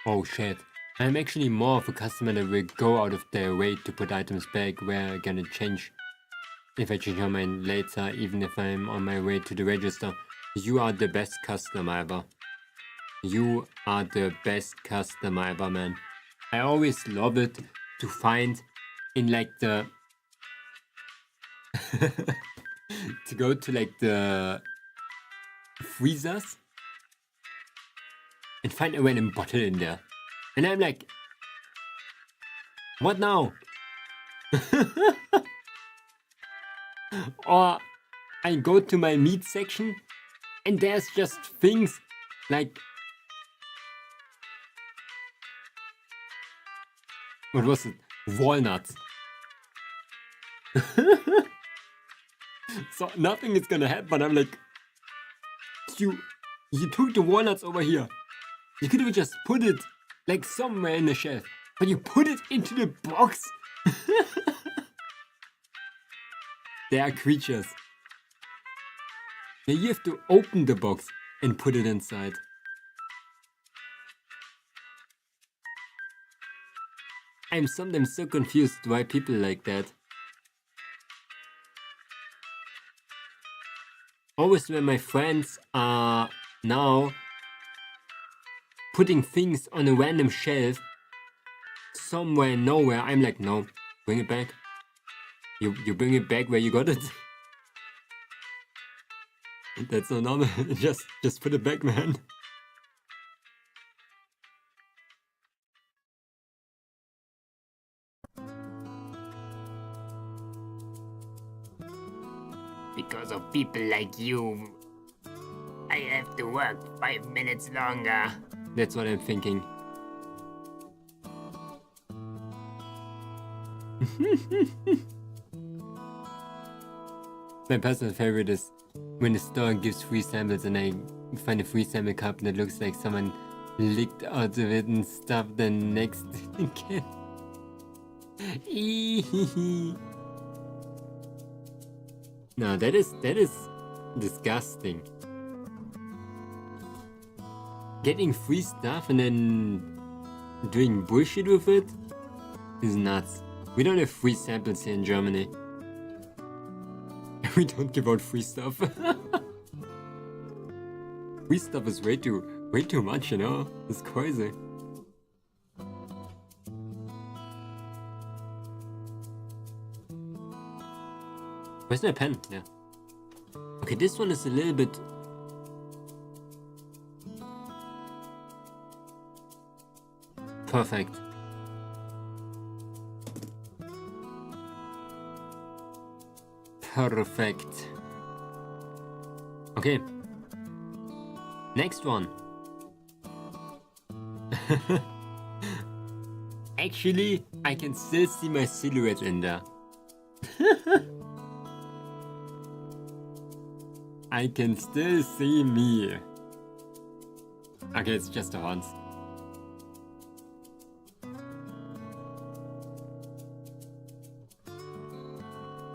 Oh shit. I'm actually more of a customer that will go out of their way to put items back where I'm gonna change. If I change my mind later, even if I'm on my way to the register. You are the best customer ever. You are the best customer ever, man. I always love it to find in like the... to go to like the freezers and find a random bottle in there. And I'm like, what now? Or I go to my meat section and there's just things like... What was it? Walnuts. So nothing is gonna happen. I'm like, you took the walnuts over here. You could have just put it like somewhere in the shelf, but you put it into the box. They are creatures. Now you have to open the box and put it inside. I'm sometimes so confused why people like that. Always when my friends are now putting things on a random shelf somewhere nowhere, I'm like, no, bring it back. You bring it back where you got it. That's not normal. just put it back, man. Because of people like you, I have to work 5 minutes longer. That's what I'm thinking. My personal favorite is when the store gives free samples and I find a free sample cup that looks like someone licked out of it and stuffed the next again. No, that is disgusting. Getting free stuff and then doing bullshit with it is nuts. We don't have free samples here in Germany. We don't give out free stuff. Free stuff is way too much, you know? It's crazy. Where's my pen? Yeah. Okay, this one is a little bit... Perfect. Perfect. Okay. Next one. Actually, I can still see my silhouette in there. I can still see me. Okay, it's just a horns.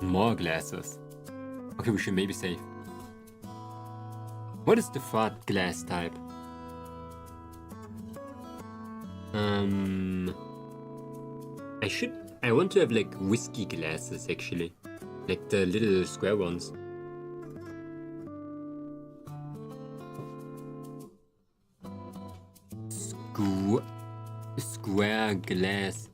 More glasses. Okay, we should maybe save. What is the third glass type? I should I want to have like whiskey glasses actually. Like the little square ones. Square glass.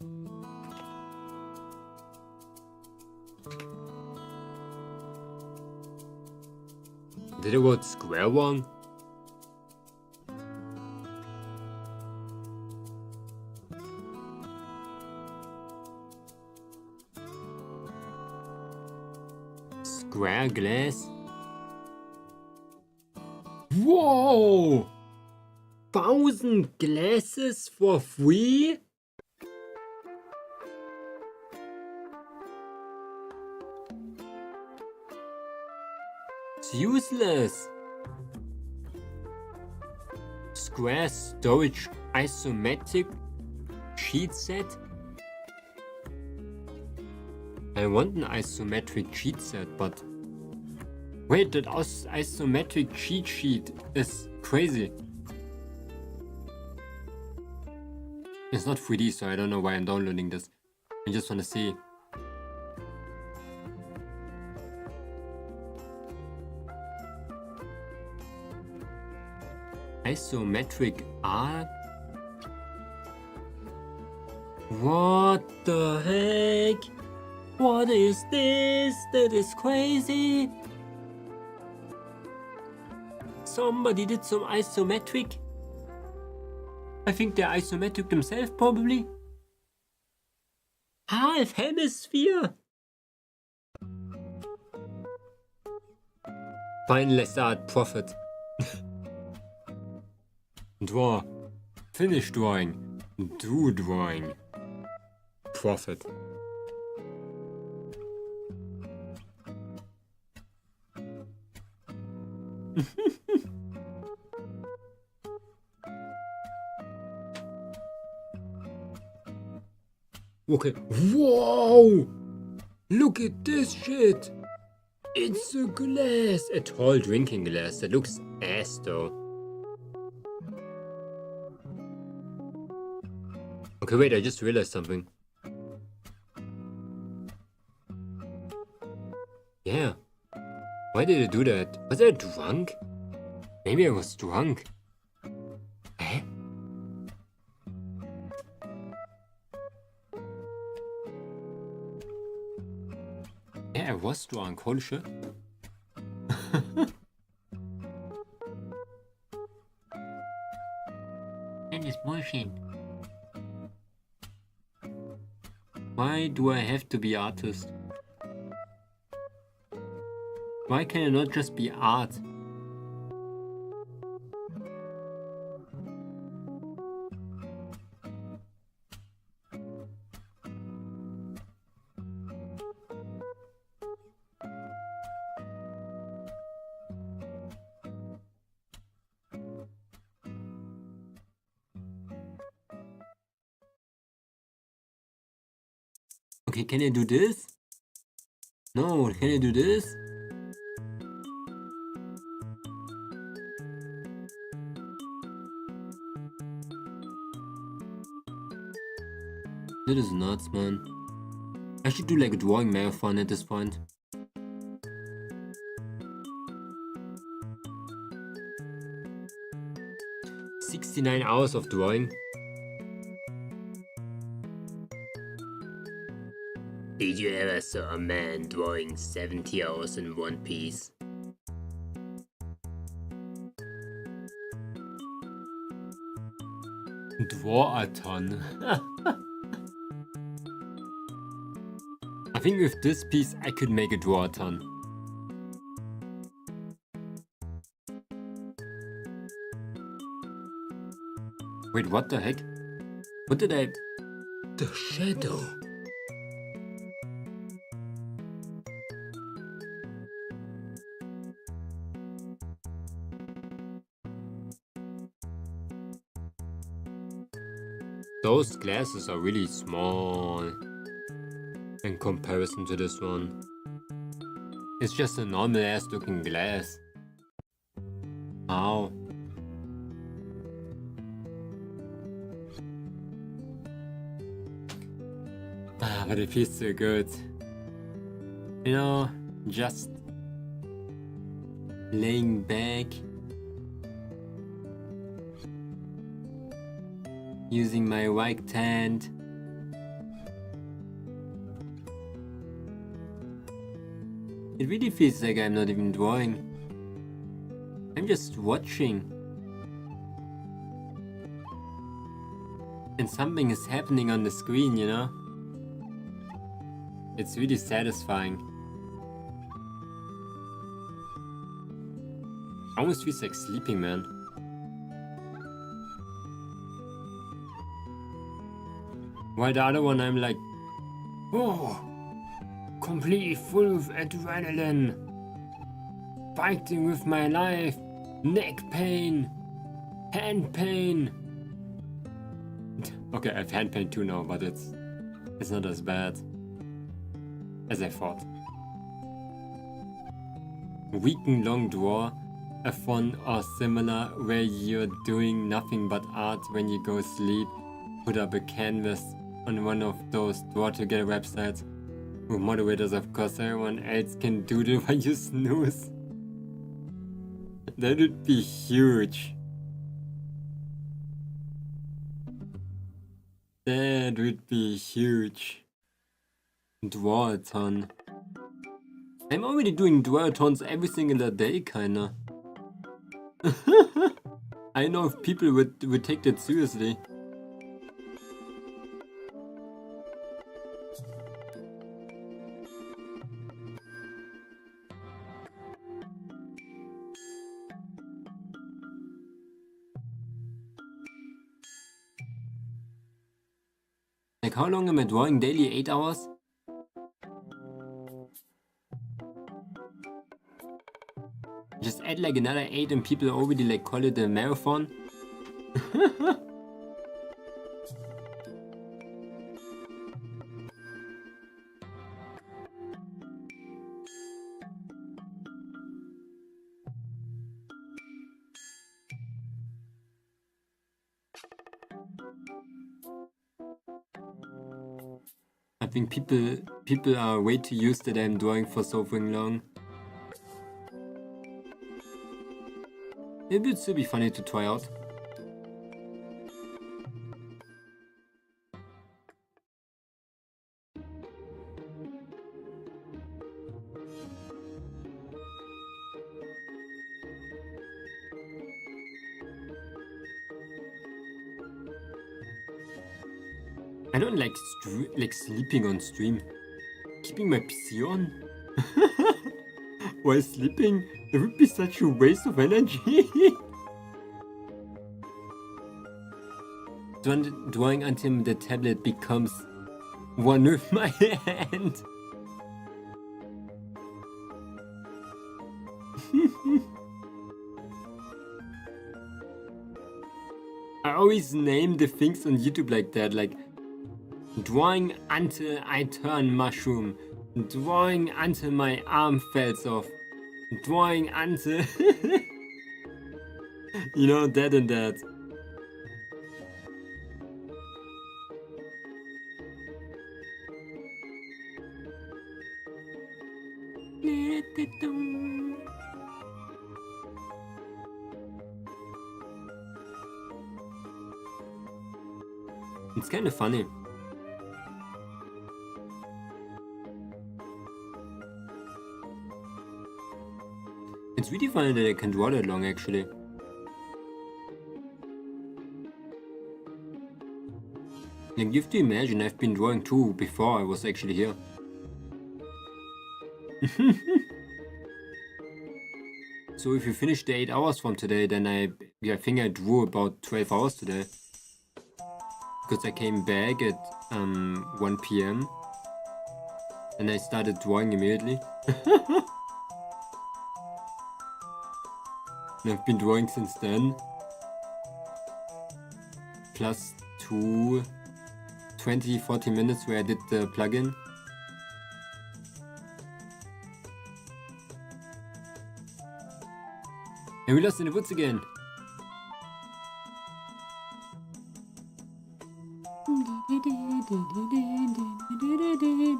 Did I wrote square one? Square glass? Whoa! 1,000 glasses for free? It's useless. Square storage isometric sheet set? I want an isometric sheet set, but wait, that isometric cheat sheet is crazy. It's not 3D, so I don't know why I'm downloading this. I just want to see. Isometric art? What the heck? What is this? That is crazy. Somebody did some isometric. I think they're isometric themselves, probably. Half hemisphere. Finally, start profit. Draw. Finish drawing. Do drawing. Profit. Okay. Whoa! Look at this shit! It's a glass! A tall drinking glass. That looks ass though. Okay, wait, I just realized something. Yeah. Why did I do that? Was I drunk? Maybe I was drunk. Eh? Yeah, I was drunk. Holy shit. That is bullshit. Why do I have to be artist? Why can it not just be art? Okay, can I do this? No, can I do this? That is nuts, man. I should do like a drawing marathon at this point. "69 hours of drawing. Did you ever saw a man drawing 70 hours in one piece? Draw a ton. I think with this piece I could make a draw a ton. Wait, what the heck? What did I... The shadow. Those glasses are really small in comparison to this one. It's just a normal ass looking glass. Ow. but it feels so good. You know, just laying back, using my right hand, it really feels like I'm not even drawing. I'm just watching. And something is happening on the screen, you know? It's really satisfying. Almost feels like sleeping, man. While the other one I'm like, oh, completely full of adrenaline, fighting with my life, neck pain, hand pain. Okay, I have hand pain too now, but it's not as bad as I thought. Weekend long draw, a fun or similar where you're doing nothing but art when you go sleep. Put up a canvas on one of those draw together websites with moderators, of course. Everyone else can doodle while you snooze. That would be huge. That would be huge. Draw-a-thon. I'm already doing draw-a-thons every single day, kinda. I know if people would take that seriously. Like, how long am I drawing daily? 8 hours? Just add like another 8 and people already like call it a marathon. I think people are way too used that I'm drawing for so fucking long. It would still be funny to try out. I don't like sleeping on stream. Keeping my PC on while sleeping, it would be such a waste of energy. Drawing until the tablet becomes one with my hand. I always name the things on YouTube like that, like drawing until I turn mushroom, drawing until my arm falls off, drawing until you know, that and that. It's kind of funny. It's really funny that I can draw that long, actually. Like, you have to imagine, I've been drawing too before I was actually here. So if you finish the 8 hours from today, then I think I drew about 12 hours today. Because I came back at 1 PM and I started drawing immediately. And I've been drawing since then. Plus 20-40 minutes where I did the plugin. And we lost in the woods again. Oops.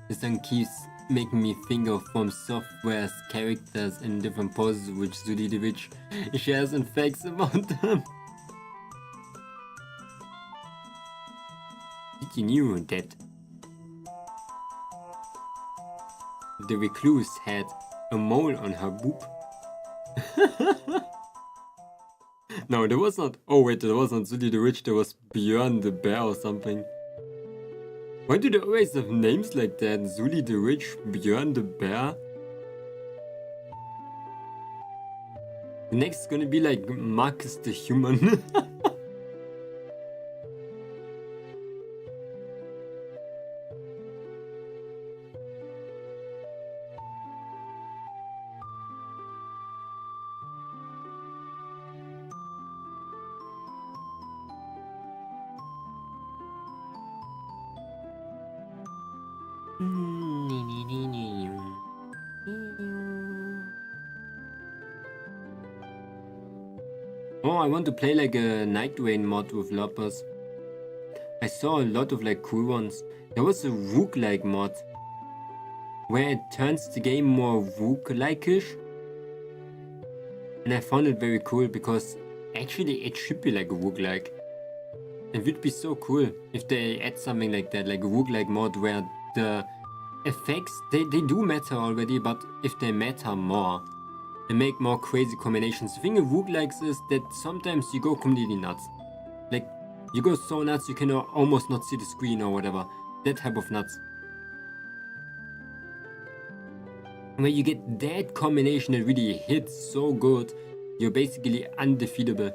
This song keeps making me think of From Software's characters in different poses which Zuli the Witch shares and facts about them. Did you knew that the recluse had a mole on her boob? No, there was not. Oh wait, there was not Zuli the Witch, there was Björn the Bear or something. Why do they always have names like that? Zuli the Witch, Björn the Bear? The next is gonna be like Marcus the Human. Oh, I want to play like a Night Rain mod with Lurkers. I saw a lot of like cool ones. There was a Rook-like mod where it turns the game more Rook-like-ish. And I found it very cool because actually it should be like a Rook-like. It would be so cool if they add something like that, like a Rook-like mod where the effects, they do matter already, but if they matter more and make more crazy combinations. The thing with roguelikes is that sometimes you go completely nuts. Like, you go so nuts you can almost not see the screen or whatever. That type of nuts. Where you get that combination that really hits so good, you're basically undefeatable.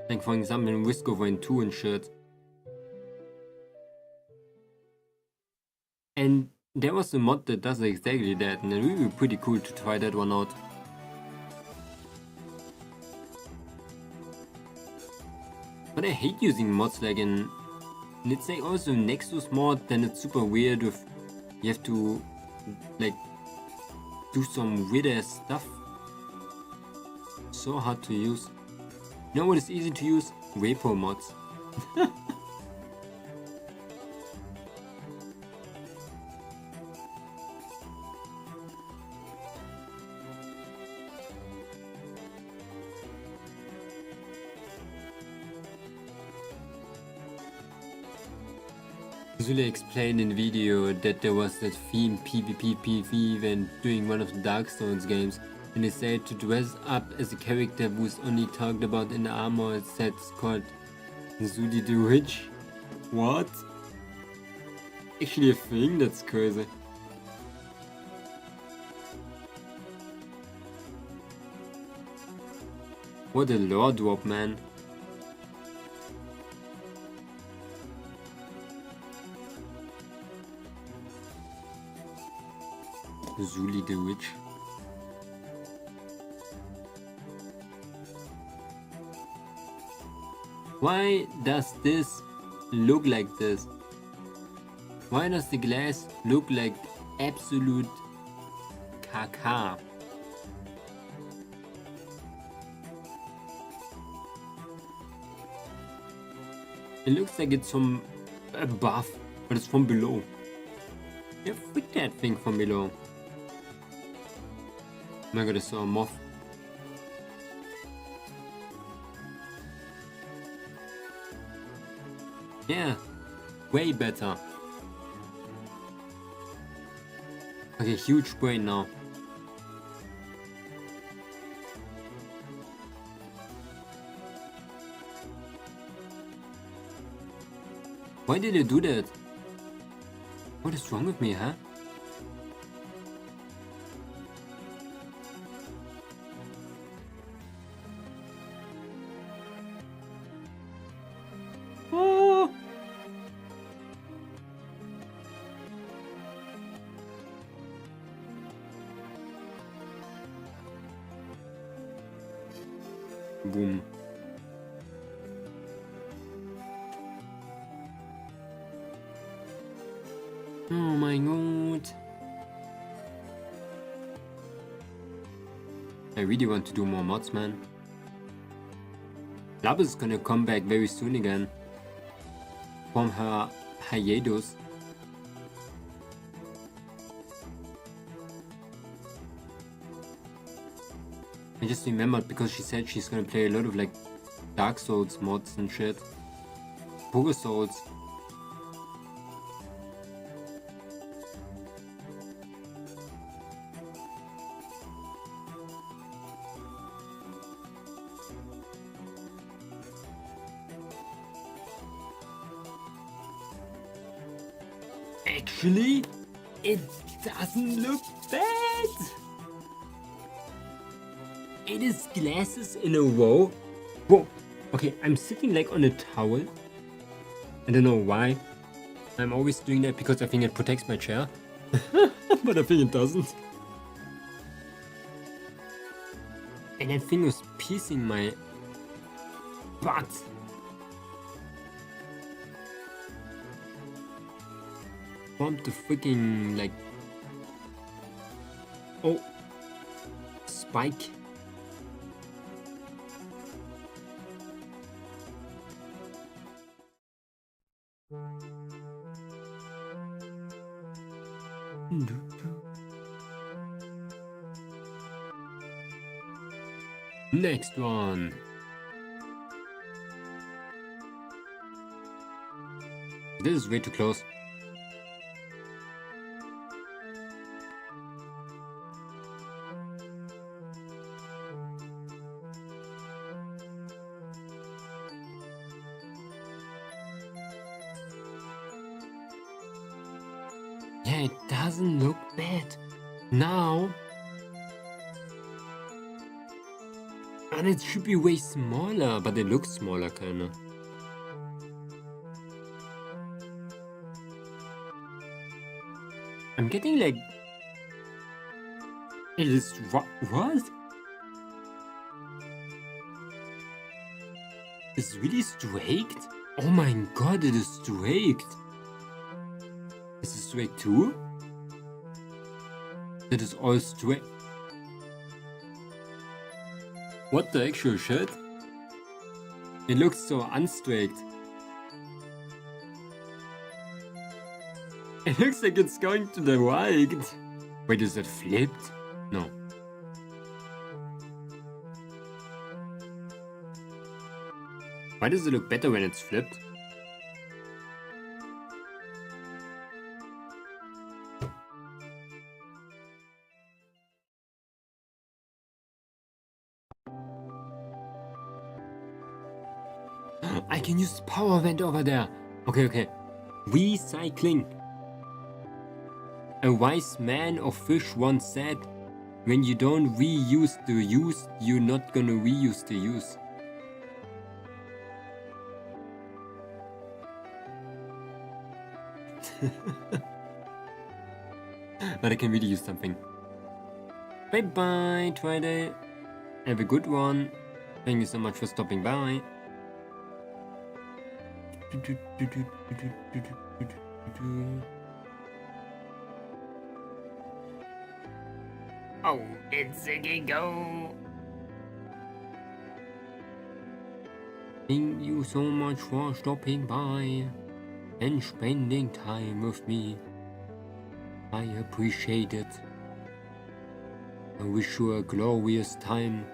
Like for example in Risk of Rain 2 and shit. And there was a mod that does exactly that, and it would be pretty cool to try that one out. But I hate using mods like in, let's say also Nexus mod, then it's super weird with, you have to like do some weird ass stuff. So hard to use. You know what is easy to use? Repo mods. Zule explained in video that there was that theme PvP PvE when doing one of the Dark Souls games, and they said to dress up as a character who's only talked about in the armor sets called Zuli the Witch. What? Actually a thing? That's crazy. What a lore drop, man. Zuli the Witch. Why does this look like this? Why does the glass look like absolute caca? It looks like it's from above, but it's from below. Yeah, freak that thing from below. Oh my god, I saw a moth. Yeah, way better. Okay, huge brain now. Why did they do that? What is wrong with me, huh? Oh. Boom. Oh my god. I really want to do more mods, man. Limbus is gonna come back very soon again from her hiatus. I just remembered because she said she's gonna play a lot of like Dark Souls mods and shit. Pogo Souls. Actually, it doesn't look bad. It is glasses in a row. Whoa. Okay, I'm sitting like on a towel. I don't know why. I'm always doing that because I think it protects my chair. But I think it doesn't. And that thing was piercing my butt. From the freaking like... Oh. Spike. Next one. This is way too close. Yeah, it doesn't look bad. Now. And it should be way smaller, but it looks smaller kinda. I'm getting like... It is... What? It's really straked? Oh my god, it is straked. Is it straight too? That is all straight. What the actual shit? It looks so unstraight. It looks like it's going to the right. Wait, is it flipped? No. Why does it look better when it's flipped? I can use power vent over there. Okay. Recycling. A wise man or fish once said, when you don't reuse the used, you're not gonna reuse the used. But I can really use something. Bye bye, Friday. Have a good one. Thank you so much for stopping by. Oh, it's a go. Thank you so much for stopping by and spending time with me. I appreciate it. I wish you a glorious time.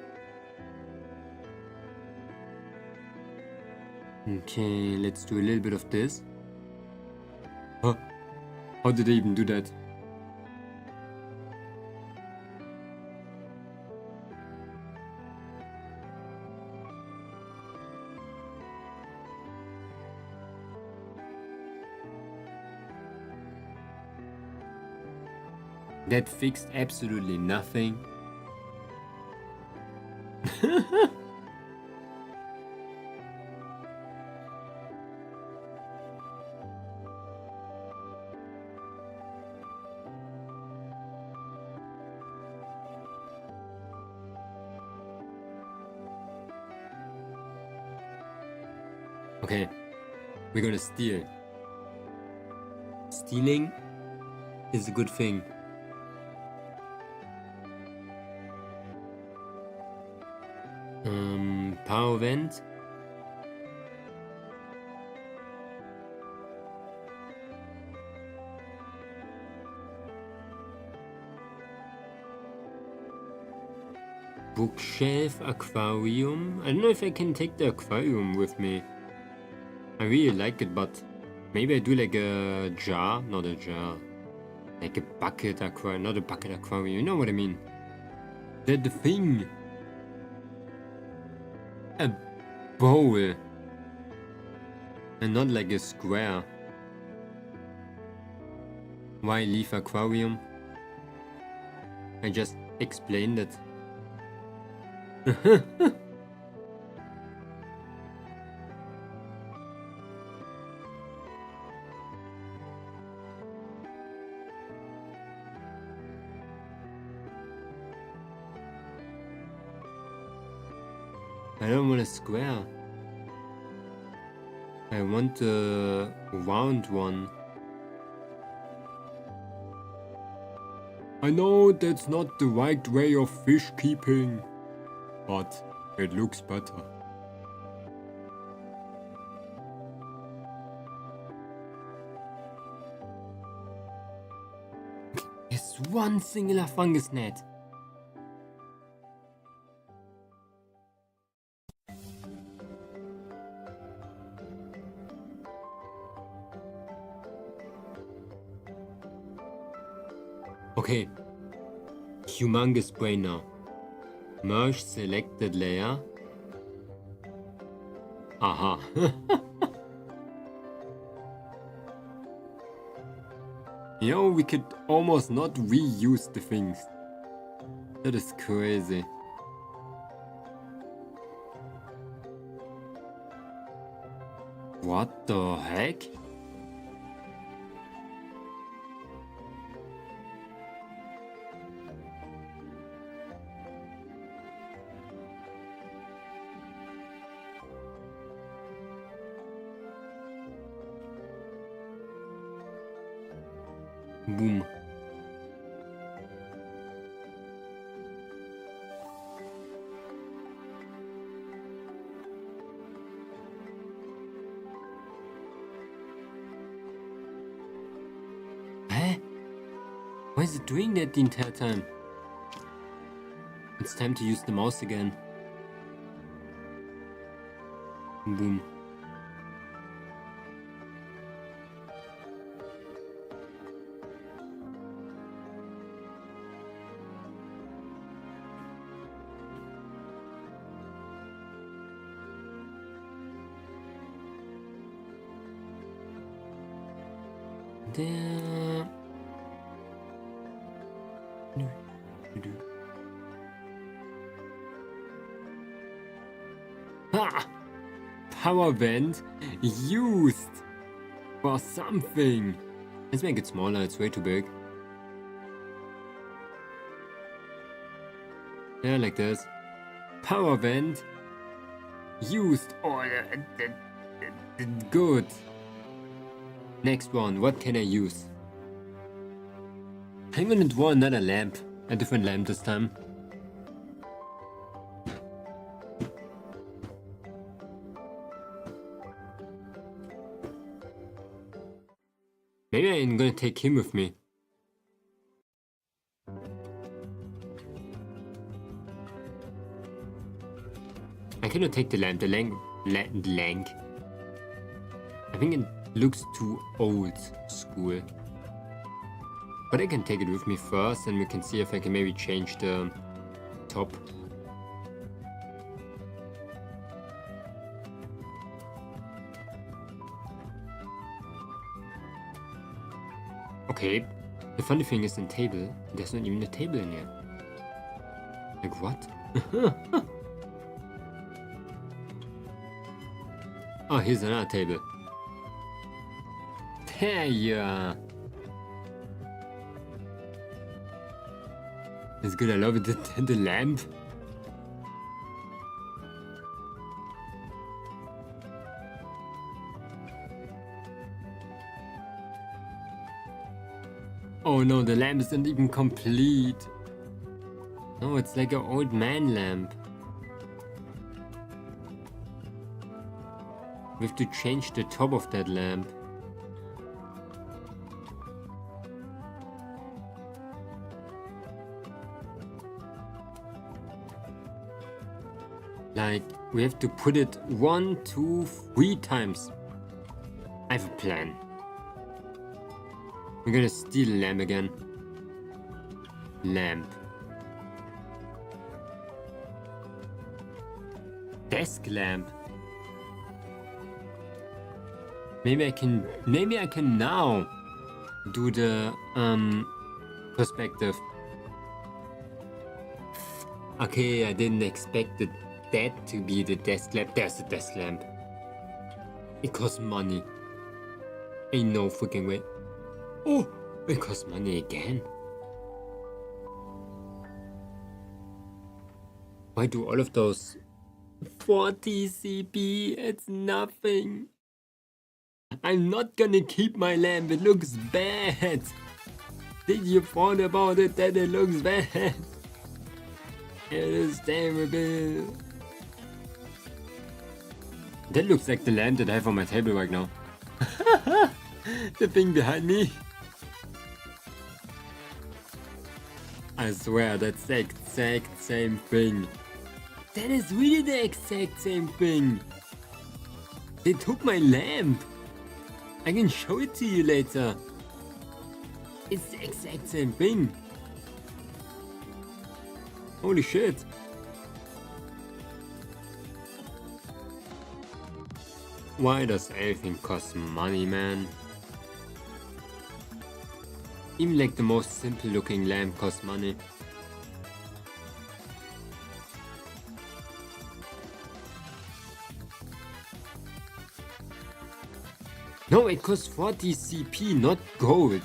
Okay, let's do a little bit of this. Huh? How did I even do that? That fixed absolutely nothing. Okay, we're gonna steal. Stealing is a good thing. Power vent. Bookshelf, aquarium. I don't know if I can take the aquarium with me. I really like it, but maybe I do like a jar, not a jar. Like a bucket aquarium, not a bucket aquarium, you know what I mean? The thing. A bowl. And not like a square. Why leave aquarium? I just explained it. I don't want a square. I want a round one. I know that's not the right way of fish keeping, but it looks better. It's one singular fungus net. Okay, humongous brain now. Merge selected layer. Aha. You know, we could almost not reuse the things. That is crazy. What the heck? Boom. Huh? Why is it doing that the entire time? It's time to use the mouse again. Boom. There. Ha! Power vent used for something. Let's make it smaller, it's way too big. Yeah, like this. Power vent used. Oh, good. Next one, what can I use? I'm gonna draw another lamp. A different lamp this time. Maybe I'm gonna take him with me. I cannot take the lamp, the lamp. I think it looks too old school. But I can take it with me first and we can see if I can maybe change the top. Okay, the funny thing is in table, there's not even a table in here. Like what? Oh, here's another table. There you are. It's good, I love it. The lamp. Oh no, the lamp isn't even complete. No, it's like an old man lamp. We have to change the top of that lamp. Like, we have to put it 1, 2, 3 times. I have a plan. We're gonna steal a lamp again. Lamp. Desk lamp. Maybe I can now do the perspective. Okay, I didn't expect that to be the desk lamp. There's the desk lamp. It costs money. Ain't no freaking way. Oh, it costs money again. Why do all of those 40 CP? It's nothing. I'm not gonna keep my lamp. It looks bad. Did you thought about it that it looks bad? It is terrible. That looks like the lamp that I have on my table right now. The thing behind me. I swear, that's the exact same thing. That is really the exact same thing. They took my lamp. I can show it to you later. It's the exact same thing. Holy shit. Why does everything cost money, man? Even like the most simple looking lamp costs money. No, it costs 40 CP, not gold.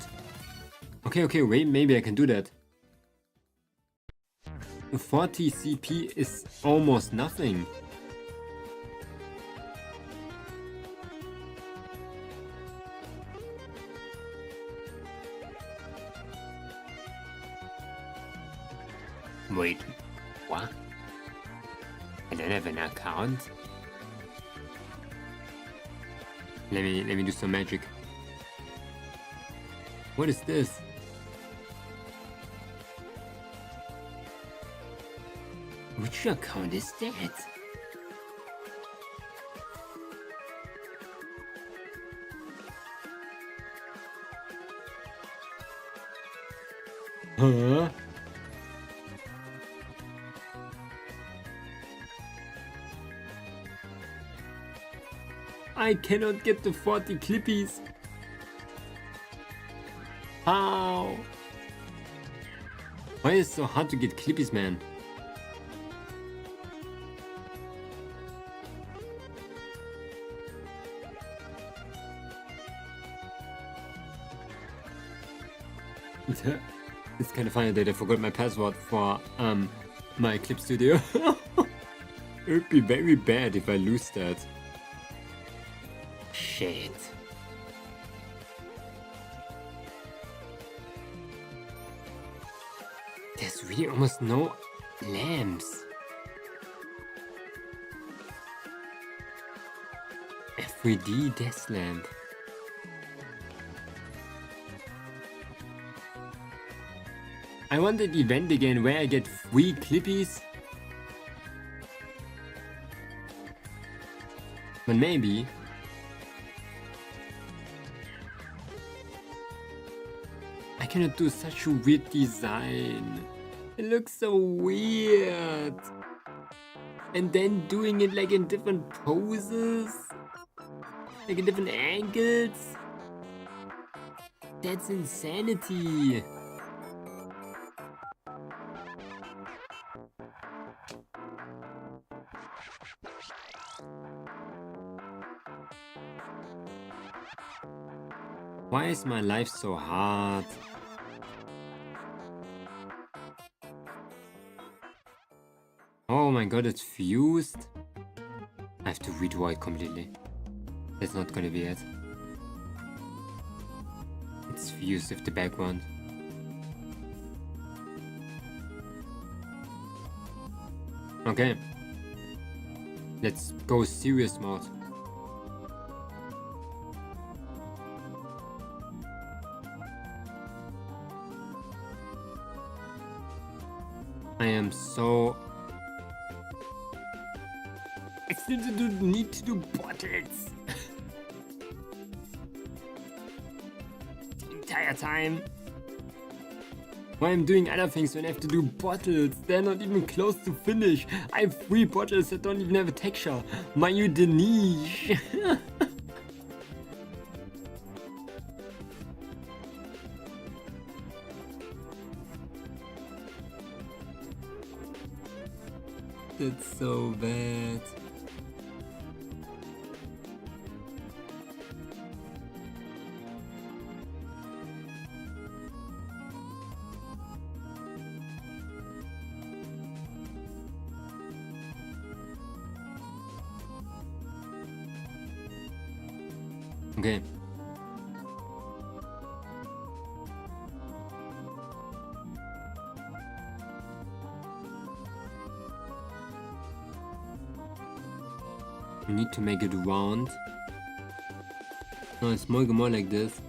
Okay, wait, maybe I can do that. 40 CP is almost nothing. Wait, what? I don't have an account? Let me do some magic. What is this? Which account is that? Huh? I cannot get the 40 clippies. How? Why is it so hard to get clippies, man? It's kind of funny that I forgot my password for my clip studio. It would be very bad if I lose that. Shit. There's really almost no lamps. A 3D desk lamp. I want that event again where I get free clippies. But maybe. I cannot do such a weird design. It looks so weird. And then doing it like in different poses. Like in different angles. That's insanity. Why is my life so hard? Oh my god, it's fused. I have to redraw it completely. That's not gonna be it. It's fused with the background. Okay. Let's go serious mode. I am so... I still need to do bottles. The entire time. Why I'm doing other things when I have to do bottles? They're not even close to finish. I have 3 bottles that don't even have a texture. Mayu de niche. That's so bad. Okay. We need to make it round. No, it's more like this.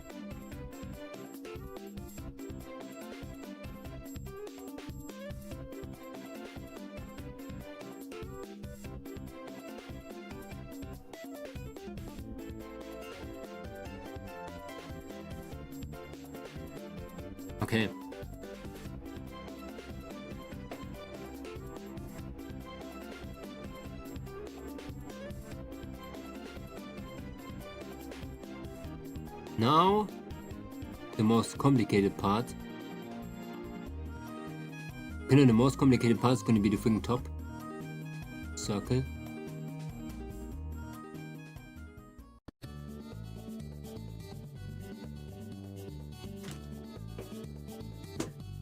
Okay. Now, the most complicated part. You know, the most complicated part is going to be the freaking top circle.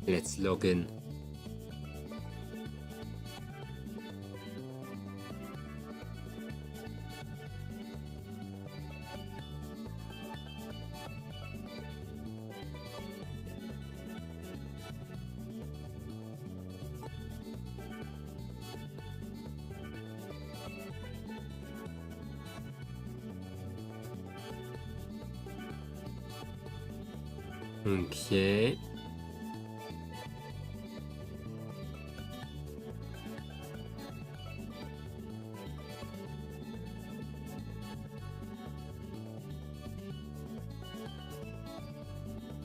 Let's log in. Okay.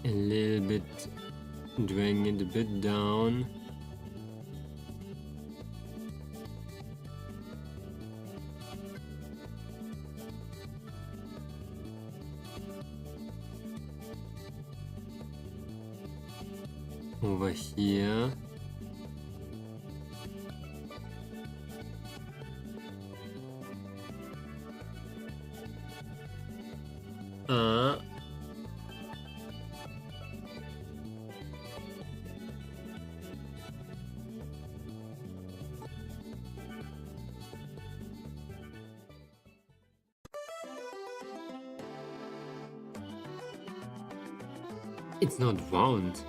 A little bit, dragging it a bit down. Over here. It's not round.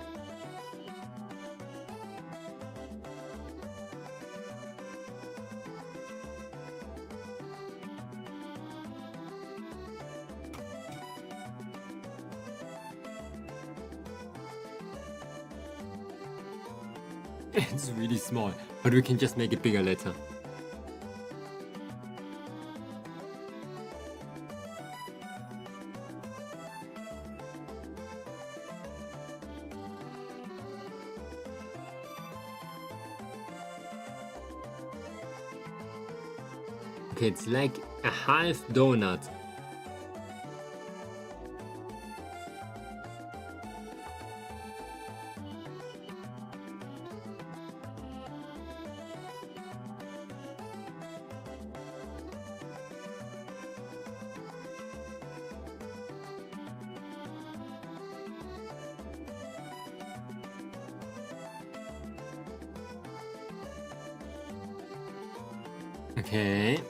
It's really small, but we can just make it bigger later. Okay, it's like a half donut. Okay.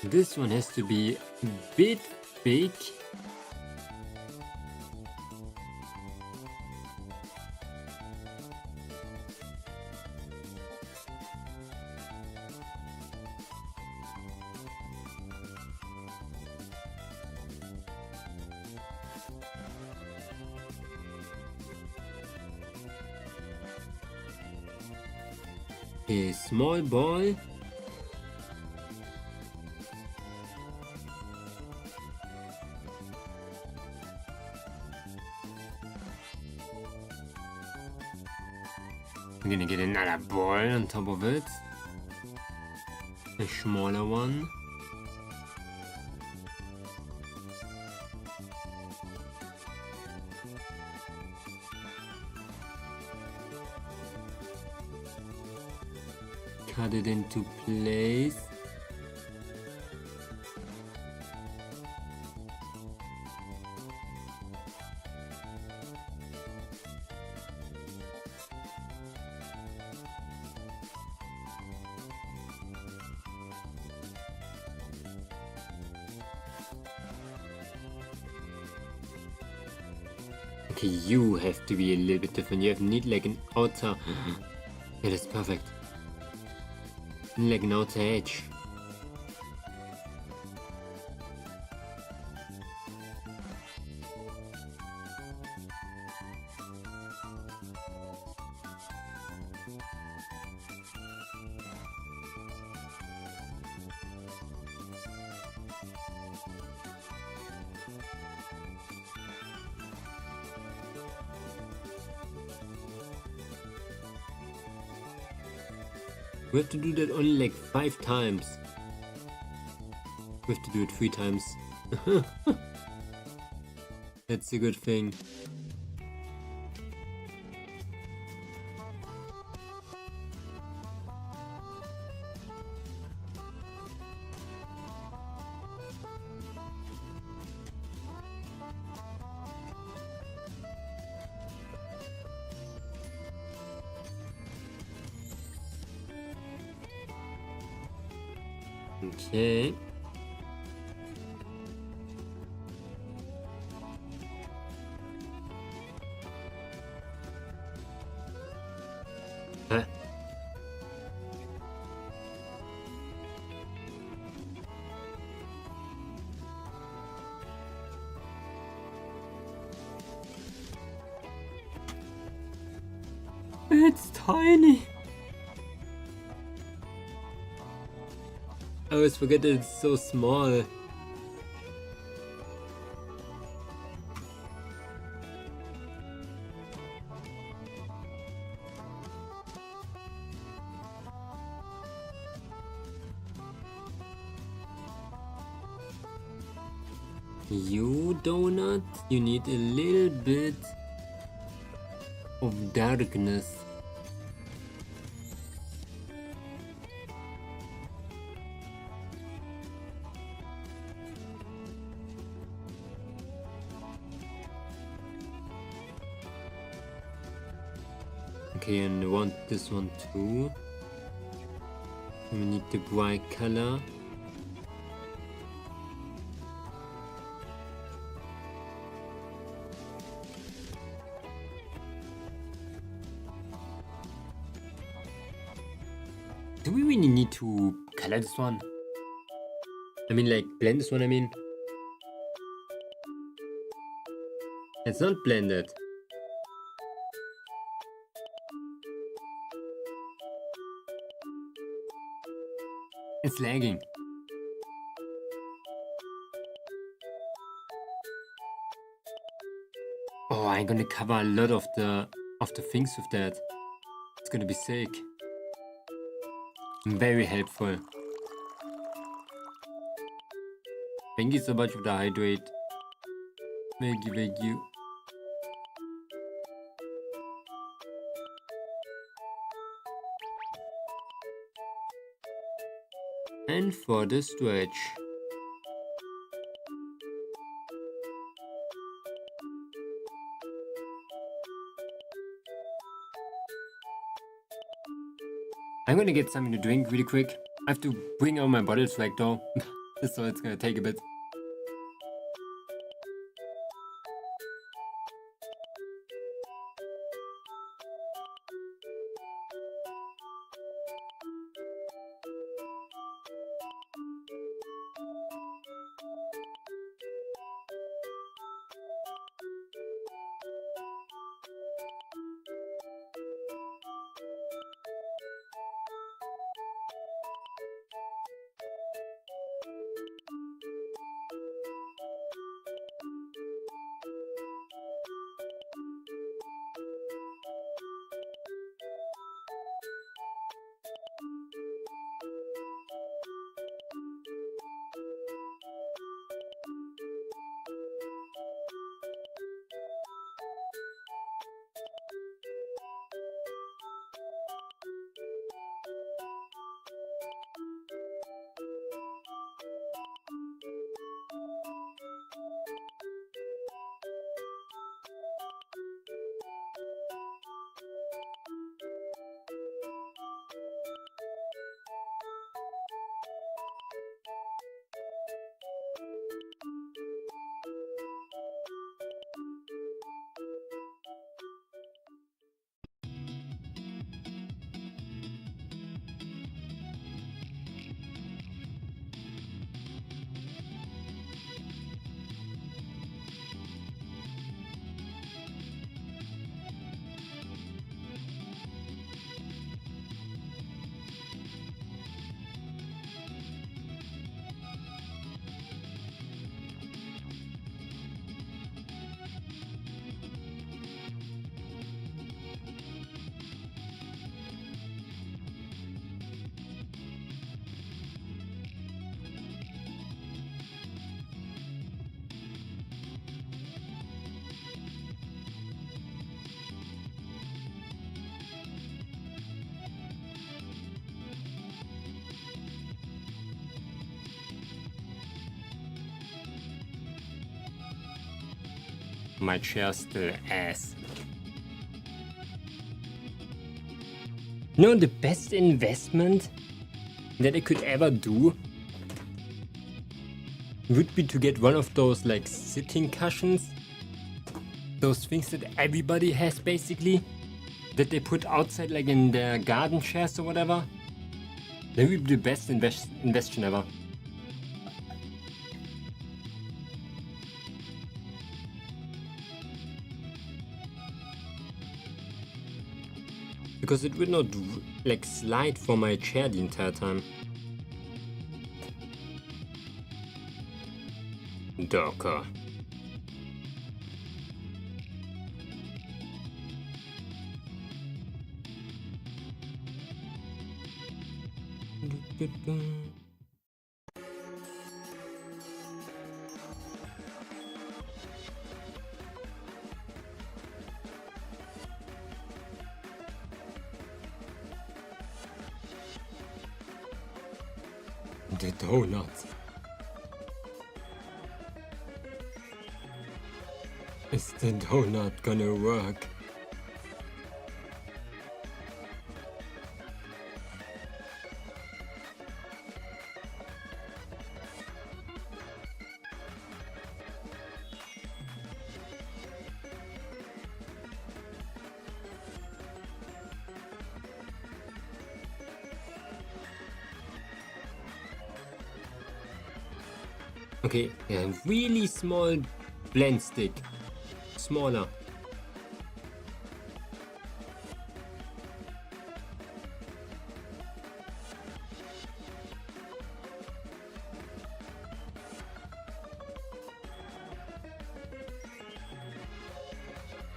This one has to be a bit big. A small ball. We're gonna get another ball on top of it. A smaller one. Cut it into place. Okay, you have to be a little bit different. You need like an outer. Yeah, that's perfect. Like an outer edge. We have to do that only like 5 times. We have to do it 3 times. That's a good thing. Okay. Huh? It's tiny. I always forget that it's so small. You donut, you need a little bit of darkness. Okay, and I want this one too. We need the bright color. Do we really need to color this one? I mean, like, blend this one, I mean. It's not blended. It's lagging. Oh, I'm gonna cover a lot of the things with that. It's gonna be sick. Very helpful. Thank you so much for the hydrate. Thank you, thank you. And for the stretch. I'm gonna get something to drink really quick. I have to bring out my bottles like though. So it's gonna take a bit. My chair's still ass. You know, the best investment that I could ever do would be to get one of those like sitting cushions. Those things that everybody has basically. That they put outside like in their garden chairs or whatever. That would be the best investment ever. Because it would not like slide for my chair the entire time. Darker. The donuts. Is the donut gonna work? Okay, a really small blend stick. Smaller.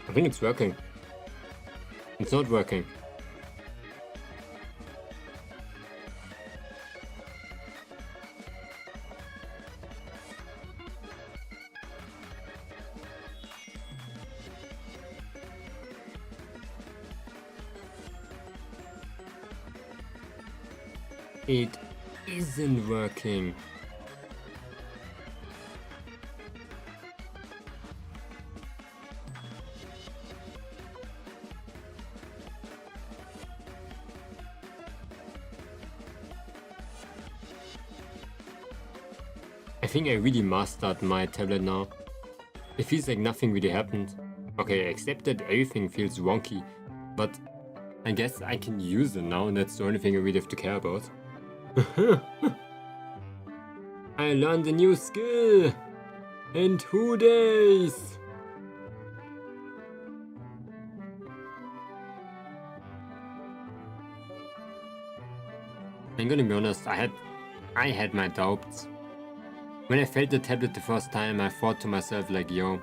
I think it's working. It's not working. It isn't working. think I really mastered my tablet now. It feels like nothing really happened. Okay, except that everything feels wonky. But I guess I can use it now, and that's the only thing I really have to care about. I learned a new skill! In 2 days! I'm gonna be honest, I had my doubts. When I felt the tablet the first time, I thought to myself like, yo,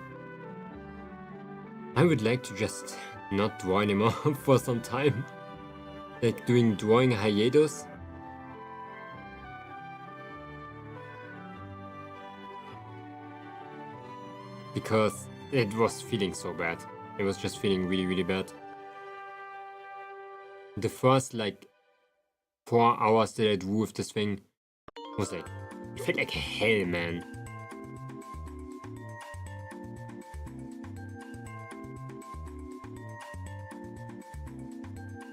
I would like to just not draw anymore for some time. Like doing drawing hiatus. Because it was feeling so bad. It was just feeling really, really bad. The first like 4 hours that I drew with this thing was like, it felt like hell, man.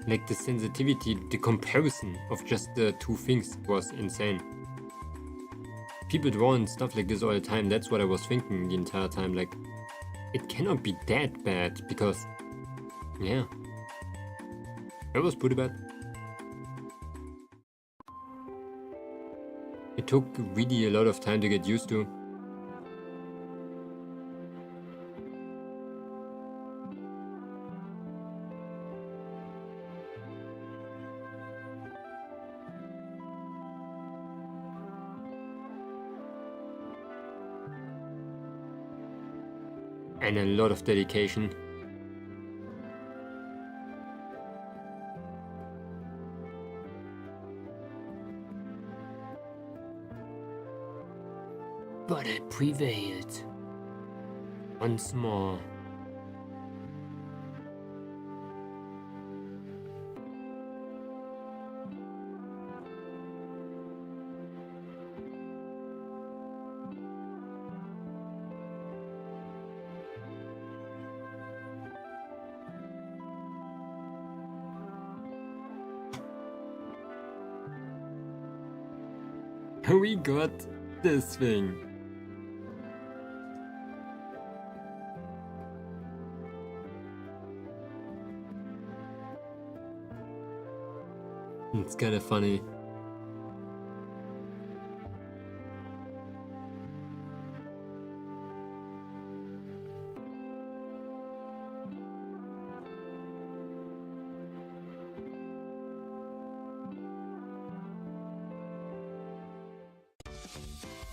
Like the sensitivity, the comparison of just the two things was insane. People draw and stuff like this all the time, that's what I was thinking the entire time, like, it cannot be that bad, because, yeah, it was pretty bad. It took really a lot of time to get used to. And a lot of dedication. But I prevailed. Once more. We got this thing. It's kind of funny.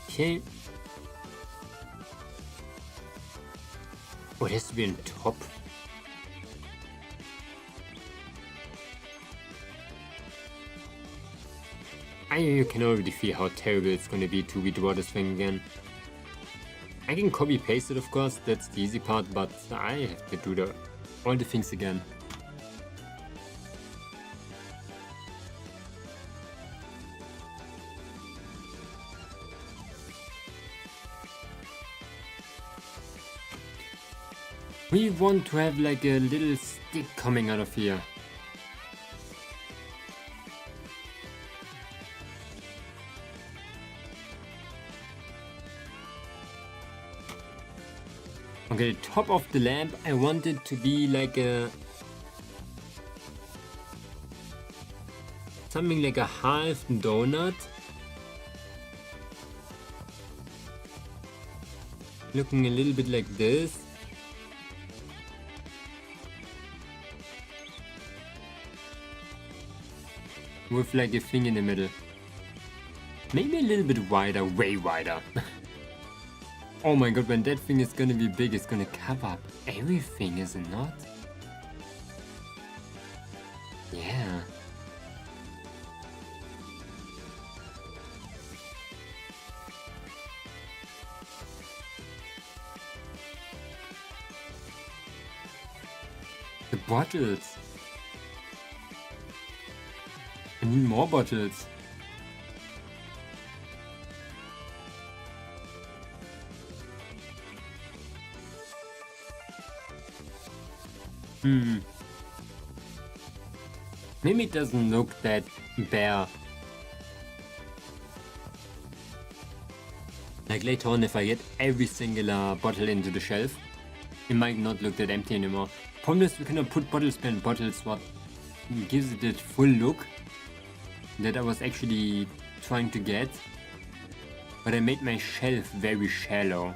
Okay. Oh, it has to be on top. You can already feel how terrible it's gonna be to redraw this thing again. I can copy paste it, of course, that's the easy part, but I have to do all the things again. We want to have like a little stick coming out of here. Okay, the top of the lamp, I want it to be like a... something like a half donut. Looking a little bit like this. With like a thing in the middle. Maybe a little bit wider, way wider. Oh my god, when that thing is gonna be big, it's gonna cover up everything, is it not? Yeah. The bottles. I need more bottles. Maybe it doesn't look that bare. Like later on, if I get every single bottle into the shelf, it might not look that empty anymore. Problem is, we cannot put bottles behind bottles, what gives it that full look that I was actually trying to get. But I made my shelf very shallow.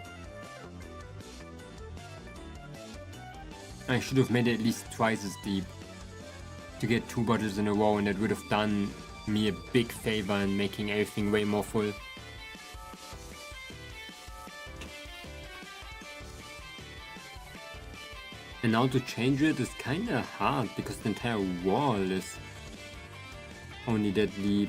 I should have made it at least twice as deep to get 2 bottles in a row, and that would have done me a big favor in making everything way more full. And now to change it is kinda hard because the entire wall is only that deep.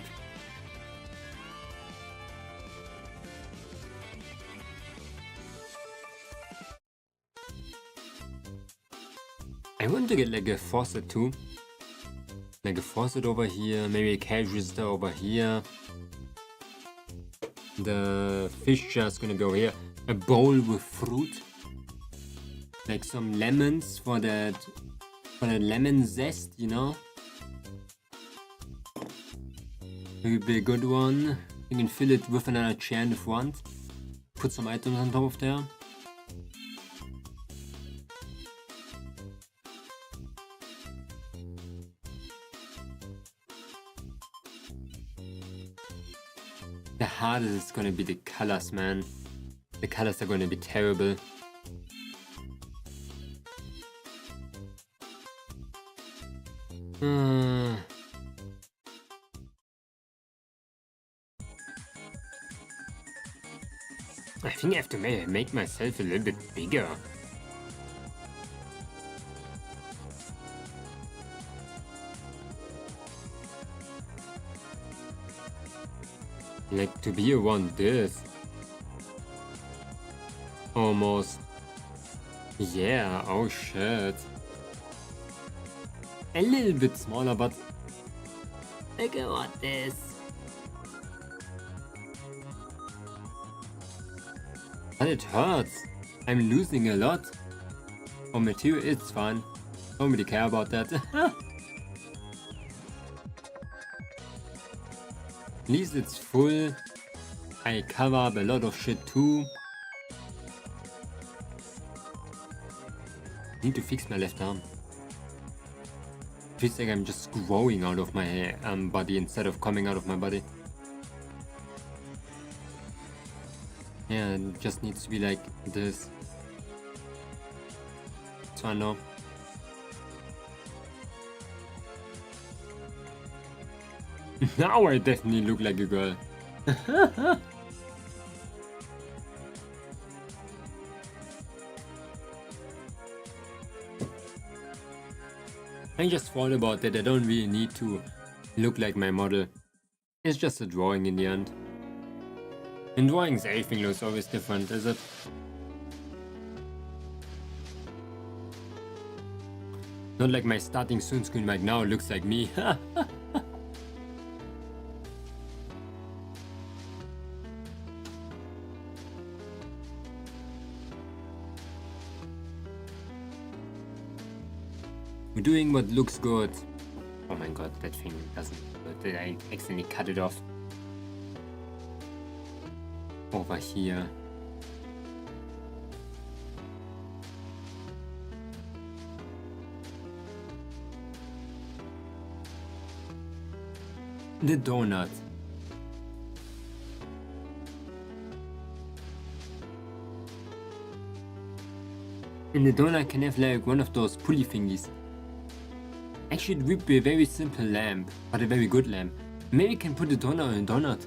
I want to get like a faucet too. Like a faucet over here, maybe a cash register over here. The fish jar is gonna be over here. A bowl with fruit. Like some lemons for that lemon zest, you know? Maybe be a good one. You can fill it with another chair in the front. Put some items on top of there. The hardest is gonna be the colors, man. The colors are gonna be terrible. I think I have to make myself a little bit bigger. Like to be around this. Almost. Yeah, oh shit. A little bit smaller, but look at what this. But it hurts. I'm losing a lot. For material, it's fine. Don't really care about that. At least it's full. I cover up a lot of shit too. Need to fix my left arm. Feels like I'm just growing out of my body instead of coming out of my body. Yeah, it just needs to be like this. So I know. Now I definitely look like a girl. I just thought about that I don't really need to look like my model. It's just a drawing in the end. In drawings everything looks always different, is it? Not like my starting soon screen right now looks like me. We're doing what looks good. Oh my god, that thing doesn't. I accidentally cut it off. Over here. The donut. And the donut can have like one of those pulley thingies. Actually, it would be a very simple lamp, but a very good lamp. Maybe I can put the donut on a donut.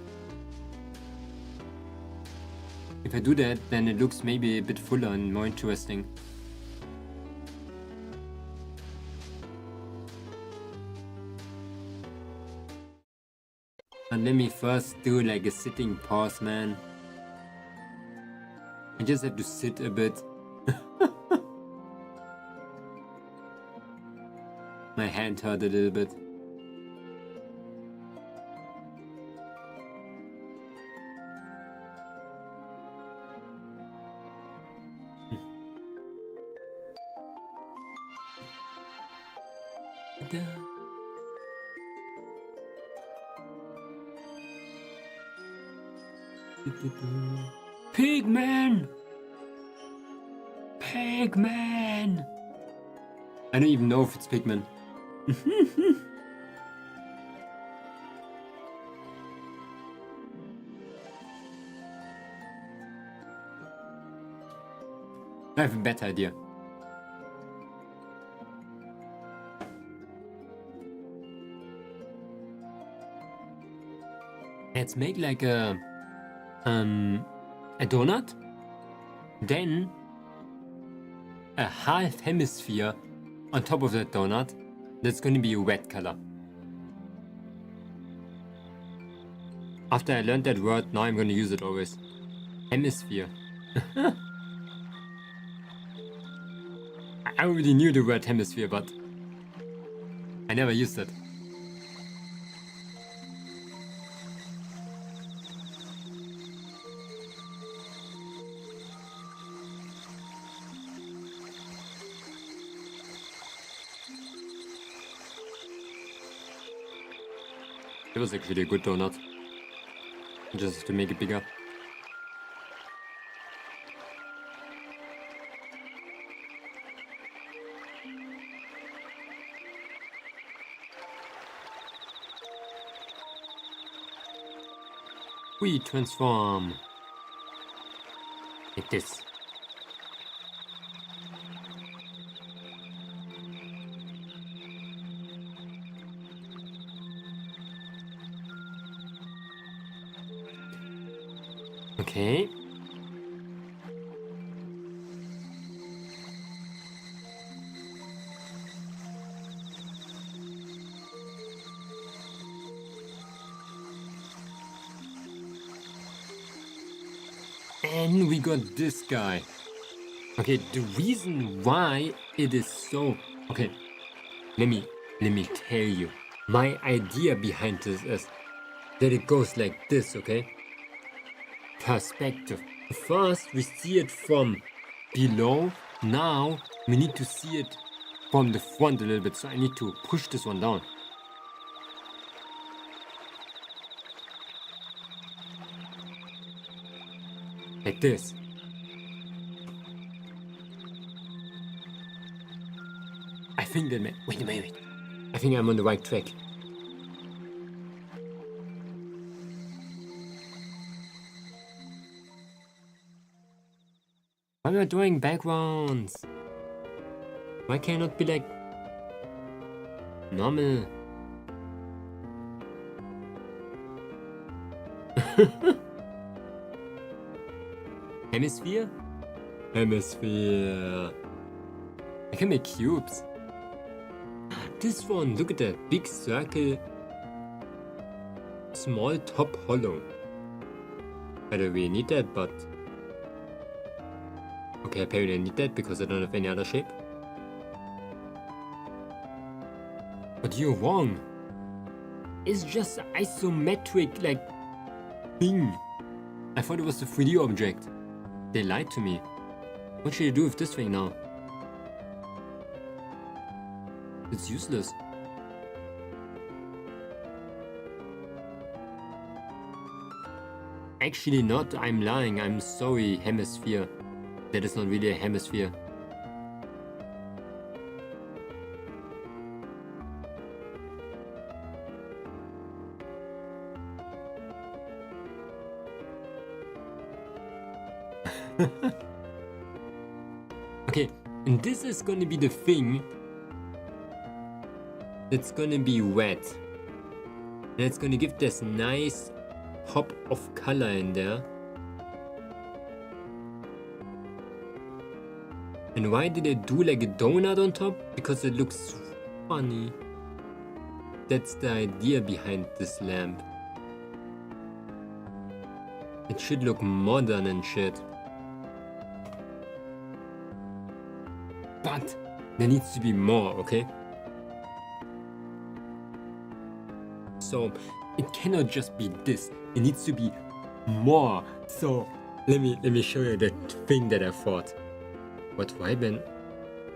If I do that, then it looks maybe a bit fuller and more interesting. But let me first do like a sitting pose, man. I just have to sit a bit. My hand hurt a little bit. Pigman! Pigman! I don't even know if it's Pigman. I have a better idea. Let's make like a donut, then a half hemisphere on top of that donut. That's going to be a red color. After I learned that word, now I'm going to use it always. Hemisphere. I already knew the word hemisphere, but I never used it. It was actually a good donut. Just to make it bigger. We transform like this. Okay. And we got this guy. Okay, the reason why it is so... Okay, let me tell you. My idea behind this is that it goes like this, okay? Perspective. First we see it from below. Now we need to see it from the front a little bit. So I need to push this one down. Like this. I think that... Wait a minute. I think I'm on the right track. Why am I doing backgrounds? Why can't it be like normal? Hemisphere? Hemisphere. I can make cubes. This one, look at that big circle. Small top hollow. I don't really need that, but... Okay, apparently I need that because I don't have any other shape. But you're wrong. It's just an isometric, like, thing. I thought it was a 3D object. They lied to me. What should I do with this thing now? It's useless. Actually not, I'm lying. I'm sorry, hemisphere. That is not really a hemisphere. Okay, and this is gonna be the thing that's gonna be wet. And it's gonna give this nice pop of color in there. And why did I do like a donut on top? Because it looks funny. That's the idea behind this lamp. It should look modern and shit. But there needs to be more, okay? So it cannot just be this. It needs to be more. So let me show you the thing that I thought. But why Ben? You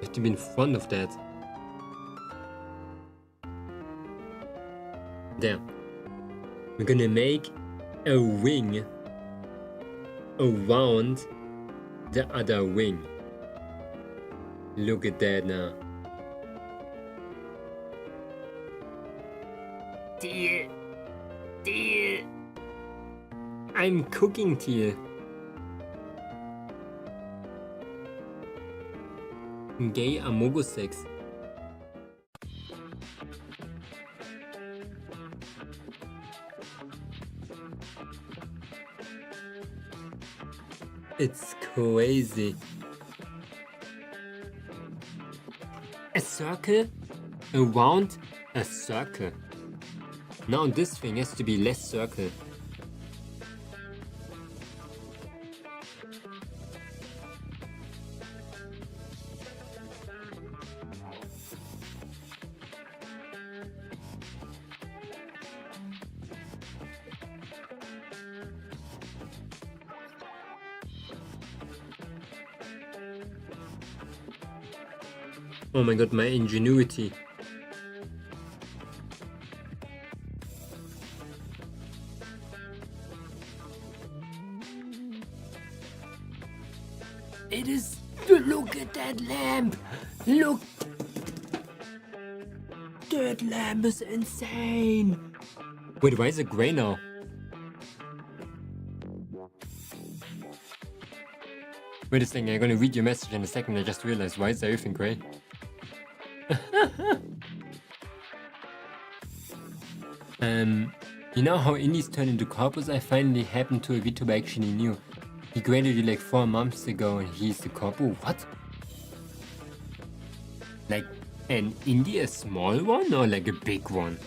have to be in front of that. There. We're gonna make a wing around the other wing. Look at that now. Teal! Teal! I'm cooking Teal. Gay amogo sex. It's crazy. A circle around a circle. Now this thing has to be less circle. Oh my god, my ingenuity. It is. Look at that lamp! Look! That lamp is insane! Wait, why is it grey now? Wait a second, I'm gonna read your message in a second. I just realized, why is everything grey? You know how indies turn into corpus? I finally happened to a VTuber I actually knew. He graduated like 4 months ago and he's the corpo. What? Like an indie, a small one or like a big one?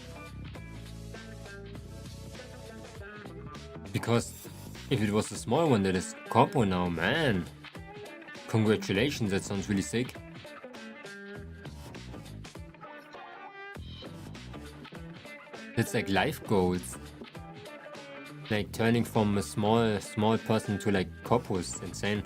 Because if it was a small one that is corpo now, man. Congratulations, that sounds really sick. It's like life goals. Like turning from a small person to like corpus, insane.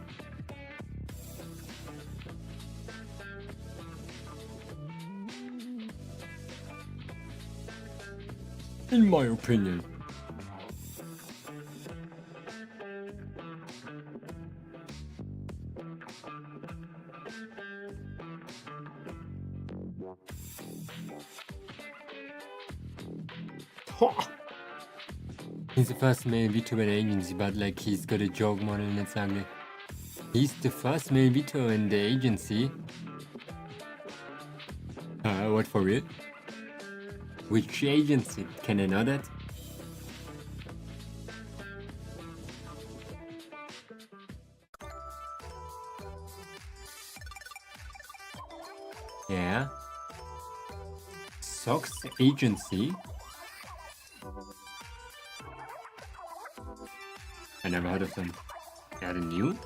In my opinion. He's the first male VTuber in the agency, but like he's got a joke model and it's ugly. He's the first male VTuber in the agency. What, for real? Which agency? Can I know that? Yeah. Socks agency? I never heard of them. Are they new?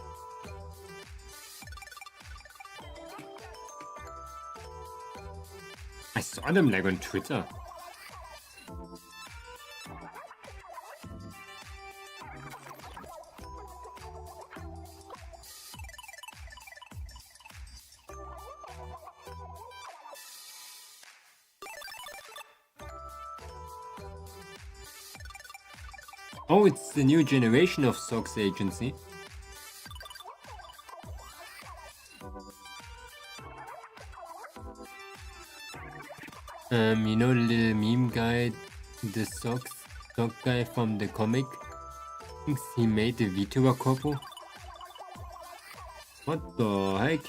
I saw them like on Twitter. Oh, it's the new generation of socks agency. You know the little meme guy, the sock guy from the comic? Thinks he made the VTuber couple? What the heck?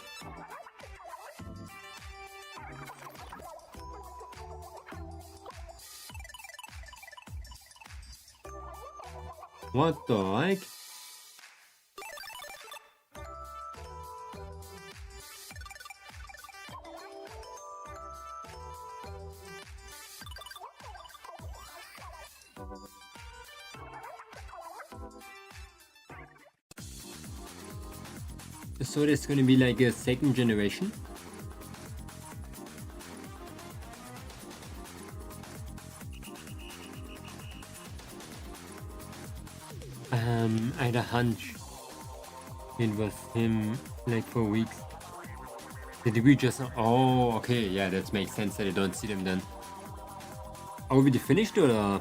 What the heck? So there's gonna be like a second generation? I had a hunch it was him like for weeks. Did we just... Oh, okay, yeah, that makes sense that I don't see them then. Are we finished or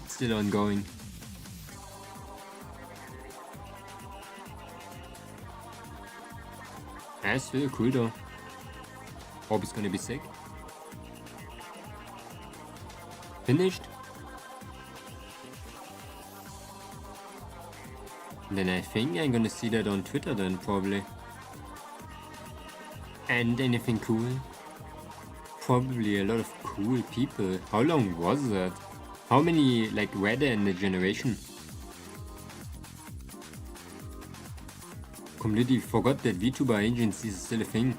still ongoing? That's still cool though. Hope it's gonna be sick. Finished. Then I think I'm gonna see that on Twitter then probably. And anything cool? Probably a lot of cool people. How long was that? How many like were there in the generation? Completely forgot that VTuber agencies is still a thing.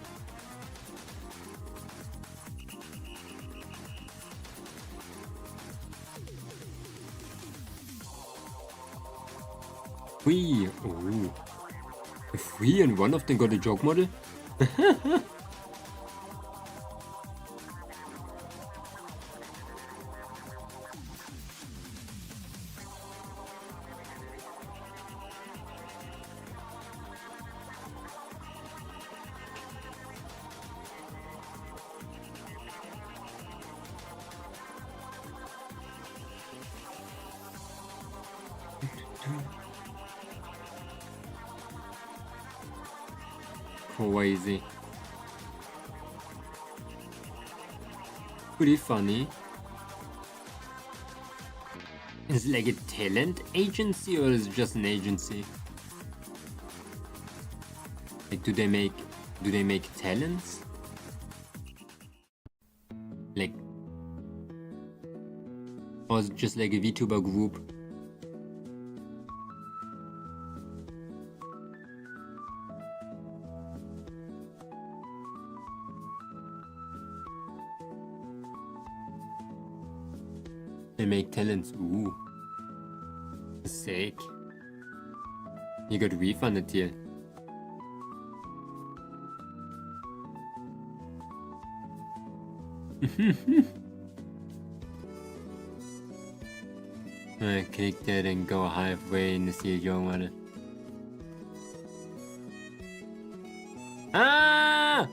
Three. Oh. Three and one of them got a joke model? Crazy. Pretty funny. Is it like a talent agency or is it just an agency? Like do they make talents? Like, or is it just like a VTuber group? They make talents. Ooh. Sick. You got refunded here. I click that and go halfway in the CEO one. Ah!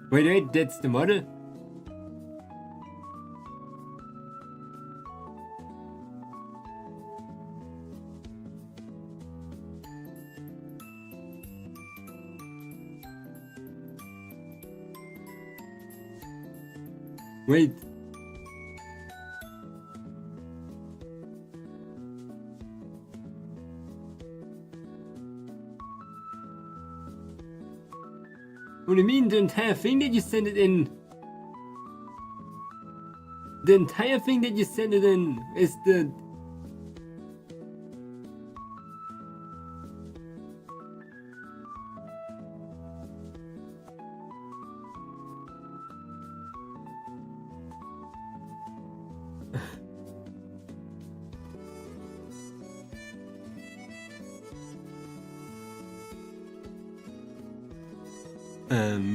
Wait, that's the model? Wait. What do you mean the entire thing that you sent it in? The entire thing that you sent it in is the...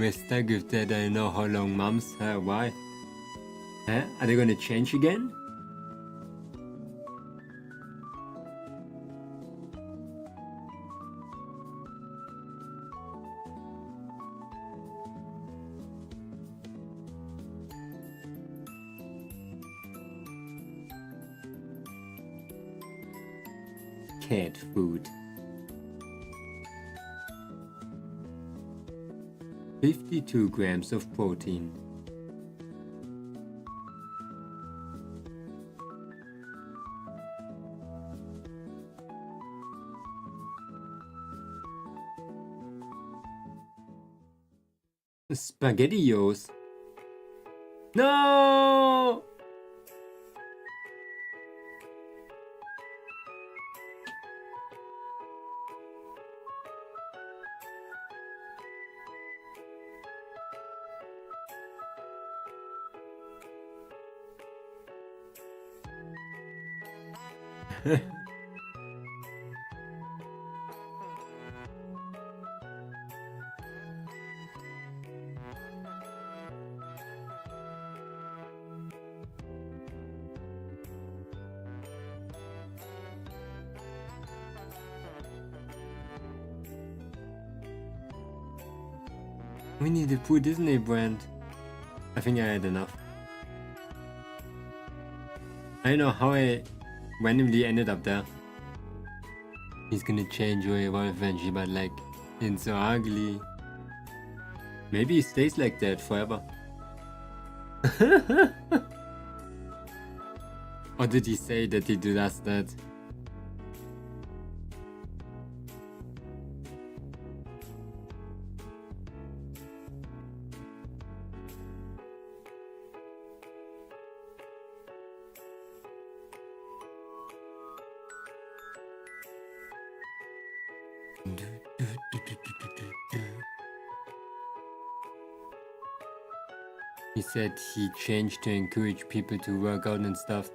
Mr. Gift that I know how long mom's hair, why? Huh? Are they gonna change again? Cat food. 52 grams of protein. SpaghettiOs. No! We need a poor Disney brand. I think I had enough. I don't know how I randomly ended up there. He's gonna change or evolve eventually, but like, it's so ugly. Maybe he stays like that forever. Or did he say that he does that? He said he changed to encourage people to work out and stuff.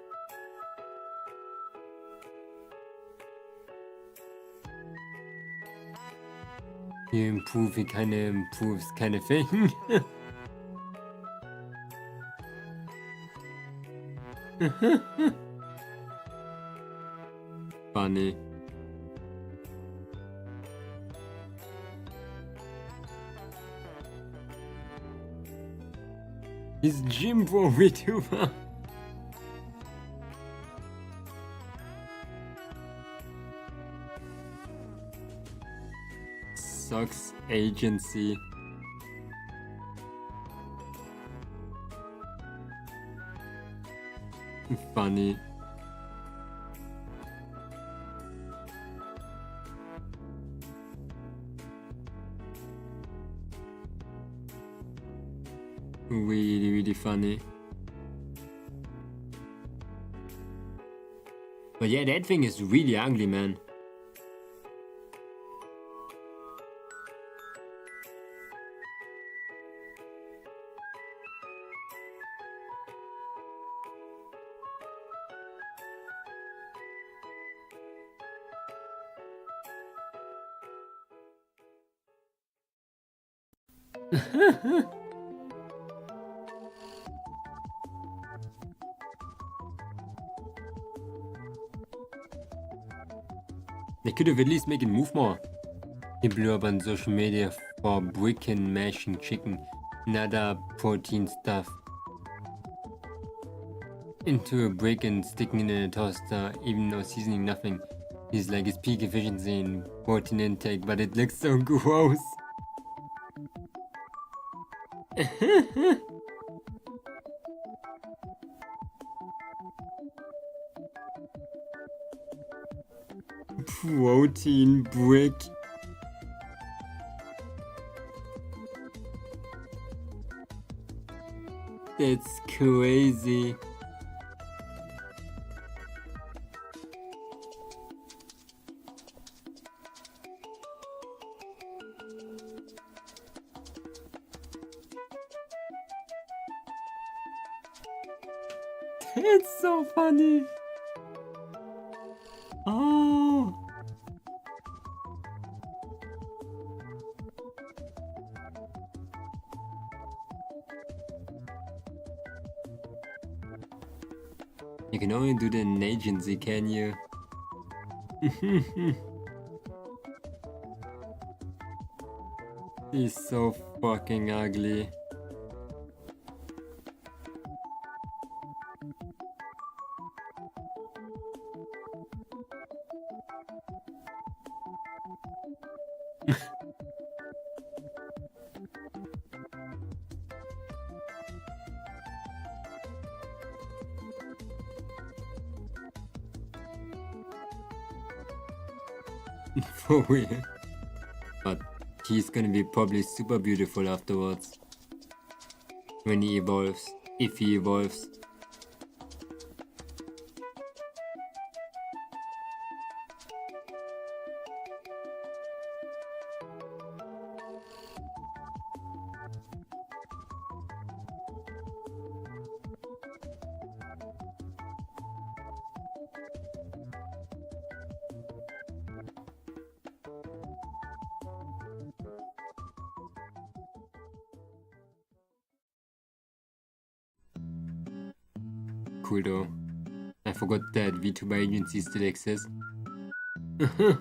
You improve, he kinda improves kind of thing. Funny. He's Jimbo Vtuber. Socks agency. Funny. Really, really funny. But yeah, that thing is really ugly, man. They could have at least made it move more. He blew up on social media for brickin' mashing chicken and other protein stuff into a brick and sticking it in a toaster, even no seasoning, nothing. He's like his peak efficiency in protein intake, but it looks so gross. Protein brick. That's crazy. It's so funny. Oh. You can only do that in an agency, can you? He's so fucking ugly. For real. But he's gonna be probably super beautiful afterwards. When he evolves. If he evolves. Cool though. I forgot that VTuber agency still exists. A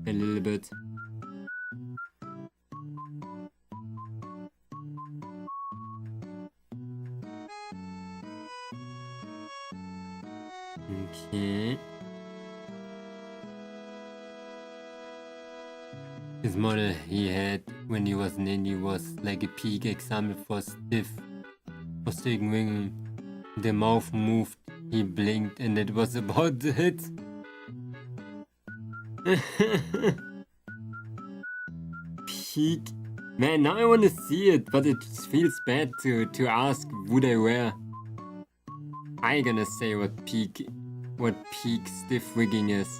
little bit. Okay. His model he had when he was an indie was like a peak example for stiff wing. The mouth moved, he blinked, and that was about it. Peak. Man, now I want to see it, but it feels bad to ask would I wear. I gonna say what peak stiff wigging is.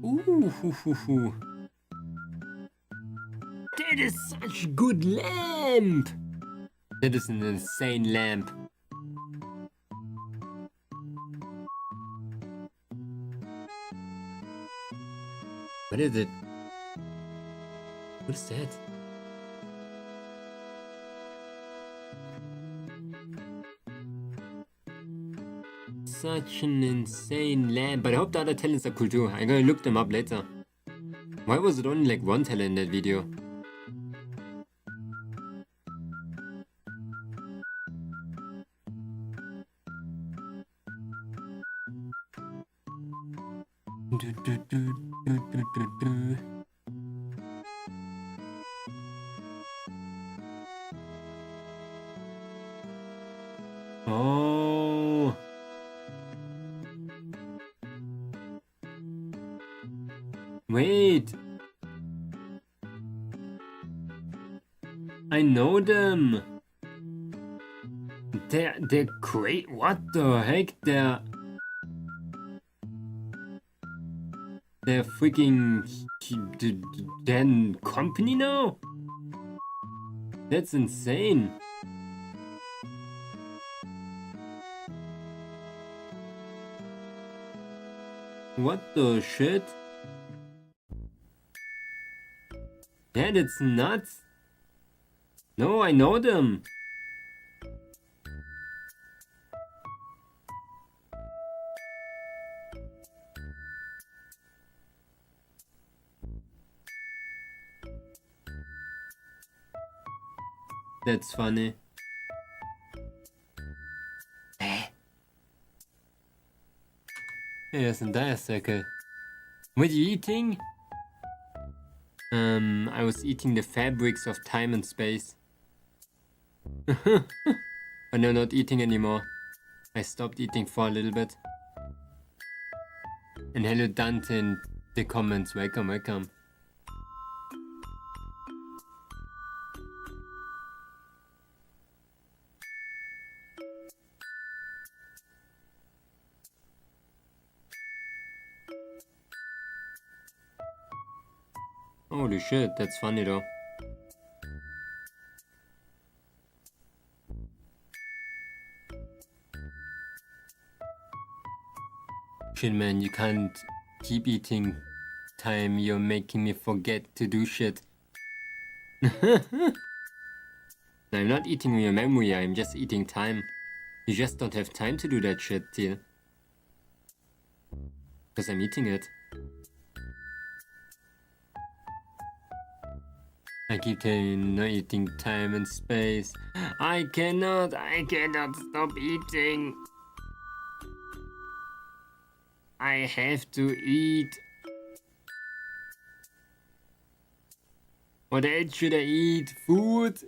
Ooh, that is such a good lamp. That is an insane lamp. What is it? What is that? Such an insane lamp, but I hope the other talents are cool too. I'm gonna look them up later. Why was it only like one talent in that video? Oh. Wait. I know them. They're great. What the heck? They're freaking then company now? That's insane. What the shit? Yeah, that's nuts. No, I know them. That's funny. Here's a dire circle. What are you eating? I was eating the fabrics of time and space. But no, not eating anymore. I stopped eating for a little bit. And hello Dante in the comments. Welcome, welcome. Holy shit, that's funny though. Shit man, you can't keep eating time, you're making me forget to do shit. I'm not eating your memory, I'm just eating time. You just don't have time to do that shit, dear. Because I'm eating it. I keep telling you, not eating time and space. I cannot stop eating. I have to eat. What else should I eat? Food?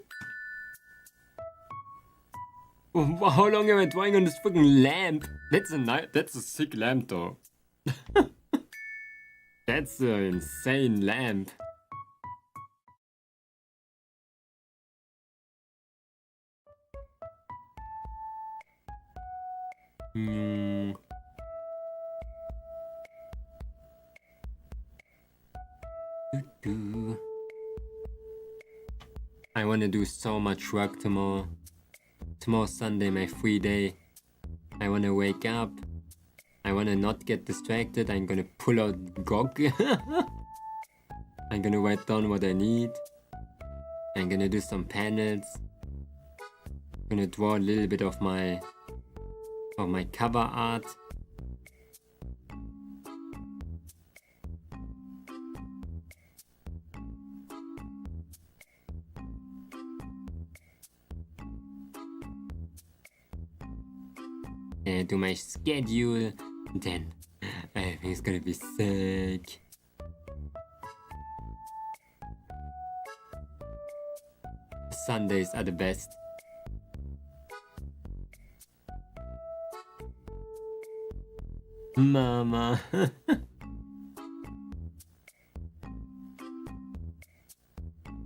Oh, how long am I drawing on this fucking lamp? That's a sick lamp though. That's an insane lamp. I wanna do so much work tomorrow. Tomorrow's Sunday, my free day. I wanna wake up. I wanna not get distracted. I'm gonna pull out GOG. I'm gonna write down what I need. I'm gonna do some panels. I'm gonna draw a little bit of my cover art. do my schedule, then I think it's gonna be sick. Sundays are the best. Mama.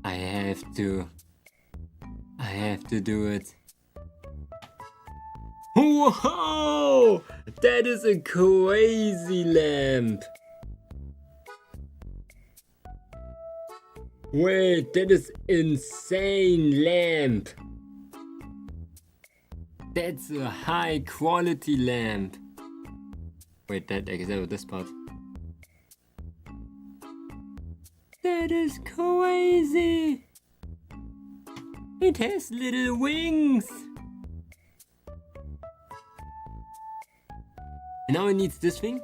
I have to do it. Whoa! That is a crazy lamp. Wait, that is insane lamp. That's a high quality lamp. Wait, that except this part. That is crazy. It has little wings. And now it needs this thing.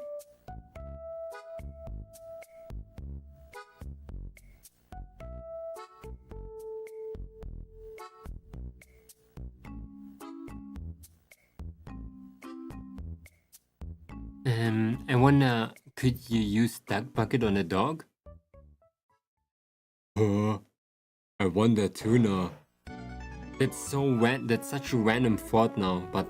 I wonder, could you use duck bucket on a dog? I wonder too now. That's such a random thought now, but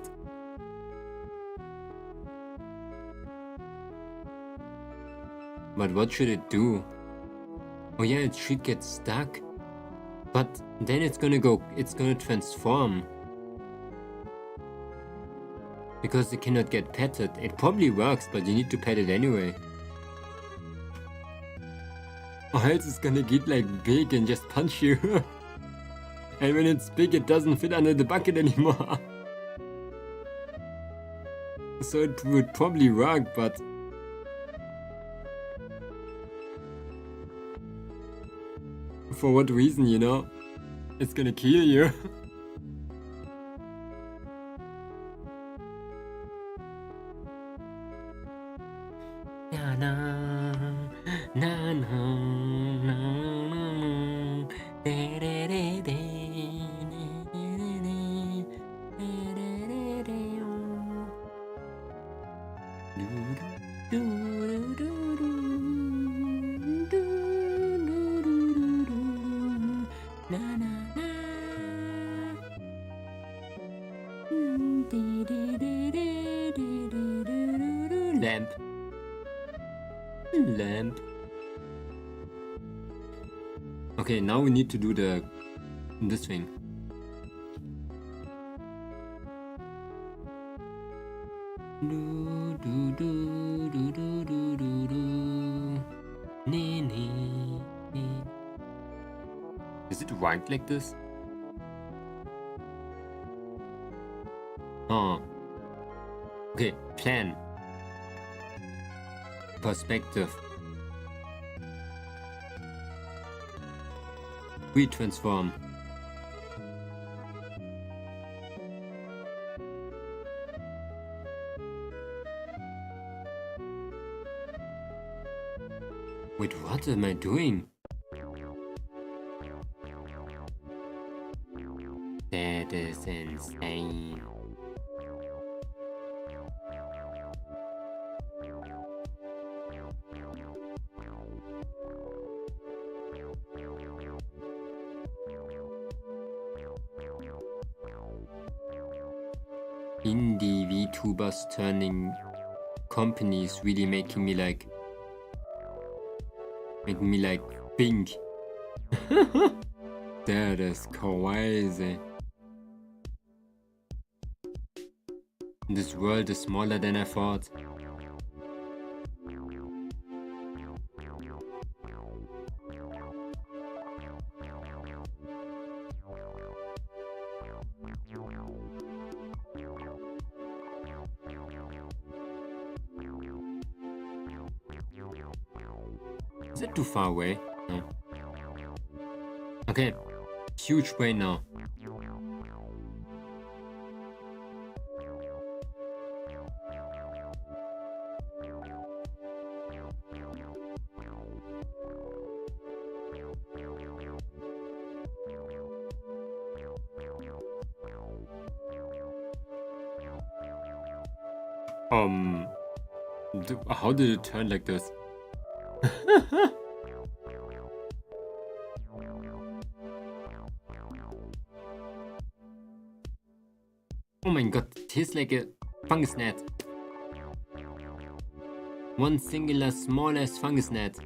what should it do? Oh yeah, it should get stuck. But then it's gonna transform. Because it cannot get petted. It probably works, but you need to pet it anyway. Or else it's gonna get like big and just punch you. And when it's big, it doesn't fit under the bucket anymore. So it would probably work, but for what reason, you know? It's gonna kill you. Na na na na na na de de de de lamp. Okay, now we need to do this thing. Is it right like this? Oh. Okay, plan. Perspective. Retransform. Wait, what am I doing? That is insane. Indie VTubers turning companies really making me like think. That is crazy. This world is smaller than I thought. Is it too far away? No. Okay, huge brain now. How did it turn like this? Oh my god, it tastes like a fungus net. One singular small ass fungus net.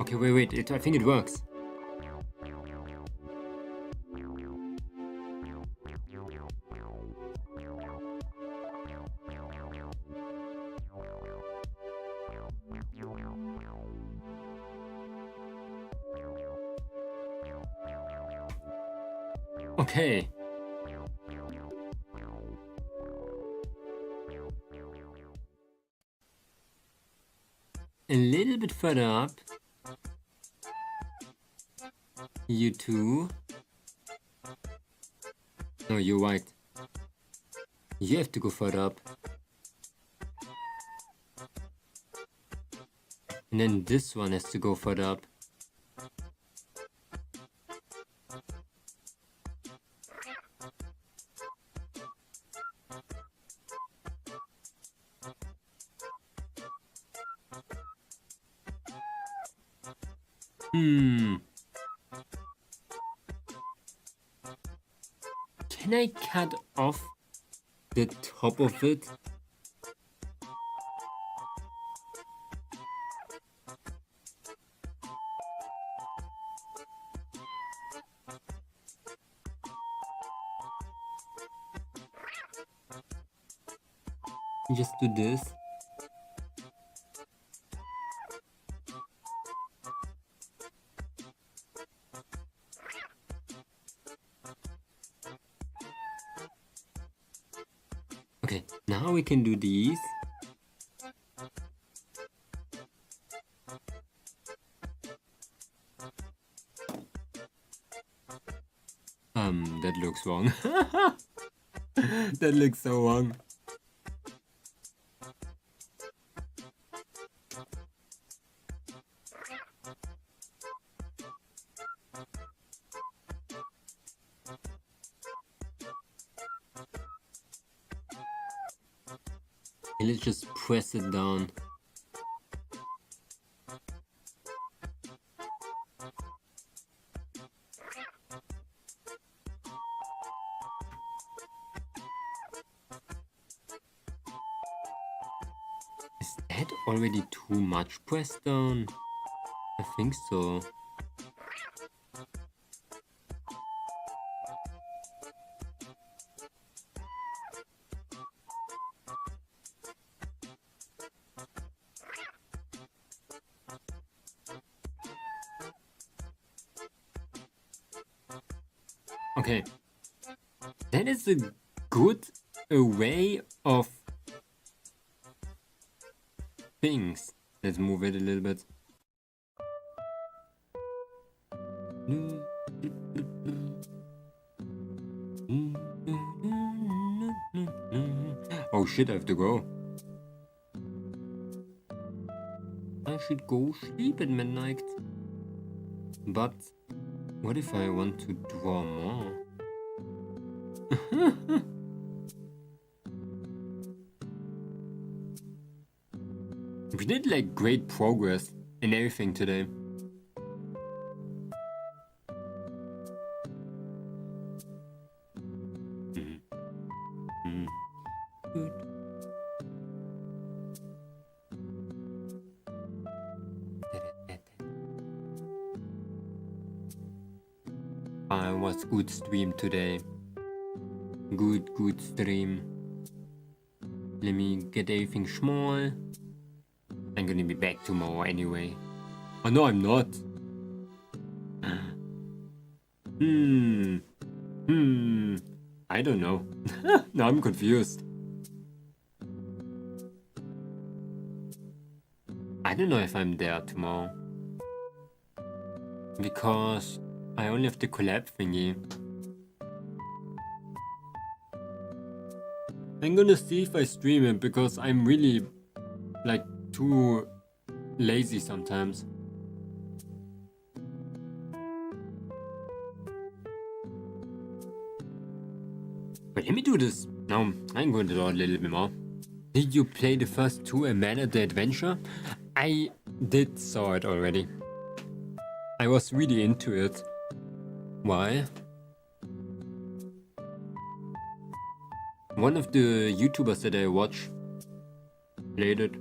Okay, wait, I think it works. Okay. A little bit further up. You two. No, you're white. You have to go further up. And then this one has to go further up. Can I cut off the top of it? Just do this. Okay, now we can do these. That looks wrong. That looks so wrong. Let's just press it down. Is that already too much pressed down? I think so. Okay, that is a good array of things. Let's move it a little bit. Oh shit, I have to go. I should go sleep at midnight. But what if I want to draw more? We did like great progress in everything today. Was good stream today. Good stream. Let me get everything small. I'm gonna be back tomorrow anyway. Oh no, I'm not. I don't know. Now I'm confused. I don't know if I'm there tomorrow. Because I only have the collab thingy. I'm gonna see if I stream it because I'm really like too lazy sometimes. But let me do this. Now, I'm going to do a little bit more. Did you play the first two A Man at the Adventure? I did saw it already. I was really into it. Why? One of the YouTubers that I watch played it.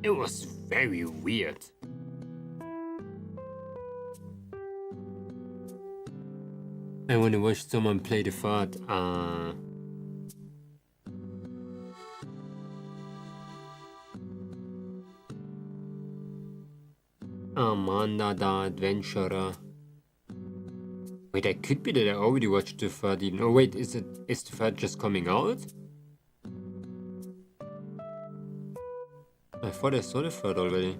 It was very weird. I want to watch someone play the fart. Amanda the Adventurer. Wait, I could be that I already watched the third even. Oh wait, is the third just coming out? I thought I saw the third already.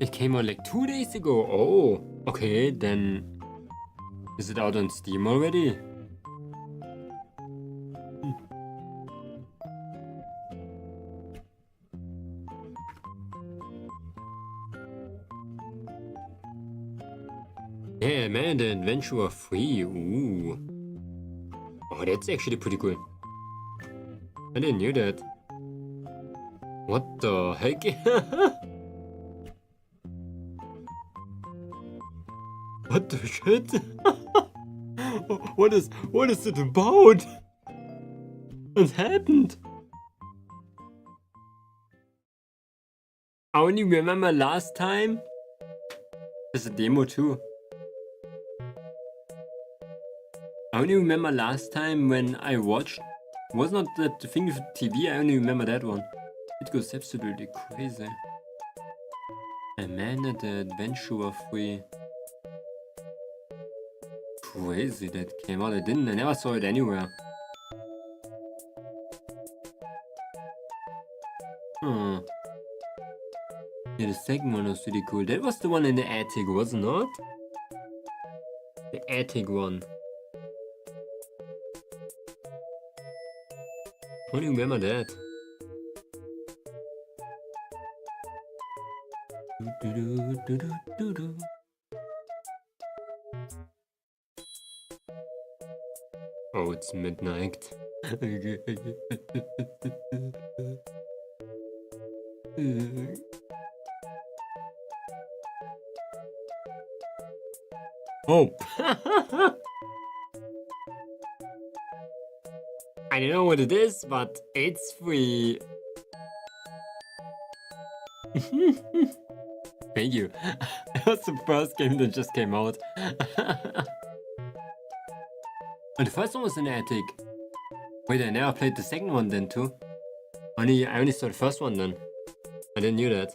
It came out like 2 days ago. Oh, okay, then is it out on Steam already? Yeah, Man the Adventurer 3. Ooh. Oh, that's actually pretty cool. I didn't know that. What the heck? What the shit? What is it about? What happened? I only remember last time. There's a demo too. I only remember last time when I watched. Was not that the thing with TV? I only remember that one. It goes absolutely crazy. A Man at the Adventurer 3. Crazy that came out. I never saw it anywhere. Huh. Yeah, the second one was really cool. That was the one in the attic, was it not? The attic one. I only remember that. Oh, it's midnight. Oh! I don't know what it is, but it's free. Thank you. That was the first game that just came out. And the first one was in the attic. Wait, I never played the second one then too. I only saw the first one then. I didn't know that.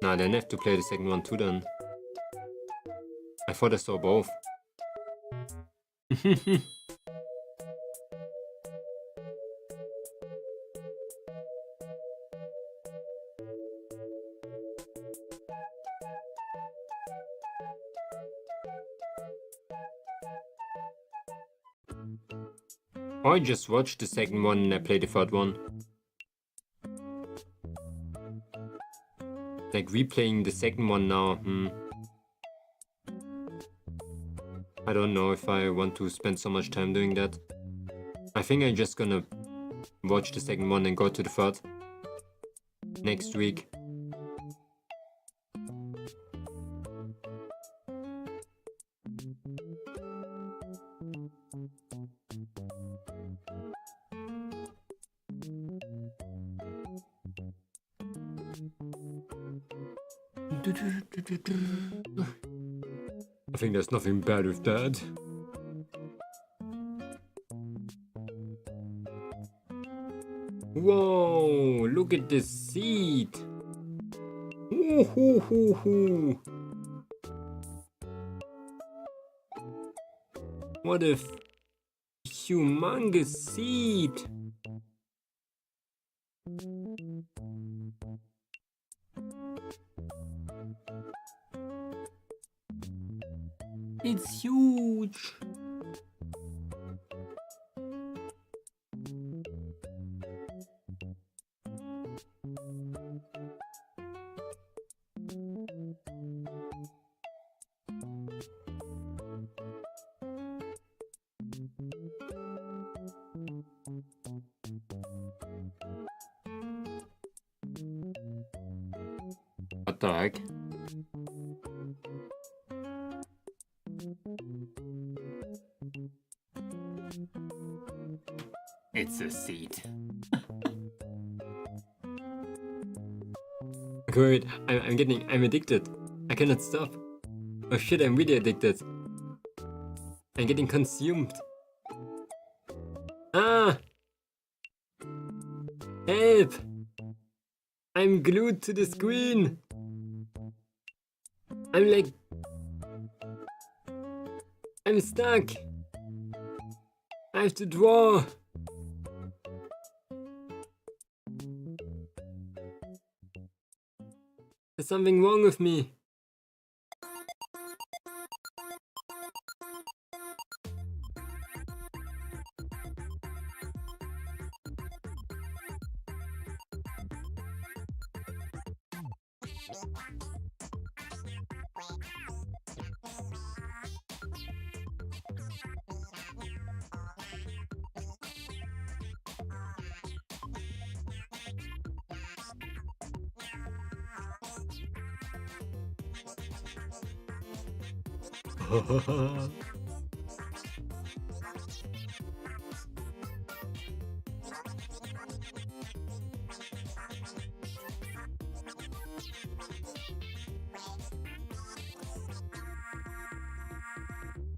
Nah, then I have to play the second one too then. I thought I saw both. I just watched the second one and I played the third one. Like replaying the second one now, I don't know if I want to spend so much time doing that. I think I'm just gonna watch the second one and go to the third next week. I think there's nothing bad with that. Whoa, look at this seat. Ooh, hoo, hoo, hoo. What a humongous seat. It's huge. What the heck? It's a seed. Good. I'm addicted. I cannot stop. Oh shit, I'm really addicted. I'm getting consumed. Ah! Help! I'm glued to the screen. I'm stuck. I have to draw. There's something wrong with me.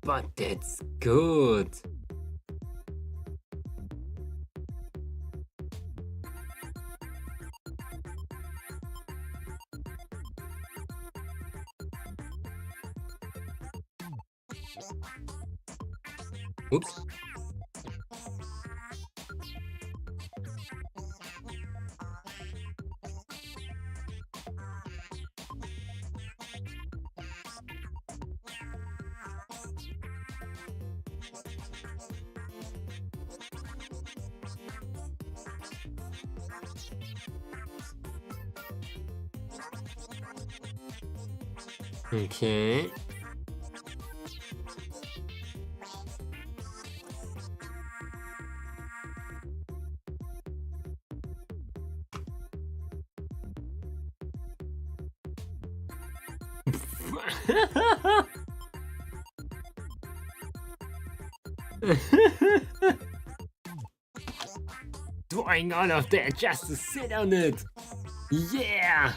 But that's good. Oops. Okay. Doing all of that just to sit on it. Yeah!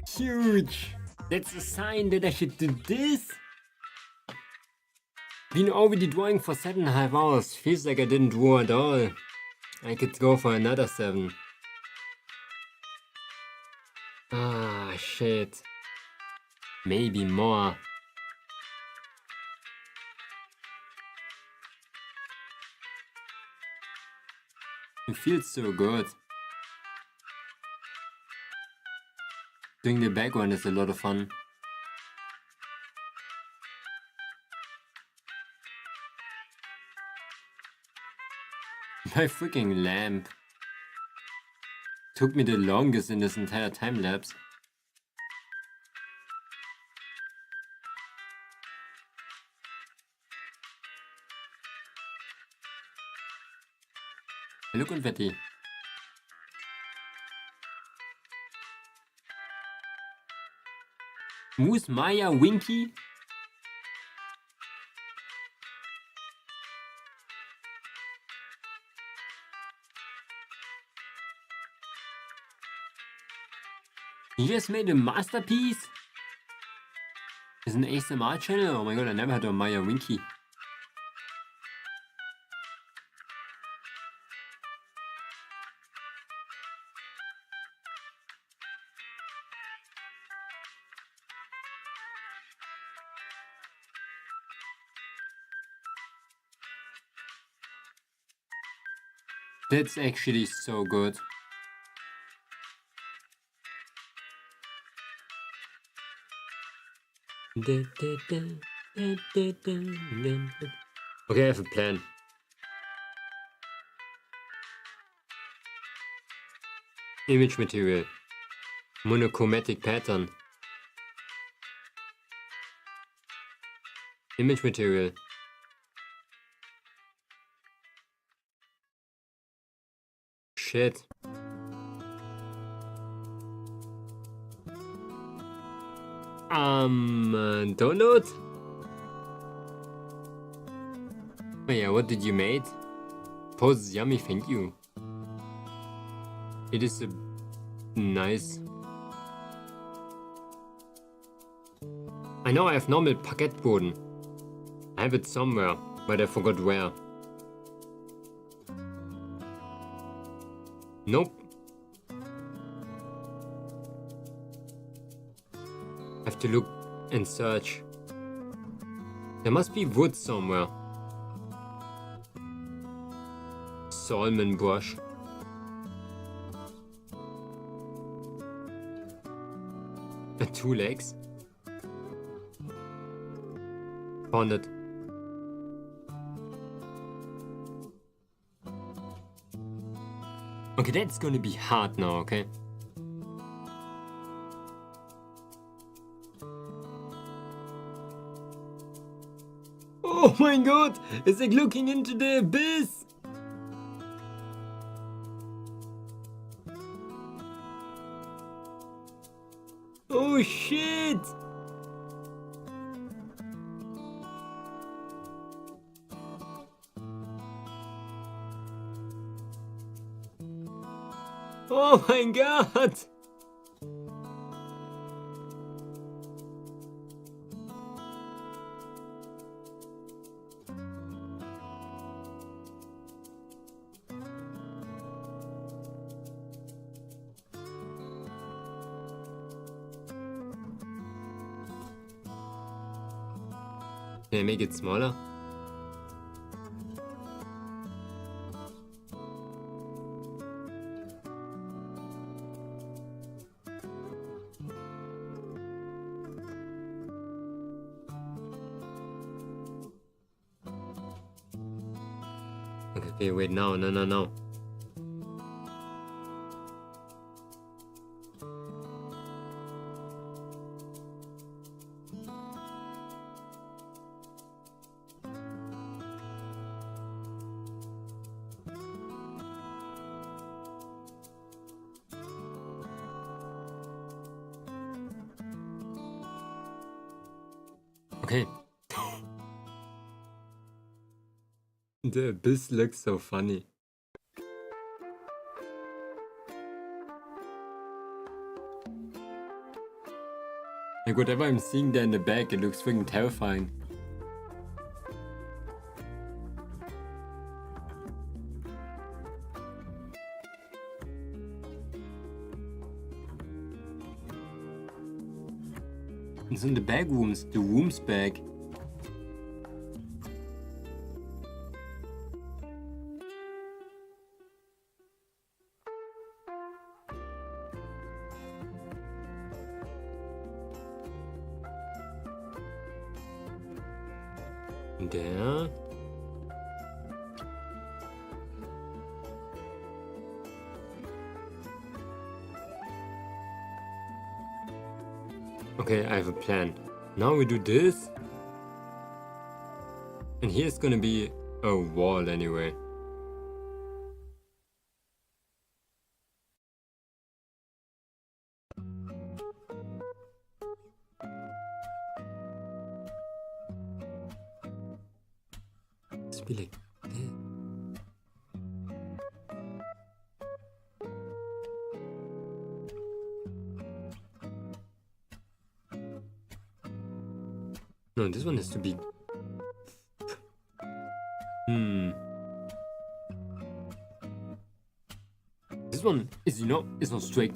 Huge! That's a sign that I should do this. Been already drawing for 7.5 hours. Feels like I didn't draw at all. I could go for another 7. Ah, shit. Maybe more. It feels so good. Doing the background is a lot of fun. My freaking lamp took me the longest in this entire time lapse. Hallo Konfetti. Moose Maya Winky? You just made a masterpiece? Is an ASMR channel? Oh my god, I never had a Maya Winky. That's actually so good. Da, da, da. Okay, I have a plan. Image material. Monochromatic pattern. Image material. Shit. Donut? Oh yeah, what did you make? Pose is yummy, thank you. It is a nice. I know I have normal Parkettboden. I have it somewhere, but I forgot where. Nope. I have to look and search. There must be wood somewhere. Salmon brush. Two legs. Found it. Okay, that's gonna be hard now, okay? Oh my god! It's like looking into the abyss! Oh shit! Oh my god! Can I make it smaller? Okay, wait, no. Okay. The abyss looks so funny. Like whatever I'm seeing there in the back, it looks freaking terrifying. It's in the back rooms, the rooms back. There. Okay, I have a plan. Now we do this. And here's gonna be a wall anyway. Let's be like this. No, this one has to be. This one is, it's not straight.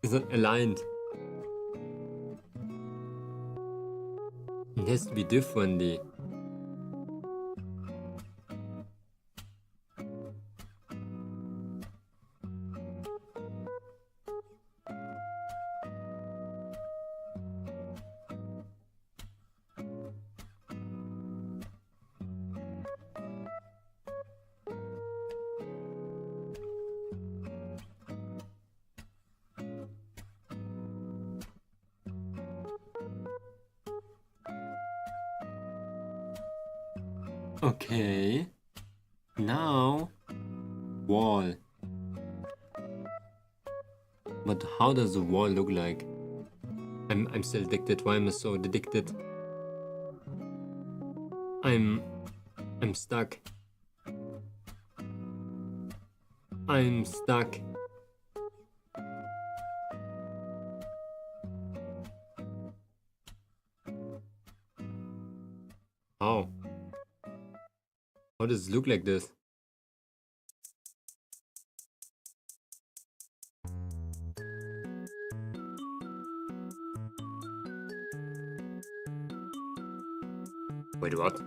It's not aligned. It has to be differently. Okay. Now, wall. But how does the wall look like? I'm still addicted. Why am I so addicted? I'm stuck. I'm stuck. How? How does it look like this? Wait, what?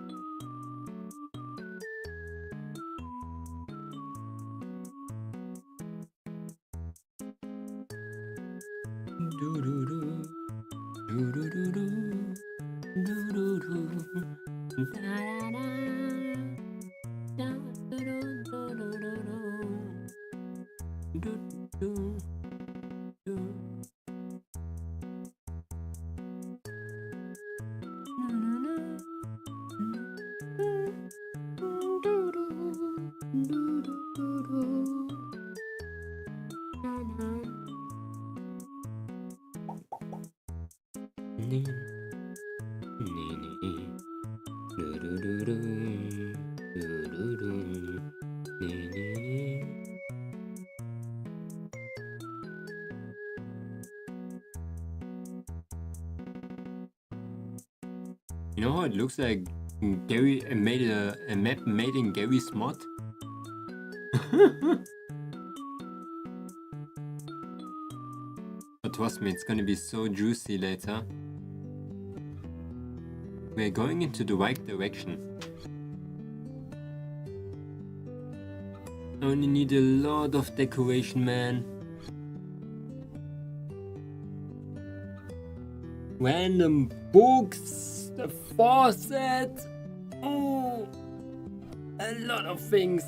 You know how it looks like Gary made a map made in Gary's mod? But trust me, it's gonna be so juicy later. We're going into the right direction. I only need a lot of decoration, man. Random books, the faucet. Oh, a lot of things.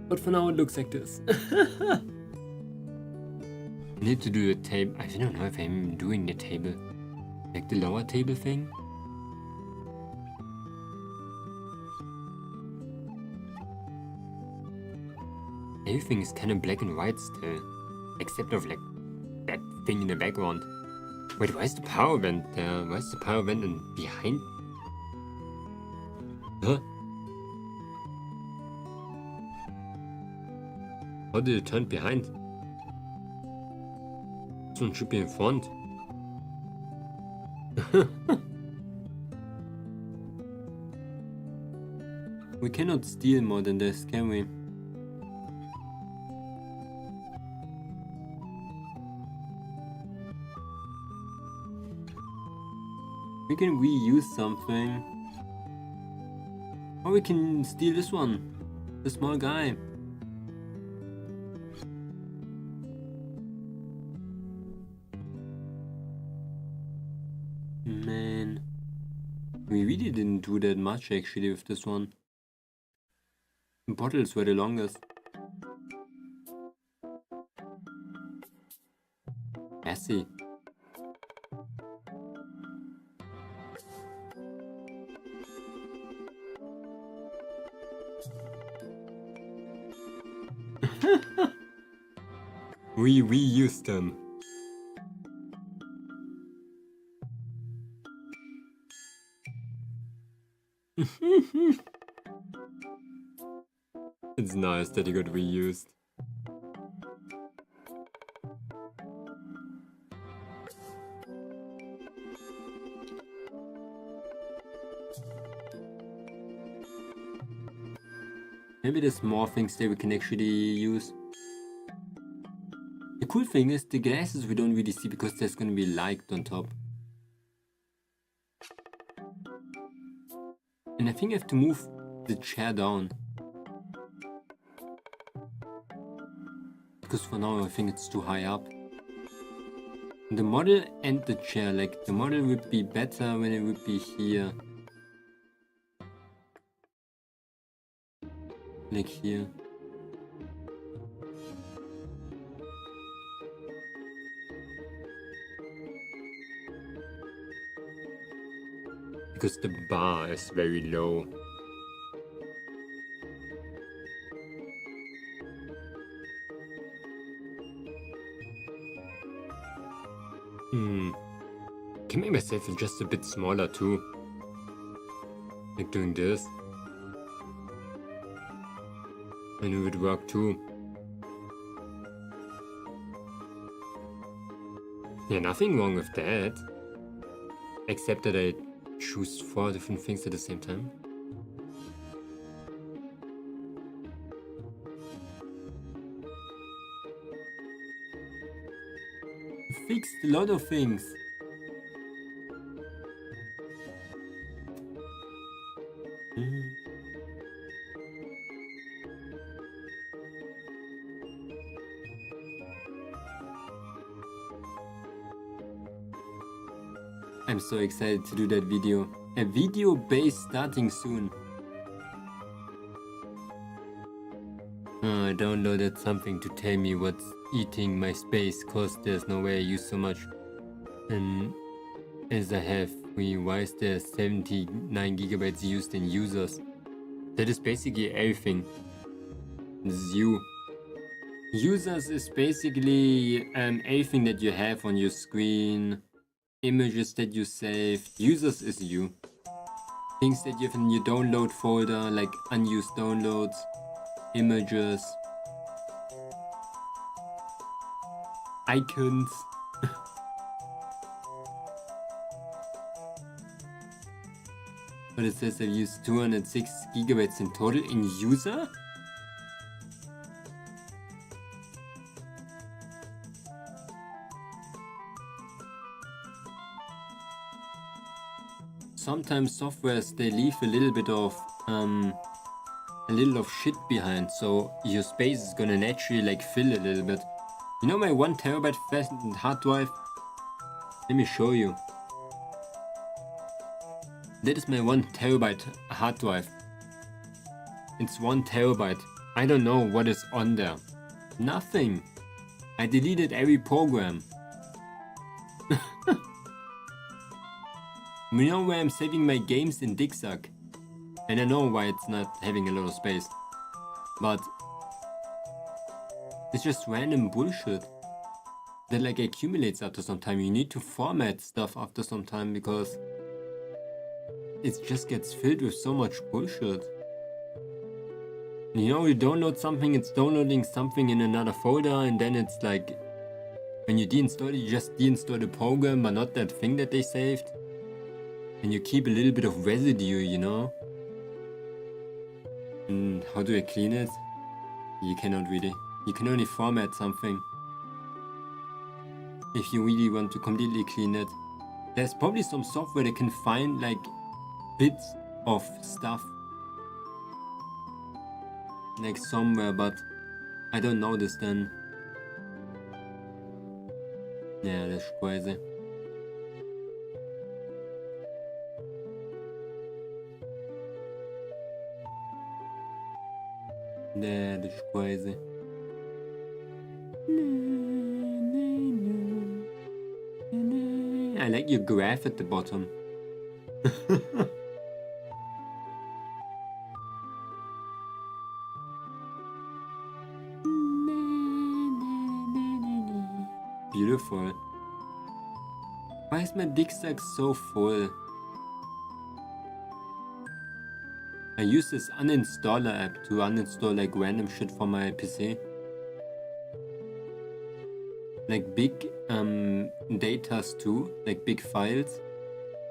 But for now it looks like this. I need to do a table. I don't know if I'm doing the table. Like the lower table thing. Everything is kind of black and white still. Except of like that thing in the background. Wait, why is the power vent there? Why is the power vent behind? Huh? How did it turn behind? This one should be in front. We cannot steal more than this, can we? We can reuse something. Or we can steal this one. The small guy. Man. We really didn't do that much actually with this one. The bottles were the longest. Messy. We reused them. It's nice that it got reused. Maybe there's more things that we can actually use. The cool thing is the glasses we don't really see because there's gonna be light on top. And I think I have to move the chair down. Because for now I think it's too high up. The model and the chair, like the model would be better when it would be here. Like here. because the bar is very low. Can make myself just a bit smaller too. Like doing this. And it would work too. Yeah, nothing wrong with that. Except that I choose 4 different things at the same time. Fixed a lot of things. I'm so excited to do that video. A video base starting soon. I downloaded something to tell me what's eating my space cause there's no way I use so much. And as I have, why is there 79 gigabytes used in users? That is basically everything. This is you. Users is basically everything that you have on your screen. Images that you saved. Users is you. Things that you have in your download folder, like unused downloads, images, icons. But it says I've used 206 gigabytes in total in user? Sometimes softwares, they leave a little bit of shit behind, so your space is gonna naturally like fill a little bit. You know my 1 terabyte fast hard drive? Let me show you. That is my 1 terabyte hard drive. It's 1 terabyte. I don't know what is on there. Nothing. I deleted every program. You know where I'm saving my games in Digsack? And I know why it's not having a lot of space. But it's just random bullshit that like accumulates after some time. You need to format stuff after some time because it just gets filled with so much bullshit. You know, you download something, it's downloading something in another folder, and then it's like when you deinstall it, you just deinstall the program but not that thing that they saved. And you keep a little bit of residue, you know? And how do I clean it? You cannot really. You can only format something. If you really want to completely clean it. There's probably some software that can find like bits of stuff. Like somewhere, but I don't know this then. Yeah, that's crazy. Yeah, that's crazy. I like your graph at the bottom. Beautiful. Why is my dick sack so full? I use this uninstaller app to uninstall like random shit from my PC. Like big datas too, like big files.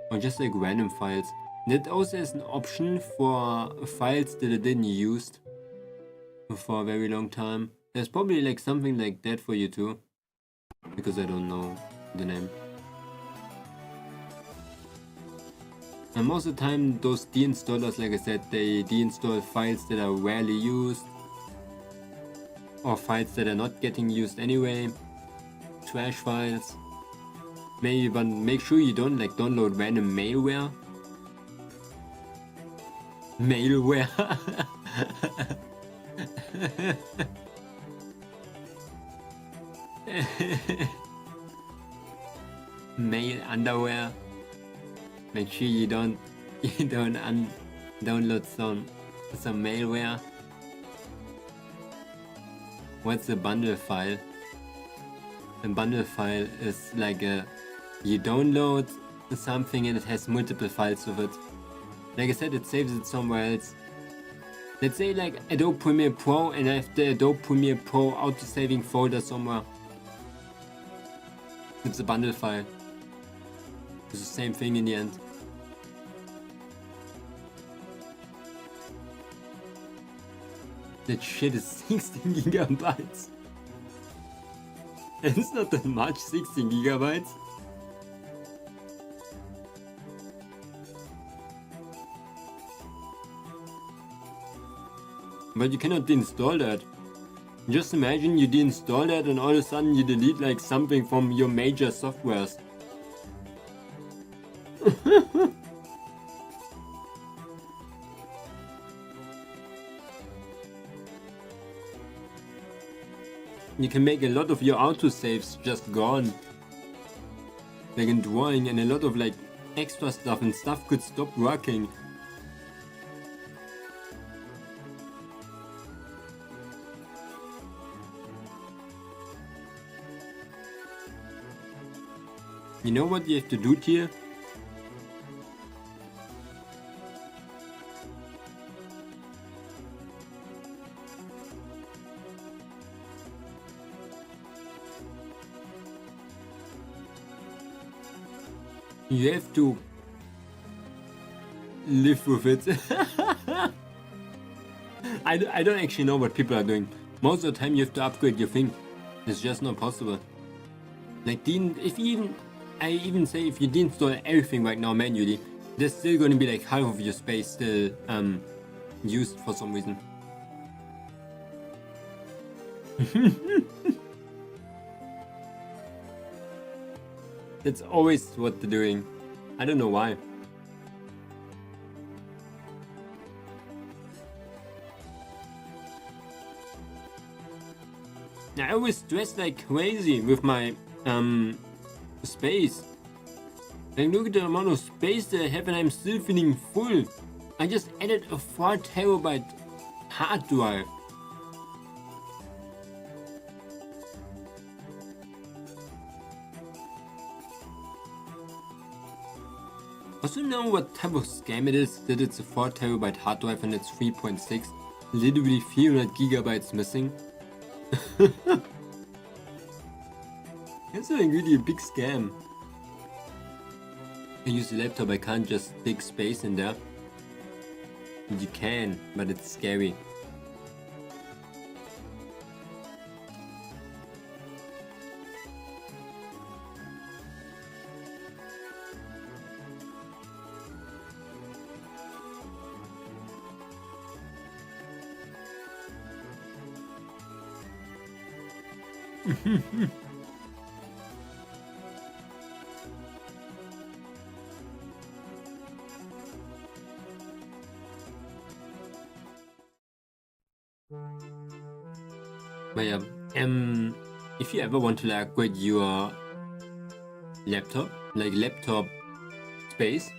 Or just like random files. That also is an option for files that I didn't use for a very long time. There's probably like something like that for you too. Because I don't know the name. And most of the time those deinstallers, like I said, they deinstall files that are rarely used. Or files that are not getting used anyway. Trash files. Maybe, but make sure you don't like download random malware. Malware. Male underwear. Make sure you don't you don't download some malware. What's a bundle file? A bundle file is like you download something and it has multiple files of it. Like I said, it saves it somewhere else. Let's say like Adobe Premiere Pro, and I have the Adobe Premiere Pro auto-saving folder somewhere. It's a bundle file. It's the same thing in the end. That shit is 16 gigabytes. It's not that much, 16 gigabytes. But you cannot deinstall that. Just imagine you deinstall that and all of a sudden you delete like something from your major softwares. You can make a lot of your autosaves just gone. Like in drawing, and a lot of like extra stuff, and stuff could stop working. You know what you have to do here? You have to live with it. I don't actually know what people are doing. Most of the time you have to upgrade your thing. It's just not possible. Like I even say if you deinstall everything right now manually, there's still going to be like half of your space still used for some reason. That's always what they're doing. I don't know why. I always stress like crazy with my space. Like look at the amount of space that I have and I'm still feeling full. I just added a 4 terabyte hard drive. Also know what type of scam it is that it's a 4 terabyte hard drive and it's 3.6, literally 300 gigabytes missing. It's like really a big scam. I use a laptop, I can't just stick space in there. You can, but it's scary. But yeah, if you ever want to like upgrade your laptop, like laptop space,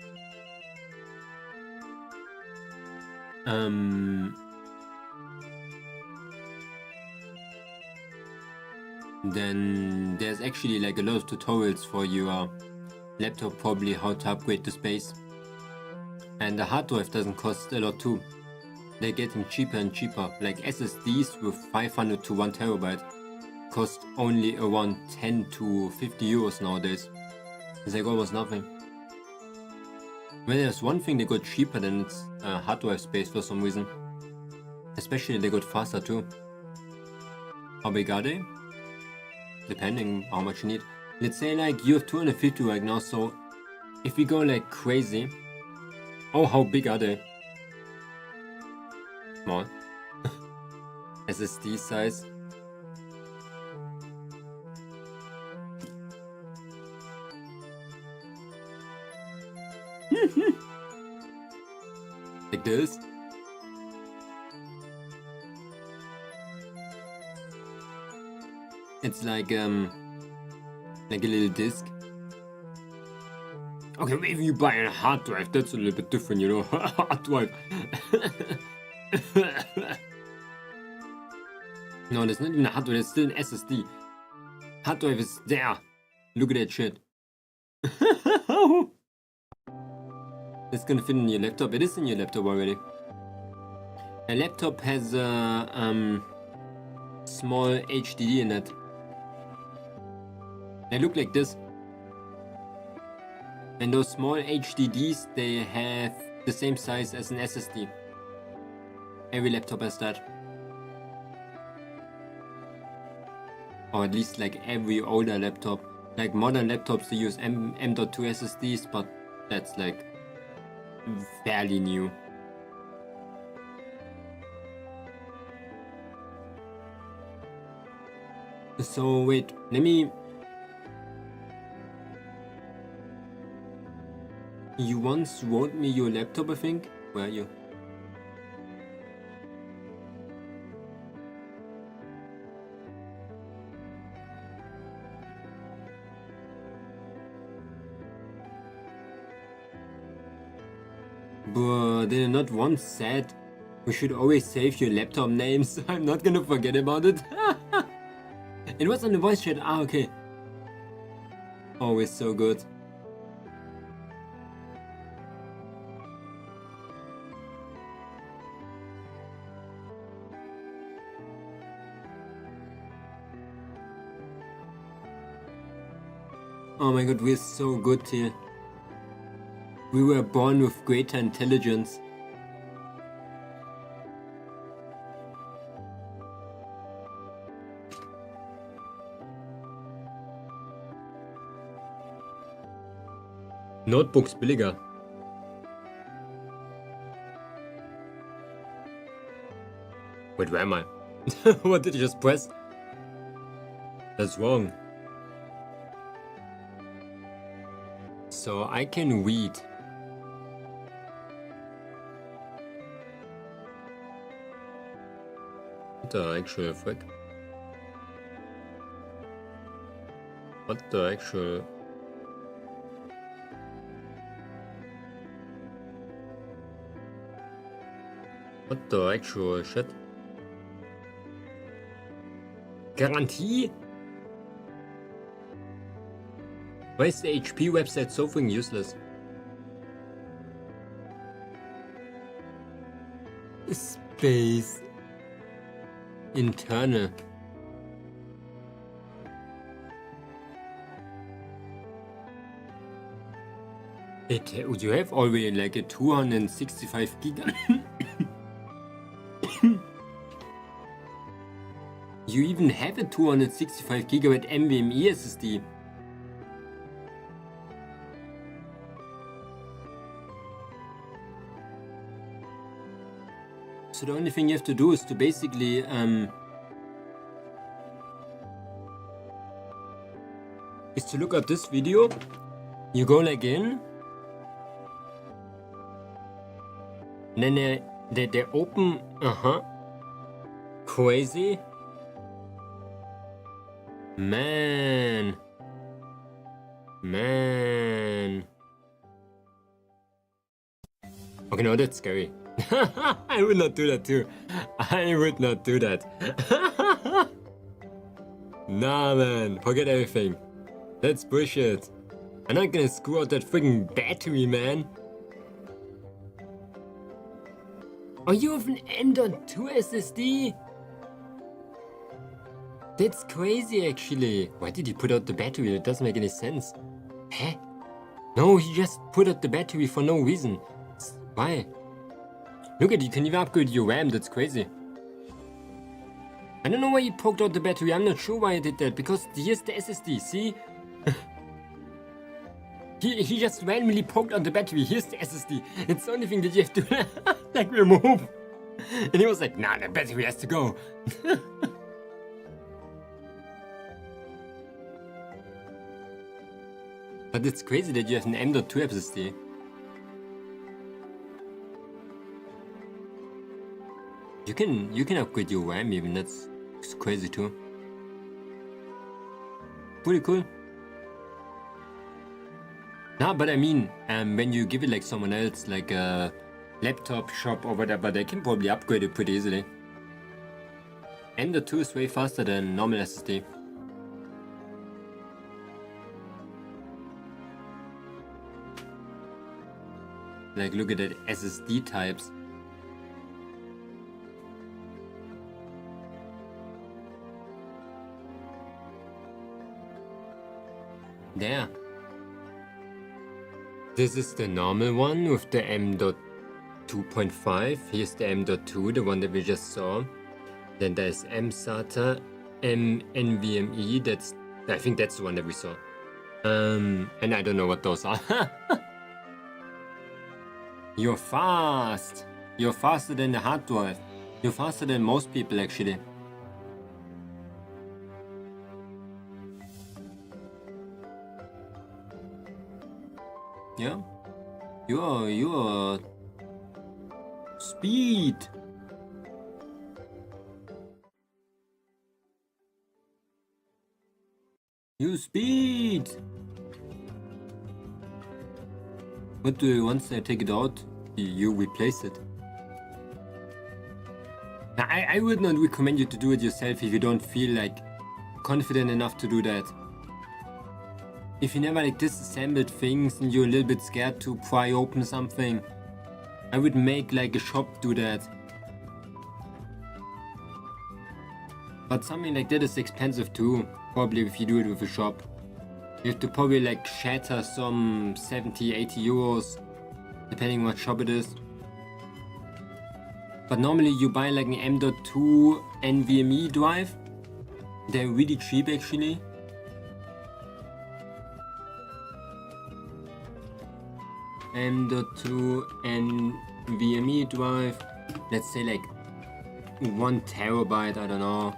then there's actually like a lot of tutorials for your laptop, probably how to upgrade the space. And the hard drive doesn't cost a lot too. They're getting cheaper and cheaper. Like SSDs with 500 to 1 terabyte cost only around 10 to 50 euros nowadays. It's like almost nothing. When there's one thing they got cheaper, then it's hard drive space for some reason. Especially they got faster too. How big are they? Depending how much you need. Let's say like you have 250 right now, so if we go like crazy, oh, how big are they? Small. SSD size. Like this. It's like a little disc. Okay, if you buy a hard drive, that's a little bit different, you know. Hard drive. No, that's not even a hard drive, it's still an SSD. Hard drive is there. Look at that shit. It's gonna fit in your laptop. It is in your laptop already. A laptop has a small HDD in it. They look like this. And those small HDDs, they have the same size as an SSD. Every laptop has that. Or at least like every older laptop. Like modern laptops, they use M.2 SSDs, but that's like fairly new. So wait, let me... You once wrote me your laptop, I think? Where are you? But they not once said we should always save your laptop names. I'm not gonna forget about it. It was on the voice chat. Ah, okay. Always so good. Oh my god, we're so good here. We were born with greater intelligence. Notebooks billiger. Wait, where am I? What did I just press? That's wrong. So I can read. What the actual frick? What the actual... What the actual shit? Guarantee? Why is the HP website so fucking useless? Space. Internal. You have already like a 265 gig. You even have a 265 gigabyte NVMe SSD. So the only thing you have to do is to basically is to look up this video. You go like in, and then they open. Crazy. Man. Okay, no, that's scary. I would not do that too. I would not do that. Nah, man. Forget everything. That's bullshit. I'm not gonna screw out that freaking battery, man. Oh, you have an M.2 SSD? That's crazy, actually. Why did he put out the battery? It doesn't make any sense. Huh? No, he just put out the battery for no reason. Why? Look at it, you can even upgrade your RAM, that's crazy. I don't know why he poked out the battery, I'm not sure why he did that, because here's the SSD, see? he just randomly poked out the battery, here's the SSD. It's the only thing that you have to like remove. And he was like, nah, the battery has to go. But it's crazy that you have an M.2 SSD. You can upgrade your RAM even, that's crazy too. Pretty cool. No, but I mean, when you give it like someone else, like a laptop shop or whatever, they can probably upgrade it pretty easily. M.2 is way faster than normal SSD. Like, look at that SSD types. There. This is the normal one with the M.2.5. Here's the M.2, the one that we just saw. Then there's M-SATA, M-NVMe. I think that's the one that we saw. And I don't know what those are. You're fast. You're faster than the hard drive. You're faster than most people actually. Yeah. You're speed. You speed. What do you, once I take it out, you replace it? Now, I would not recommend you to do it yourself if you don't feel like confident enough to do that. If you never like disassembled things and you're a little bit scared to pry open something, I would make like a shop do that. But something like that is expensive too, probably if you do it with a shop. You have to probably like shatter some 70-80 euros, depending what shop it is. But normally you buy like an M.2 NVMe drive. They're really cheap actually. M.2 NVMe drive, let's say like 1 terabyte, I don't know,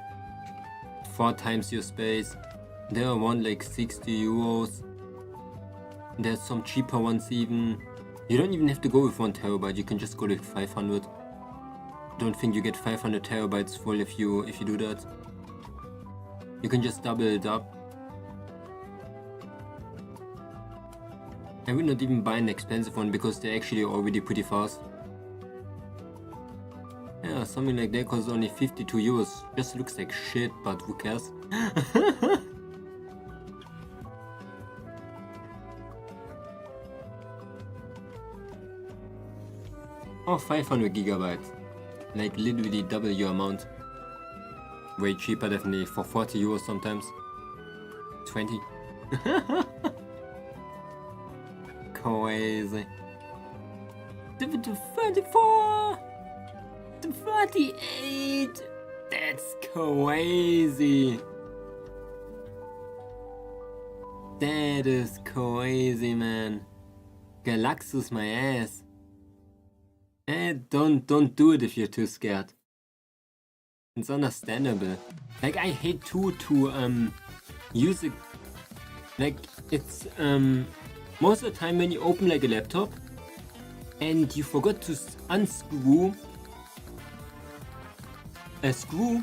4 times your space. There are one like 60 euros. There's some cheaper ones even. You don't even have to go with 1 terabyte, you can just go like 500. Don't think you get 500 terabytes full if you do that. You can just double it up. I would not even buy an expensive one because they're actually already pretty fast. Yeah, something like that costs only 52 euros. Just looks like shit, but who cares? Oh, 500 gigabytes. Like literally double your amount. Way cheaper definitely, for 40 euros sometimes. 20. Crazy. The 34! The 38! That's crazy! That is crazy, man. Galaxus my ass. Don't do it if you're too scared. It's understandable. Like, I hate to use it. Like, it's most of the time when you open like a laptop and you forgot to unscrew a screw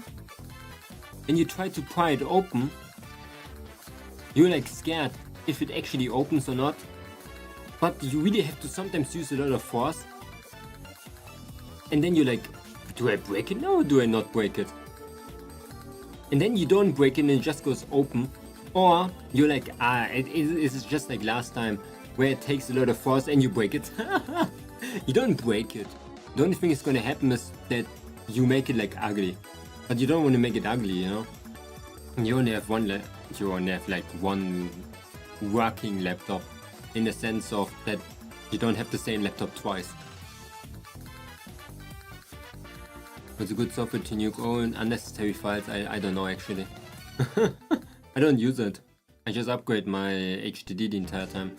and you try to pry it open, you're like scared if it actually opens or not. But you really have to sometimes use a lot of force. And then you're like, do I break it now or do I not break it? And then you don't break it and it just goes open. Or you're like, it is just like last time where it takes a lot of force and you break it. You don't break it. The only thing that's gonna happen is that you make it like ugly. But you don't want to make it ugly, you know? You only have one working laptop, in the sense of that you don't have the same laptop twice. It's a good software to nuke all unnecessary files. I don't know actually. I don't use it. I just upgrade my HDD the entire time.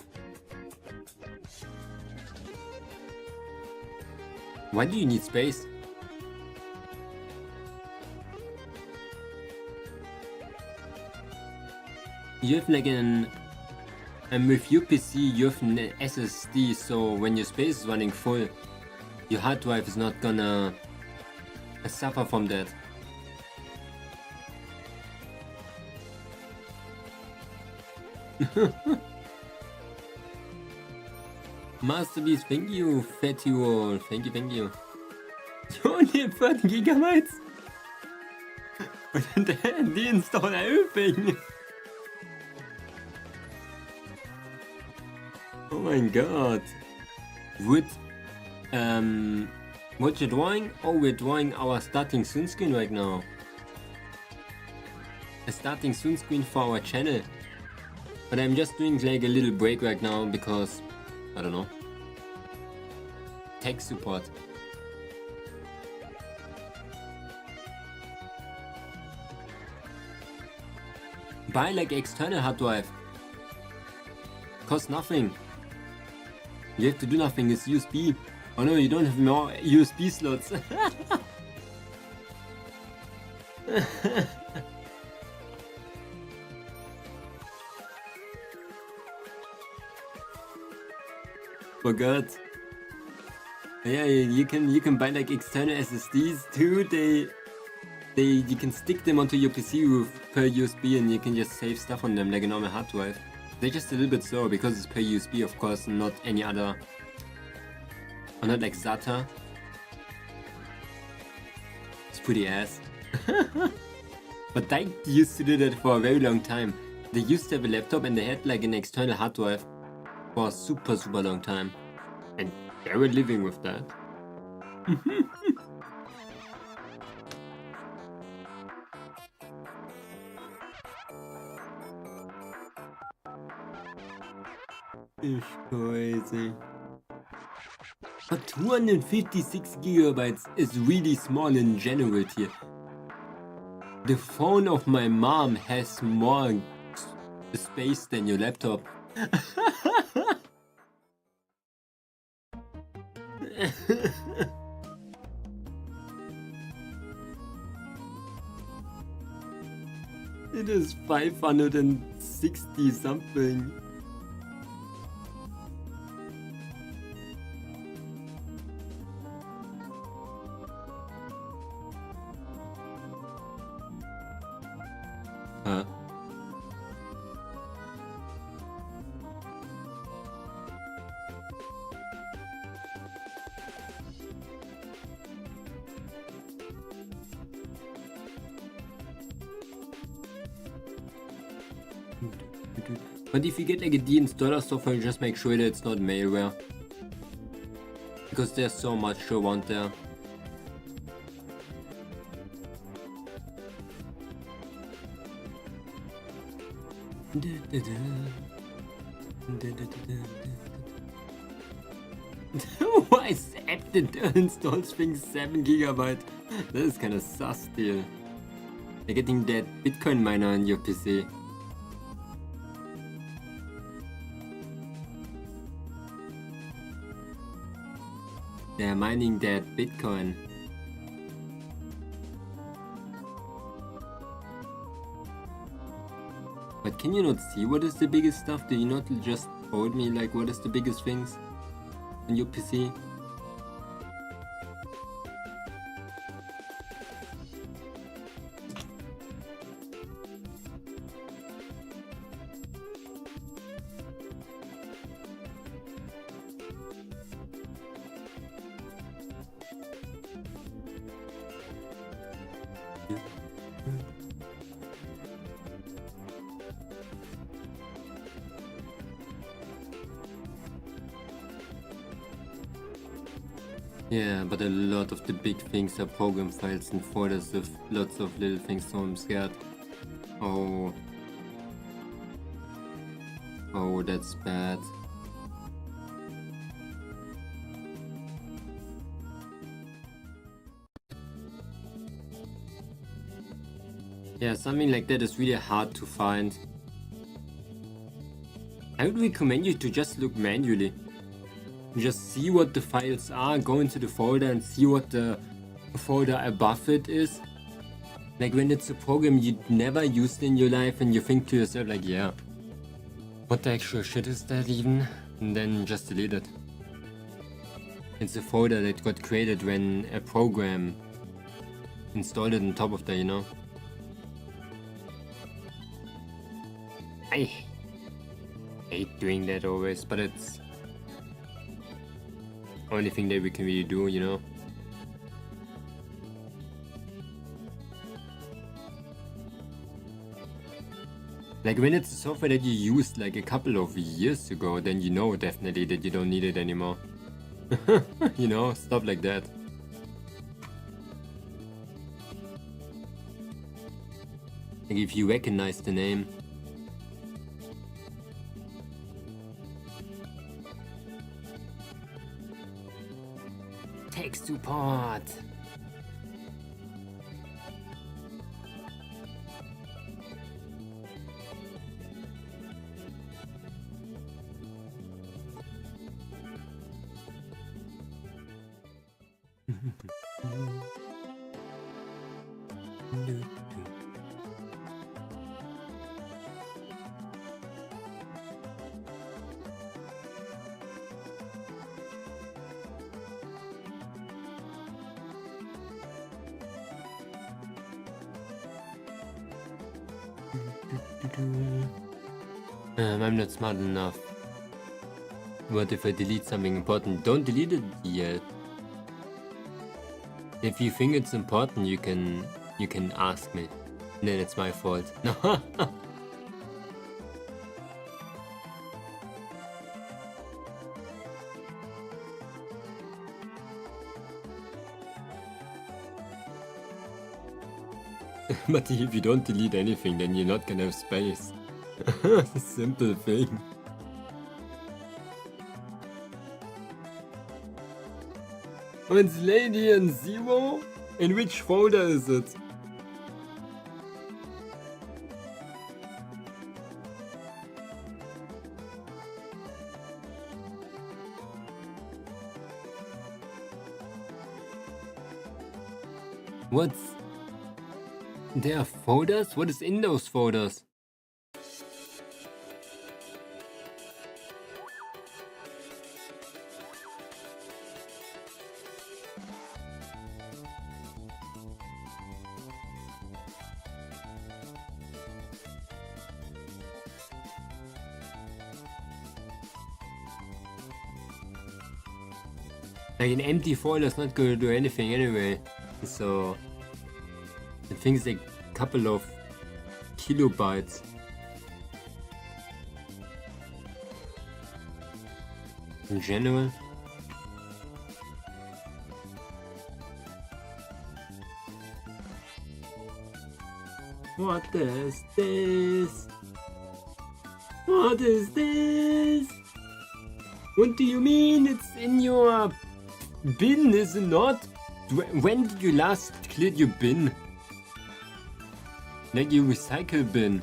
Why do you need space? You have like with your PC you have an SSD, so when your space is running full, your hard drive is not gonna suffer from that. Masterpiece, thank you, Fatty Wall, thank you. You only have 30 gigabytes? And then deinstall everything. Oh my god. What you drawing? Oh, we're drawing our starting soon screen right now. A starting soon screen for our channel. But I'm just doing like a little break right now because, I don't know, tech support. Buy like external hard drive. Costs nothing. You have to do nothing, it's USB. Oh no, you don't have more USB slots. Forgot. Yeah, you can buy like external SSDs too. You can stick them onto your PC with per USB and you can just save stuff on them like a normal hard drive. They're just a little bit slower because it's per USB, of course, not any other, or not like SATA. It's pretty ass. But they used to do that for a very long time. They used to have a laptop and they had like an external hard drive for a super long time. And they were living with that. It's crazy. But 256 gigabytes is really small in general here. The phone of my mom has more space than your laptop. It is 560 something. Huh? But if you get like a deinstaller software, just make sure that it's not malware. Because there's so much around there. Why is app that installs things 7 GB? That is kinda sus deal. You're getting that Bitcoin miner on your PC. They're mining that Bitcoin. But can you not see what is the biggest stuff? Do you not just told me like what is the biggest things on your PC? Yeah, but a lot of the big things are program files and folders with lots of little things, so I'm scared. Oh, that's bad. Yeah, something like that is really hard to find. I would recommend you to just look manually. Just see what the files are, go into the folder and see what the folder above it is. Like when it's a program you'd never used in your life and you think to yourself like, yeah, what the actual shit is that even? And then just delete it. It's a folder that got created when a program installed it on top of that, you know? I hate doing that always, but it's only thing that we can really do, you know. Like when it's a software that you used like a couple of years ago, then you know definitely that you don't need it anymore. You know, stuff like that. Like if you recognize the name. Tech support. I'm not smart enough. What if I delete something important? Don't delete it yet. If you think it's important, you can ask me. And then it's my fault. No. But if you don't delete anything, then you're not gonna have space. Simple thing. Oh, it's Lady and Zero? In which folder is it? What's... There are folders? What is in those folders? Like an empty folder is not gonna do anything anyway, so I think it's like a couple of kilobytes. In general. What is this? What is this? What do you mean it's in your bin, is it not? When did you last clear your bin? Like your recycle bin.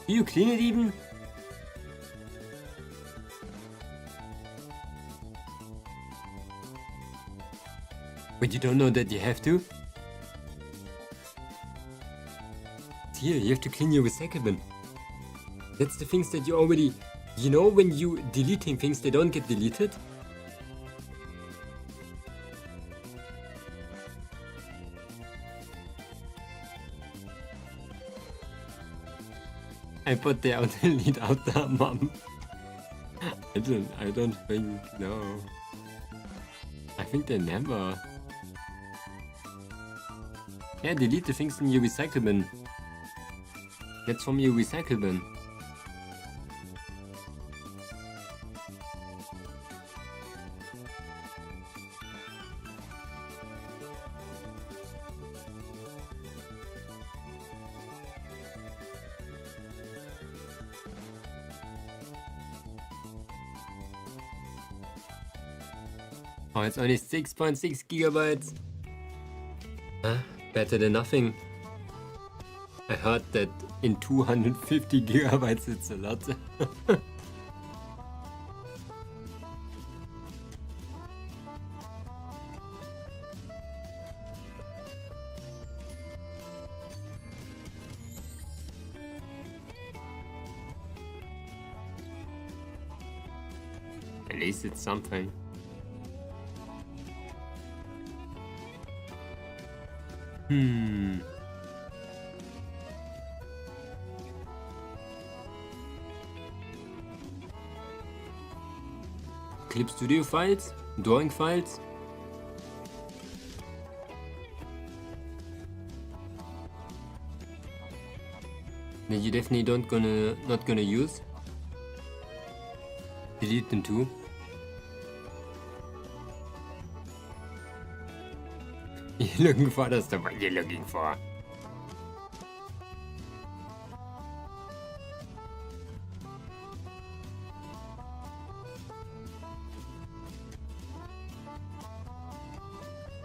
Do you clean it even? But you don't know that you have to? Here, you have to clean your recycle bin. That's the things that you already... You know when you deleting things, they don't get deleted? I put the out delete out there, mom. I don't think, no. I think they never. Yeah, delete the things in your recycle bin. That's from your recycle bin. Oh, it's only 6.6 gigabytes. Huh? Better than nothing. I heard that in 250 gigabytes it's a lot. At least it's something. Clip Studio files, drawing files. That you definitely not gonna use. Delete them too. You're looking for, that's the one you're looking for.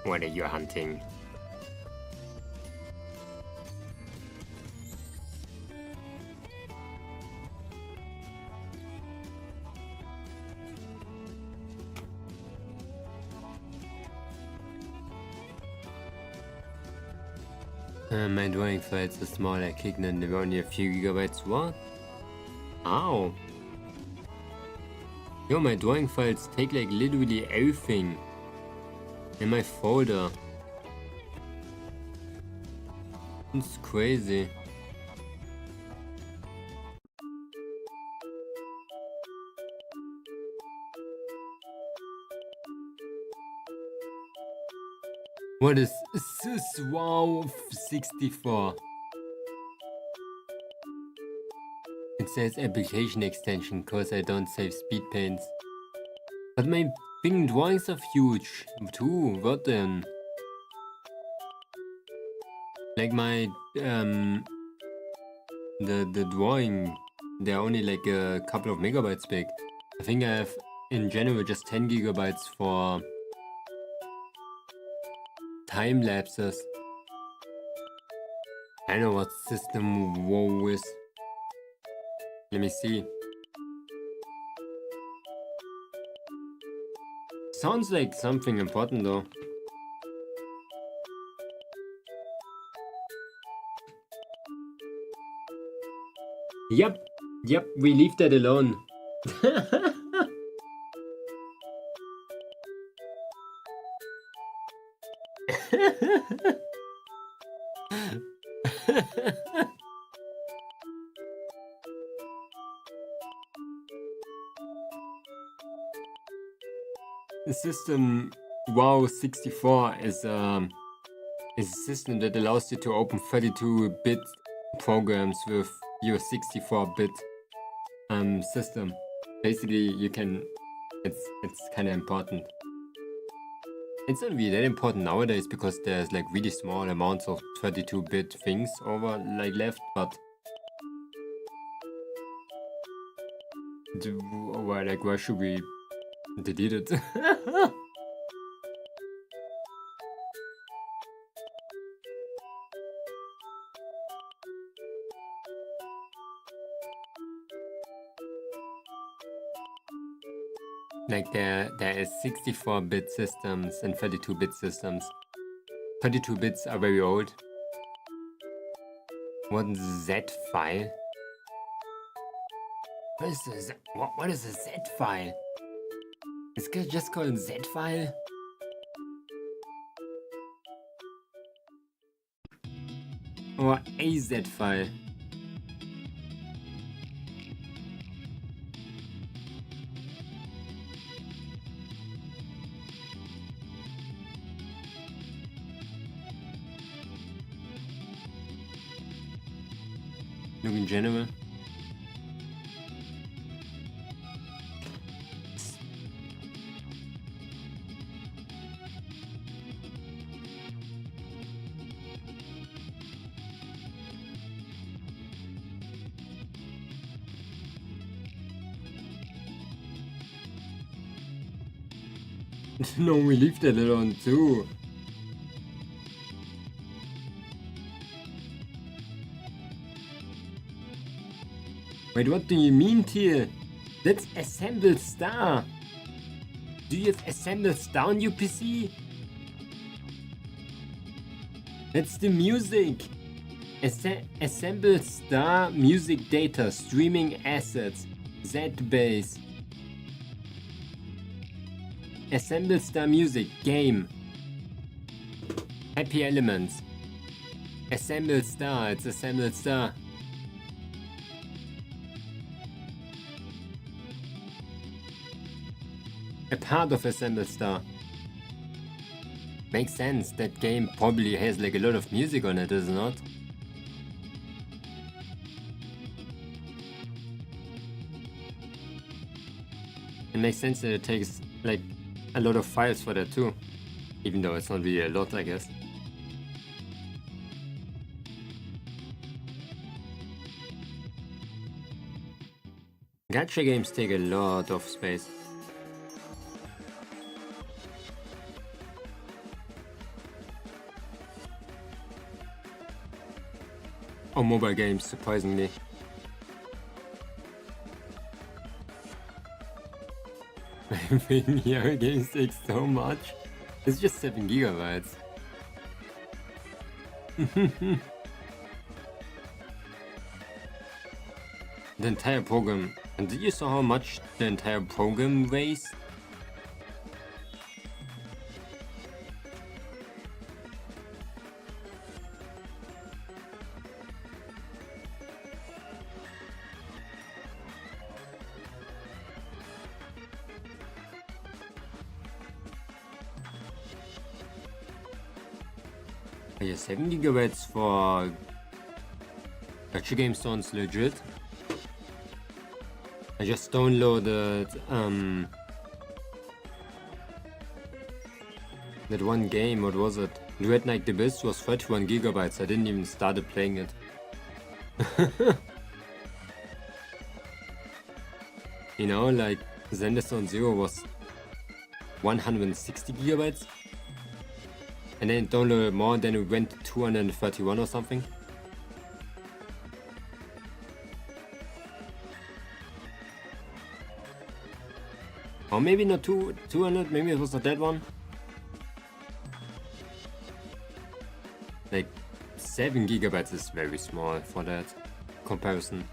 What are you hunting? My drawing files are small, I clicked and they're only a few gigabytes. What? Ow! Yo, my drawing files take like literally everything in my folder. It's crazy. What is this? Wow, 64. It says application extension cause I don't save speed paints. But my big drawings are huge too. What then? Like my the drawing, they're only like a couple of megabytes big. I think I have in general just 10 gigabytes for time lapses. I know what system WoW is. Let me see. Sounds like something important though. Yep, we leave that alone. The system WoW 64 is a system that allows you to open 32-bit programs with your 64-bit system. Basically, you can. It's kind of important. It's not really that important nowadays because there's like really small amounts of 32-bit things over like left, but why should we delete it? Like there is 64-bit systems and 32-bit systems. 32 bits are very old. What Z file? What is a Z file? It's just called Z file? Or a Z file? Look in general. No, we leave that alone too. Wait, what do you mean, Teal? That's Assemble Star. Do you have Assemble Star on your PC? That's the music. Assemble Star music data, streaming assets, Z-Base. Assemble Star music, game. Happy Elements. Assemble Star, it's Assemble Star. a part of Assemble Star. Makes sense, that game probably has like a lot of music on it, does it not? It makes sense that it takes like a lot of files for that too. Even though it's not really a lot, I guess. Gacha games take a lot of space. Or mobile games, surprisingly. Video games take so much. It's just 7 gigabytes. The entire program. And did you saw how much the entire program weighs? Yeah, 7 gigabytes for gacha game sounds legit. I just downloaded that one game, what was it? Red Knight the Abyss was 31 gigabytes, I didn't even started playing it. You know, like Zenderstone Zero was 160 gigabytes. And then downloaded more, then it went to 231 or something. Or maybe not 200, maybe it was not that one. Like 7 gigabytes is very small for that comparison.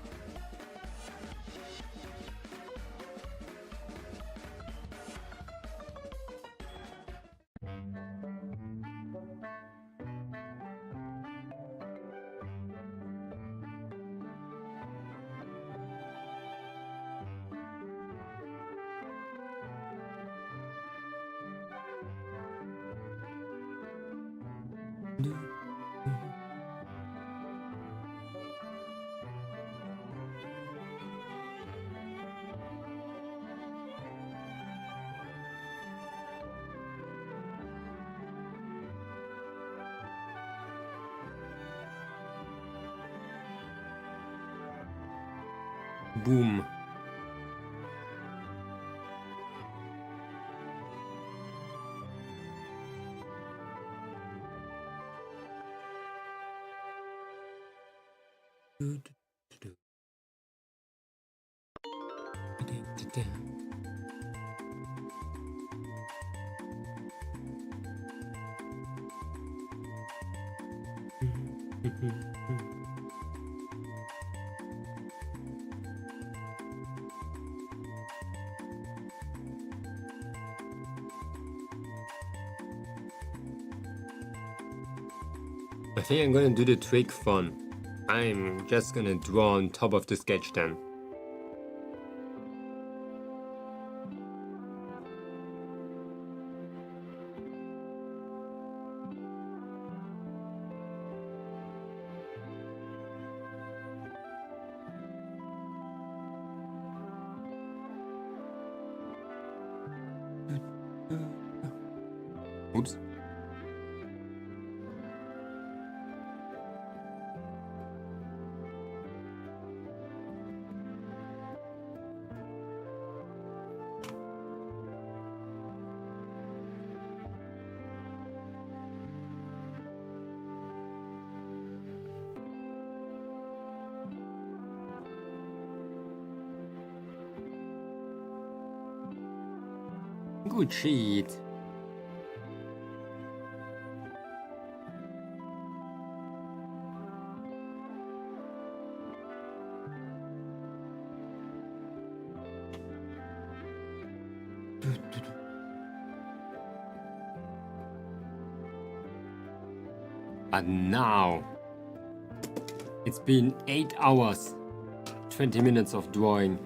Boom. I think I'm gonna do the trick fun. I'm just gonna draw on top of the sketch then. Oops. Good shit. But now it's been 8 hours, 20 minutes of drawing.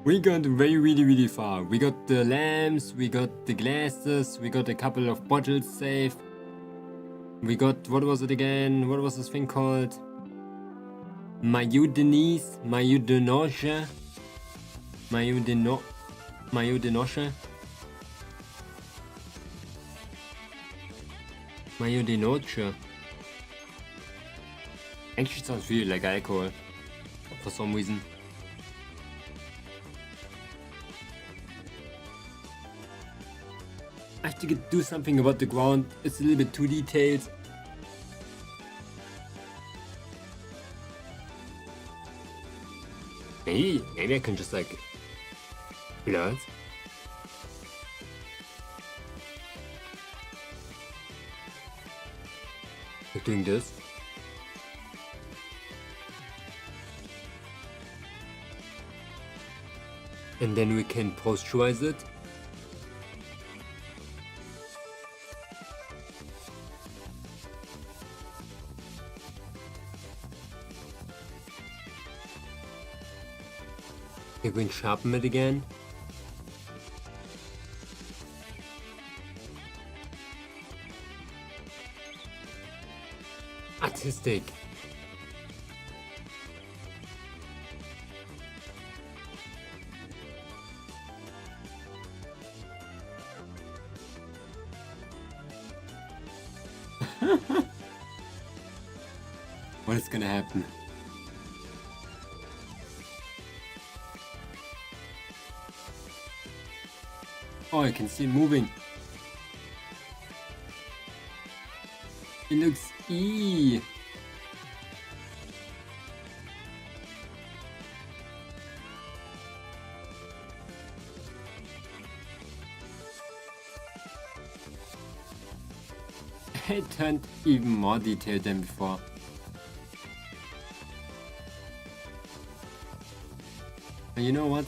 We got really far. We got the lamps, we got the glasses, we got a couple of bottles saved. We got, what was it again? What was this thing called? Mayudenosha. Mayudenoche. Actually sounds really like alcohol. For some reason. I have to do something about the ground. It's a little bit too detailed. Maybe I can just like blur it. Like doing this. And then we can posterize it. We can sharpen it again. Artistic. What is gonna happen? Oh, I can see it moving. It looks It turned even more detailed than before. And you know what?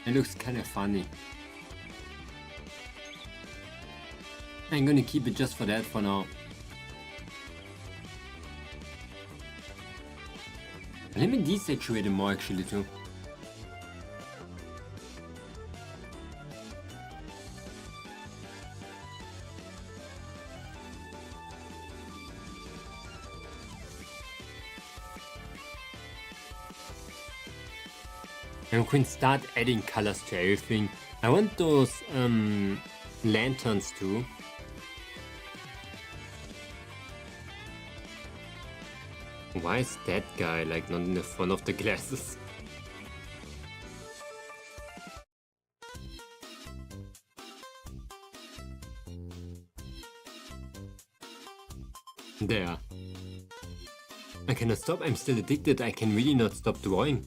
It looks kind of funny. I'm gonna keep it just for that for now. Let me desaturate it more actually too. And we can start adding colors to everything. I want those lanterns too. Why is that guy like not in the front of the glasses? There. I cannot stop, I'm still addicted, I can really not stop drawing.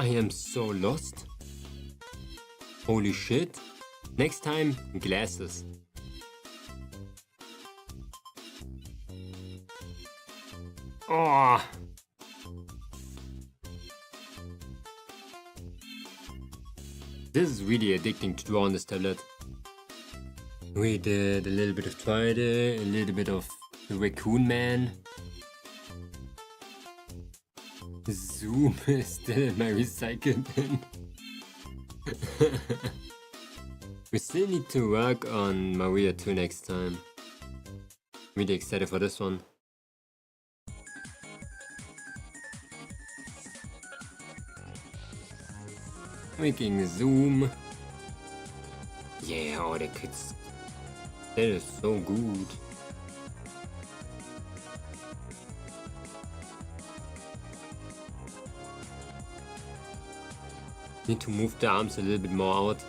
I am so lost. Holy shit. Next time, glasses. Oh. This is really addicting to draw on this tablet. We did a little bit of Twilight, a little bit of the Raccoon Man. Zoom is still in my recycle bin. We still need to work on Maria 2 next time. Really excited for this one. We can zoom. Yeah, oh, that is so good. Need to move the arms a little bit more out.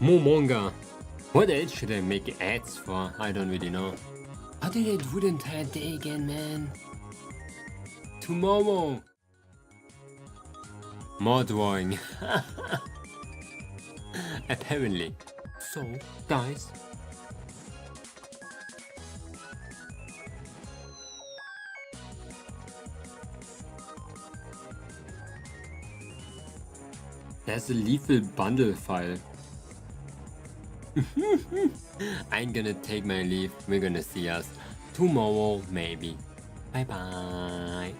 Momonga. What else should I make ads for? I don't really know. How did I do the entire day again, man? Tomorrow. More drawing. Apparently. So, guys. There's a lethal bundle file. I'm gonna take my leave. We're gonna see us. tomorrow maybe. Bye bye.